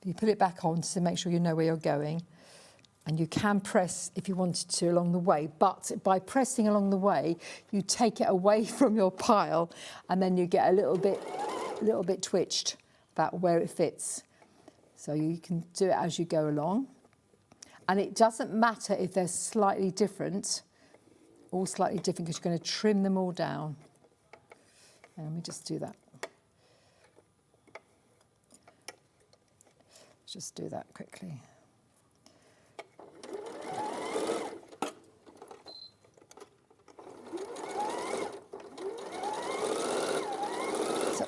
Speaker 10: You put it back on to make sure you know where you're going. And you can press if you wanted to along the way. But by pressing along the way, you take it away from your pile and then you get a little bit twitched about where it fits. So you can do it as you go along. And it doesn't matter if they're slightly different, all slightly different, because you're going to trim them all down. And let me just do that. Just do that quickly.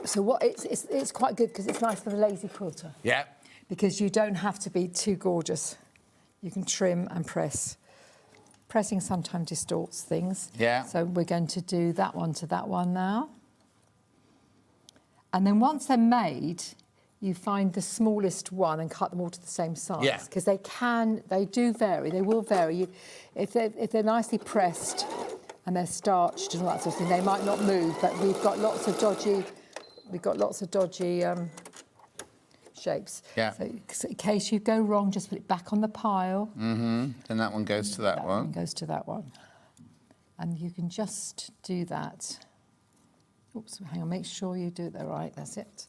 Speaker 10: So what it's quite good because it's nice for the lazy quilter.
Speaker 4: Yeah.
Speaker 10: Because you don't have to be too gorgeous. You can trim and press. Pressing sometimes distorts things.
Speaker 4: Yeah.
Speaker 10: So we're going to do that one to that one now. And then once they're made, you find the smallest one and cut them all to the same size.
Speaker 4: Yeah.
Speaker 10: Because they do vary, they will vary. If they're nicely pressed and they're starched and all that sort of thing, they might not move, but we've got lots of dodgy shapes.
Speaker 4: Yeah.
Speaker 10: So in case you go wrong, just put it back on the pile.
Speaker 4: Mm-hmm. Then that one goes to that one.
Speaker 10: Goes to that one. And you can just do that. Oops, hang on, make sure you do it the right, that's it.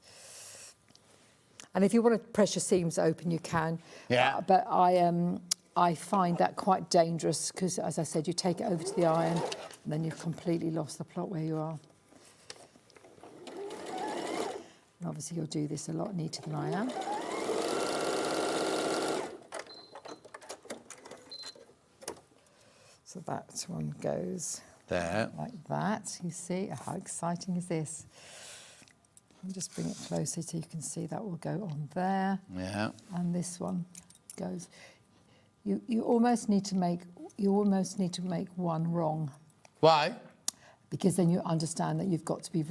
Speaker 10: And if you want to press your seams open, you can.
Speaker 4: Yeah.
Speaker 10: But I find that quite dangerous because, as I said, you take it over to the iron and then you've completely lost the plot where you are. And obviously you'll do this a lot neater than I am. So that one goes
Speaker 4: there.
Speaker 10: Like that, you see. How exciting is this? I'll just bring it closer so you can see that will go on there.
Speaker 4: Yeah.
Speaker 10: And this one goes. You almost need to make one wrong.
Speaker 4: Why?
Speaker 10: Because then you understand that you've got to be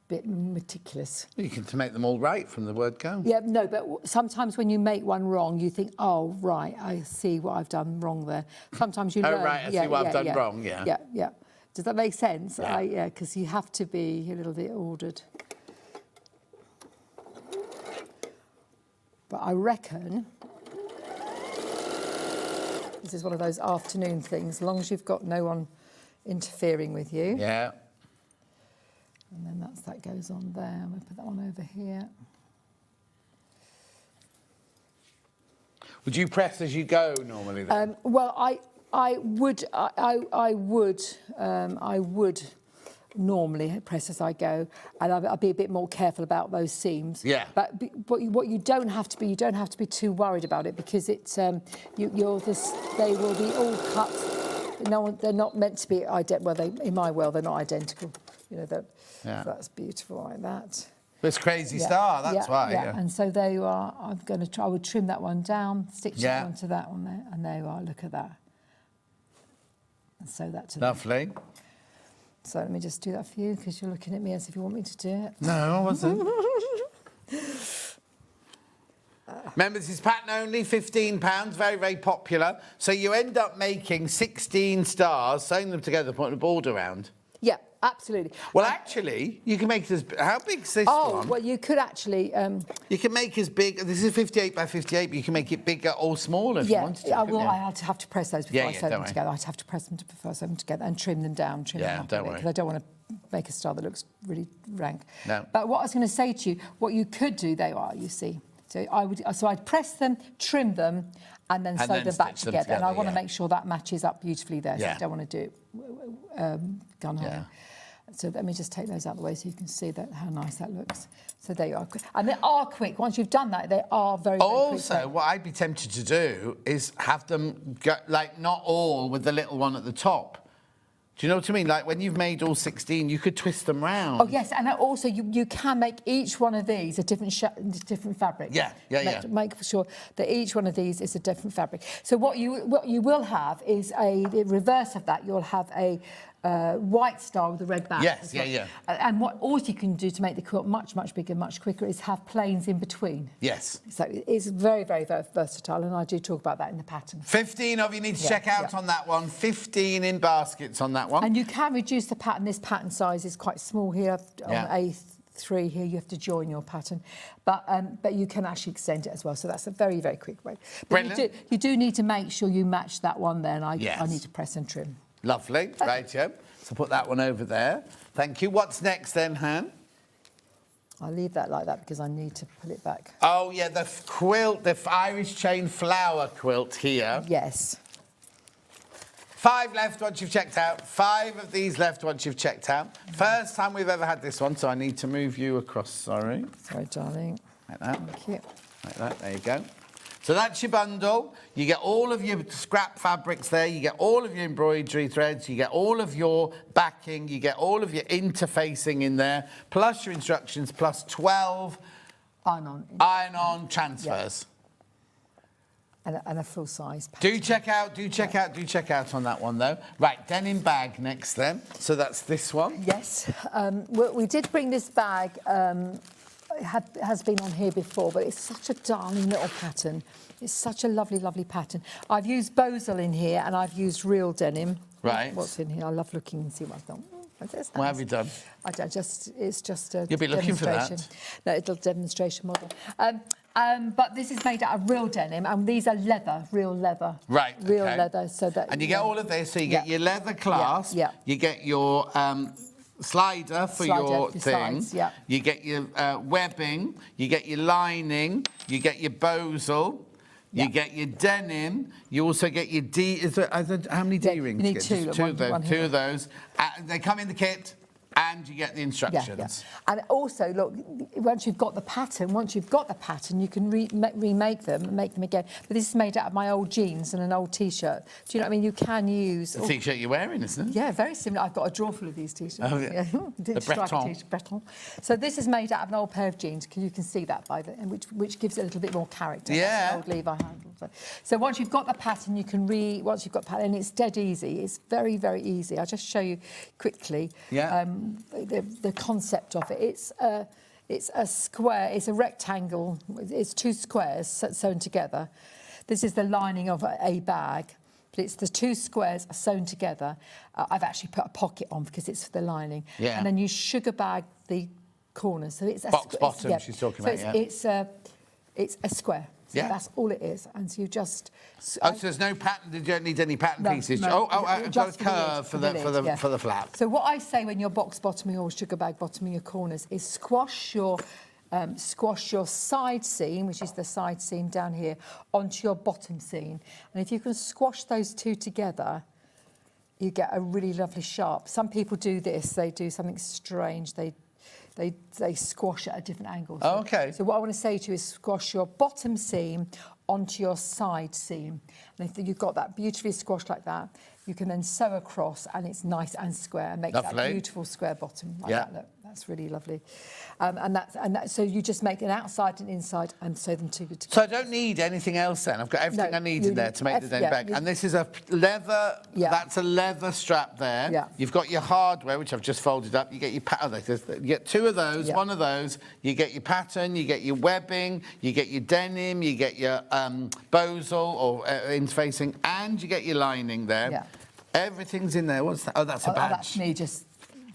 Speaker 10: bit meticulous.
Speaker 4: You can to make them all right from the word go.
Speaker 10: Yeah, no, but sometimes when you make one wrong, you think, oh, right, I see what I've done wrong there. Sometimes you learn.
Speaker 4: Oh, right, I see what I've done wrong, yeah.
Speaker 10: Yeah, yeah. Does that make sense?
Speaker 4: Yeah.
Speaker 10: Because you have to be a little bit ordered. But I reckon this is one of those afternoon things, as long as you've got no one interfering with you.
Speaker 4: Yeah.
Speaker 10: And then that goes on there. I'm going to put that one over here.
Speaker 4: Would you press as you go normally then?
Speaker 10: Well, I would normally press as I go, and I'll be a bit more careful about those seams.
Speaker 4: Yeah.
Speaker 10: But what you don't have to be too worried about it because it's they will be all cut. No, they're not meant to be identical. Well, in my world, they're not identical. You know that.
Speaker 4: Yeah.
Speaker 10: So that's beautiful like that.
Speaker 4: It's crazy star. That's why. Yeah.
Speaker 10: And so there you are. I'm going to try. I would trim that one down, stitch
Speaker 4: Yeah.
Speaker 10: that one to that one there, and there you are. Look at that. And sew that to
Speaker 4: Lovely.
Speaker 10: So let me just do that for you because you're looking at me as if you want me to do it.
Speaker 4: No, I wasn't. Remember, this is pattern only, £15, very, very popular. So you end up making 16 stars, sewing them together, putting a border around.
Speaker 10: Yeah, absolutely.
Speaker 4: Well, actually, you can make this... How big's this one?
Speaker 10: Well, you could actually...
Speaker 4: you can make as big... This is 58 by 58, but you can make it bigger or smaller if you wanted to.
Speaker 10: I have to press those before I sew them
Speaker 4: worry.
Speaker 10: together. I'd have to press them before I sew them together and trim them down. Trim them up
Speaker 4: don't worry.
Speaker 10: because I don't want to make a star that looks really rank.
Speaker 4: No.
Speaker 10: But what I was going to say to you, what you could do, there you are, you see. So I'd press them, trim them, and then sew them back together. And I want to make sure that matches up beautifully there. So I don't want to do it gun high. So let me just take those out of the way so you can see how nice that looks. So there you are. And they are quick. Once you've done that, they are very, very quick.
Speaker 4: Also, what I'd be tempted to do is have them, not all with the little one at the top. Do you know what I mean? Like when you've made all 16, you could twist them round.
Speaker 10: Oh, yes. And also you can make each one of these a different fabric.
Speaker 4: Yeah.
Speaker 10: Make sure that each one of these is a different fabric. So what you will have is the reverse of that. You'll have a white star with a red back.
Speaker 4: Yes, yeah.
Speaker 10: And what also you can do to make the quilt much, much bigger, much quicker is have planes in between.
Speaker 4: Yes.
Speaker 10: So it's very, very, very versatile, and I do talk about that in the pattern.
Speaker 4: 15 of you need to check out on that one. 15 in baskets on that one.
Speaker 10: And you can reduce the pattern. This pattern size is quite small here on A3 here. You have to join your pattern, but you can actually extend it as well. So that's a very, very quick way. But you do need to make sure you match that one there, and I need to press and trim.
Speaker 4: Lovely, rightio. So put that one over there. Thank you. What's next then, Han?
Speaker 10: I'll leave that like that because I need to pull it back.
Speaker 4: Oh, yeah, the quilt, the Irish chain flower quilt here.
Speaker 10: Yes.
Speaker 4: 5 left once you've checked out. 5 of these left once you've checked out. First time we've ever had this one, so I need to move you across, sorry.
Speaker 10: Sorry, darling.
Speaker 4: Like that.
Speaker 10: Thank you.
Speaker 4: Like that, there you go. So that's your bundle. You get all of your scrap fabrics there. You get all of your embroidery threads. You get all of your backing. You get all of your interfacing in there, plus your instructions, plus 12 iron-on transfers.
Speaker 10: And a full size pattern.
Speaker 4: Do check out on that one though. Right, denim bag next then. So that's this one.
Speaker 10: Yes, we did bring this bag. Has been on here before, but it's such a darling little pattern. It's such a lovely, lovely pattern. I've used Bosal in here, and I've used real denim.
Speaker 4: Right.
Speaker 10: What's in here? I love looking and see what I've done.
Speaker 4: What have you done?
Speaker 10: It's just a
Speaker 4: You'll be looking for
Speaker 10: demonstration.
Speaker 4: that.
Speaker 10: No, it'll demonstration model. But this is made out of real denim, and these are leather, real leather.
Speaker 4: Right.
Speaker 10: Real
Speaker 4: okay.
Speaker 10: leather, so that.
Speaker 4: And you get all of this. So you get your leather clasp.
Speaker 10: Yeah.
Speaker 4: You get your slider for your thing.
Speaker 10: Sides, yeah.
Speaker 4: You get your webbing. You get your lining. You get your Bosal. You get your denim. You also get your D. How many D rings?
Speaker 10: You need two.
Speaker 4: Two of those. They come in the kit. And you get the instructions.
Speaker 10: And also, look, once you've got the pattern, you can remake them and make them again. But this is made out of my old jeans and an old T-shirt. Do you know what I mean? You can use...
Speaker 4: The T-shirt you're wearing, isn't it?
Speaker 10: Yeah, very similar. I've got a drawer full of these T-shirts.
Speaker 4: Oh, yeah.
Speaker 10: The Breton. So this is made out of an old pair of jeans. You can see that by the... Which gives it a little bit more character.
Speaker 4: Yeah.
Speaker 10: Old Levi handle. So once you've got the pattern, you can once you've got the pattern, it's dead easy. It's very, very easy. I'll just show you quickly.
Speaker 4: Yeah.
Speaker 10: The concept of it. It's a square, it's a rectangle, it's two squares sewn together. This is the lining of a bag, but it's the two squares are sewn together. I've actually put a pocket on because it's for the lining.
Speaker 4: Yeah.
Speaker 10: And then you sugar bag the corners. So it's a
Speaker 4: box bottom, she's talking about,
Speaker 10: It's a square. So
Speaker 4: Yeah.
Speaker 10: that's all it is. And so you just...
Speaker 4: So there's no pattern, you don't need any pattern pieces.
Speaker 10: No,
Speaker 4: I've got a
Speaker 10: just
Speaker 4: curve for the
Speaker 10: lid,
Speaker 4: for the flap.
Speaker 10: So what I say when you're box bottoming or sugar bag bottoming your corners is squash your side seam, which is the side seam down here, onto your bottom seam. And if you can squash those two together, you get a really lovely sharp. Some people do this, they do something strange. They squash at a different angle.
Speaker 4: Oh, okay.
Speaker 10: So what I want to say to you is squash your bottom seam onto your side seam. And if you've got that beautifully squashed like that, you can then sew across and it's nice and square and make that beautiful square bottom like that. Look, that's really lovely. So you just make an outside and inside and sew them together.
Speaker 4: So I don't need anything else then. I've got everything I need in there to make the denim bag. And this is a leather, that's a leather strap there.
Speaker 10: Yeah.
Speaker 4: You've got your hardware, which I've just folded up. You get your pattern. You get two of those, one of those. You get your pattern, you get your webbing, you get your denim, you get your Bosal or interfacing, and you get your lining there.
Speaker 10: Yeah.
Speaker 4: Everything's in there. What's that? Oh, that's a badge.
Speaker 10: Oh, that's me just...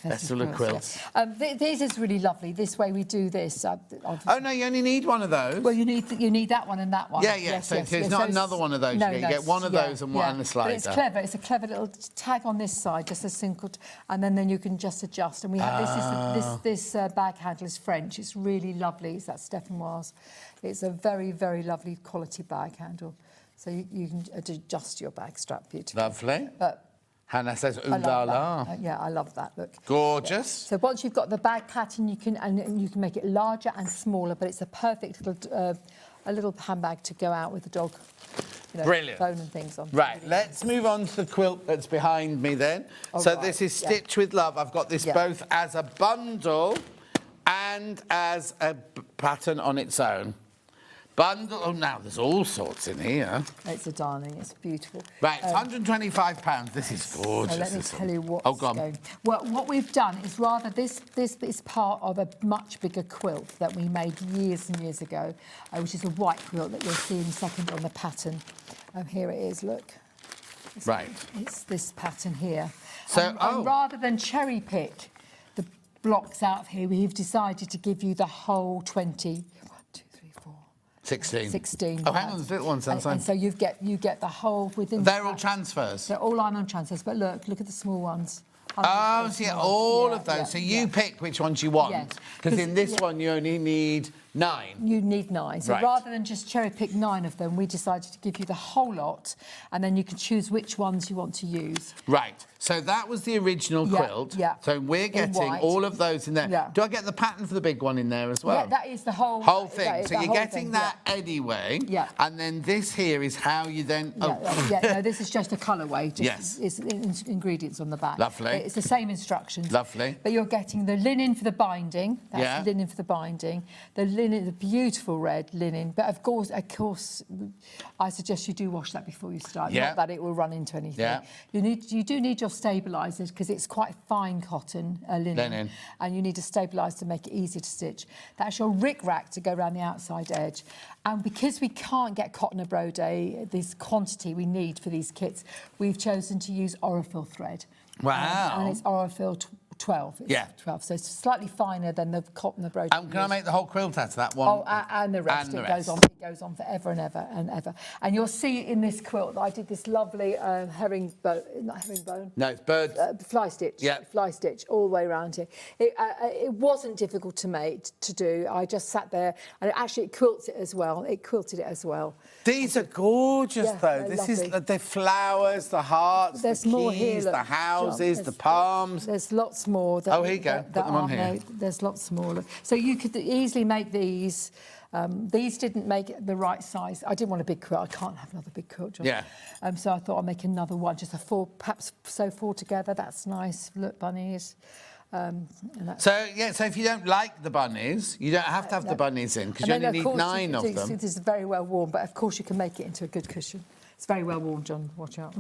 Speaker 4: Festival of Quilts.
Speaker 10: Yeah. This is really lovely. This way we do this.
Speaker 4: Oh no, you only need one of those.
Speaker 10: Well, you need that one and that one.
Speaker 4: Yeah. So it's not another one of those. You get one of those and one on the slider.
Speaker 10: But it's clever. It's a clever little tag on this side, just a single, and then you can just adjust. And we have this bag handle is French. It's really lovely. It's that Steffenoise. It's a very, very lovely quality bag handle. So you can adjust your bag strap beautifully.
Speaker 4: Lovely.
Speaker 10: But
Speaker 4: Hannah says, ooh la la.
Speaker 10: Yeah, I love that. Look.
Speaker 4: Gorgeous.
Speaker 10: Yeah. So once you've got the bag pattern, you can make it larger and smaller, but it's a perfect little handbag to go out with the dog.
Speaker 4: Brilliant.
Speaker 10: Bone and things on.
Speaker 4: Right, let's move on to the quilt that's behind me then. This is Stitch with Love. I've got this both as a bundle and as a pattern on its own. Bundle. Oh, now there's all sorts in here.
Speaker 10: It's a darling. It's beautiful.
Speaker 4: Right, it's £125. This is gorgeous.
Speaker 10: So let me tell you what's going. Well, what we've done is this is part of a much bigger quilt that we made years and years ago, which is a white quilt that you'll see in a second on the pattern. Here it is. Look. It's this pattern here. So, and rather than cherry pick the blocks out of here, we've decided to give you the whole 20. 16.
Speaker 4: Oh, hang on, there's little ones on the side.
Speaker 10: And so you get the whole within.
Speaker 4: They're all transfers.
Speaker 10: They're all iron-on transfers, but look at the small ones.
Speaker 4: Oh, see, all of those. So you pick which ones you want. Because in this one you only need 9.
Speaker 10: You need 9. So
Speaker 4: Right.
Speaker 10: rather than just cherry pick 9 of them, we decided to give you the whole lot, and then you can choose which ones you want to use.
Speaker 4: Right. So that was the original
Speaker 10: Yeah,
Speaker 4: quilt.
Speaker 10: yeah.
Speaker 4: So we're
Speaker 10: In
Speaker 4: getting
Speaker 10: white.
Speaker 4: all of those in there.
Speaker 10: Yeah.
Speaker 4: Do I get the pattern for the big one in there as well?
Speaker 10: Yeah, that is the whole
Speaker 4: thing.
Speaker 10: that is
Speaker 4: So
Speaker 10: the
Speaker 4: you're
Speaker 10: whole
Speaker 4: getting
Speaker 10: thing,
Speaker 4: that anyway.
Speaker 10: Yeah.
Speaker 4: And then this here is how you then.
Speaker 10: No, this is just a colourway.
Speaker 4: Yes.
Speaker 10: It's ingredients on the back.
Speaker 4: Lovely.
Speaker 10: It's the same instructions.
Speaker 4: Lovely.
Speaker 10: But you're getting the linen for the binding. That's
Speaker 4: Yeah.
Speaker 10: the linen for the binding. The linen, the beautiful red linen. But of course, I suggest you do wash that before you start.
Speaker 4: Yeah.
Speaker 10: Not that it will run into anything.
Speaker 4: Yeah.
Speaker 10: You do need your stabilisers because it's quite fine cotton linen. And you need a stabiliser to make it easy to stitch. That's your rick-rack to go around the outside edge. And because we can't get cotton or brode, this quantity we need for these kits, we've chosen to use Orifil thread.
Speaker 4: Wow.
Speaker 10: And it's Orifil 12. It's
Speaker 4: Yeah.
Speaker 10: 12, so it's slightly finer than the cotton or brode.
Speaker 4: Can I make the whole quilt out of that one?
Speaker 10: Oh, and the rest.
Speaker 4: And the
Speaker 10: It
Speaker 4: rest.
Speaker 10: goes on forever and ever and ever. And you'll see in this quilt that I did this lovely not herringbone.
Speaker 4: No, it's bird.
Speaker 10: Fly stitch.
Speaker 4: Yeah.
Speaker 10: Fly stitch all the way around here. It wasn't difficult to do. I just sat there and it quilts it as well. It quilted it as well.
Speaker 4: These are gorgeous,
Speaker 10: Yeah,
Speaker 4: though.
Speaker 10: they're
Speaker 4: This is
Speaker 10: lovely.
Speaker 4: the flowers, the hearts,
Speaker 10: There's
Speaker 4: the
Speaker 10: more
Speaker 4: keys,
Speaker 10: here, look,
Speaker 4: the houses,
Speaker 10: John.
Speaker 4: the palms.
Speaker 10: There's lots more.
Speaker 4: Oh, here you go. Put them on
Speaker 10: aren't
Speaker 4: here.
Speaker 10: there. There's lots more. Look. So you could easily make these. These didn't make it the right size. I didn't want a big quilt. I can't have another big quilt, John.
Speaker 4: Yeah.
Speaker 10: So I thought I'd make another one, just a 4, perhaps sew 4 together. That's nice. Look, bunnies.
Speaker 4: So if you don't like the bunnies, you don't have to have the bunnies in because you
Speaker 10: And
Speaker 4: only
Speaker 10: then, of
Speaker 4: need
Speaker 10: course,
Speaker 4: 9 of them.
Speaker 10: This is very well worn, but of course you can make it into a good cushion. It's very well worn, John. Watch out.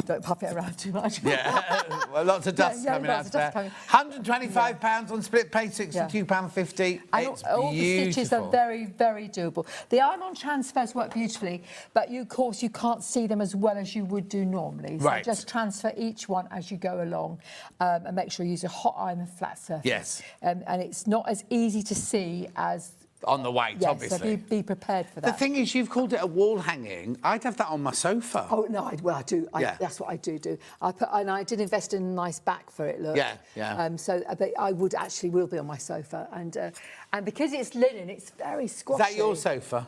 Speaker 10: Don't puff it around too much.
Speaker 4: Yeah, well, lots of dust
Speaker 10: Yeah,
Speaker 4: coming
Speaker 10: lots
Speaker 4: out
Speaker 10: of dust
Speaker 4: there.
Speaker 10: coming.
Speaker 4: £125 on split pay, £62.50.
Speaker 10: And
Speaker 4: It's
Speaker 10: all the stitches are
Speaker 4: beautiful.
Speaker 10: very, very doable. The iron-on transfers work beautifully, but of course you can't see them as well as you would do normally. So
Speaker 4: Right.
Speaker 10: just transfer each one as you go along, and make sure you use a hot iron and flat surface.
Speaker 4: Yes.
Speaker 10: And it's not as easy to see as
Speaker 4: On the white,
Speaker 10: yes,
Speaker 4: obviously.
Speaker 10: So be prepared for that.
Speaker 4: The thing is, you've called it a wall hanging. I'd have that on my sofa.
Speaker 10: Oh no! I do.
Speaker 4: Yeah.
Speaker 10: That's what I do. I did invest in a nice back for it. Look.
Speaker 4: Yeah, yeah.
Speaker 10: But I will be on my sofa, and because it's linen, it's very squashy.
Speaker 4: Is that your sofa?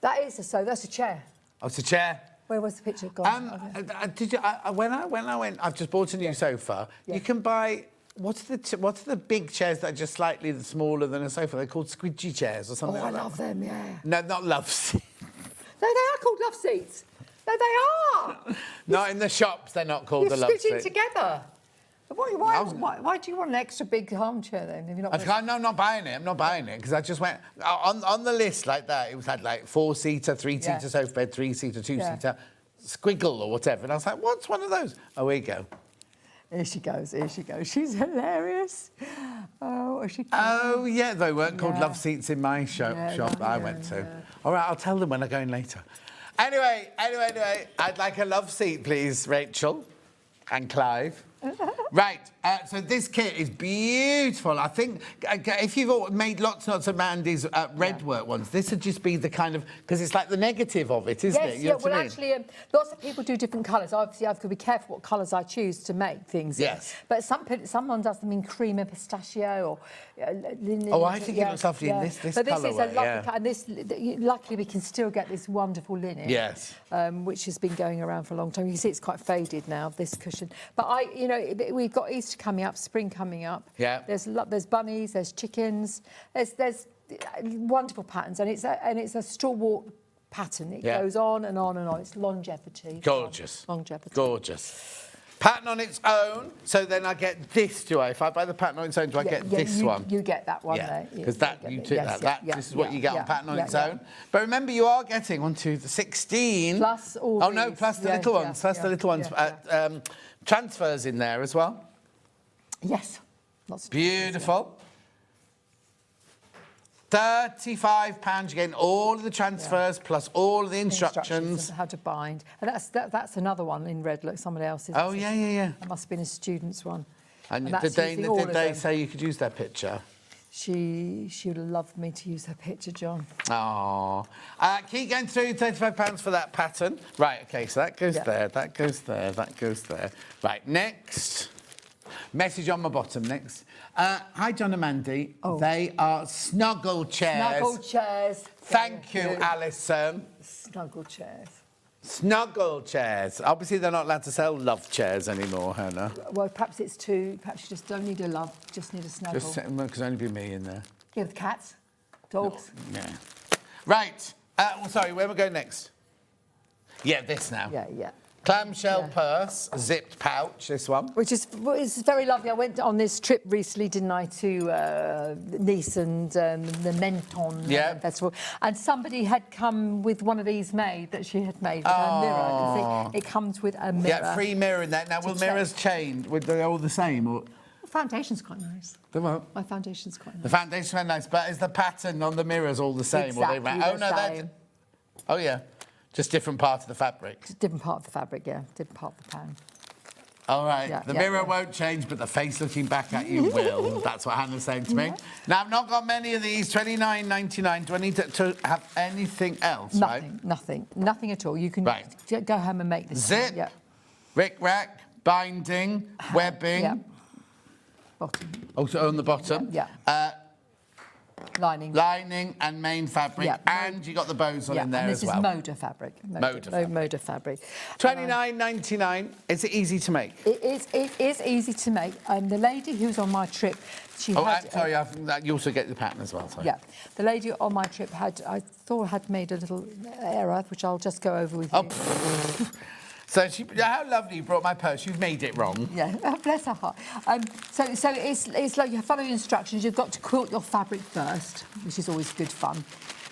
Speaker 10: That is a sofa. That's a chair.
Speaker 4: Oh, it's a chair.
Speaker 10: Where was the picture gone?
Speaker 4: Did you? When I went, I've just bought a new sofa.
Speaker 10: Yeah.
Speaker 4: You can buy. What's the big chairs that are just slightly smaller than a sofa? They're called squidgy chairs or
Speaker 10: Oh,
Speaker 4: something
Speaker 10: I
Speaker 4: like that.
Speaker 10: love them. Yeah.
Speaker 4: No, not love seats.
Speaker 10: No, they are called love seats. No, they are.
Speaker 4: Not in the shops. They're not called
Speaker 10: You're
Speaker 4: the love seats.
Speaker 10: squishing together. Why do you want an extra big armchair then? If you're not
Speaker 4: No, I'm not buying it. I'm not buying it because I just went on the list like that. It had like 4-seater, 3-seater
Speaker 10: Yeah.
Speaker 4: sofa bed, 3-seater, 2-seater, squiggle or whatever. And I was like, what's one of those? Oh, here you go.
Speaker 10: Here she goes. She's hilarious. Oh, is she cute?
Speaker 4: Oh, yeah, they weren't called
Speaker 10: Yeah.
Speaker 4: love seats in my shop that I went to.
Speaker 10: yeah.
Speaker 4: All right, I'll tell them when I go in later. Anyway, I'd like a love seat, please, Rachel and Clive. Right, so this kit is beautiful. I think if you've made lots and lots of Mandy's red work ones, this would just be the kind of, because it's like the negative of it, isn't it? You know what I mean?
Speaker 10: Actually, lots of people do different colours. Obviously, I've got to be careful what colours I choose to make things.
Speaker 4: Yes.
Speaker 10: But someone does them in cream and pistachio or linen.
Speaker 4: Oh, I think it looks lovely in this
Speaker 10: But this is a
Speaker 4: colourway,
Speaker 10: lovely
Speaker 4: yeah.
Speaker 10: colour, and this, luckily, we can still get this wonderful linen.
Speaker 4: Yes.
Speaker 10: Which has been going around for a long time. You can see it's quite faded now, this cushion. But we've got Easter coming up, spring coming up.
Speaker 4: Yeah.
Speaker 10: There's bunnies, there's chickens, there's wonderful patterns, and it's a stalwart pattern. It
Speaker 4: Yeah.
Speaker 10: goes on and on and on. It's longevity.
Speaker 4: Gorgeous.
Speaker 10: Longevity.
Speaker 4: Gorgeous. Pattern on its own. So then I get this, do I? If I buy the pattern on its own, do I get this one?
Speaker 10: You get that one
Speaker 4: Yeah,
Speaker 10: there.
Speaker 4: because
Speaker 10: get
Speaker 4: you
Speaker 10: it.
Speaker 4: took
Speaker 10: Yes,
Speaker 4: that.
Speaker 10: yeah,
Speaker 4: This is what you get
Speaker 10: yeah,
Speaker 4: on pattern on
Speaker 10: yeah,
Speaker 4: its
Speaker 10: yeah.
Speaker 4: own. But remember, you are getting 1, 2, 16.
Speaker 10: Plus all
Speaker 4: Oh, no,
Speaker 10: these.
Speaker 4: plus the
Speaker 10: Yeah,
Speaker 4: little
Speaker 10: yeah,
Speaker 4: ones. Plus
Speaker 10: yeah,
Speaker 4: the little ones.
Speaker 10: yeah,
Speaker 4: Transfers in there as well.
Speaker 10: Yes. Lots of
Speaker 4: Beautiful. £35. You're getting all of the transfers plus all of the instructions.
Speaker 10: of how to bind. And that's another one in red. Look, somebody else's.
Speaker 4: Oh, yeah.
Speaker 10: That must have been a student's one.
Speaker 4: And
Speaker 10: that's
Speaker 4: did
Speaker 10: using all of
Speaker 4: they
Speaker 10: them.
Speaker 4: say you could use their picture?
Speaker 10: She would have loved me to use her picture, John.
Speaker 4: Oh, keep going through. £35 for that pattern. Right. Okay. So that goes
Speaker 10: Yeah.
Speaker 4: there. That goes there. That goes there. Right. Next. Message on my bottom next. Hi, John and Mandy. They are snuggle chairs.
Speaker 10: Snuggle chairs.
Speaker 4: Thank you, Alison.
Speaker 10: Snuggle chairs.
Speaker 4: Snuggle chairs. Obviously, they're not allowed to sell love chairs anymore, Hannah.
Speaker 10: Well, perhaps it's too. Perhaps you just don't need a love. Just need a snuggle.
Speaker 4: Just because only be me in there.
Speaker 10: Yeah, with cats, dogs.
Speaker 4: Yeah. Right. Sorry, where am I going next? Yeah, this now.
Speaker 10: Yeah.
Speaker 4: Clamshell purse, zipped pouch, this one.
Speaker 10: Which is very lovely. I went on this trip recently, didn't I, to Nice and the Menton Festival. And somebody had come with one of these made that she had made with her mirror. It comes with a mirror.
Speaker 4: Yeah, free mirror in there. Now, will mirrors change? Are they all the same? Or?
Speaker 10: The foundation's quite nice.
Speaker 4: The what?
Speaker 10: My foundation's quite nice.
Speaker 4: The foundation's quite nice, but is the pattern on the mirrors all the same?
Speaker 10: Exactly the same.
Speaker 4: Oh, yeah. Just different part of the fabric.
Speaker 10: Just different part of the fabric, yeah. Different part of the pan.
Speaker 4: All right. The mirror won't change, but the face looking back at you will. That's what Hannah's saying to me. Now, I've not got many of these. $29.99. Do I need to have anything else?
Speaker 10: Nothing at all. You can go home and make this.
Speaker 4: Zip, rick-rack, binding, webbing.
Speaker 10: Yeah. Bottom.
Speaker 4: Also on the bottom.
Speaker 10: Yeah. Lining
Speaker 4: and main fabric, and you got the bows on in there as well.
Speaker 10: And this is Moda fabric. Moda fabric.
Speaker 4: $29.99. Is it easy to make?
Speaker 10: It is easy to make. The lady who's on my trip, she had...
Speaker 4: sorry, you also get the pattern as well, sorry.
Speaker 10: Yeah. The lady on my trip I thought had made a little error, which I'll just go over with you.
Speaker 4: So how lovely you brought my purse. You've made it wrong.
Speaker 10: Yeah, bless her heart. So it's like you follow instructions. You've got to quilt your fabric first, which is always good fun.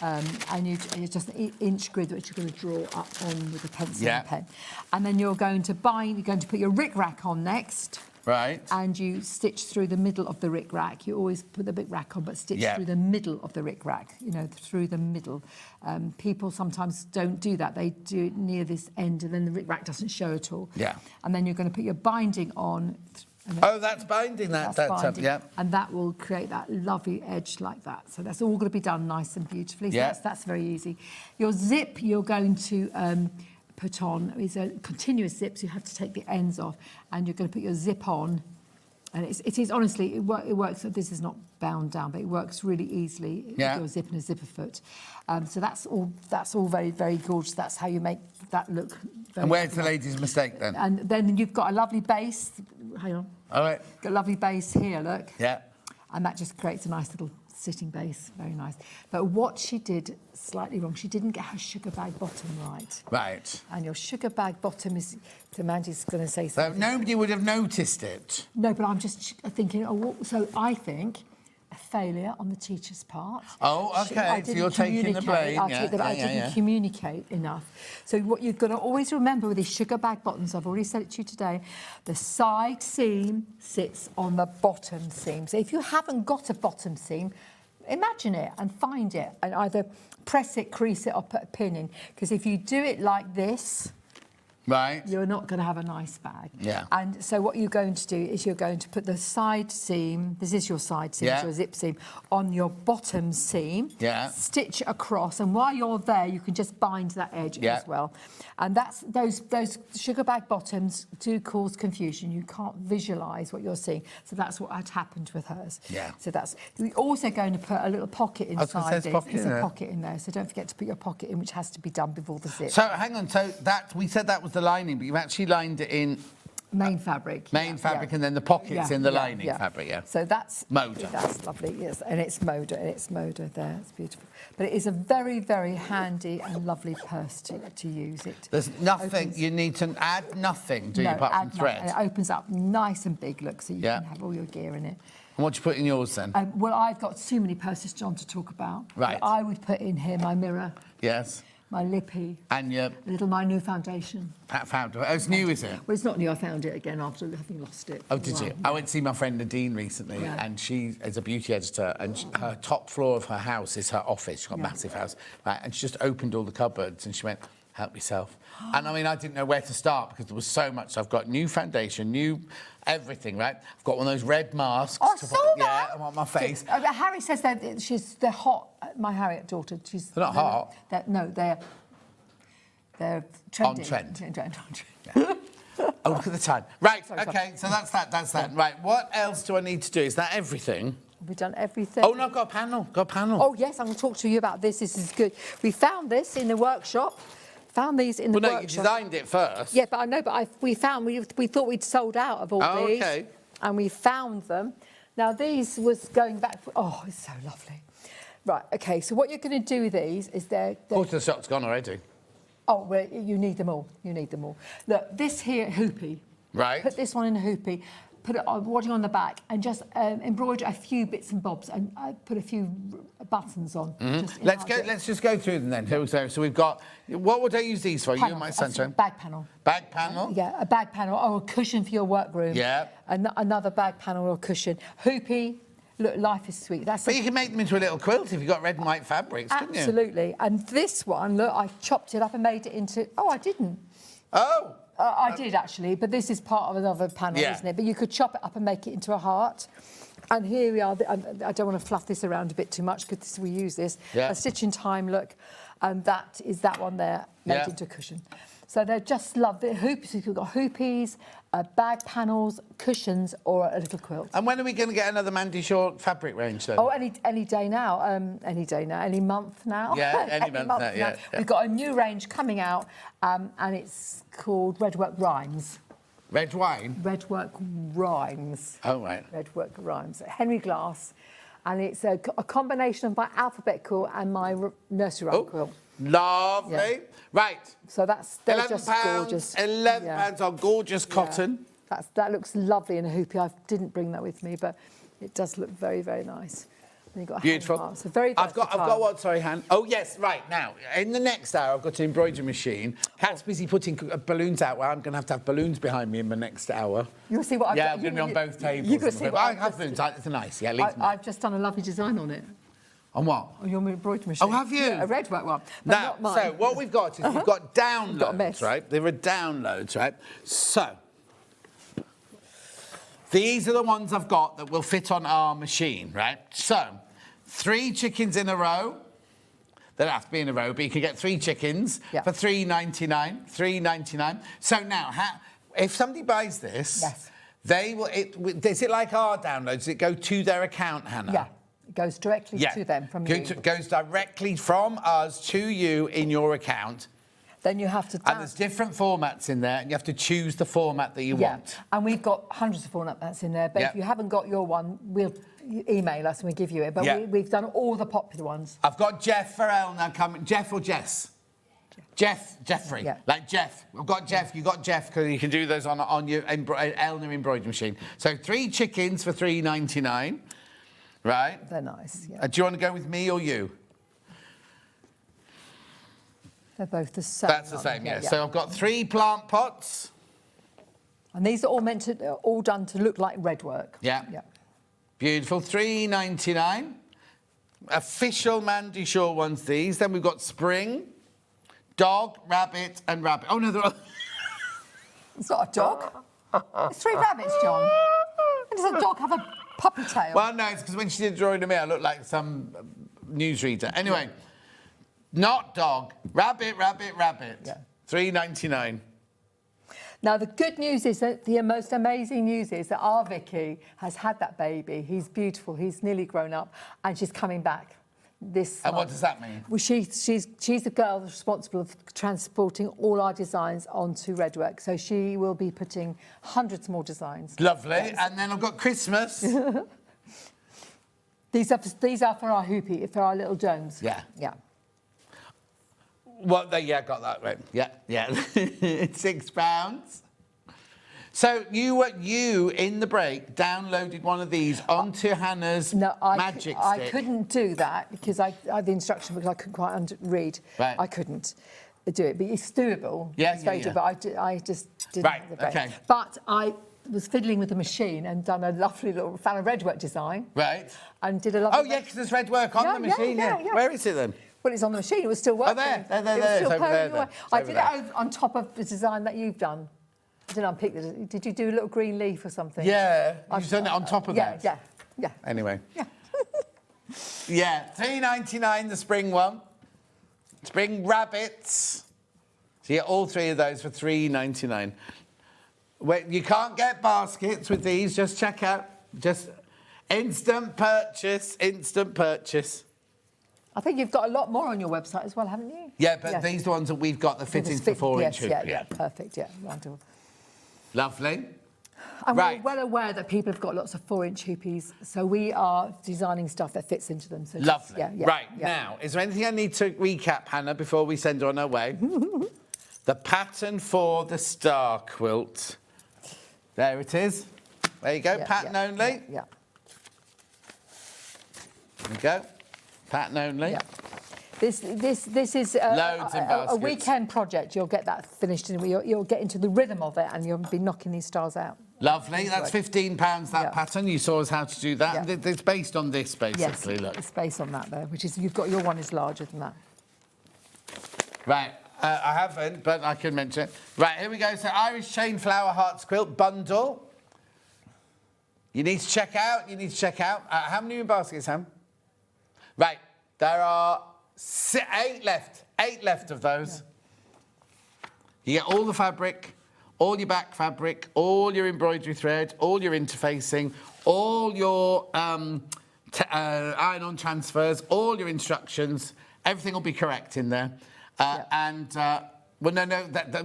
Speaker 10: And you just an inch grid which you're going to draw up on with a pencil and pen. And then you're going to put your rick-rack on next.
Speaker 4: Right.
Speaker 10: And you stitch through the middle of the rick-rack. You always put the rick-rack on, but stitch through the middle of the rick-rack, through the middle. People sometimes don't do that. They do it near this end, and then the rick-rack doesn't show at all.
Speaker 4: Yeah.
Speaker 10: And then you're going to put your binding on.
Speaker 4: That's binding,
Speaker 10: that's binding. And that will create that lovely edge like that. So that's all going to be done nice and beautifully. So that's very easy. Your zip, you're going to... put on is a continuous zip, so you have to take the ends off, and you're going to put your zip on, and it is honestly it works. This is not bound down, but it works really easily with your zip and a zipper foot. So that's all very, very gorgeous. That's how you make that look.
Speaker 4: And where's the lady's mistake then?
Speaker 10: And then you've got a lovely base. Hang on.
Speaker 4: All right.
Speaker 10: Got a lovely base here. Look.
Speaker 4: Yeah.
Speaker 10: And that just creates a nice little sitting base, very nice. But what she did slightly wrong, she didn't get her sugar bag bottom right.
Speaker 4: Right.
Speaker 10: And your sugar bag bottom is, so Mandy's going to say something.
Speaker 4: So nobody would have noticed it.
Speaker 10: No, but I'm just thinking, so I think a failure on the teacher's part.
Speaker 4: Oh, OK, so you're taking the blame.
Speaker 10: I didn't communicate enough. So what you've got to always remember with these sugar bag bottoms, I've already said it to you today, the side seam sits on the bottom seam. So if you haven't got a bottom seam, imagine it and find it and either press it, crease it or put a pin in. Because if you do it like this...
Speaker 4: Right.
Speaker 10: You're not going to have a nice bag.
Speaker 4: Yeah.
Speaker 10: And so what you're going to do is you're going to put the side seam, this is your side seam, it's your zip seam, on your bottom seam.
Speaker 4: Yeah.
Speaker 10: Stitch across, and while you're there, you can just bind that edge as well. And that's those sugar bag bottoms do cause confusion. You can't visualise what you're seeing. So that's what had happened with hers.
Speaker 4: Yeah.
Speaker 10: So we're also going to put a little pocket inside this.
Speaker 4: There's
Speaker 10: a pocket in there. So don't forget to put your pocket in, which has to be done before the zip.
Speaker 4: So hang on, so we said that was the lining, but you've actually lined it in
Speaker 10: main fabric.
Speaker 4: And then the pockets in the lining fabric,
Speaker 10: So that's
Speaker 4: Moda.
Speaker 10: That's lovely, yes, and it's Moda there. It's beautiful, but it is a very, very handy and lovely purse to use. It.
Speaker 4: There's nothing you need to add nothing, do you, apart from thread?
Speaker 10: And it opens up nice and big, look, so you can have all your gear in it.
Speaker 4: And what do you put in yours then?
Speaker 10: Well, I've got too many purses, John, to talk about.
Speaker 4: Right.
Speaker 10: But I would put in here my mirror.
Speaker 4: Yes.
Speaker 10: My lippy.
Speaker 4: And your...
Speaker 10: my new foundation.
Speaker 4: It's new, is it?
Speaker 10: Well, it's not new. I found it again after having lost it.
Speaker 4: Oh, did you? I went to see my friend Nadine recently, and she is a beauty editor, and her top floor of her house is her office. She's got a massive house, right? And she just opened all the cupboards, and she went, help yourself. And I mean, I didn't know where to start because there was so much. So I've got new foundation, new everything, right? I've got one of those red masks.
Speaker 10: Oh, I saw that.
Speaker 4: Yeah, on my face.
Speaker 10: Harry says that they're hot. My Harriet daughter,
Speaker 4: they're not hot.
Speaker 10: They're trending.
Speaker 4: On trend. Oh, look at the time. Right,
Speaker 10: Sorry.
Speaker 4: okay, so that's that. Right, what else do I need to do? Is that everything?
Speaker 10: We've done everything.
Speaker 4: Oh, no, I've got a panel.
Speaker 10: Oh, yes, I'm going to talk to you about this. This is good. We found this in the workshop. Found these in the
Speaker 4: Well, no,
Speaker 10: workshop.
Speaker 4: you designed it first.
Speaker 10: Yeah, but I know, but we thought we'd sold out of all these.
Speaker 4: Okay.
Speaker 10: And we found them. Now, these was going back... Oh, it's so lovely. Right, OK, so what you're going to do with these is they're
Speaker 4: Quarter of the stock's gone already.
Speaker 10: Oh, well, you need them all. You need them all. Look, this here hoopy.
Speaker 4: Right.
Speaker 10: Put this one in a hoopy. Put it on, wadding on the back, and just embroider a few bits and bobs, and put a few buttons on. Just
Speaker 4: Let's
Speaker 10: enhance it.
Speaker 4: Let's just go through them then. So we've got. What would I use these for? You and my sunshine.
Speaker 10: Bag panel.
Speaker 4: Bag panel.
Speaker 10: Yeah, a bag panel or a cushion for your workroom.
Speaker 4: Yeah.
Speaker 10: Another bag panel or cushion. Hoopy. Look, life is sweet.
Speaker 4: But you can make them into a little quilt if you've got red and white fabrics, couldn't you?
Speaker 10: Absolutely. And this one, look, I chopped it up and made it into... Oh, I didn't.
Speaker 4: Oh.
Speaker 10: I did, actually, but this is part of another panel,
Speaker 4: Yeah.
Speaker 10: isn't it? But you could chop it up and make it into a heart. And here we are. I don't want to fluff this around a bit too much because we use this.
Speaker 4: Yeah.
Speaker 10: A stitch in time, look. And that is that one there, made
Speaker 4: Yeah.
Speaker 10: into a cushion. So they're just lovely. Hoopies, you've got hoopies, bag panels, cushions, or a little quilt.
Speaker 4: And when are we going to get another Mandy Shaw fabric range then?
Speaker 10: Oh, any day now. Any day now. Any month now.
Speaker 4: Yeah, any month now, yeah.
Speaker 10: We've got a new range coming out, and it's called Redwork Rhymes.
Speaker 4: Red wine?
Speaker 10: Redwork Rhymes.
Speaker 4: Oh, right.
Speaker 10: Redwork Rhymes. Henry Glass. And it's a combination of my alphabetical and my nursery rhyme quilt.
Speaker 4: Lovely.
Speaker 10: Yeah.
Speaker 4: Right.
Speaker 10: So they're just gorgeous.
Speaker 4: £11 on gorgeous cotton.
Speaker 10: That looks lovely in a hoopy. I didn't bring that with me, but it does look very, very nice. And you've got a
Speaker 4: Beautiful.
Speaker 10: hand part, so very
Speaker 4: I've got
Speaker 10: versatile.
Speaker 4: what? Sorry, Han. Oh, yes, right. Now, in the next hour, I've got an embroidery machine. Kat's busy putting balloons out. Well, I'm going to have balloons behind me in the next hour.
Speaker 10: You'll see what I've
Speaker 4: Yeah,
Speaker 10: done.
Speaker 4: I'm going to be on both tables.
Speaker 10: You're going to see what
Speaker 4: I
Speaker 10: I've
Speaker 4: have
Speaker 10: just...
Speaker 4: balloons. It's nice. Yeah, leave them.
Speaker 10: I've just done a lovely design on it.
Speaker 4: On what?
Speaker 10: On your embroidery machine.
Speaker 4: Oh, have you?
Speaker 10: Yeah, a redwork one. But
Speaker 4: Now,
Speaker 10: not mine.
Speaker 4: so what we've got is we've got downloads,
Speaker 10: got a mess.
Speaker 4: right? There are downloads, right? So these are the ones I've got that will fit on our machine, right? So 3 chickens in a row. They don't have to be in a row, but you can get 3 chickens for $3.99. $3.99. So now, if somebody buys this,
Speaker 10: Yes.
Speaker 4: they will. Is it like our downloads? Does it go to their account, Hannah?
Speaker 10: Yeah, it goes directly to them from you.
Speaker 4: Goes directly from us to you in your account.
Speaker 10: Then you have to...
Speaker 4: And there's different formats in there, and you have to choose the format that you want.
Speaker 10: And we've got hundreds of formats in there, but if you haven't got your one, we'll email us and we'll give you it. But we've done all the popular ones.
Speaker 4: I've got Jeff for Elna coming. Jeff or Jess? Jeffrey.
Speaker 10: Yeah.
Speaker 4: Like Jeff. I've got Jeff. You got Jeff because you can do those on your Elna embroidery machine. So 3 chickens for $3.99. Right?
Speaker 10: They're nice, yeah.
Speaker 4: Do you want to go with me or you?
Speaker 10: They're both the same.
Speaker 4: That's the same, yeah. So I've got 3 plant pots.
Speaker 10: And these are all done to look like redwork.
Speaker 4: Yeah. Beautiful. $3.99. Official Mandy Shaw ones, these. Then we've got spring, dog, rabbit, and rabbit. Oh, no, they're all...
Speaker 10: It's not a dog. It's 3 rabbits, John. And does a dog have a puppy tail?
Speaker 4: Well, no, it's because when she did the drawing of me, I looked like some newsreader. Anyway, not dog. Rabbit, rabbit, rabbit.
Speaker 10: Yeah.
Speaker 4: $3.99.
Speaker 10: Now, the good news is that the most amazing news is that our Vicky has had that baby. He's beautiful. He's nearly grown up, and she's coming back this
Speaker 4: And
Speaker 10: month.
Speaker 4: what does that mean?
Speaker 10: Well, she's the girl responsible for transporting all our designs onto Redwork. So she will be putting hundreds more designs.
Speaker 4: Lovely.
Speaker 10: Yes.
Speaker 4: And then I've got Christmas.
Speaker 10: These are for our hoopy, for our little domes.
Speaker 4: Yeah.
Speaker 10: Yeah.
Speaker 4: Well, got that right. Yeah. It's £6. So you in the break downloaded one of these onto Hannah's magic stick.
Speaker 10: I couldn't do that because I the instruction book I couldn't quite read.
Speaker 4: Right.
Speaker 10: I couldn't do it, but it's doable.
Speaker 4: Yeah,
Speaker 10: it's very doable. I just didn't.
Speaker 4: Right,
Speaker 10: have the break.
Speaker 4: okay.
Speaker 10: But I was fiddling with the machine and done a lovely little found a redwork design.
Speaker 4: Right.
Speaker 10: And did a lovely.
Speaker 4: Oh yeah, because there's red work on the machine.
Speaker 10: Yeah.
Speaker 4: Where is it then?
Speaker 10: Well, it's on the machine. It was still working.
Speaker 4: there.
Speaker 10: It was
Speaker 4: It's
Speaker 10: still
Speaker 4: over
Speaker 10: purring
Speaker 4: there,
Speaker 10: away.
Speaker 4: then. It's
Speaker 10: I
Speaker 4: over
Speaker 10: did
Speaker 4: there.
Speaker 10: it on top of the design that you've done. I didn't unpick it. Did you do a little green leaf or something?
Speaker 4: Yeah, you've done it on top of that.
Speaker 10: Yeah.
Speaker 4: Anyway. Yeah. Yeah, $3.99 the spring one. Spring rabbits. So you get all 3 of those for $3.99. Wait, you can't get baskets with these. Just check out. Just instant purchase. Instant purchase.
Speaker 10: I think you've got a lot more on your website as well, haven't you?
Speaker 4: Yeah, but these are the ones that we've got, the fittings for 4-inch hoop.
Speaker 10: Yeah, perfect, yeah. Wonderful.
Speaker 4: Lovely.
Speaker 10: And
Speaker 4: Right.
Speaker 10: we're well aware that people have got lots of 4-inch hoopies, so we are designing stuff that fits into them. So
Speaker 4: Lovely. Right,
Speaker 10: yeah.
Speaker 4: now, is there anything I need to recap, Hannah, before we send her on her way? The pattern for the star quilt. There it is. There you go, pattern only.
Speaker 10: Yeah.
Speaker 4: There you go. Pattern only.
Speaker 10: Yeah. This is
Speaker 4: Loads in
Speaker 10: a
Speaker 4: baskets.
Speaker 10: weekend project. You'll get that finished and you'll get into the rhythm of it and you'll be knocking these stars out.
Speaker 4: Lovely. That's £15, that pattern. You saw us how to do that.
Speaker 10: Yeah.
Speaker 4: It's based on this, basically.
Speaker 10: Yes,
Speaker 4: Look.
Speaker 10: it's based on that, though, which is, you've got, your one is larger than that.
Speaker 4: Right. I haven't, but I can mention it. Right, here we go. So Irish Chain Flower Hearts Quilt Bundle. You need to check out. How many in baskets, Sam? Right. There are 8 left. 8 left of those. Yeah. You get all the fabric, all your back fabric, all your embroidery thread, all your interfacing, all your iron-on transfers, all your instructions. Everything will be correct in there. And, well, no,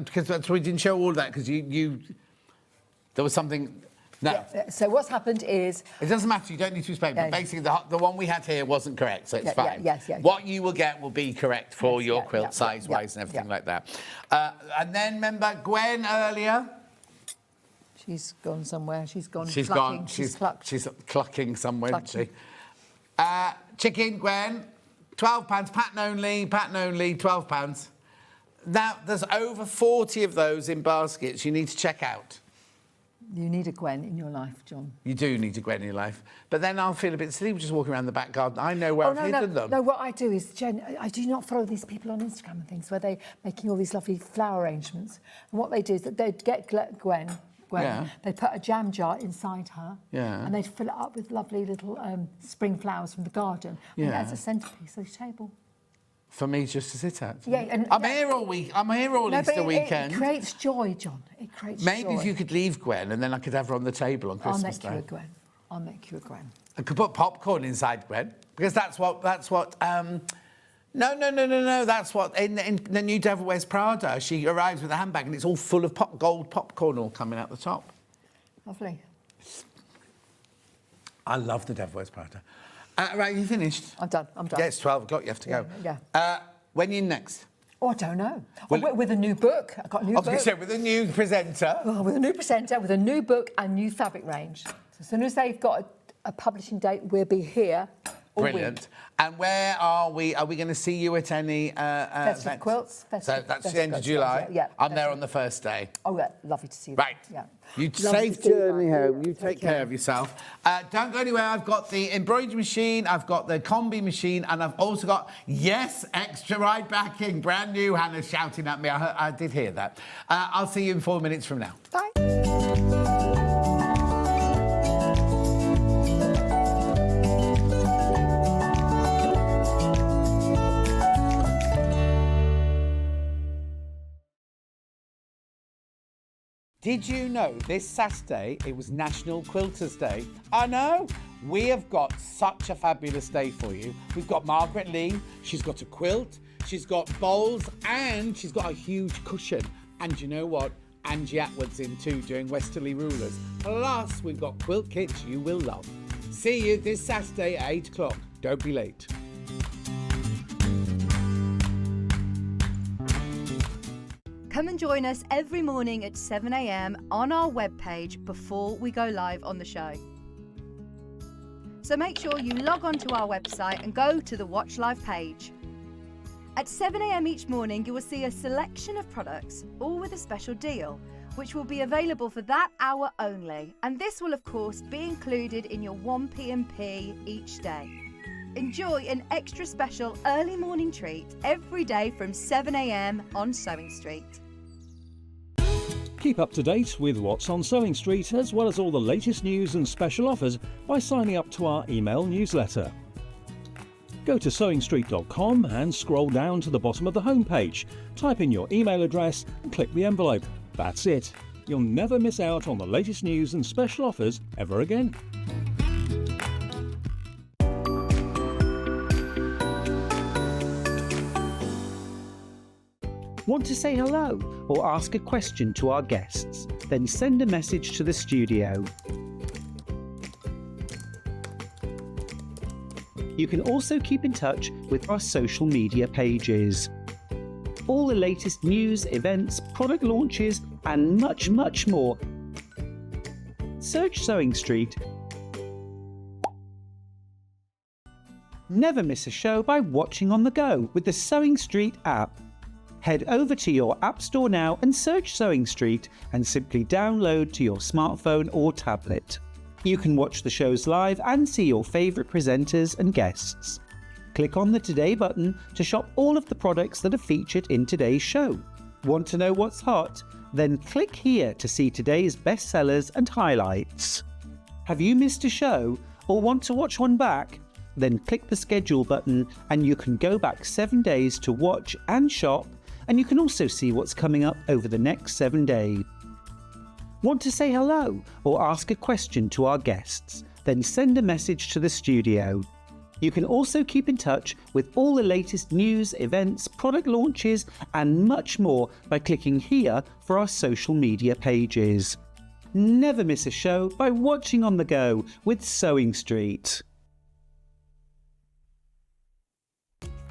Speaker 4: because that's why we didn't show all of that, because there was something... No.
Speaker 10: Yeah. So what's happened is...
Speaker 4: It doesn't matter, you don't need to explain, but basically the one we had here wasn't correct, so it's fine.
Speaker 10: Yes.
Speaker 4: What you will get will be correct for your quilt, size-wise and everything like that. And then, remember Gwen earlier?
Speaker 10: She's gone somewhere. She's gone
Speaker 4: She's
Speaker 10: clucking.
Speaker 4: gone.
Speaker 10: She's clucked.
Speaker 4: She's clucking somewhere,
Speaker 10: Clucking.
Speaker 4: isn't she? Chicken, Gwen, £12, pattern only, £12. Now, there's over 40 of those in baskets you need to check out.
Speaker 10: You need a Gwen in your life, John.
Speaker 4: You do need a Gwen in your life. But then I'll feel a bit silly just walking around the back garden. I know where I've hidden them.
Speaker 10: No, what I do is, Jen, I do not follow these people on Instagram and things where they're making all these lovely flower arrangements. And what they do is that they'd get Gwen, they'd put a jam jar inside her, and they'd fill it up with lovely little spring flowers from the garden. And as a centrepiece of the table.
Speaker 4: For me, just to sit at.
Speaker 10: Yeah, and
Speaker 4: I'm here all week. I'm here all Easter weekend.
Speaker 10: It creates joy, John. It creates
Speaker 4: Maybe
Speaker 10: joy.
Speaker 4: if you could leave Gwen, and then I could have her on the table on Christmas Day.
Speaker 10: I'll make you a Gwen.
Speaker 4: I could put popcorn inside Gwen, because that's what. No. That's what in the new Devil Wears Prada. She arrives with a handbag, and it's all full of gold popcorn all coming out the top.
Speaker 10: Lovely.
Speaker 4: I love the Devil Wears Prada. Right, you finished?
Speaker 10: I'm done.
Speaker 4: Yeah, it's 12 o'clock. You have to go.
Speaker 10: Yeah.
Speaker 4: When are you next?
Speaker 10: Oh, I don't know. With a new book. I've got a new book.
Speaker 4: I was going to say, with a new presenter.
Speaker 10: Oh, with a new presenter, with a new book and new fabric range. So as soon as they've got a publishing date, we'll be here all
Speaker 4: Brilliant.
Speaker 10: week.
Speaker 4: And where are we? Are we going to see you at any
Speaker 10: Festive
Speaker 4: events?
Speaker 10: Quilts.
Speaker 4: So that's the end of July?
Speaker 10: Yeah.
Speaker 4: I'm there on the first day.
Speaker 10: Oh, yeah. Lovely to see you.
Speaker 4: Right.
Speaker 10: Yeah.
Speaker 4: You
Speaker 10: Lovely
Speaker 4: safe
Speaker 10: to see you.
Speaker 4: journey home. You take care of yourself. Don't go anywhere. I've got the embroidery machine, I've got the combi machine, and I've also got, extra ride backing. Brand new. Hannah's shouting at me. I did hear that. I'll see you in 4 minutes from now.
Speaker 10: Bye.
Speaker 4: Did you know this Saturday it was National Quilters Day? I know. We have got such a fabulous day for you. We've got Margaret Lee. She's got a quilt. She's got bowls and she's got a huge cushion. And you know what? Angie Atwood's in too doing Westerly Rulers. Plus, we've got quilt kits you will love. See you this Saturday at 8 o'clock. Don't be late.
Speaker 6: Come and join us every morning at 7 a.m. on our webpage before we go live on the show. So make sure you log on to our website and go to the Watch Live page. At 7 a.m. each morning, you will see a selection of products, all with a special deal, which will be available for that hour only. And this will, of course, be included in your 1p&p each day. Enjoy an extra special early morning treat every day from 7 a.m. on SewingStreet.
Speaker 8: Keep up to date with what's on SewingStreet, as well as all the latest news and special offers by signing up to our email newsletter. Go to SewingStreet.com and scroll down to the bottom of the homepage. Type in your email address and click the envelope. That's it. you'll never miss out on the latest news and special offers ever again.
Speaker 5: Want to say hello or ask a question to our guests? Then send a message to the studio. You can also keep in touch with our social media pages. All the latest news, events, product launches, and much, much more. Search SewingStreet. Never miss a show by watching on the go with the SewingStreet app. Head over to your App Store now and search SewingStreet and simply download to your smartphone or tablet. You can watch the shows live and see your favourite presenters and guests. Click on the Today button to shop all of the products that are featured in today's show. Want to know what's hot? Then click here to see today's bestsellers and highlights. Have you missed a show or want to watch one back? Then click the schedule button and you can go back 7 days to watch and shop, and you can also see what's coming up over the next 7 days. Want to say hello or ask a question to our guests? Then send a message to the studio. You can also keep in touch with all the latest news, events, product launches, and much more by clicking here for our social media pages. Never miss a show by watching on the go with SewingStreet.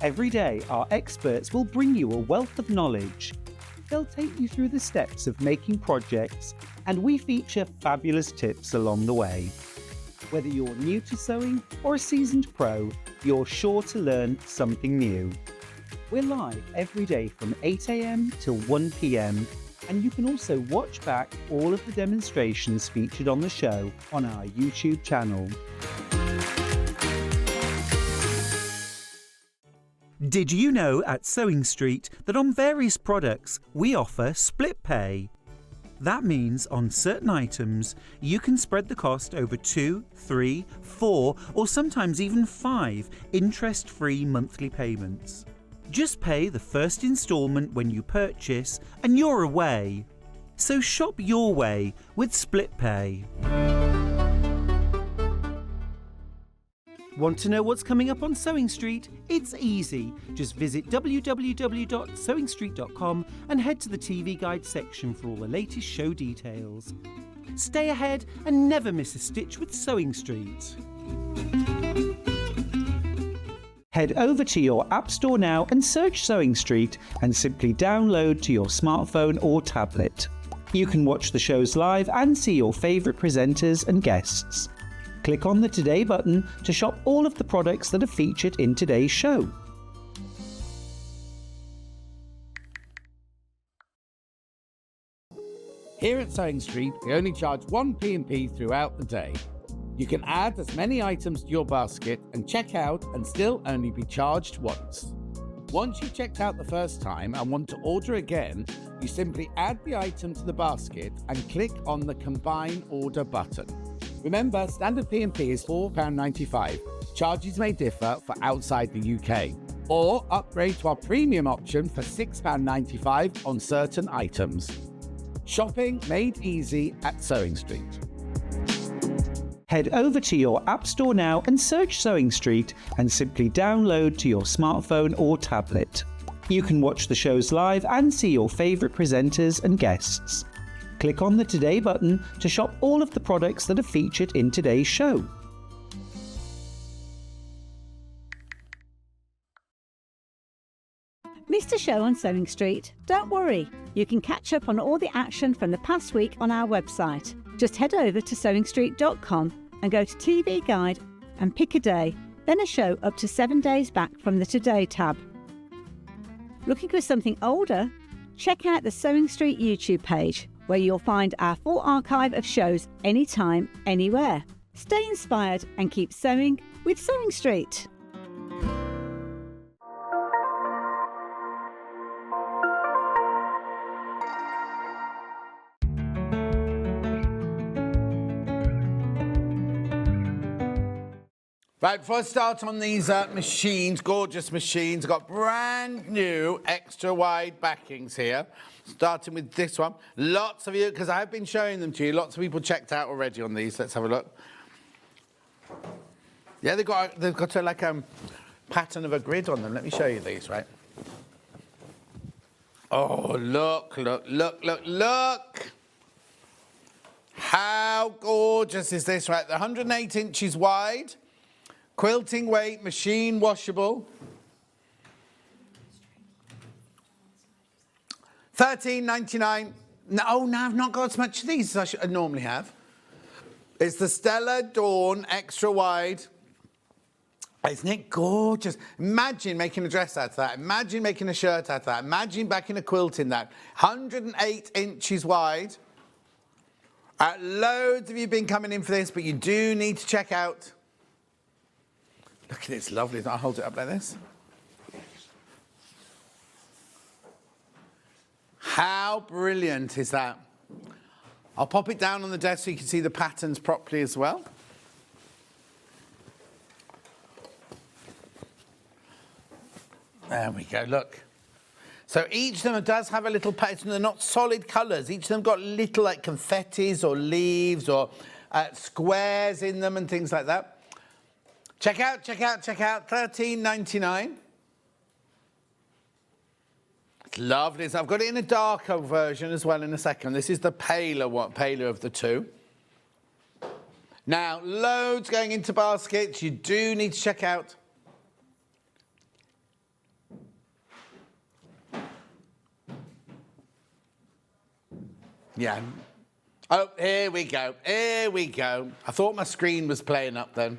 Speaker 5: Every day, our experts will bring you a wealth of knowledge. They'll take you through the steps of making projects, and we feature fabulous tips along the way. Whether you're new to sewing or a seasoned pro, you're sure to learn something new. We're live every day from 8 AM till 1 PM, and you can also watch back all of the demonstrations featured on the show on our YouTube channel. Did you know at SewingStreet that on various products we offer split pay? That means on certain items you can spread the cost over 2, 3, 4 or sometimes even 5 interest-free monthly payments. Just pay the first instalment when you purchase and you're away. So shop your way with split pay. Want to know what's coming up on SewingStreet? It's easy. Just visit www.sewingstreet.com and head to the TV Guide section for all the latest show details. Stay ahead and never miss a stitch with SewingStreet. Head over to your App Store now and search SewingStreet and simply download to your smartphone or tablet. You can watch the shows live and see your favourite presenters and guests. Click on the Today button to shop all of the products that are featured in today's show.
Speaker 4: Here at SewingStreet, we only charge 1 P&P throughout the day. You can add as many items to your basket and check out and still only be charged once. Once you've checked out the first time and want to order again, you simply add the item to the basket and click on the Combine Order button. Remember, standard P&P is £4.95. Charges may differ for outside the UK. Or upgrade to our premium option for £6.95 on certain items. Shopping made easy at SewingStreet.
Speaker 5: Head over to your App Store now and search SewingStreet and simply download to your smartphone or tablet. You can watch the shows live and see your favourite presenters and guests. Click on the Today button to shop all of the products that are featured in today's show.
Speaker 7: Missed a show on SewingStreet? Don't worry, you can catch up on all the action from the past week on our website. Just head over to SewingStreet.com and go to TV Guide and pick a day, then a show up to 7 days back from the Today tab. Looking for something older? Check out the SewingStreet YouTube page, where you'll find our full archive of shows anytime, anywhere. Stay inspired and keep sewing with SewingStreet.
Speaker 4: Right, before I start on these machines, gorgeous machines, I've got brand new extra wide backings here. Starting with this one. Lots of you, because I have been showing them to you, lots of people checked out already on these. Let's have a look. Yeah, they've got a, like pattern of a grid on them. Let me show you these, right? Oh, look, look, look, look, look. How gorgeous is this, right? They're 108 inches wide. Quilting weight, machine washable. $13.99. No, no, I've not got as much of these as I normally have. It's the Stella Dawn extra wide. Isn't it gorgeous? Imagine making a dress out of that. Imagine making a shirt out of that. Imagine backing a quilt in that. 108 inches wide. Loads of you have been coming in for this, but you do need to check out. Look at it, it's lovely. I'll hold it up like this. How brilliant is that? I'll pop it down on the desk so you can see the patterns properly as well. There we go, look. So each of them does have a little pattern. They're not solid colours. Each of them got little like confettis or leaves or squares in them and things like that. Check out, check out, check out. $13.99. It's lovely. So I've got it in a darker version as well in a second. This is the paler of the two. Now, loads going into baskets. You do need to check out. Yeah. Oh, here we go. Here we go. I thought my screen was playing up then.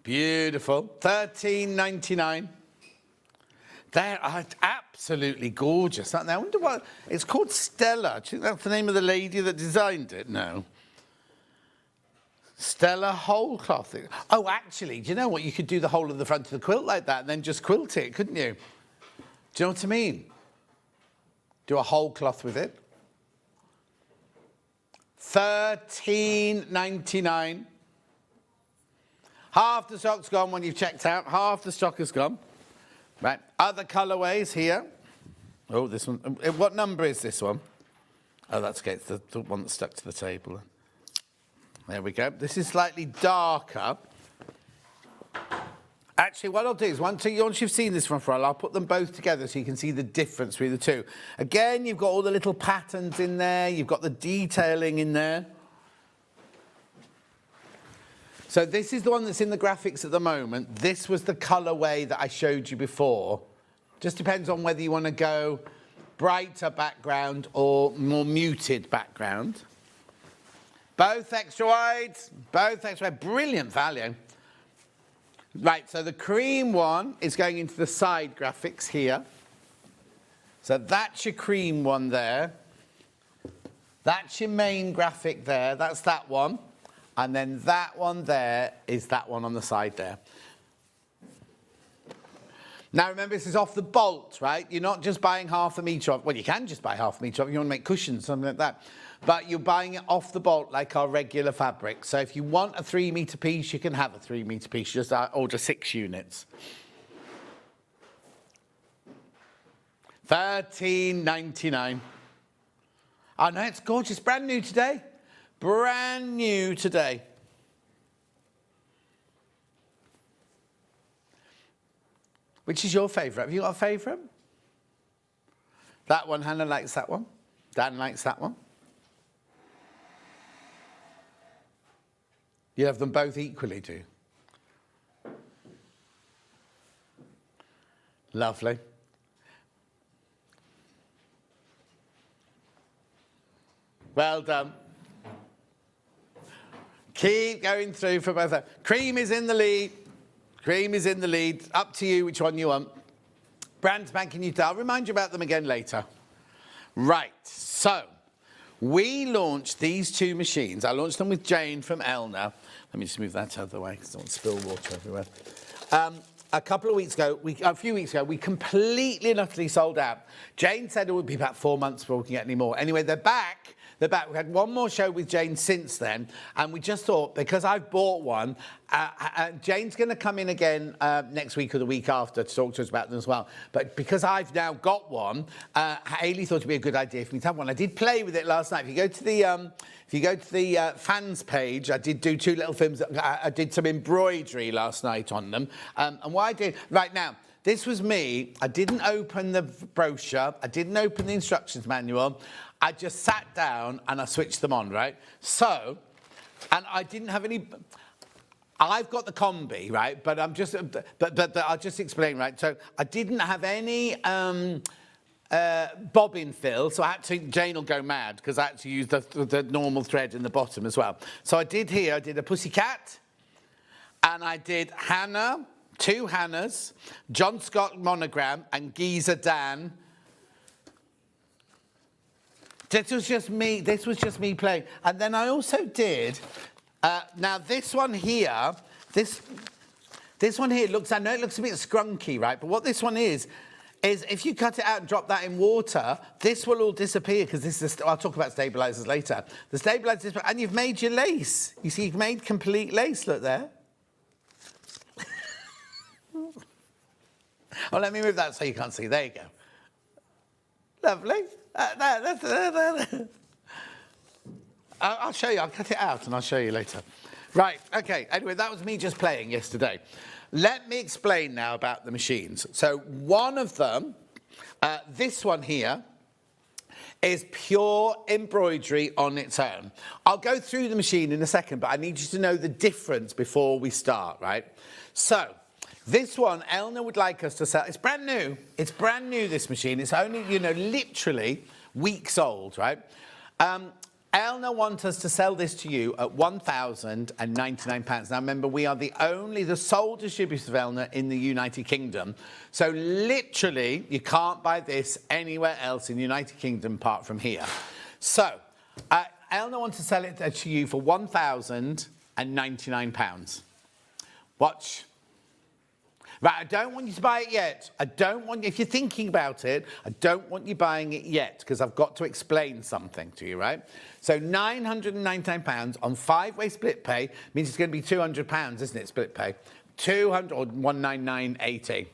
Speaker 4: Beautiful. $13.99. They are absolutely gorgeous, aren't they? I wonder what... It's called Stella. Do you think that's the name of the lady that designed it? No. Stella whole cloth. Oh, actually, do you know what? You could do the whole of the front of the quilt like that and then just quilt it, couldn't you? Do you know what I mean? Do a whole cloth with it. $13.99. Half the stock's gone when you've checked out. Half the stock has gone. Right. Other colourways here. Oh, this one. What number is this one? Oh, that's okay. It's the one that's stuck to the table. There we go. This is slightly darker. Actually, what I'll do is once you've seen this one for a while, I'll put them both together so you can see the difference between the two. Again, you've got all the little patterns in there. You've got the detailing in there. So this is the one that's in the graphics at the moment. This was the colourway that I showed you before. Just depends on whether you want to go brighter background or more muted background. Both extra wide, both extra wide. Brilliant value. Right, so the cream one is going into the side graphics here. So that's your cream one there. That's your main graphic there. That's that one. And then that one there is that one on the side there. Now remember, this is off the bolt, right? You're not just buying half a metre off. Well, you can just buy half a metre off if you want to make cushions, something like that. But you're buying it off the bolt like our regular fabric. So if you want a 3 metre piece, you can have a 3 metre piece. You just order 6 units. $13.99. Oh no, it's gorgeous. Brand new today. Brand new today. Which is your favourite? Have you got a favourite? That one, Hannah likes that one. Dan likes that one. You have them both equally, do you? Lovely. Well done. Keep going through for both. Cream is in the lead. Cream is in the lead. Up to you which one you want. Brand spanking new. I'll remind you about them again later. Right, so we launched these two machines. I launched them with Jane from Elna. Let me just move that out of the way because I don't want to spill water everywhere. A few weeks ago, we completely and utterly sold out. Jane said it would be about 4 months before we can get any more. Anyway, they're back. They're back. We had one more show with Jane since then, and we just thought, because I've bought one, Jane's going to come in again next week or the week after to talk to us about them as well. But because I've now got one, Hayley thought it'd be a good idea for me to have one. I did play with it last night. If you go to the fans page, I did do 2 little films. I did some embroidery last night on them. And what I did right now, this was me. I didn't open the brochure. I didn't open the instructions manual. I just sat down and I switched them on, right? So, and I didn't have any. I've got the combi, right? But I'm just, but I'll just explain, right? So I didn't have any bobbin fill, so Jane will go mad because I had to use the normal thread in the bottom as well. So I did a pussycat, and I did Hannah, 2 Hannahs, John Scott monogram, and Geezer Dan. This was just me playing. And then I also did, now this one here, this one here looks, I know it looks a bit scrunky, right? But what this one is if you cut it out and drop that in water, this will all disappear because this is, I'll talk about stabilizers later. The stabilizers, and you've made your lace. You see, you've made complete lace, look there. Oh, let me move that so you can't see. There you go. Lovely. I'll show you. I'll cut it out and I'll show you later. Right, okay. Anyway, that was me just playing yesterday. Let me explain now about the machines. So one of them, this one here, is pure embroidery on its own. I'll go through the machine in a second, but I need you to know the difference before we start, right? So this one, Elna would like us to sell. It's brand new. It's brand new, this machine. It's only, literally weeks old, right? Elna wants us to sell this to you at £1,099. Now, remember, we are the sole distributor of Elna in the United Kingdom. So, literally, you can't buy this anywhere else in the United Kingdom apart from here. So, Elna wants to sell it to you for £1,099. Watch. Right, I don't want you to buy it yet. If you're thinking about it, I don't want you buying it yet because I've got to explain something to you, right? So £999 on 5-way split pay means it's going to be £200, isn't it, split pay? 200 or 199.80.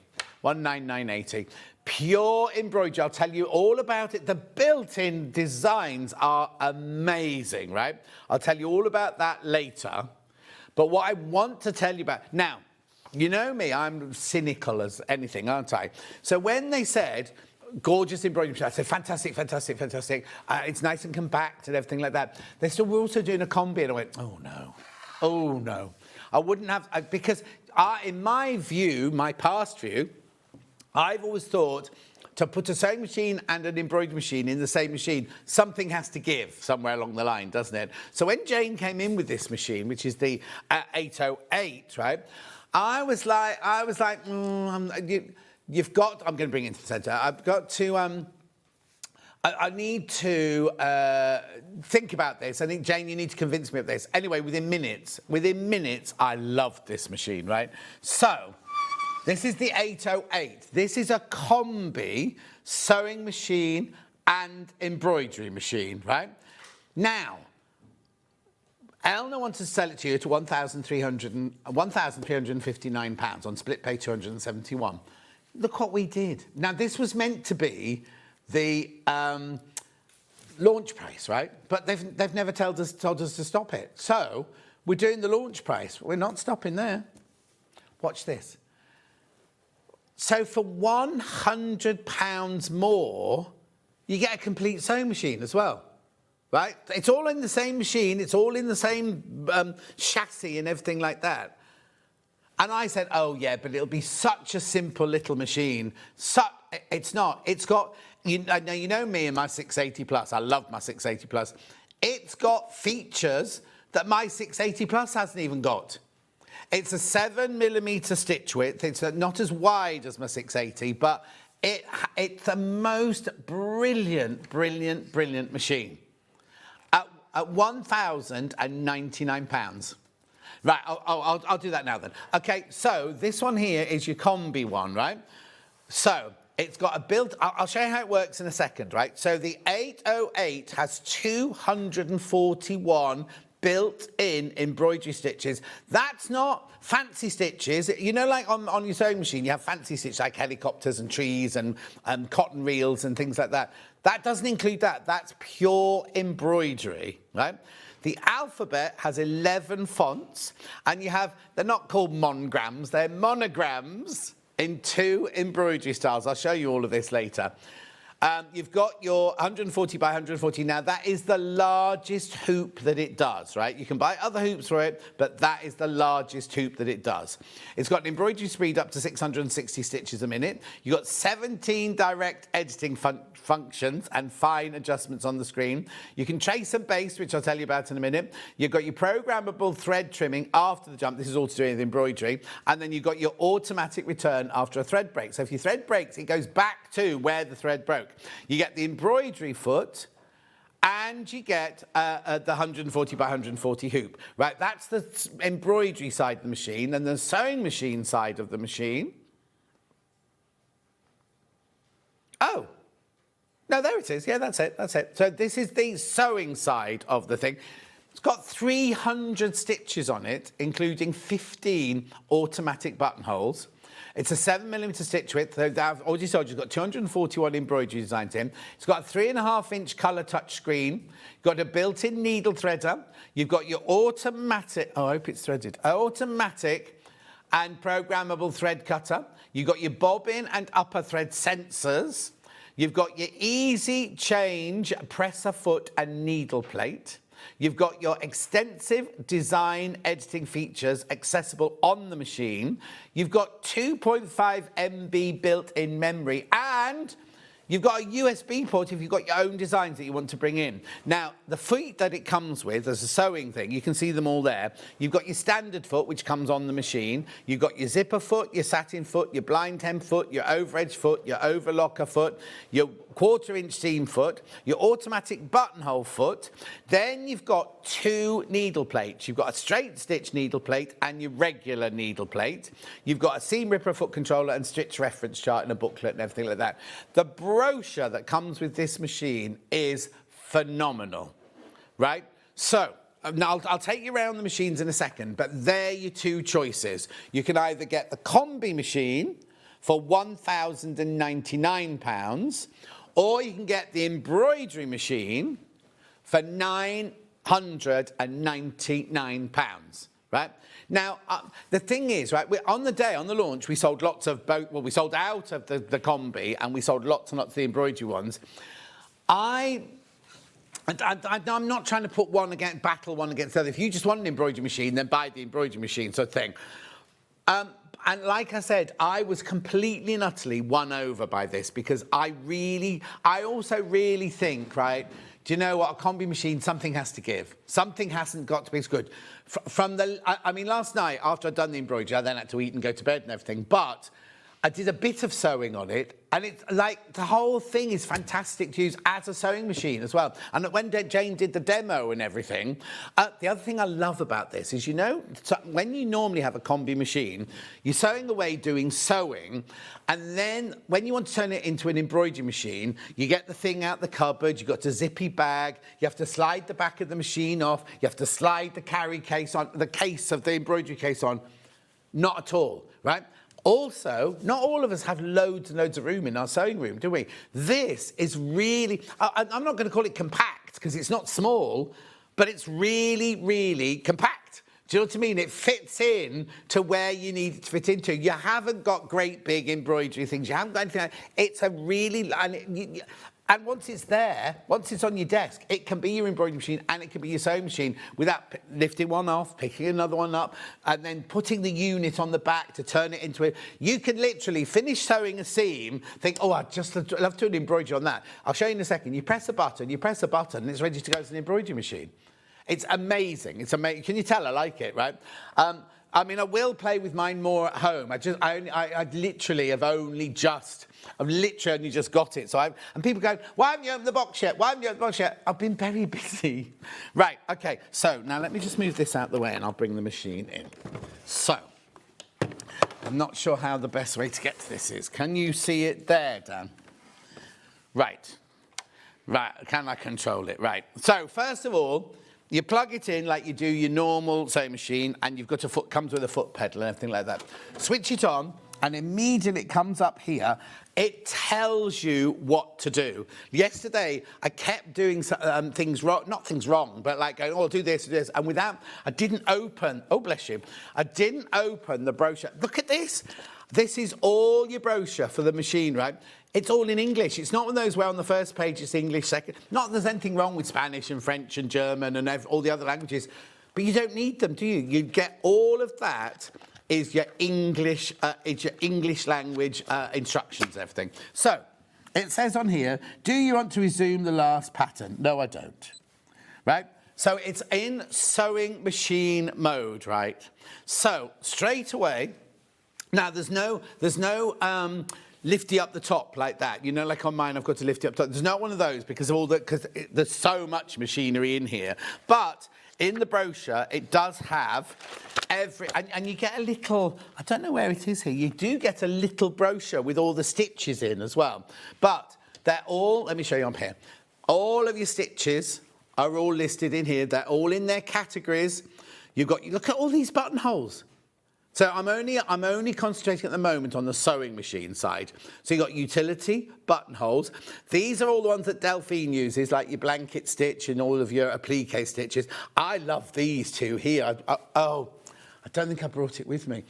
Speaker 4: 199.80. Pure embroidery. I'll tell you all about it. The built-in designs are amazing, right? I'll tell you all about that later. But what I want to tell you about now, you know me, I'm cynical as anything, aren't I? So when they said, gorgeous embroidery machine, I said, fantastic, fantastic, fantastic. It's nice and compact and everything like that. They said, we're also doing a combi. And I went, oh, no. I wouldn't have, because in my view, my past view, I've always thought to put a sewing machine and an embroidery machine in the same machine, something has to give somewhere along the line, doesn't it? So when Jane came in with this machine, which is the 808, right? I was like, you've got, I'm going to bring it into the centre. I've got to, I need to think about this. I think, Jane, you need to convince me of this. Anyway, within minutes, I loved this machine, right? So, this is the 808. This is a combi sewing machine and embroidery machine, right? Now, Elna wants to sell it to you to £1,359 on split pay 271. Look what we did. Now, this was meant to be the launch price, right? But they've never told us to stop it. So we're doing the launch price. We're not stopping there. Watch this. So for £100 more, you get a complete sewing machine as well. Right? It's all in the same machine. It's all in the same chassis and everything like that. And I said, oh, yeah, but it'll be such a simple little machine. It's not. It's got, you know me and my 680 Plus. I love my 680 Plus. It's got features that my 680 Plus hasn't even got. It's a 7mm stitch width. It's not as wide as my 680, but it's the most brilliant machine. At £1,099. Right, I'll do that now then. Okay, so this one here is your combi one, right? So it's got a built. I'll show you how it works in a second, right? So the 808 has 241 built-in embroidery stitches. That's not fancy stitches. You know, like on your sewing machine, you have fancy stitches like helicopters and trees and cotton reels and things like that. That doesn't include that. That's pure embroidery, right? The alphabet has 11 fonts, and they're not called monograms, they're monograms in 2 embroidery styles. I'll show you all of this later. You've got your 140 by 140. Now, that is the largest hoop that it does, right? You can buy other hoops for it, but that is the largest hoop that it does. It's got an embroidery speed up to 660 stitches a minute. You've got 17 direct editing functions and fine adjustments on the screen. You can trace and baste, which I'll tell you about in a minute. You've got your programmable thread trimming after the jump. This is all to do with embroidery. And then you've got your automatic return after a thread break. So if your thread breaks, it goes back to where the thread broke. You get the embroidery foot, and you get the 140 by 140 hoop, right? That's the embroidery side of the machine, and the sewing machine side of the machine. Oh, no, there it is. Yeah, that's it. That's it. So this is the sewing side of the thing. It's got 300 stitches on it, including 15 automatic buttonholes. It's a 7mm stitch width. So I've already told you, it's got 241 embroidery designs in. It's got a 3.5-inch colour touch screen. You've got a built-in needle threader. You've got your automatic, oh, I hope it's threaded, automatic and programmable thread cutter. You've got your bobbin and upper thread sensors. You've got your easy change presser foot and needle plate. You've got your extensive design editing features accessible on the machine. You've got 2.5 MB built-in memory, and you've got a USB port if you've got your own designs that you want to bring in. Now, the feet that it comes with as a sewing thing, you can see them all there. You've got your standard foot, which comes on the machine. You've got your zipper foot, your satin foot, your blind hem foot, your overedge foot, your overlocker foot, your 1/4-inch seam foot, your automatic buttonhole foot. Then you've got 2 needle plates. You've got a straight stitch needle plate and your regular needle plate. You've got a seam ripper foot controller and stitch reference chart and a booklet and everything like that. The brochure that comes with this machine is phenomenal, right? So, now I'll take you around the machines in a second, but they're your 2 choices. You can either get the combi machine for £1,099, or you can get the embroidery machine for £999, right? Now, the thing is, right, on the launch, we sold lots of both. Well, we sold out of the combi, and we sold lots and lots of the embroidery ones. I'm not trying to put battle one against the other. If you just want an embroidery machine, then buy the embroidery machine, sort of thing. And like I said, I was completely and utterly won over by this, because I also really think, right, do you know what, a combi machine, something has to give. Something hasn't got to be as good. I mean, last night, after I'd done the embroidery, I then had to eat and go to bed and everything, but I did a bit of sewing on it, and it's like the whole thing is fantastic to use as a sewing machine as well. And when Jane did the demo and everything, the other thing I love about this is, you know, when you normally have a combi machine, you're sewing away doing sewing, and then when you want to turn it into an embroidery machine, you get the thing out the cupboard, you've got a zippy bag, you have to slide the back of the machine off, you have to slide the carry case on, the case of the embroidery case on. Not at all, right? Also, not all of us have loads and loads of room in our sewing room, do we? This is really, I'm not going to call it compact, because it's not small, but it's really, really compact. Do you know what I mean? It fits in to where you need it to fit into. You haven't got great big embroidery things. You haven't got anything like that. It's a really, and once it's there, once it's on your desk, it can be your embroidery machine and it can be your sewing machine without lifting one off, picking another one up, and then putting the unit on the back to turn it into it. You can literally finish sewing a seam, think, oh, I'd just love to do an embroidery on that. I'll show you in a second. You press a button, and it's ready to go as an embroidery machine. It's amazing. It's amazing. Can you tell I like it, right? I mean, I will play with mine more at home. I literally have only just got it. And people go, why haven't you opened the box yet? Why haven't you opened the box yet? I've been very busy. Right, okay. So now let me just move this out the way and I'll bring the machine in. So I'm not sure how the best way to get to this is. Can you see it there, Dan? Right. Right, can I control it? Right. So, first of all, you plug it in like you do your normal sewing machine, and you've got a foot, comes with a foot pedal and everything like that. Switch it on, and immediately it comes up here. It tells you what to do. Yesterday, I kept doing things wrong, not things wrong, but like going, oh, do this, and I didn't open, oh, bless you, I didn't open the brochure. Look at this. This is all your brochure for the machine, right? It's all in English. It's not one of those where on the first page it's English, second. Not that there's anything wrong with Spanish and French and German and all the other languages, but you don't need them, do you? You get all of that is your English language instructions and everything. So, it says on here, do you want to resume the last pattern? No, I don't. Right? So, it's in sewing machine mode, right? So, straight away, now there's no lifty up the top like that. You know, like on mine, I've got to lift it up top. There's not one of those because there's so much machinery in here. But in the brochure, it does have and you get a little, I don't know where it is here, you do get a little brochure with all the stitches in as well. But they're all, let me show you on here. All of your stitches are all listed in here. They're all in their categories. Look at all these buttonholes. So I'm only concentrating at the moment on the sewing machine side. So you've got utility, buttonholes. These are all the ones that Delphine uses, like your blanket stitch and all of your applique stitches. I love these two here. I don't think I brought it with me.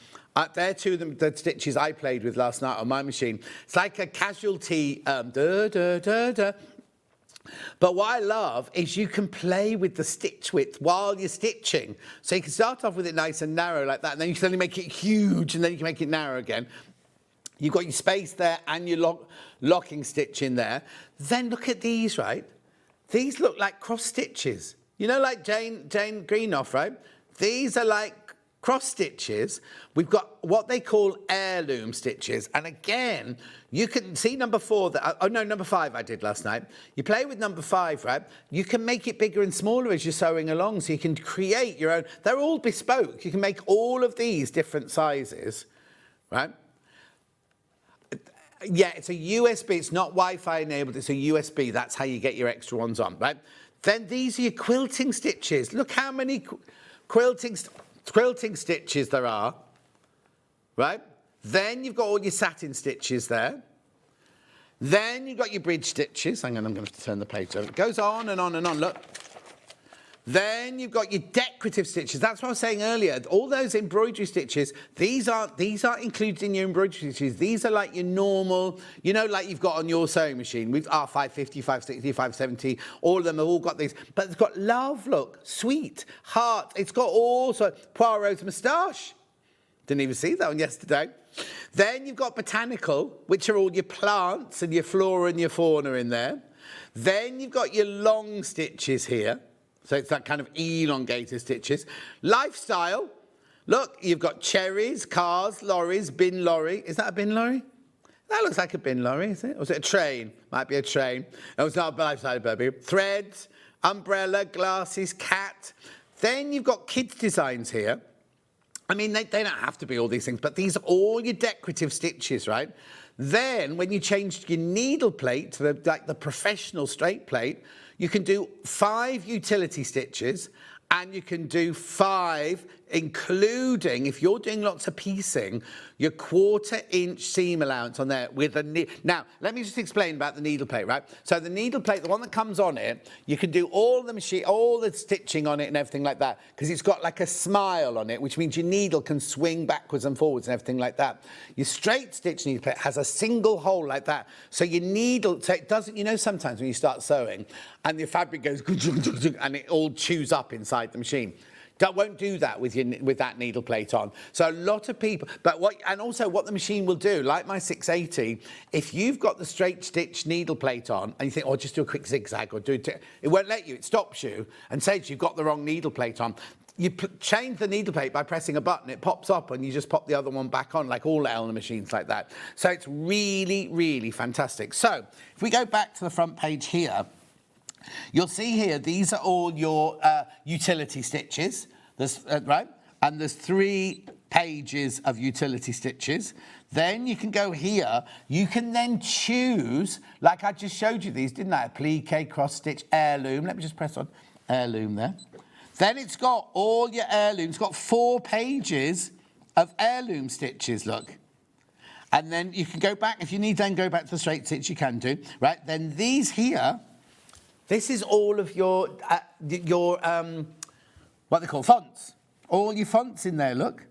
Speaker 4: They're two of the stitches I played with last night on my machine. It's like a casualty, But what I love is you can play with the stitch width while you're stitching. So you can start off with it nice and narrow like that, and then you can suddenly make it huge, and then you can make it narrow again. You've got your space there and your locking stitch in there. Then look at these, right? These look like cross stitches. You know, like Jane Greenough, right? These are like cross stitches. We've got what they call heirloom stitches. And again, you can see number 4, number 5 I did last night. You play with number 5, right? You can make it bigger and smaller as you're sewing along, so you can create your own. They're all bespoke. You can make all of these different sizes, right? Yeah, it's a USB. It's not Wi-Fi enabled. It's a USB. That's how you get your extra ones on, right? Then these are your quilting stitches. Look how many quilting stitches there are, right? Then you've got all your satin stitches there. Then you've got your bridge stitches. Hang on, I'm going to have to turn the page over. It goes on and on and on, look. Then you've got your decorative stitches. That's what I was saying earlier. All those embroidery stitches, these aren't included in your embroidery stitches. These are like your normal, you know, like you've got on your sewing machine. We've 550, 560, 570. All of them have all got these. But it's got love, look, sweet, heart. It's got also Poirot's moustache. Didn't even see that one yesterday. Then you've got botanical, which are all your plants and your flora and your fauna in there. Then you've got your long stitches here. So it's that kind of elongated stitches. Lifestyle. Look, you've got cherries, cars, lorries, bin lorry. Is that a bin lorry? That looks like a bin lorry, is it? Or is it a train? Might be a train. No, it's not a lifestyle, baby. Threads, umbrella, glasses, cat. Then you've got kids' designs here. I mean, they don't have to be all these things, but these are all your decorative stitches, right? Then, when you change your needle plate to the professional straight plate, you can do 5 utility stitches, and you can do 5, including, if you're doing lots of piecing, your 1/4 inch seam allowance on there with a Now, let me just explain about the needle plate, right? So the needle plate, the one that comes on it, you can do all the stitching on it and everything like that, because it's got like a smile on it, which means your needle can swing backwards and forwards and everything like that. Your straight stitch needle plate has a single hole like that. So your needle, so it doesn't, you know, sometimes when you start sewing and your fabric goes and it all chews up inside the machine. Won't do that with that needle plate on. So a lot of people, and also what the machine will do, like my 680, if you've got the straight stitch needle plate on and you think, oh, just do a quick zigzag or do it won't let you. It stops you and says you've got the wrong needle plate on. You change the needle plate by pressing a button, it pops up and you just pop the other one back on, like all Elna machines like that. So it's really, really fantastic. So if we go back to the front page here, you'll see here, these are all your utility stitches, right? And there's 3 pages of utility stitches. Then you can go here. You can then choose, like I just showed you these, didn't I? Applique, cross stitch, heirloom. Let me just press on heirloom there. Then it's got all your heirlooms. It's got 4 pages of heirloom stitches, look. And then you can go back, if you need then go back to the straight stitch, you can do, right? Then these here, this is all of your what they call fonts. All your fonts in there, look.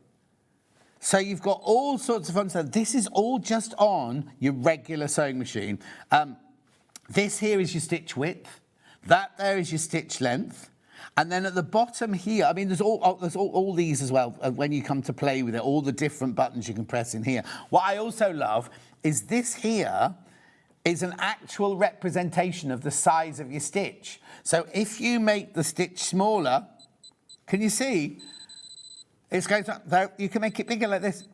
Speaker 4: So you've got all sorts of fonts there. This is all just on your regular sewing machine. This here is your stitch width. That there is your stitch length. And then at the bottom here, I mean, there's all these as well when you come to play with it, all the different buttons you can press in here. What I also love is this here is an actual representation of the size of your stitch. So if you make the stitch smaller, can you see? It goes up there. You can make it bigger like this.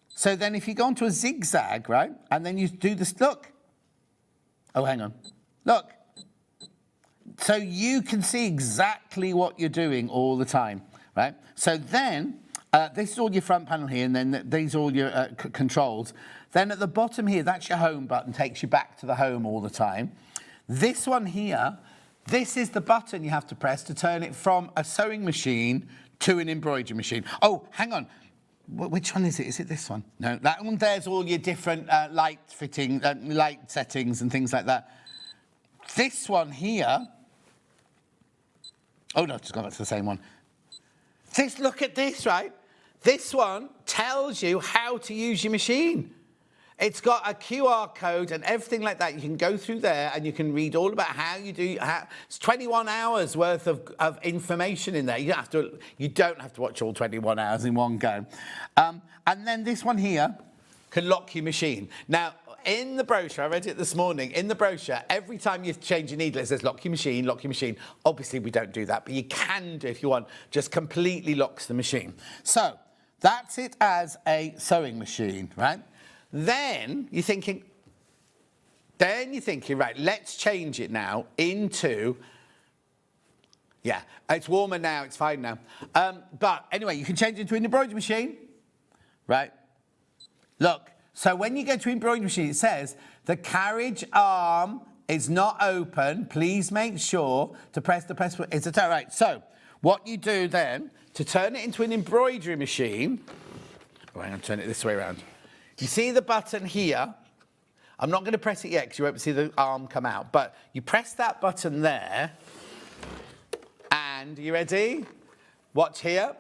Speaker 4: So then if you go onto a zigzag, right, and then you do this, look. Oh, hang on. Look. So you can see exactly what you're doing all the time, right? So then, this is all your front panel here, and then these are all your controls. Then at the bottom here, that's your home button, takes you back to the home all the time. This one here, this is the button you have to press to turn it from a sewing machine to an embroidery machine. Oh, hang on. Which one is it? Is it this one? No, that one there's all your different light settings and things like that. This one here, oh no, just gone back to the same one. Look at this, right? This one tells you how to use your machine. It's got a QR code and everything like that. You can go through there and you can read all about how you do. It's 21 hours worth of information in there. You don't have to watch all 21 hours in one go. And then this one here can lock your machine. Now, in the brochure, I read it this morning, in the brochure, every time you change your needle, it says lock your machine, lock your machine. Obviously, we don't do that, but you can do if you want. Just completely locks the machine. So that's it as a sewing machine, right? Then you're thinking, right, let's change it now into, yeah, it's warmer now, it's fine now. But anyway, you can change it into an embroidery machine, right? Look, so when you go to embroidery machine, it says the carriage arm is not open. Please make sure to press the press button. It's a turn, right? So what you do then to turn it into an embroidery machine, oh, hang on, turn it this way around. You see the button here? I'm not going to press it yet because you won't see the arm come out. But you press that button there. And you ready? Watch here.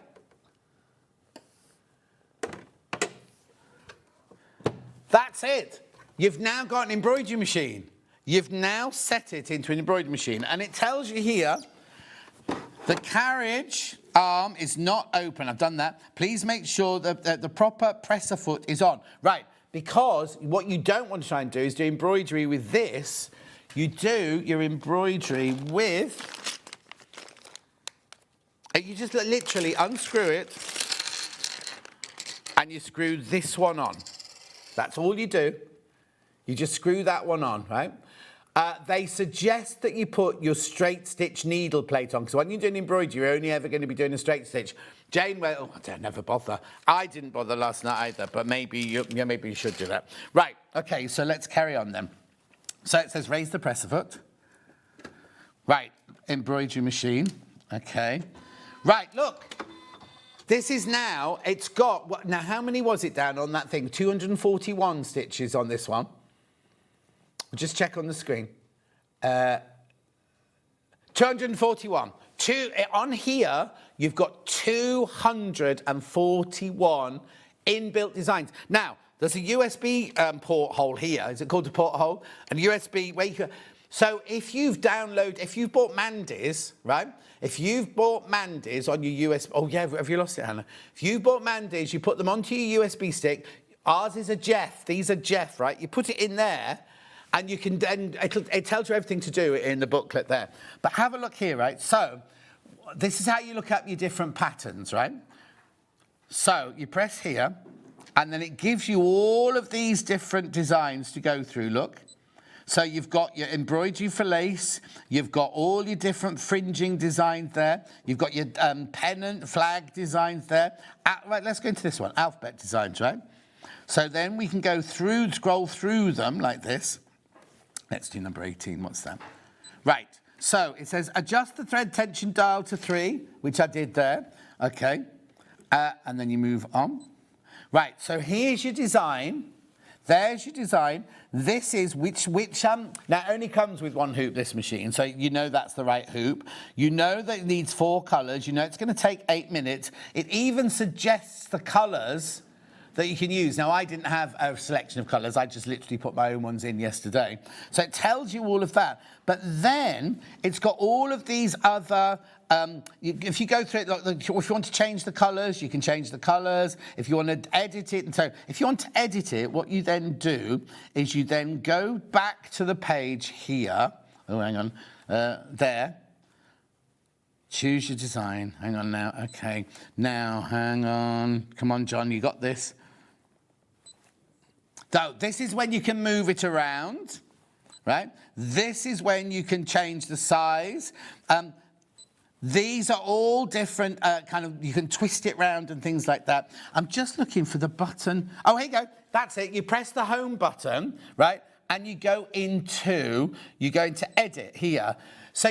Speaker 4: That's it. You've now got an embroidery machine. You've now set it into an embroidery machine. And it tells you here, the carriage arm is not open. I've done that. Please make sure that the proper presser foot is on. Right, because what you don't want to try and do is do embroidery with this. You do your embroidery with... You just literally unscrew it and you screw this one on. That's all you do. You just screw that one on, right? They suggest that you put your straight stitch needle plate on, because when you're doing embroidery, you're only ever going to be doing a straight stitch. Jane, well, I don't never bother. I didn't bother last night either, but maybe you should do that. Right, okay, so let's carry on then. So it says raise the presser foot. Right, embroidery machine, okay. Right, look, this is now, it's got, now how many was it down on that thing? 241 stitches on this one. Just check on the screen. 241. On here, you've got 241 inbuilt designs. Now, there's a USB port hole here. Is it called a port hole? And USB where you can... So if you've bought Mandy's, right? If you've bought Mandy's on your USB... Oh, yeah, have you lost it, Hannah? If you've bought Mandy's, you put them onto your USB stick. Ours is a Jeff. These are Jeff, right? You put it in there... And you can then, it tells you everything to do in the booklet there. But have a look here, right? So, this is how you look up your different patterns, right? So, you press here, and then it gives you all of these different designs to go through, look. So you've got your embroidery for lace, you've got all your different fringing designs there, you've got your pennant, flag designs there. Right, let's go into this one, alphabet designs, right? So then we can go through, scroll through them like this. Let's do number 18, what's that? Right, so it says adjust the thread tension dial to 3, which I did there, okay. And then you move on. Right, so here's your design. There's your design. This is which now it only comes with one hoop, this machine, so you know that's the right hoop. You know that it needs 4 colours. You know it's going to take 8 minutes. It even suggests the colours that you can use. Now, I didn't have a selection of colours. I just literally put my own ones in yesterday. So it tells you all of that. But then it's got all of these other, if you go through it, if you want to change the colours, you can change the colours. If you want to edit it, and so if you want to edit it, what you then do is you then go back to the page here. Oh, hang on, there. Choose your design. Hang on now. Okay. Now, hang on. Come on, John, you got this. So this is when you can move it around, right? This is when you can change the size. These are all different you can twist it round and things like that. I'm just looking for the button. Oh, here you go. That's it. You press the home button, right? And you go into edit here. So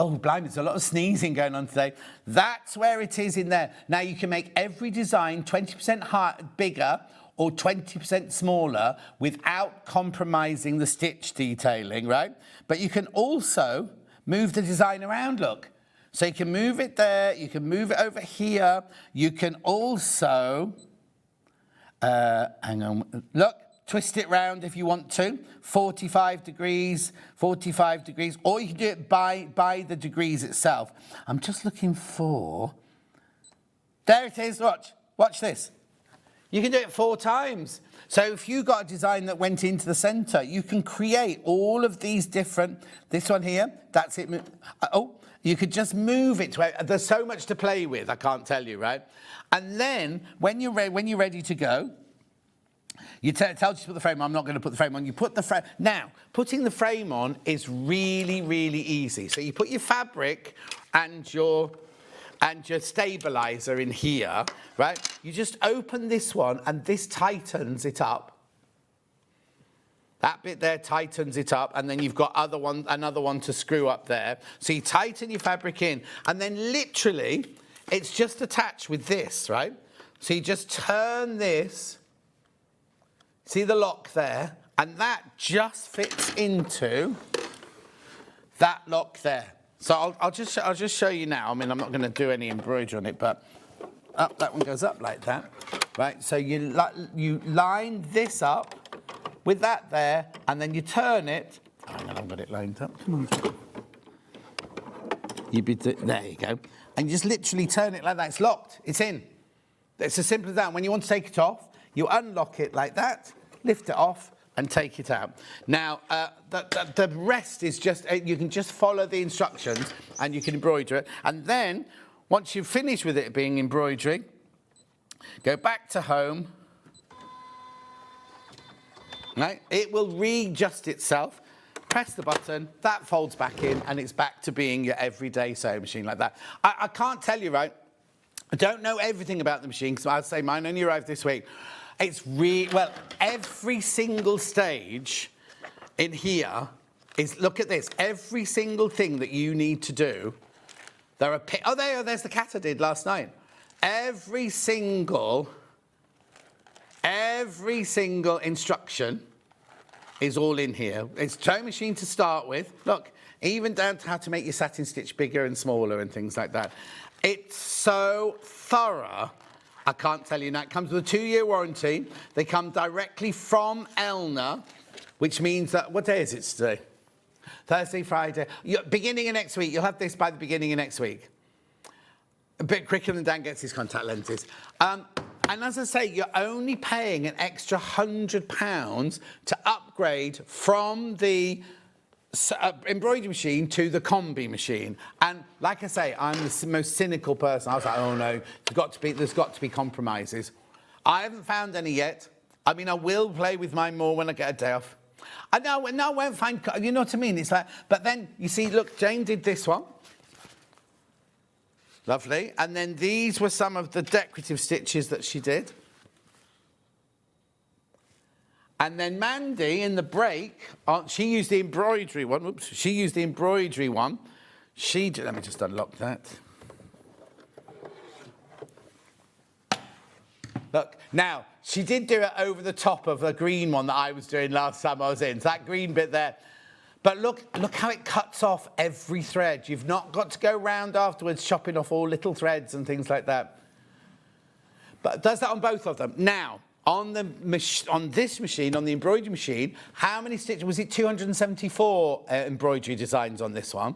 Speaker 4: oh, blimey, there's a lot of sneezing going on today. That's where it is in there. Now you can make every design 20% bigger or 20% smaller without compromising the stitch detailing, right? But you can also move the design around, look. So you can move it there, you can move it over here. You can also, hang on, look. Twist it round if you want to, 45 degrees, or you can do it by the degrees itself. I'm just looking for, there it is, watch this. You can do it 4 times. So if you got a design that went into the center, you can create all of these different, this one here, that's it. Oh, you could just move it to, there's so much to play with, I can't tell you, right? And then when you're ready to go, it tells you to put the frame on. I'm not going to put the frame on. You put the frame. Now, putting the frame on is really, really easy. So you put your fabric and your stabilizer in here, right? You just open this one and this tightens it up. That bit there tightens it up, and then you've got another one to screw up there. So you tighten your fabric in, and then literally it's just attached with this, right? So you just turn this. See the lock there? And that just fits into that lock there. So I'll just show you now. I mean, I'm not going to do any embroidery on it, but that one goes up like that, right? So you line this up with that there, and then you turn it. Oh, hang on, I've got it lined up. Come on. There you go. And you just literally turn it like that. It's locked. It's in. It's as simple as that. When you want to take it off, you unlock it like that, lift it off, and take it out. Now, the rest is just, you can just follow the instructions and you can embroider it. And then, once you've finished with it being embroidery, go back to home. Right? It will readjust itself. Press the button, that folds back in, and it's back to being your everyday sewing machine like that. I can't tell you, right? I don't know everything about the machine, because I'd say mine only arrived this week. It's every single stage in here is, look at this, every single thing that you need to do. There's the cat I did last night. Every single instruction is all in here. It's sewing machine to start with. Look, even down to how to make your satin stitch bigger and smaller and things like that. It's so thorough, I can't tell you now. It comes with a 2-year warranty. They come directly from Elna, which means that, what day is it today? Thursday, Friday. Beginning of next week. You'll have this by the beginning of next week. A bit quicker than Dan gets his contact lenses. And as I say, you're only paying an extra £100 to upgrade from the embroidery machine to the combi machine. And like I say, I'm the most cynical person. I was like, oh no, there's got to be compromises. I haven't found any yet. I mean, I will play with mine more when I get a day off. I know, no, I won't find, you know what I mean? It's like, but then, you see, look, Jane did this one. Lovely. And then these were some of the decorative stitches that she did. And then Mandy, in the break, she used the embroidery one. Oops, she used the embroidery one. Let me just unlock that. Look, now, she did do it over the top of the green one that I was doing last time I was in. So that green bit there. But look how it cuts off every thread. You've not got to go round afterwards chopping off all little threads and things like that. But it does that on both of them. Now, on this machine, on the embroidery machine, how many stitches? Was it 274 embroidery designs on this one?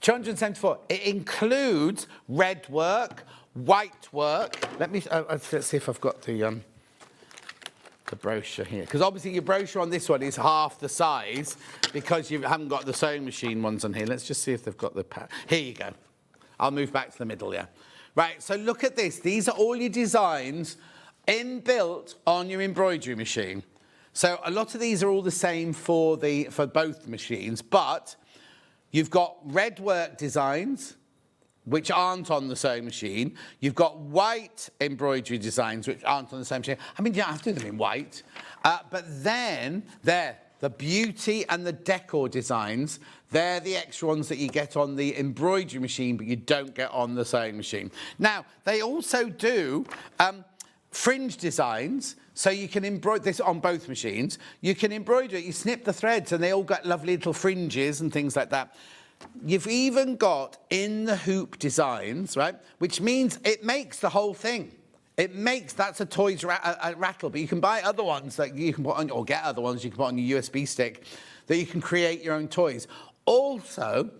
Speaker 4: 274. It includes red work, white work. Let's see if I've got the brochure here. Because obviously your brochure on this one is half the size because you haven't got the sewing machine ones on here. Let's just see if they've got the... Here you go. I'll move back to the middle, yeah. Right, so look at this. These are all your designs inbuilt on your embroidery machine. So a lot of these are all the same for both machines, but you've got red work designs, which aren't on the sewing machine. You've got white embroidery designs, which aren't on the sewing machine. I mean, you don't have to do them in white. But then, the beauty and the decor designs, they're the extra ones that you get on the embroidery machine, but you don't get on the sewing machine. Now, they also do fringe designs, so you can embroider this on both machines. You can embroider it, you snip the threads, and they all got lovely little fringes and things like that. You've even got in the hoop designs, right? Which means it makes the whole thing. That's a toys rattle, but you can buy other ones that you can put on, or get other ones you can put on your USB stick, that you can create your own toys. Also,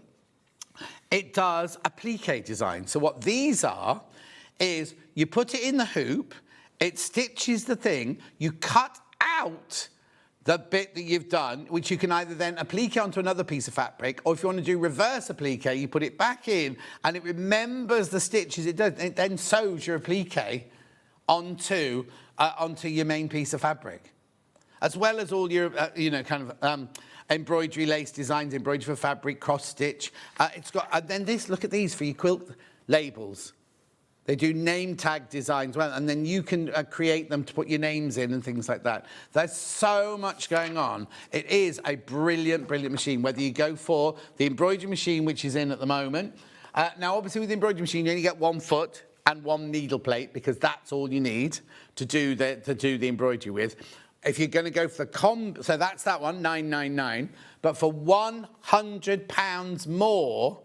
Speaker 4: it does applique design. So what these are is you put it in the hoop, it stitches the thing, you cut out the bit that you've done, which you can either then applique onto another piece of fabric, or if you want to do reverse applique, you put it back in and it remembers the stitches it does. It then sews your applique onto your main piece of fabric, as well as all your, embroidery lace designs, embroidery for fabric, cross stitch. It's got, and then this, look at these for your quilt labels. They do name tag designs, well, and then you can create them to put your names in and things like that. There's so much going on. It is a brilliant, brilliant machine, whether you go for the embroidery machine, which is in at the moment. Now, obviously, with the embroidery machine, you only get 1 foot and 1 needle plate, because that's all you need to do the embroidery with. If you're going to go for the combo, so that's that one, $9.99. But for £100 more,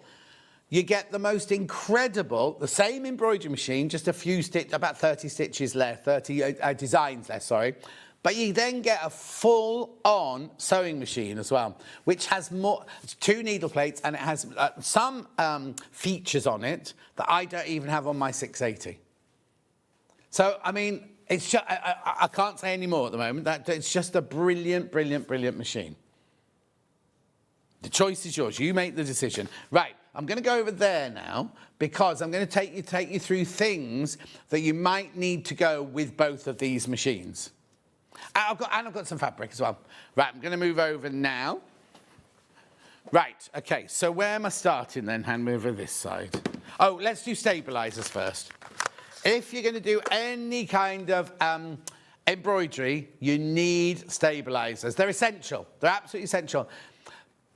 Speaker 4: you get the most incredible, the same embroidery machine, just a few about 30 stitches less, 30 designs less, sorry. But you then get a full-on sewing machine as well, which has 2 needle plates, and it has some features on it that I don't even have on my 680. So, I mean, it's just, I can't say any more at the moment. It's just a brilliant, brilliant, brilliant machine. The choice is yours. You make the decision. Right. I'm going to go over there now, because I'm going to take you through things that you might need to go with both of these machines. And I've got some fabric as well. Right, I'm going to move over now. Right, okay, so where am I starting then? Hand me over this side. Oh, let's do stabilisers first. If you're going to do any kind of embroidery, you need stabilisers. They're essential. They're absolutely essential.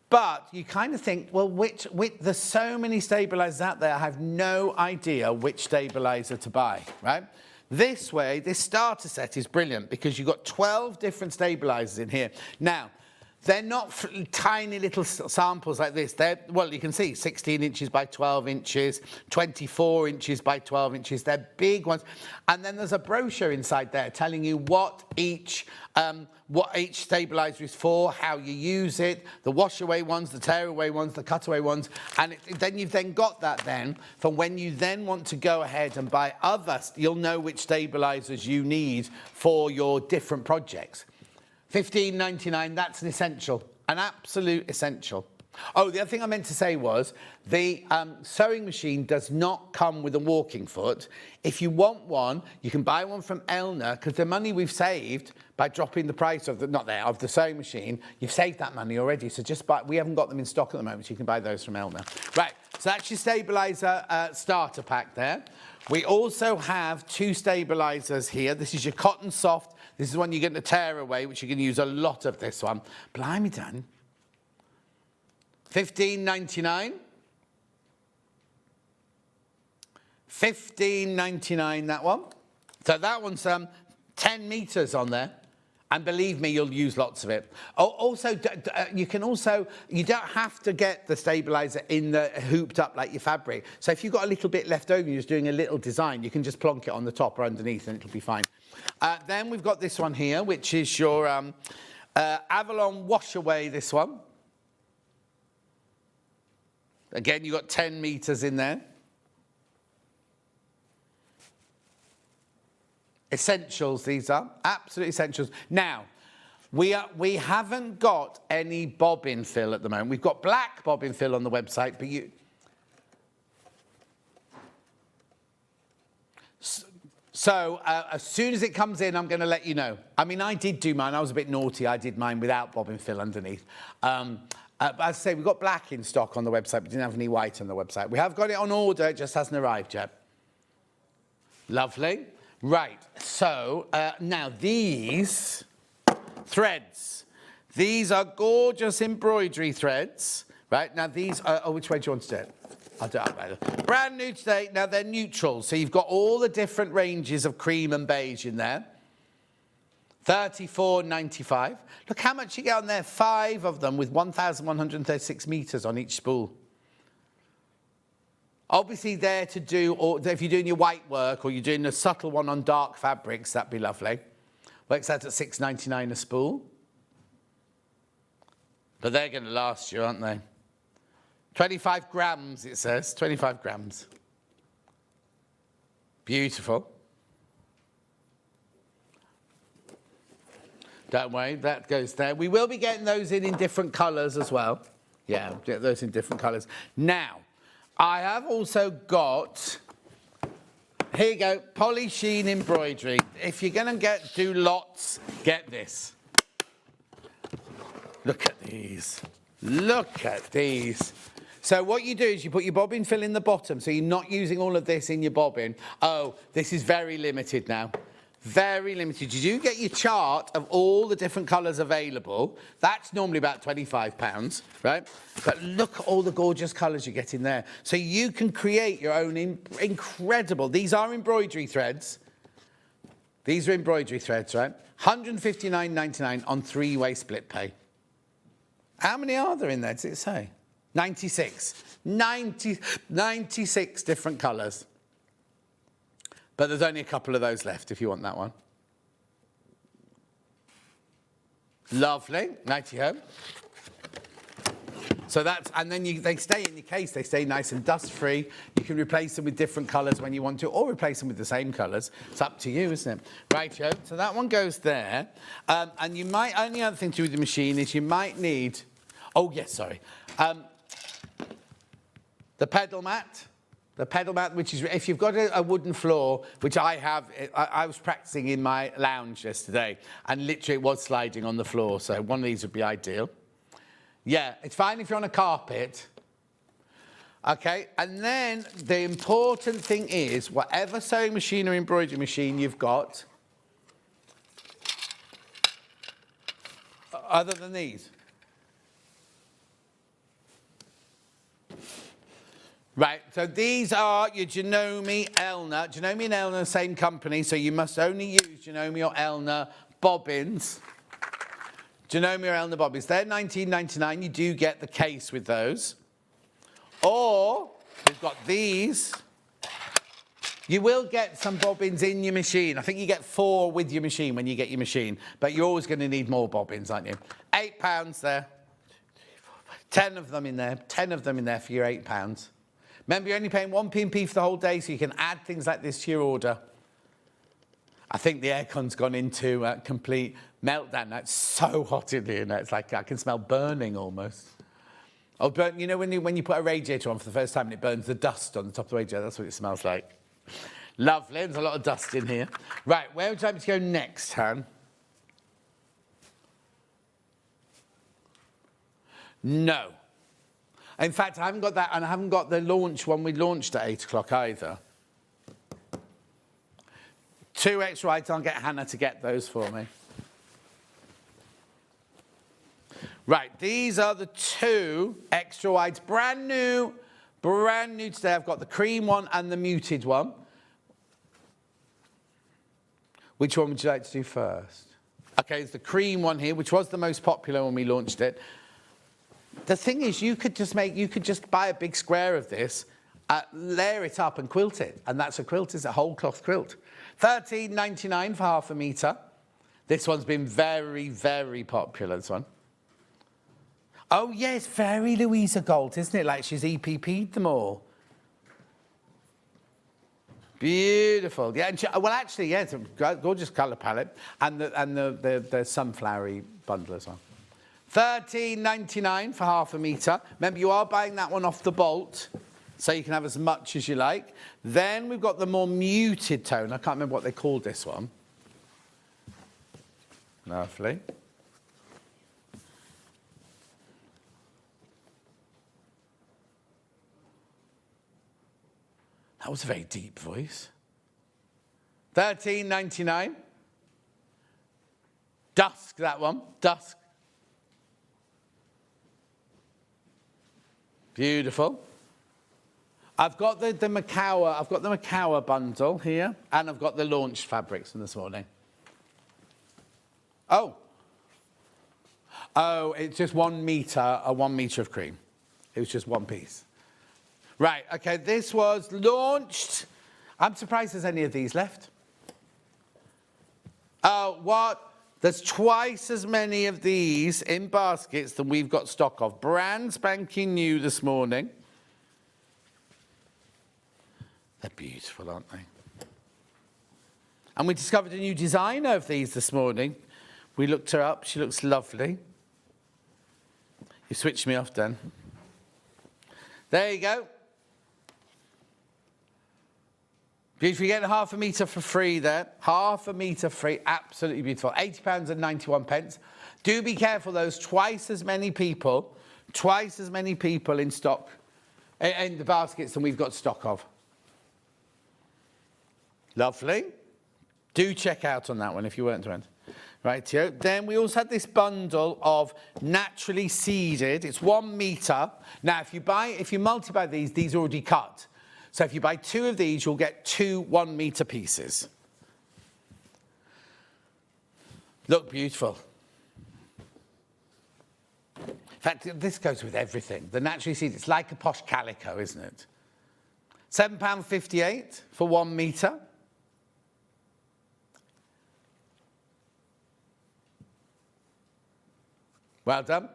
Speaker 4: But you kind of think, well, there's so many stabilisers out there, I have no idea which stabiliser to buy, right? This way, this starter set is brilliant, because you've got 12 different stabilisers in here. Now, they're not tiny little samples like this. Well, you can see 16 inches by 12 inches, 24 inches by 12 inches. They're big ones. And then there's a brochure inside there telling you what each stabiliser is for, how you use it, the wash away ones, the tear away ones, the cut away ones. And then you've then got that then for when you then want to go ahead and buy others, you'll know which stabilisers you need for your different projects. $15.99, that's an essential, an absolute essential. Oh, the other thing I meant to say was the sewing machine does not come with a walking foot. If you want one, you can buy one from Elna, because the money we've saved by dropping the price of of the sewing machine, you've saved that money already. So just buy. We haven't got them in stock at the moment, so you can buy those from Elna. Right. So that's your stabilizer starter pack there. We also have 2 stabilizers here. This is your cotton soft. This is one you're going to tear away, which you can use a lot of this one. Blimey, Dan. $15.99. $15.99, that one. So that one's 10 meters on there. And believe me, you'll use lots of it. Oh, also, you don't have to get the stabilizer in the hooped up like your fabric. So if you've got a little bit left over, you're just doing a little design, you can just plonk it on the top or underneath and it'll be fine. Then we've got this one here, which is your Avalon Wash Away, this one. Again, you've got 10 meters in there. Essentials, these are. Absolute essentials. Now, we haven't got any bobbin fill at the moment. We've got black bobbin fill on the website, but you... So, as soon as it comes in, I'm going to let you know. I mean, I did do mine. I was a bit naughty. I did mine without bobbin fill underneath. But as I say, we've got black in stock on the website, but we didn't have any white on the website. We have got it on order, it just hasn't arrived yet. Lovely. Right, so now these threads. These are gorgeous embroidery threads. Right, now these are, oh, which way do you want to do it? I'll do it later. Brand new today, now they're neutral. So you've got all the different ranges of cream and beige in there. $34.95. Look how much you get on there. 5 of them with 1,136 meters on each spool. Obviously there to do, or if you're doing your white work or you're doing a subtle one on dark fabrics, that'd be lovely. Works out at $6.99 a spool. But they're going to last you, aren't they? 25 grams, it says. 25 grams. Beautiful. Don't worry, that goes there. We will be getting those in different colours as well. Yeah, get those in different colours. Now, I have also got, here you go, poly sheen embroidery. If you're going to do lots, get this. Look at these. Look at these. So what you do is you put your bobbin fill in the bottom, so you're not using all of this in your bobbin. Oh, this is very limited now. Very limited. You do get your chart of all the different colours available. That's normally about £25, right? But look at all the gorgeous colours you get in there. So you can create your own incredible... These are embroidery threads. These are embroidery threads, right? $159.99 on 3-way split pay. How many are there in there, does it say? 96. 96 different colours. But there's only a couple of those left if you want that one. Lovely. Nighty home. So that's, and then they stay in your case. They stay nice and dust-free. You can replace them with different colours when you want to, or replace them with the same colours. It's up to you, isn't it? Rightio. So that one goes there. And you might, only other thing to do with the machine is you might need, oh yes, sorry. The pedal mat. The pedal mat, which is, if you've got a wooden floor, which I have, I was practicing in my lounge yesterday, and literally it was sliding on the floor, so one of these would be ideal. Yeah, it's fine if you're on a carpet. Okay, and then the important thing is, whatever sewing machine or embroidery machine you've got, other than these. Right, so these are your Janome Elna. Janome and Elna, same company, so you must only use Janome or Elna bobbins. Janome or Elna bobbins. They're $19.99. You do get the case with those. Or, we've got these. You will get some bobbins in your machine. I think you get 4 with your machine when you get your machine. But you're always going to need more bobbins, aren't you? £8 there. 10 of them in there. 10 of them in there for your £8. Remember, you're only paying 1p&p for the whole day, so you can add things like this to your order. I think the aircon's gone into complete meltdown. Now it's so hot in here now. It's like I can smell burning almost. Oh, burn, you know when you put a radiator on for the first time and it burns the dust on the top of the radiator? That's what it smells like. Lovely. There's a lot of dust in here. Right, where would you like me to go next, Han? No. In fact, I haven't got that, and I haven't got the launch one we launched at 8 o'clock either. 2 extra wides. I'll get Hannah to get those for me. Right, these are the 2 extra wides. Brand new today. I've got the cream one and the muted one. Which one would you like to do first? Okay, it's the cream one here, which was the most popular when we launched it. The thing is, you could just buy a big square of this, layer it up and quilt it. And that's a quilt, it's a whole cloth quilt. £13.99 for half a metre. This one's been very, very popular, this one. Oh, yes, very Louisa Gold, isn't it? Like she's EPP'd them all. Beautiful. Yeah, and well, actually, yeah, it's a gorgeous colour palette. And the sunflowery bundle as well. £13.99 for half a metre. Remember, you are buying that one off the bolt, so you can have as much as you like. Then we've got the more muted tone. I can't remember what they called this one. Lovely. That was a very deep voice. £13.99. Dusk, that one. Dusk. Beautiful. I've got the Macawa bundle here, and I've got the launched fabrics from this morning. Oh, it's just 1 metre, 1 metre of cream. It was just one piece. Right, okay, this was launched. I'm surprised there's any of these left. Oh, what? There's twice as many of these in baskets than we've got stock of. Brand spanking new this morning. They're beautiful, aren't they? And we discovered a new designer of these this morning. We looked her up. She looks lovely. You switched me off, Dan. There you go. Beautiful. You get half a metre for free there. Half a metre free. Absolutely beautiful. £80.91. Do be careful, there's twice as many people in stock, in the baskets than we've got stock of. Lovely. Do check out on that one if you weren't to enter. Rightio. Then we also had this bundle of naturally seeded. It's 1 metre. Now, if you multi-buy these are already cut. So if you buy 2 of these, you'll get 2 1 metre pieces. Look beautiful. In fact, this goes with everything. The naturally seeded, it's like a posh calico, isn't it? £7.58 for 1 metre. Well done.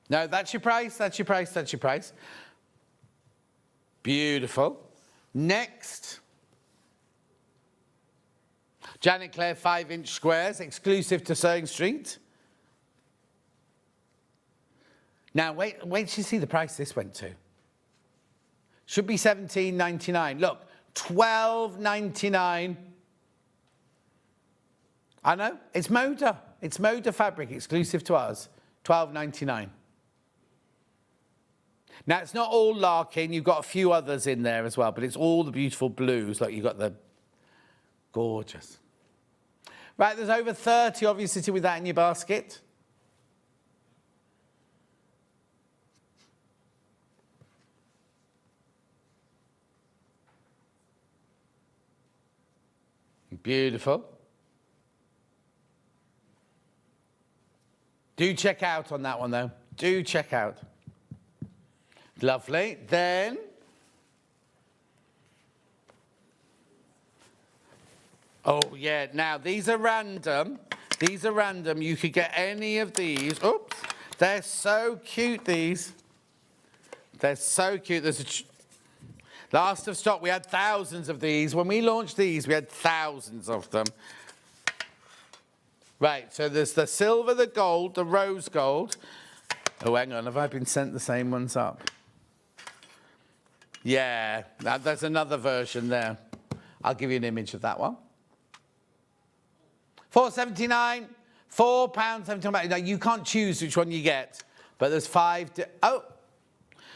Speaker 4: No, that's your price, that's your price, that's your price. Beautiful. Next, Janet Clare 5-inch squares, exclusive to SewingStreet. Now, wait till you see the price this went to. Should be £17.99. Look, £12.99. I know, it's Moda. It's Moda fabric, exclusive to us. £12.99. Now, it's not all Larkin. You've got a few others in there as well, but it's all the beautiful blues. Like, you've got the gorgeous. Right, there's over 30 of you sitting with that in your basket. Beautiful. Do check out on that one, though. Do check out. Lovely. Then, oh, yeah. Now, these are random. These are random. You could get any of these. Oops. They're so cute, these. They're so cute. There's a last of stock. We had thousands of these. When we launched these, we had thousands of them. Right, so there's the silver, the gold, the rose gold. Oh, hang on. Have I been sent the same ones up? Yeah, there's another version there. I'll give you an image of that one. £4.79, £4.79. Now, you can't choose which one you get, but there's 5. Oh,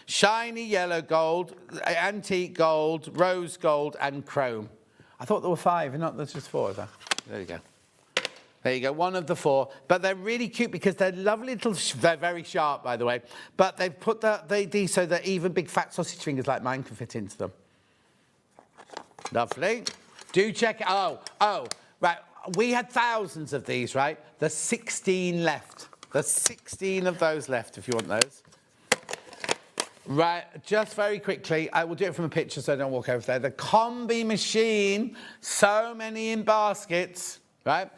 Speaker 4: shiny yellow gold, antique gold, rose gold, and chrome. I thought there were 5, not there's just 4 of them. There you go. There you go, one of the 4. But they're really cute because they're lovely little, they're very sharp, by the way. But they've put these so that even big fat sausage fingers like mine can fit into them. Lovely. Do check it. Oh, right. We had thousands of these, right? There's 16 left. There's 16 of those left if you want those. Right, just very quickly, I will do it from a picture so I don't walk over there. The combi machine, so many in baskets, right?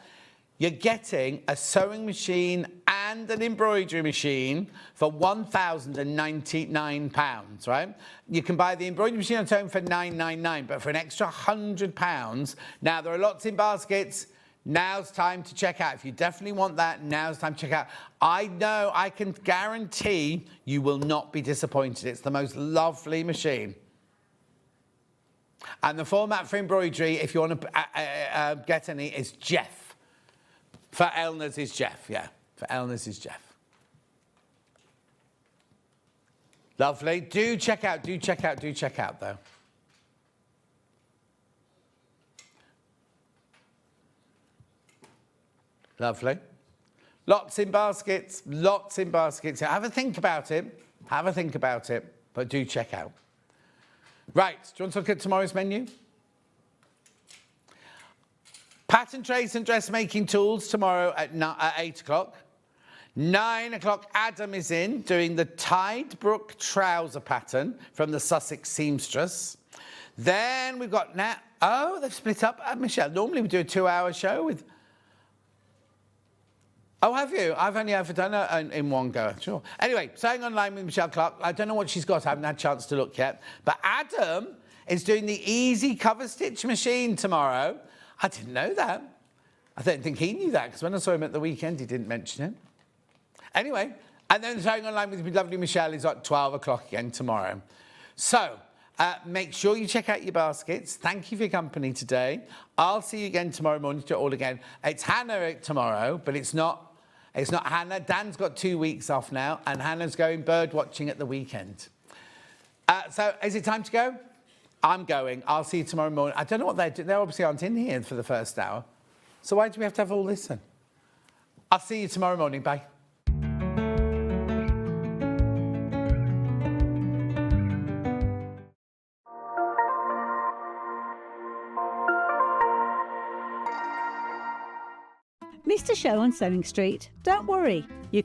Speaker 4: You're getting a sewing machine and an embroidery machine for £1,099, right? You can buy the embroidery machine on its own for £999, but for an extra £100, now there are lots in baskets. Now's time to check out. If you definitely want that, now's time to check out. I know, I can guarantee you will not be disappointed. It's the most lovely machine. And the format for embroidery, if you want to get any, is Jeff. For Elna's is Jeff, yeah. For Elna's is Jeff. Lovely. Do check out, though. Lovely. Lots in baskets, lots in baskets. Have a think about it. But do check out. Right, do you want to look at tomorrow's menu? Pattern trays and dressmaking tools tomorrow at 8 o'clock. 9 o'clock, Adam is in doing the Tidebrook trouser pattern from the Sussex seamstress. Then we've got now. Oh, they've split up. Michelle, normally we do a 2-hour show with. Oh, have you? I've only ever done it in one go. Sure. Anyway, Sewing Online with Michelle Clark. I don't know what she's got. I haven't had a chance to look yet. But Adam is doing the easy cover stitch machine tomorrow. I didn't know that. I don't think he knew that because when I saw him at the weekend, he didn't mention it. Anyway, and then Sewing Online with lovely Michelle is at 12 o'clock again tomorrow. So make sure you check out your baskets. Thank you for your company today. I'll see you again tomorrow morning to do it all again. It's Hannah tomorrow, but it's not Hannah. Dan's got 2 weeks off now, and Hannah's going bird watching at the weekend. So is it time to go? I'm going. I'll see you tomorrow morning. I don't know what they're doing. They obviously aren't in here for the first hour. So why do we have to have all this then? I'll see you tomorrow morning. Bye.
Speaker 7: Missed a show on Sewing Street? Don't worry, you can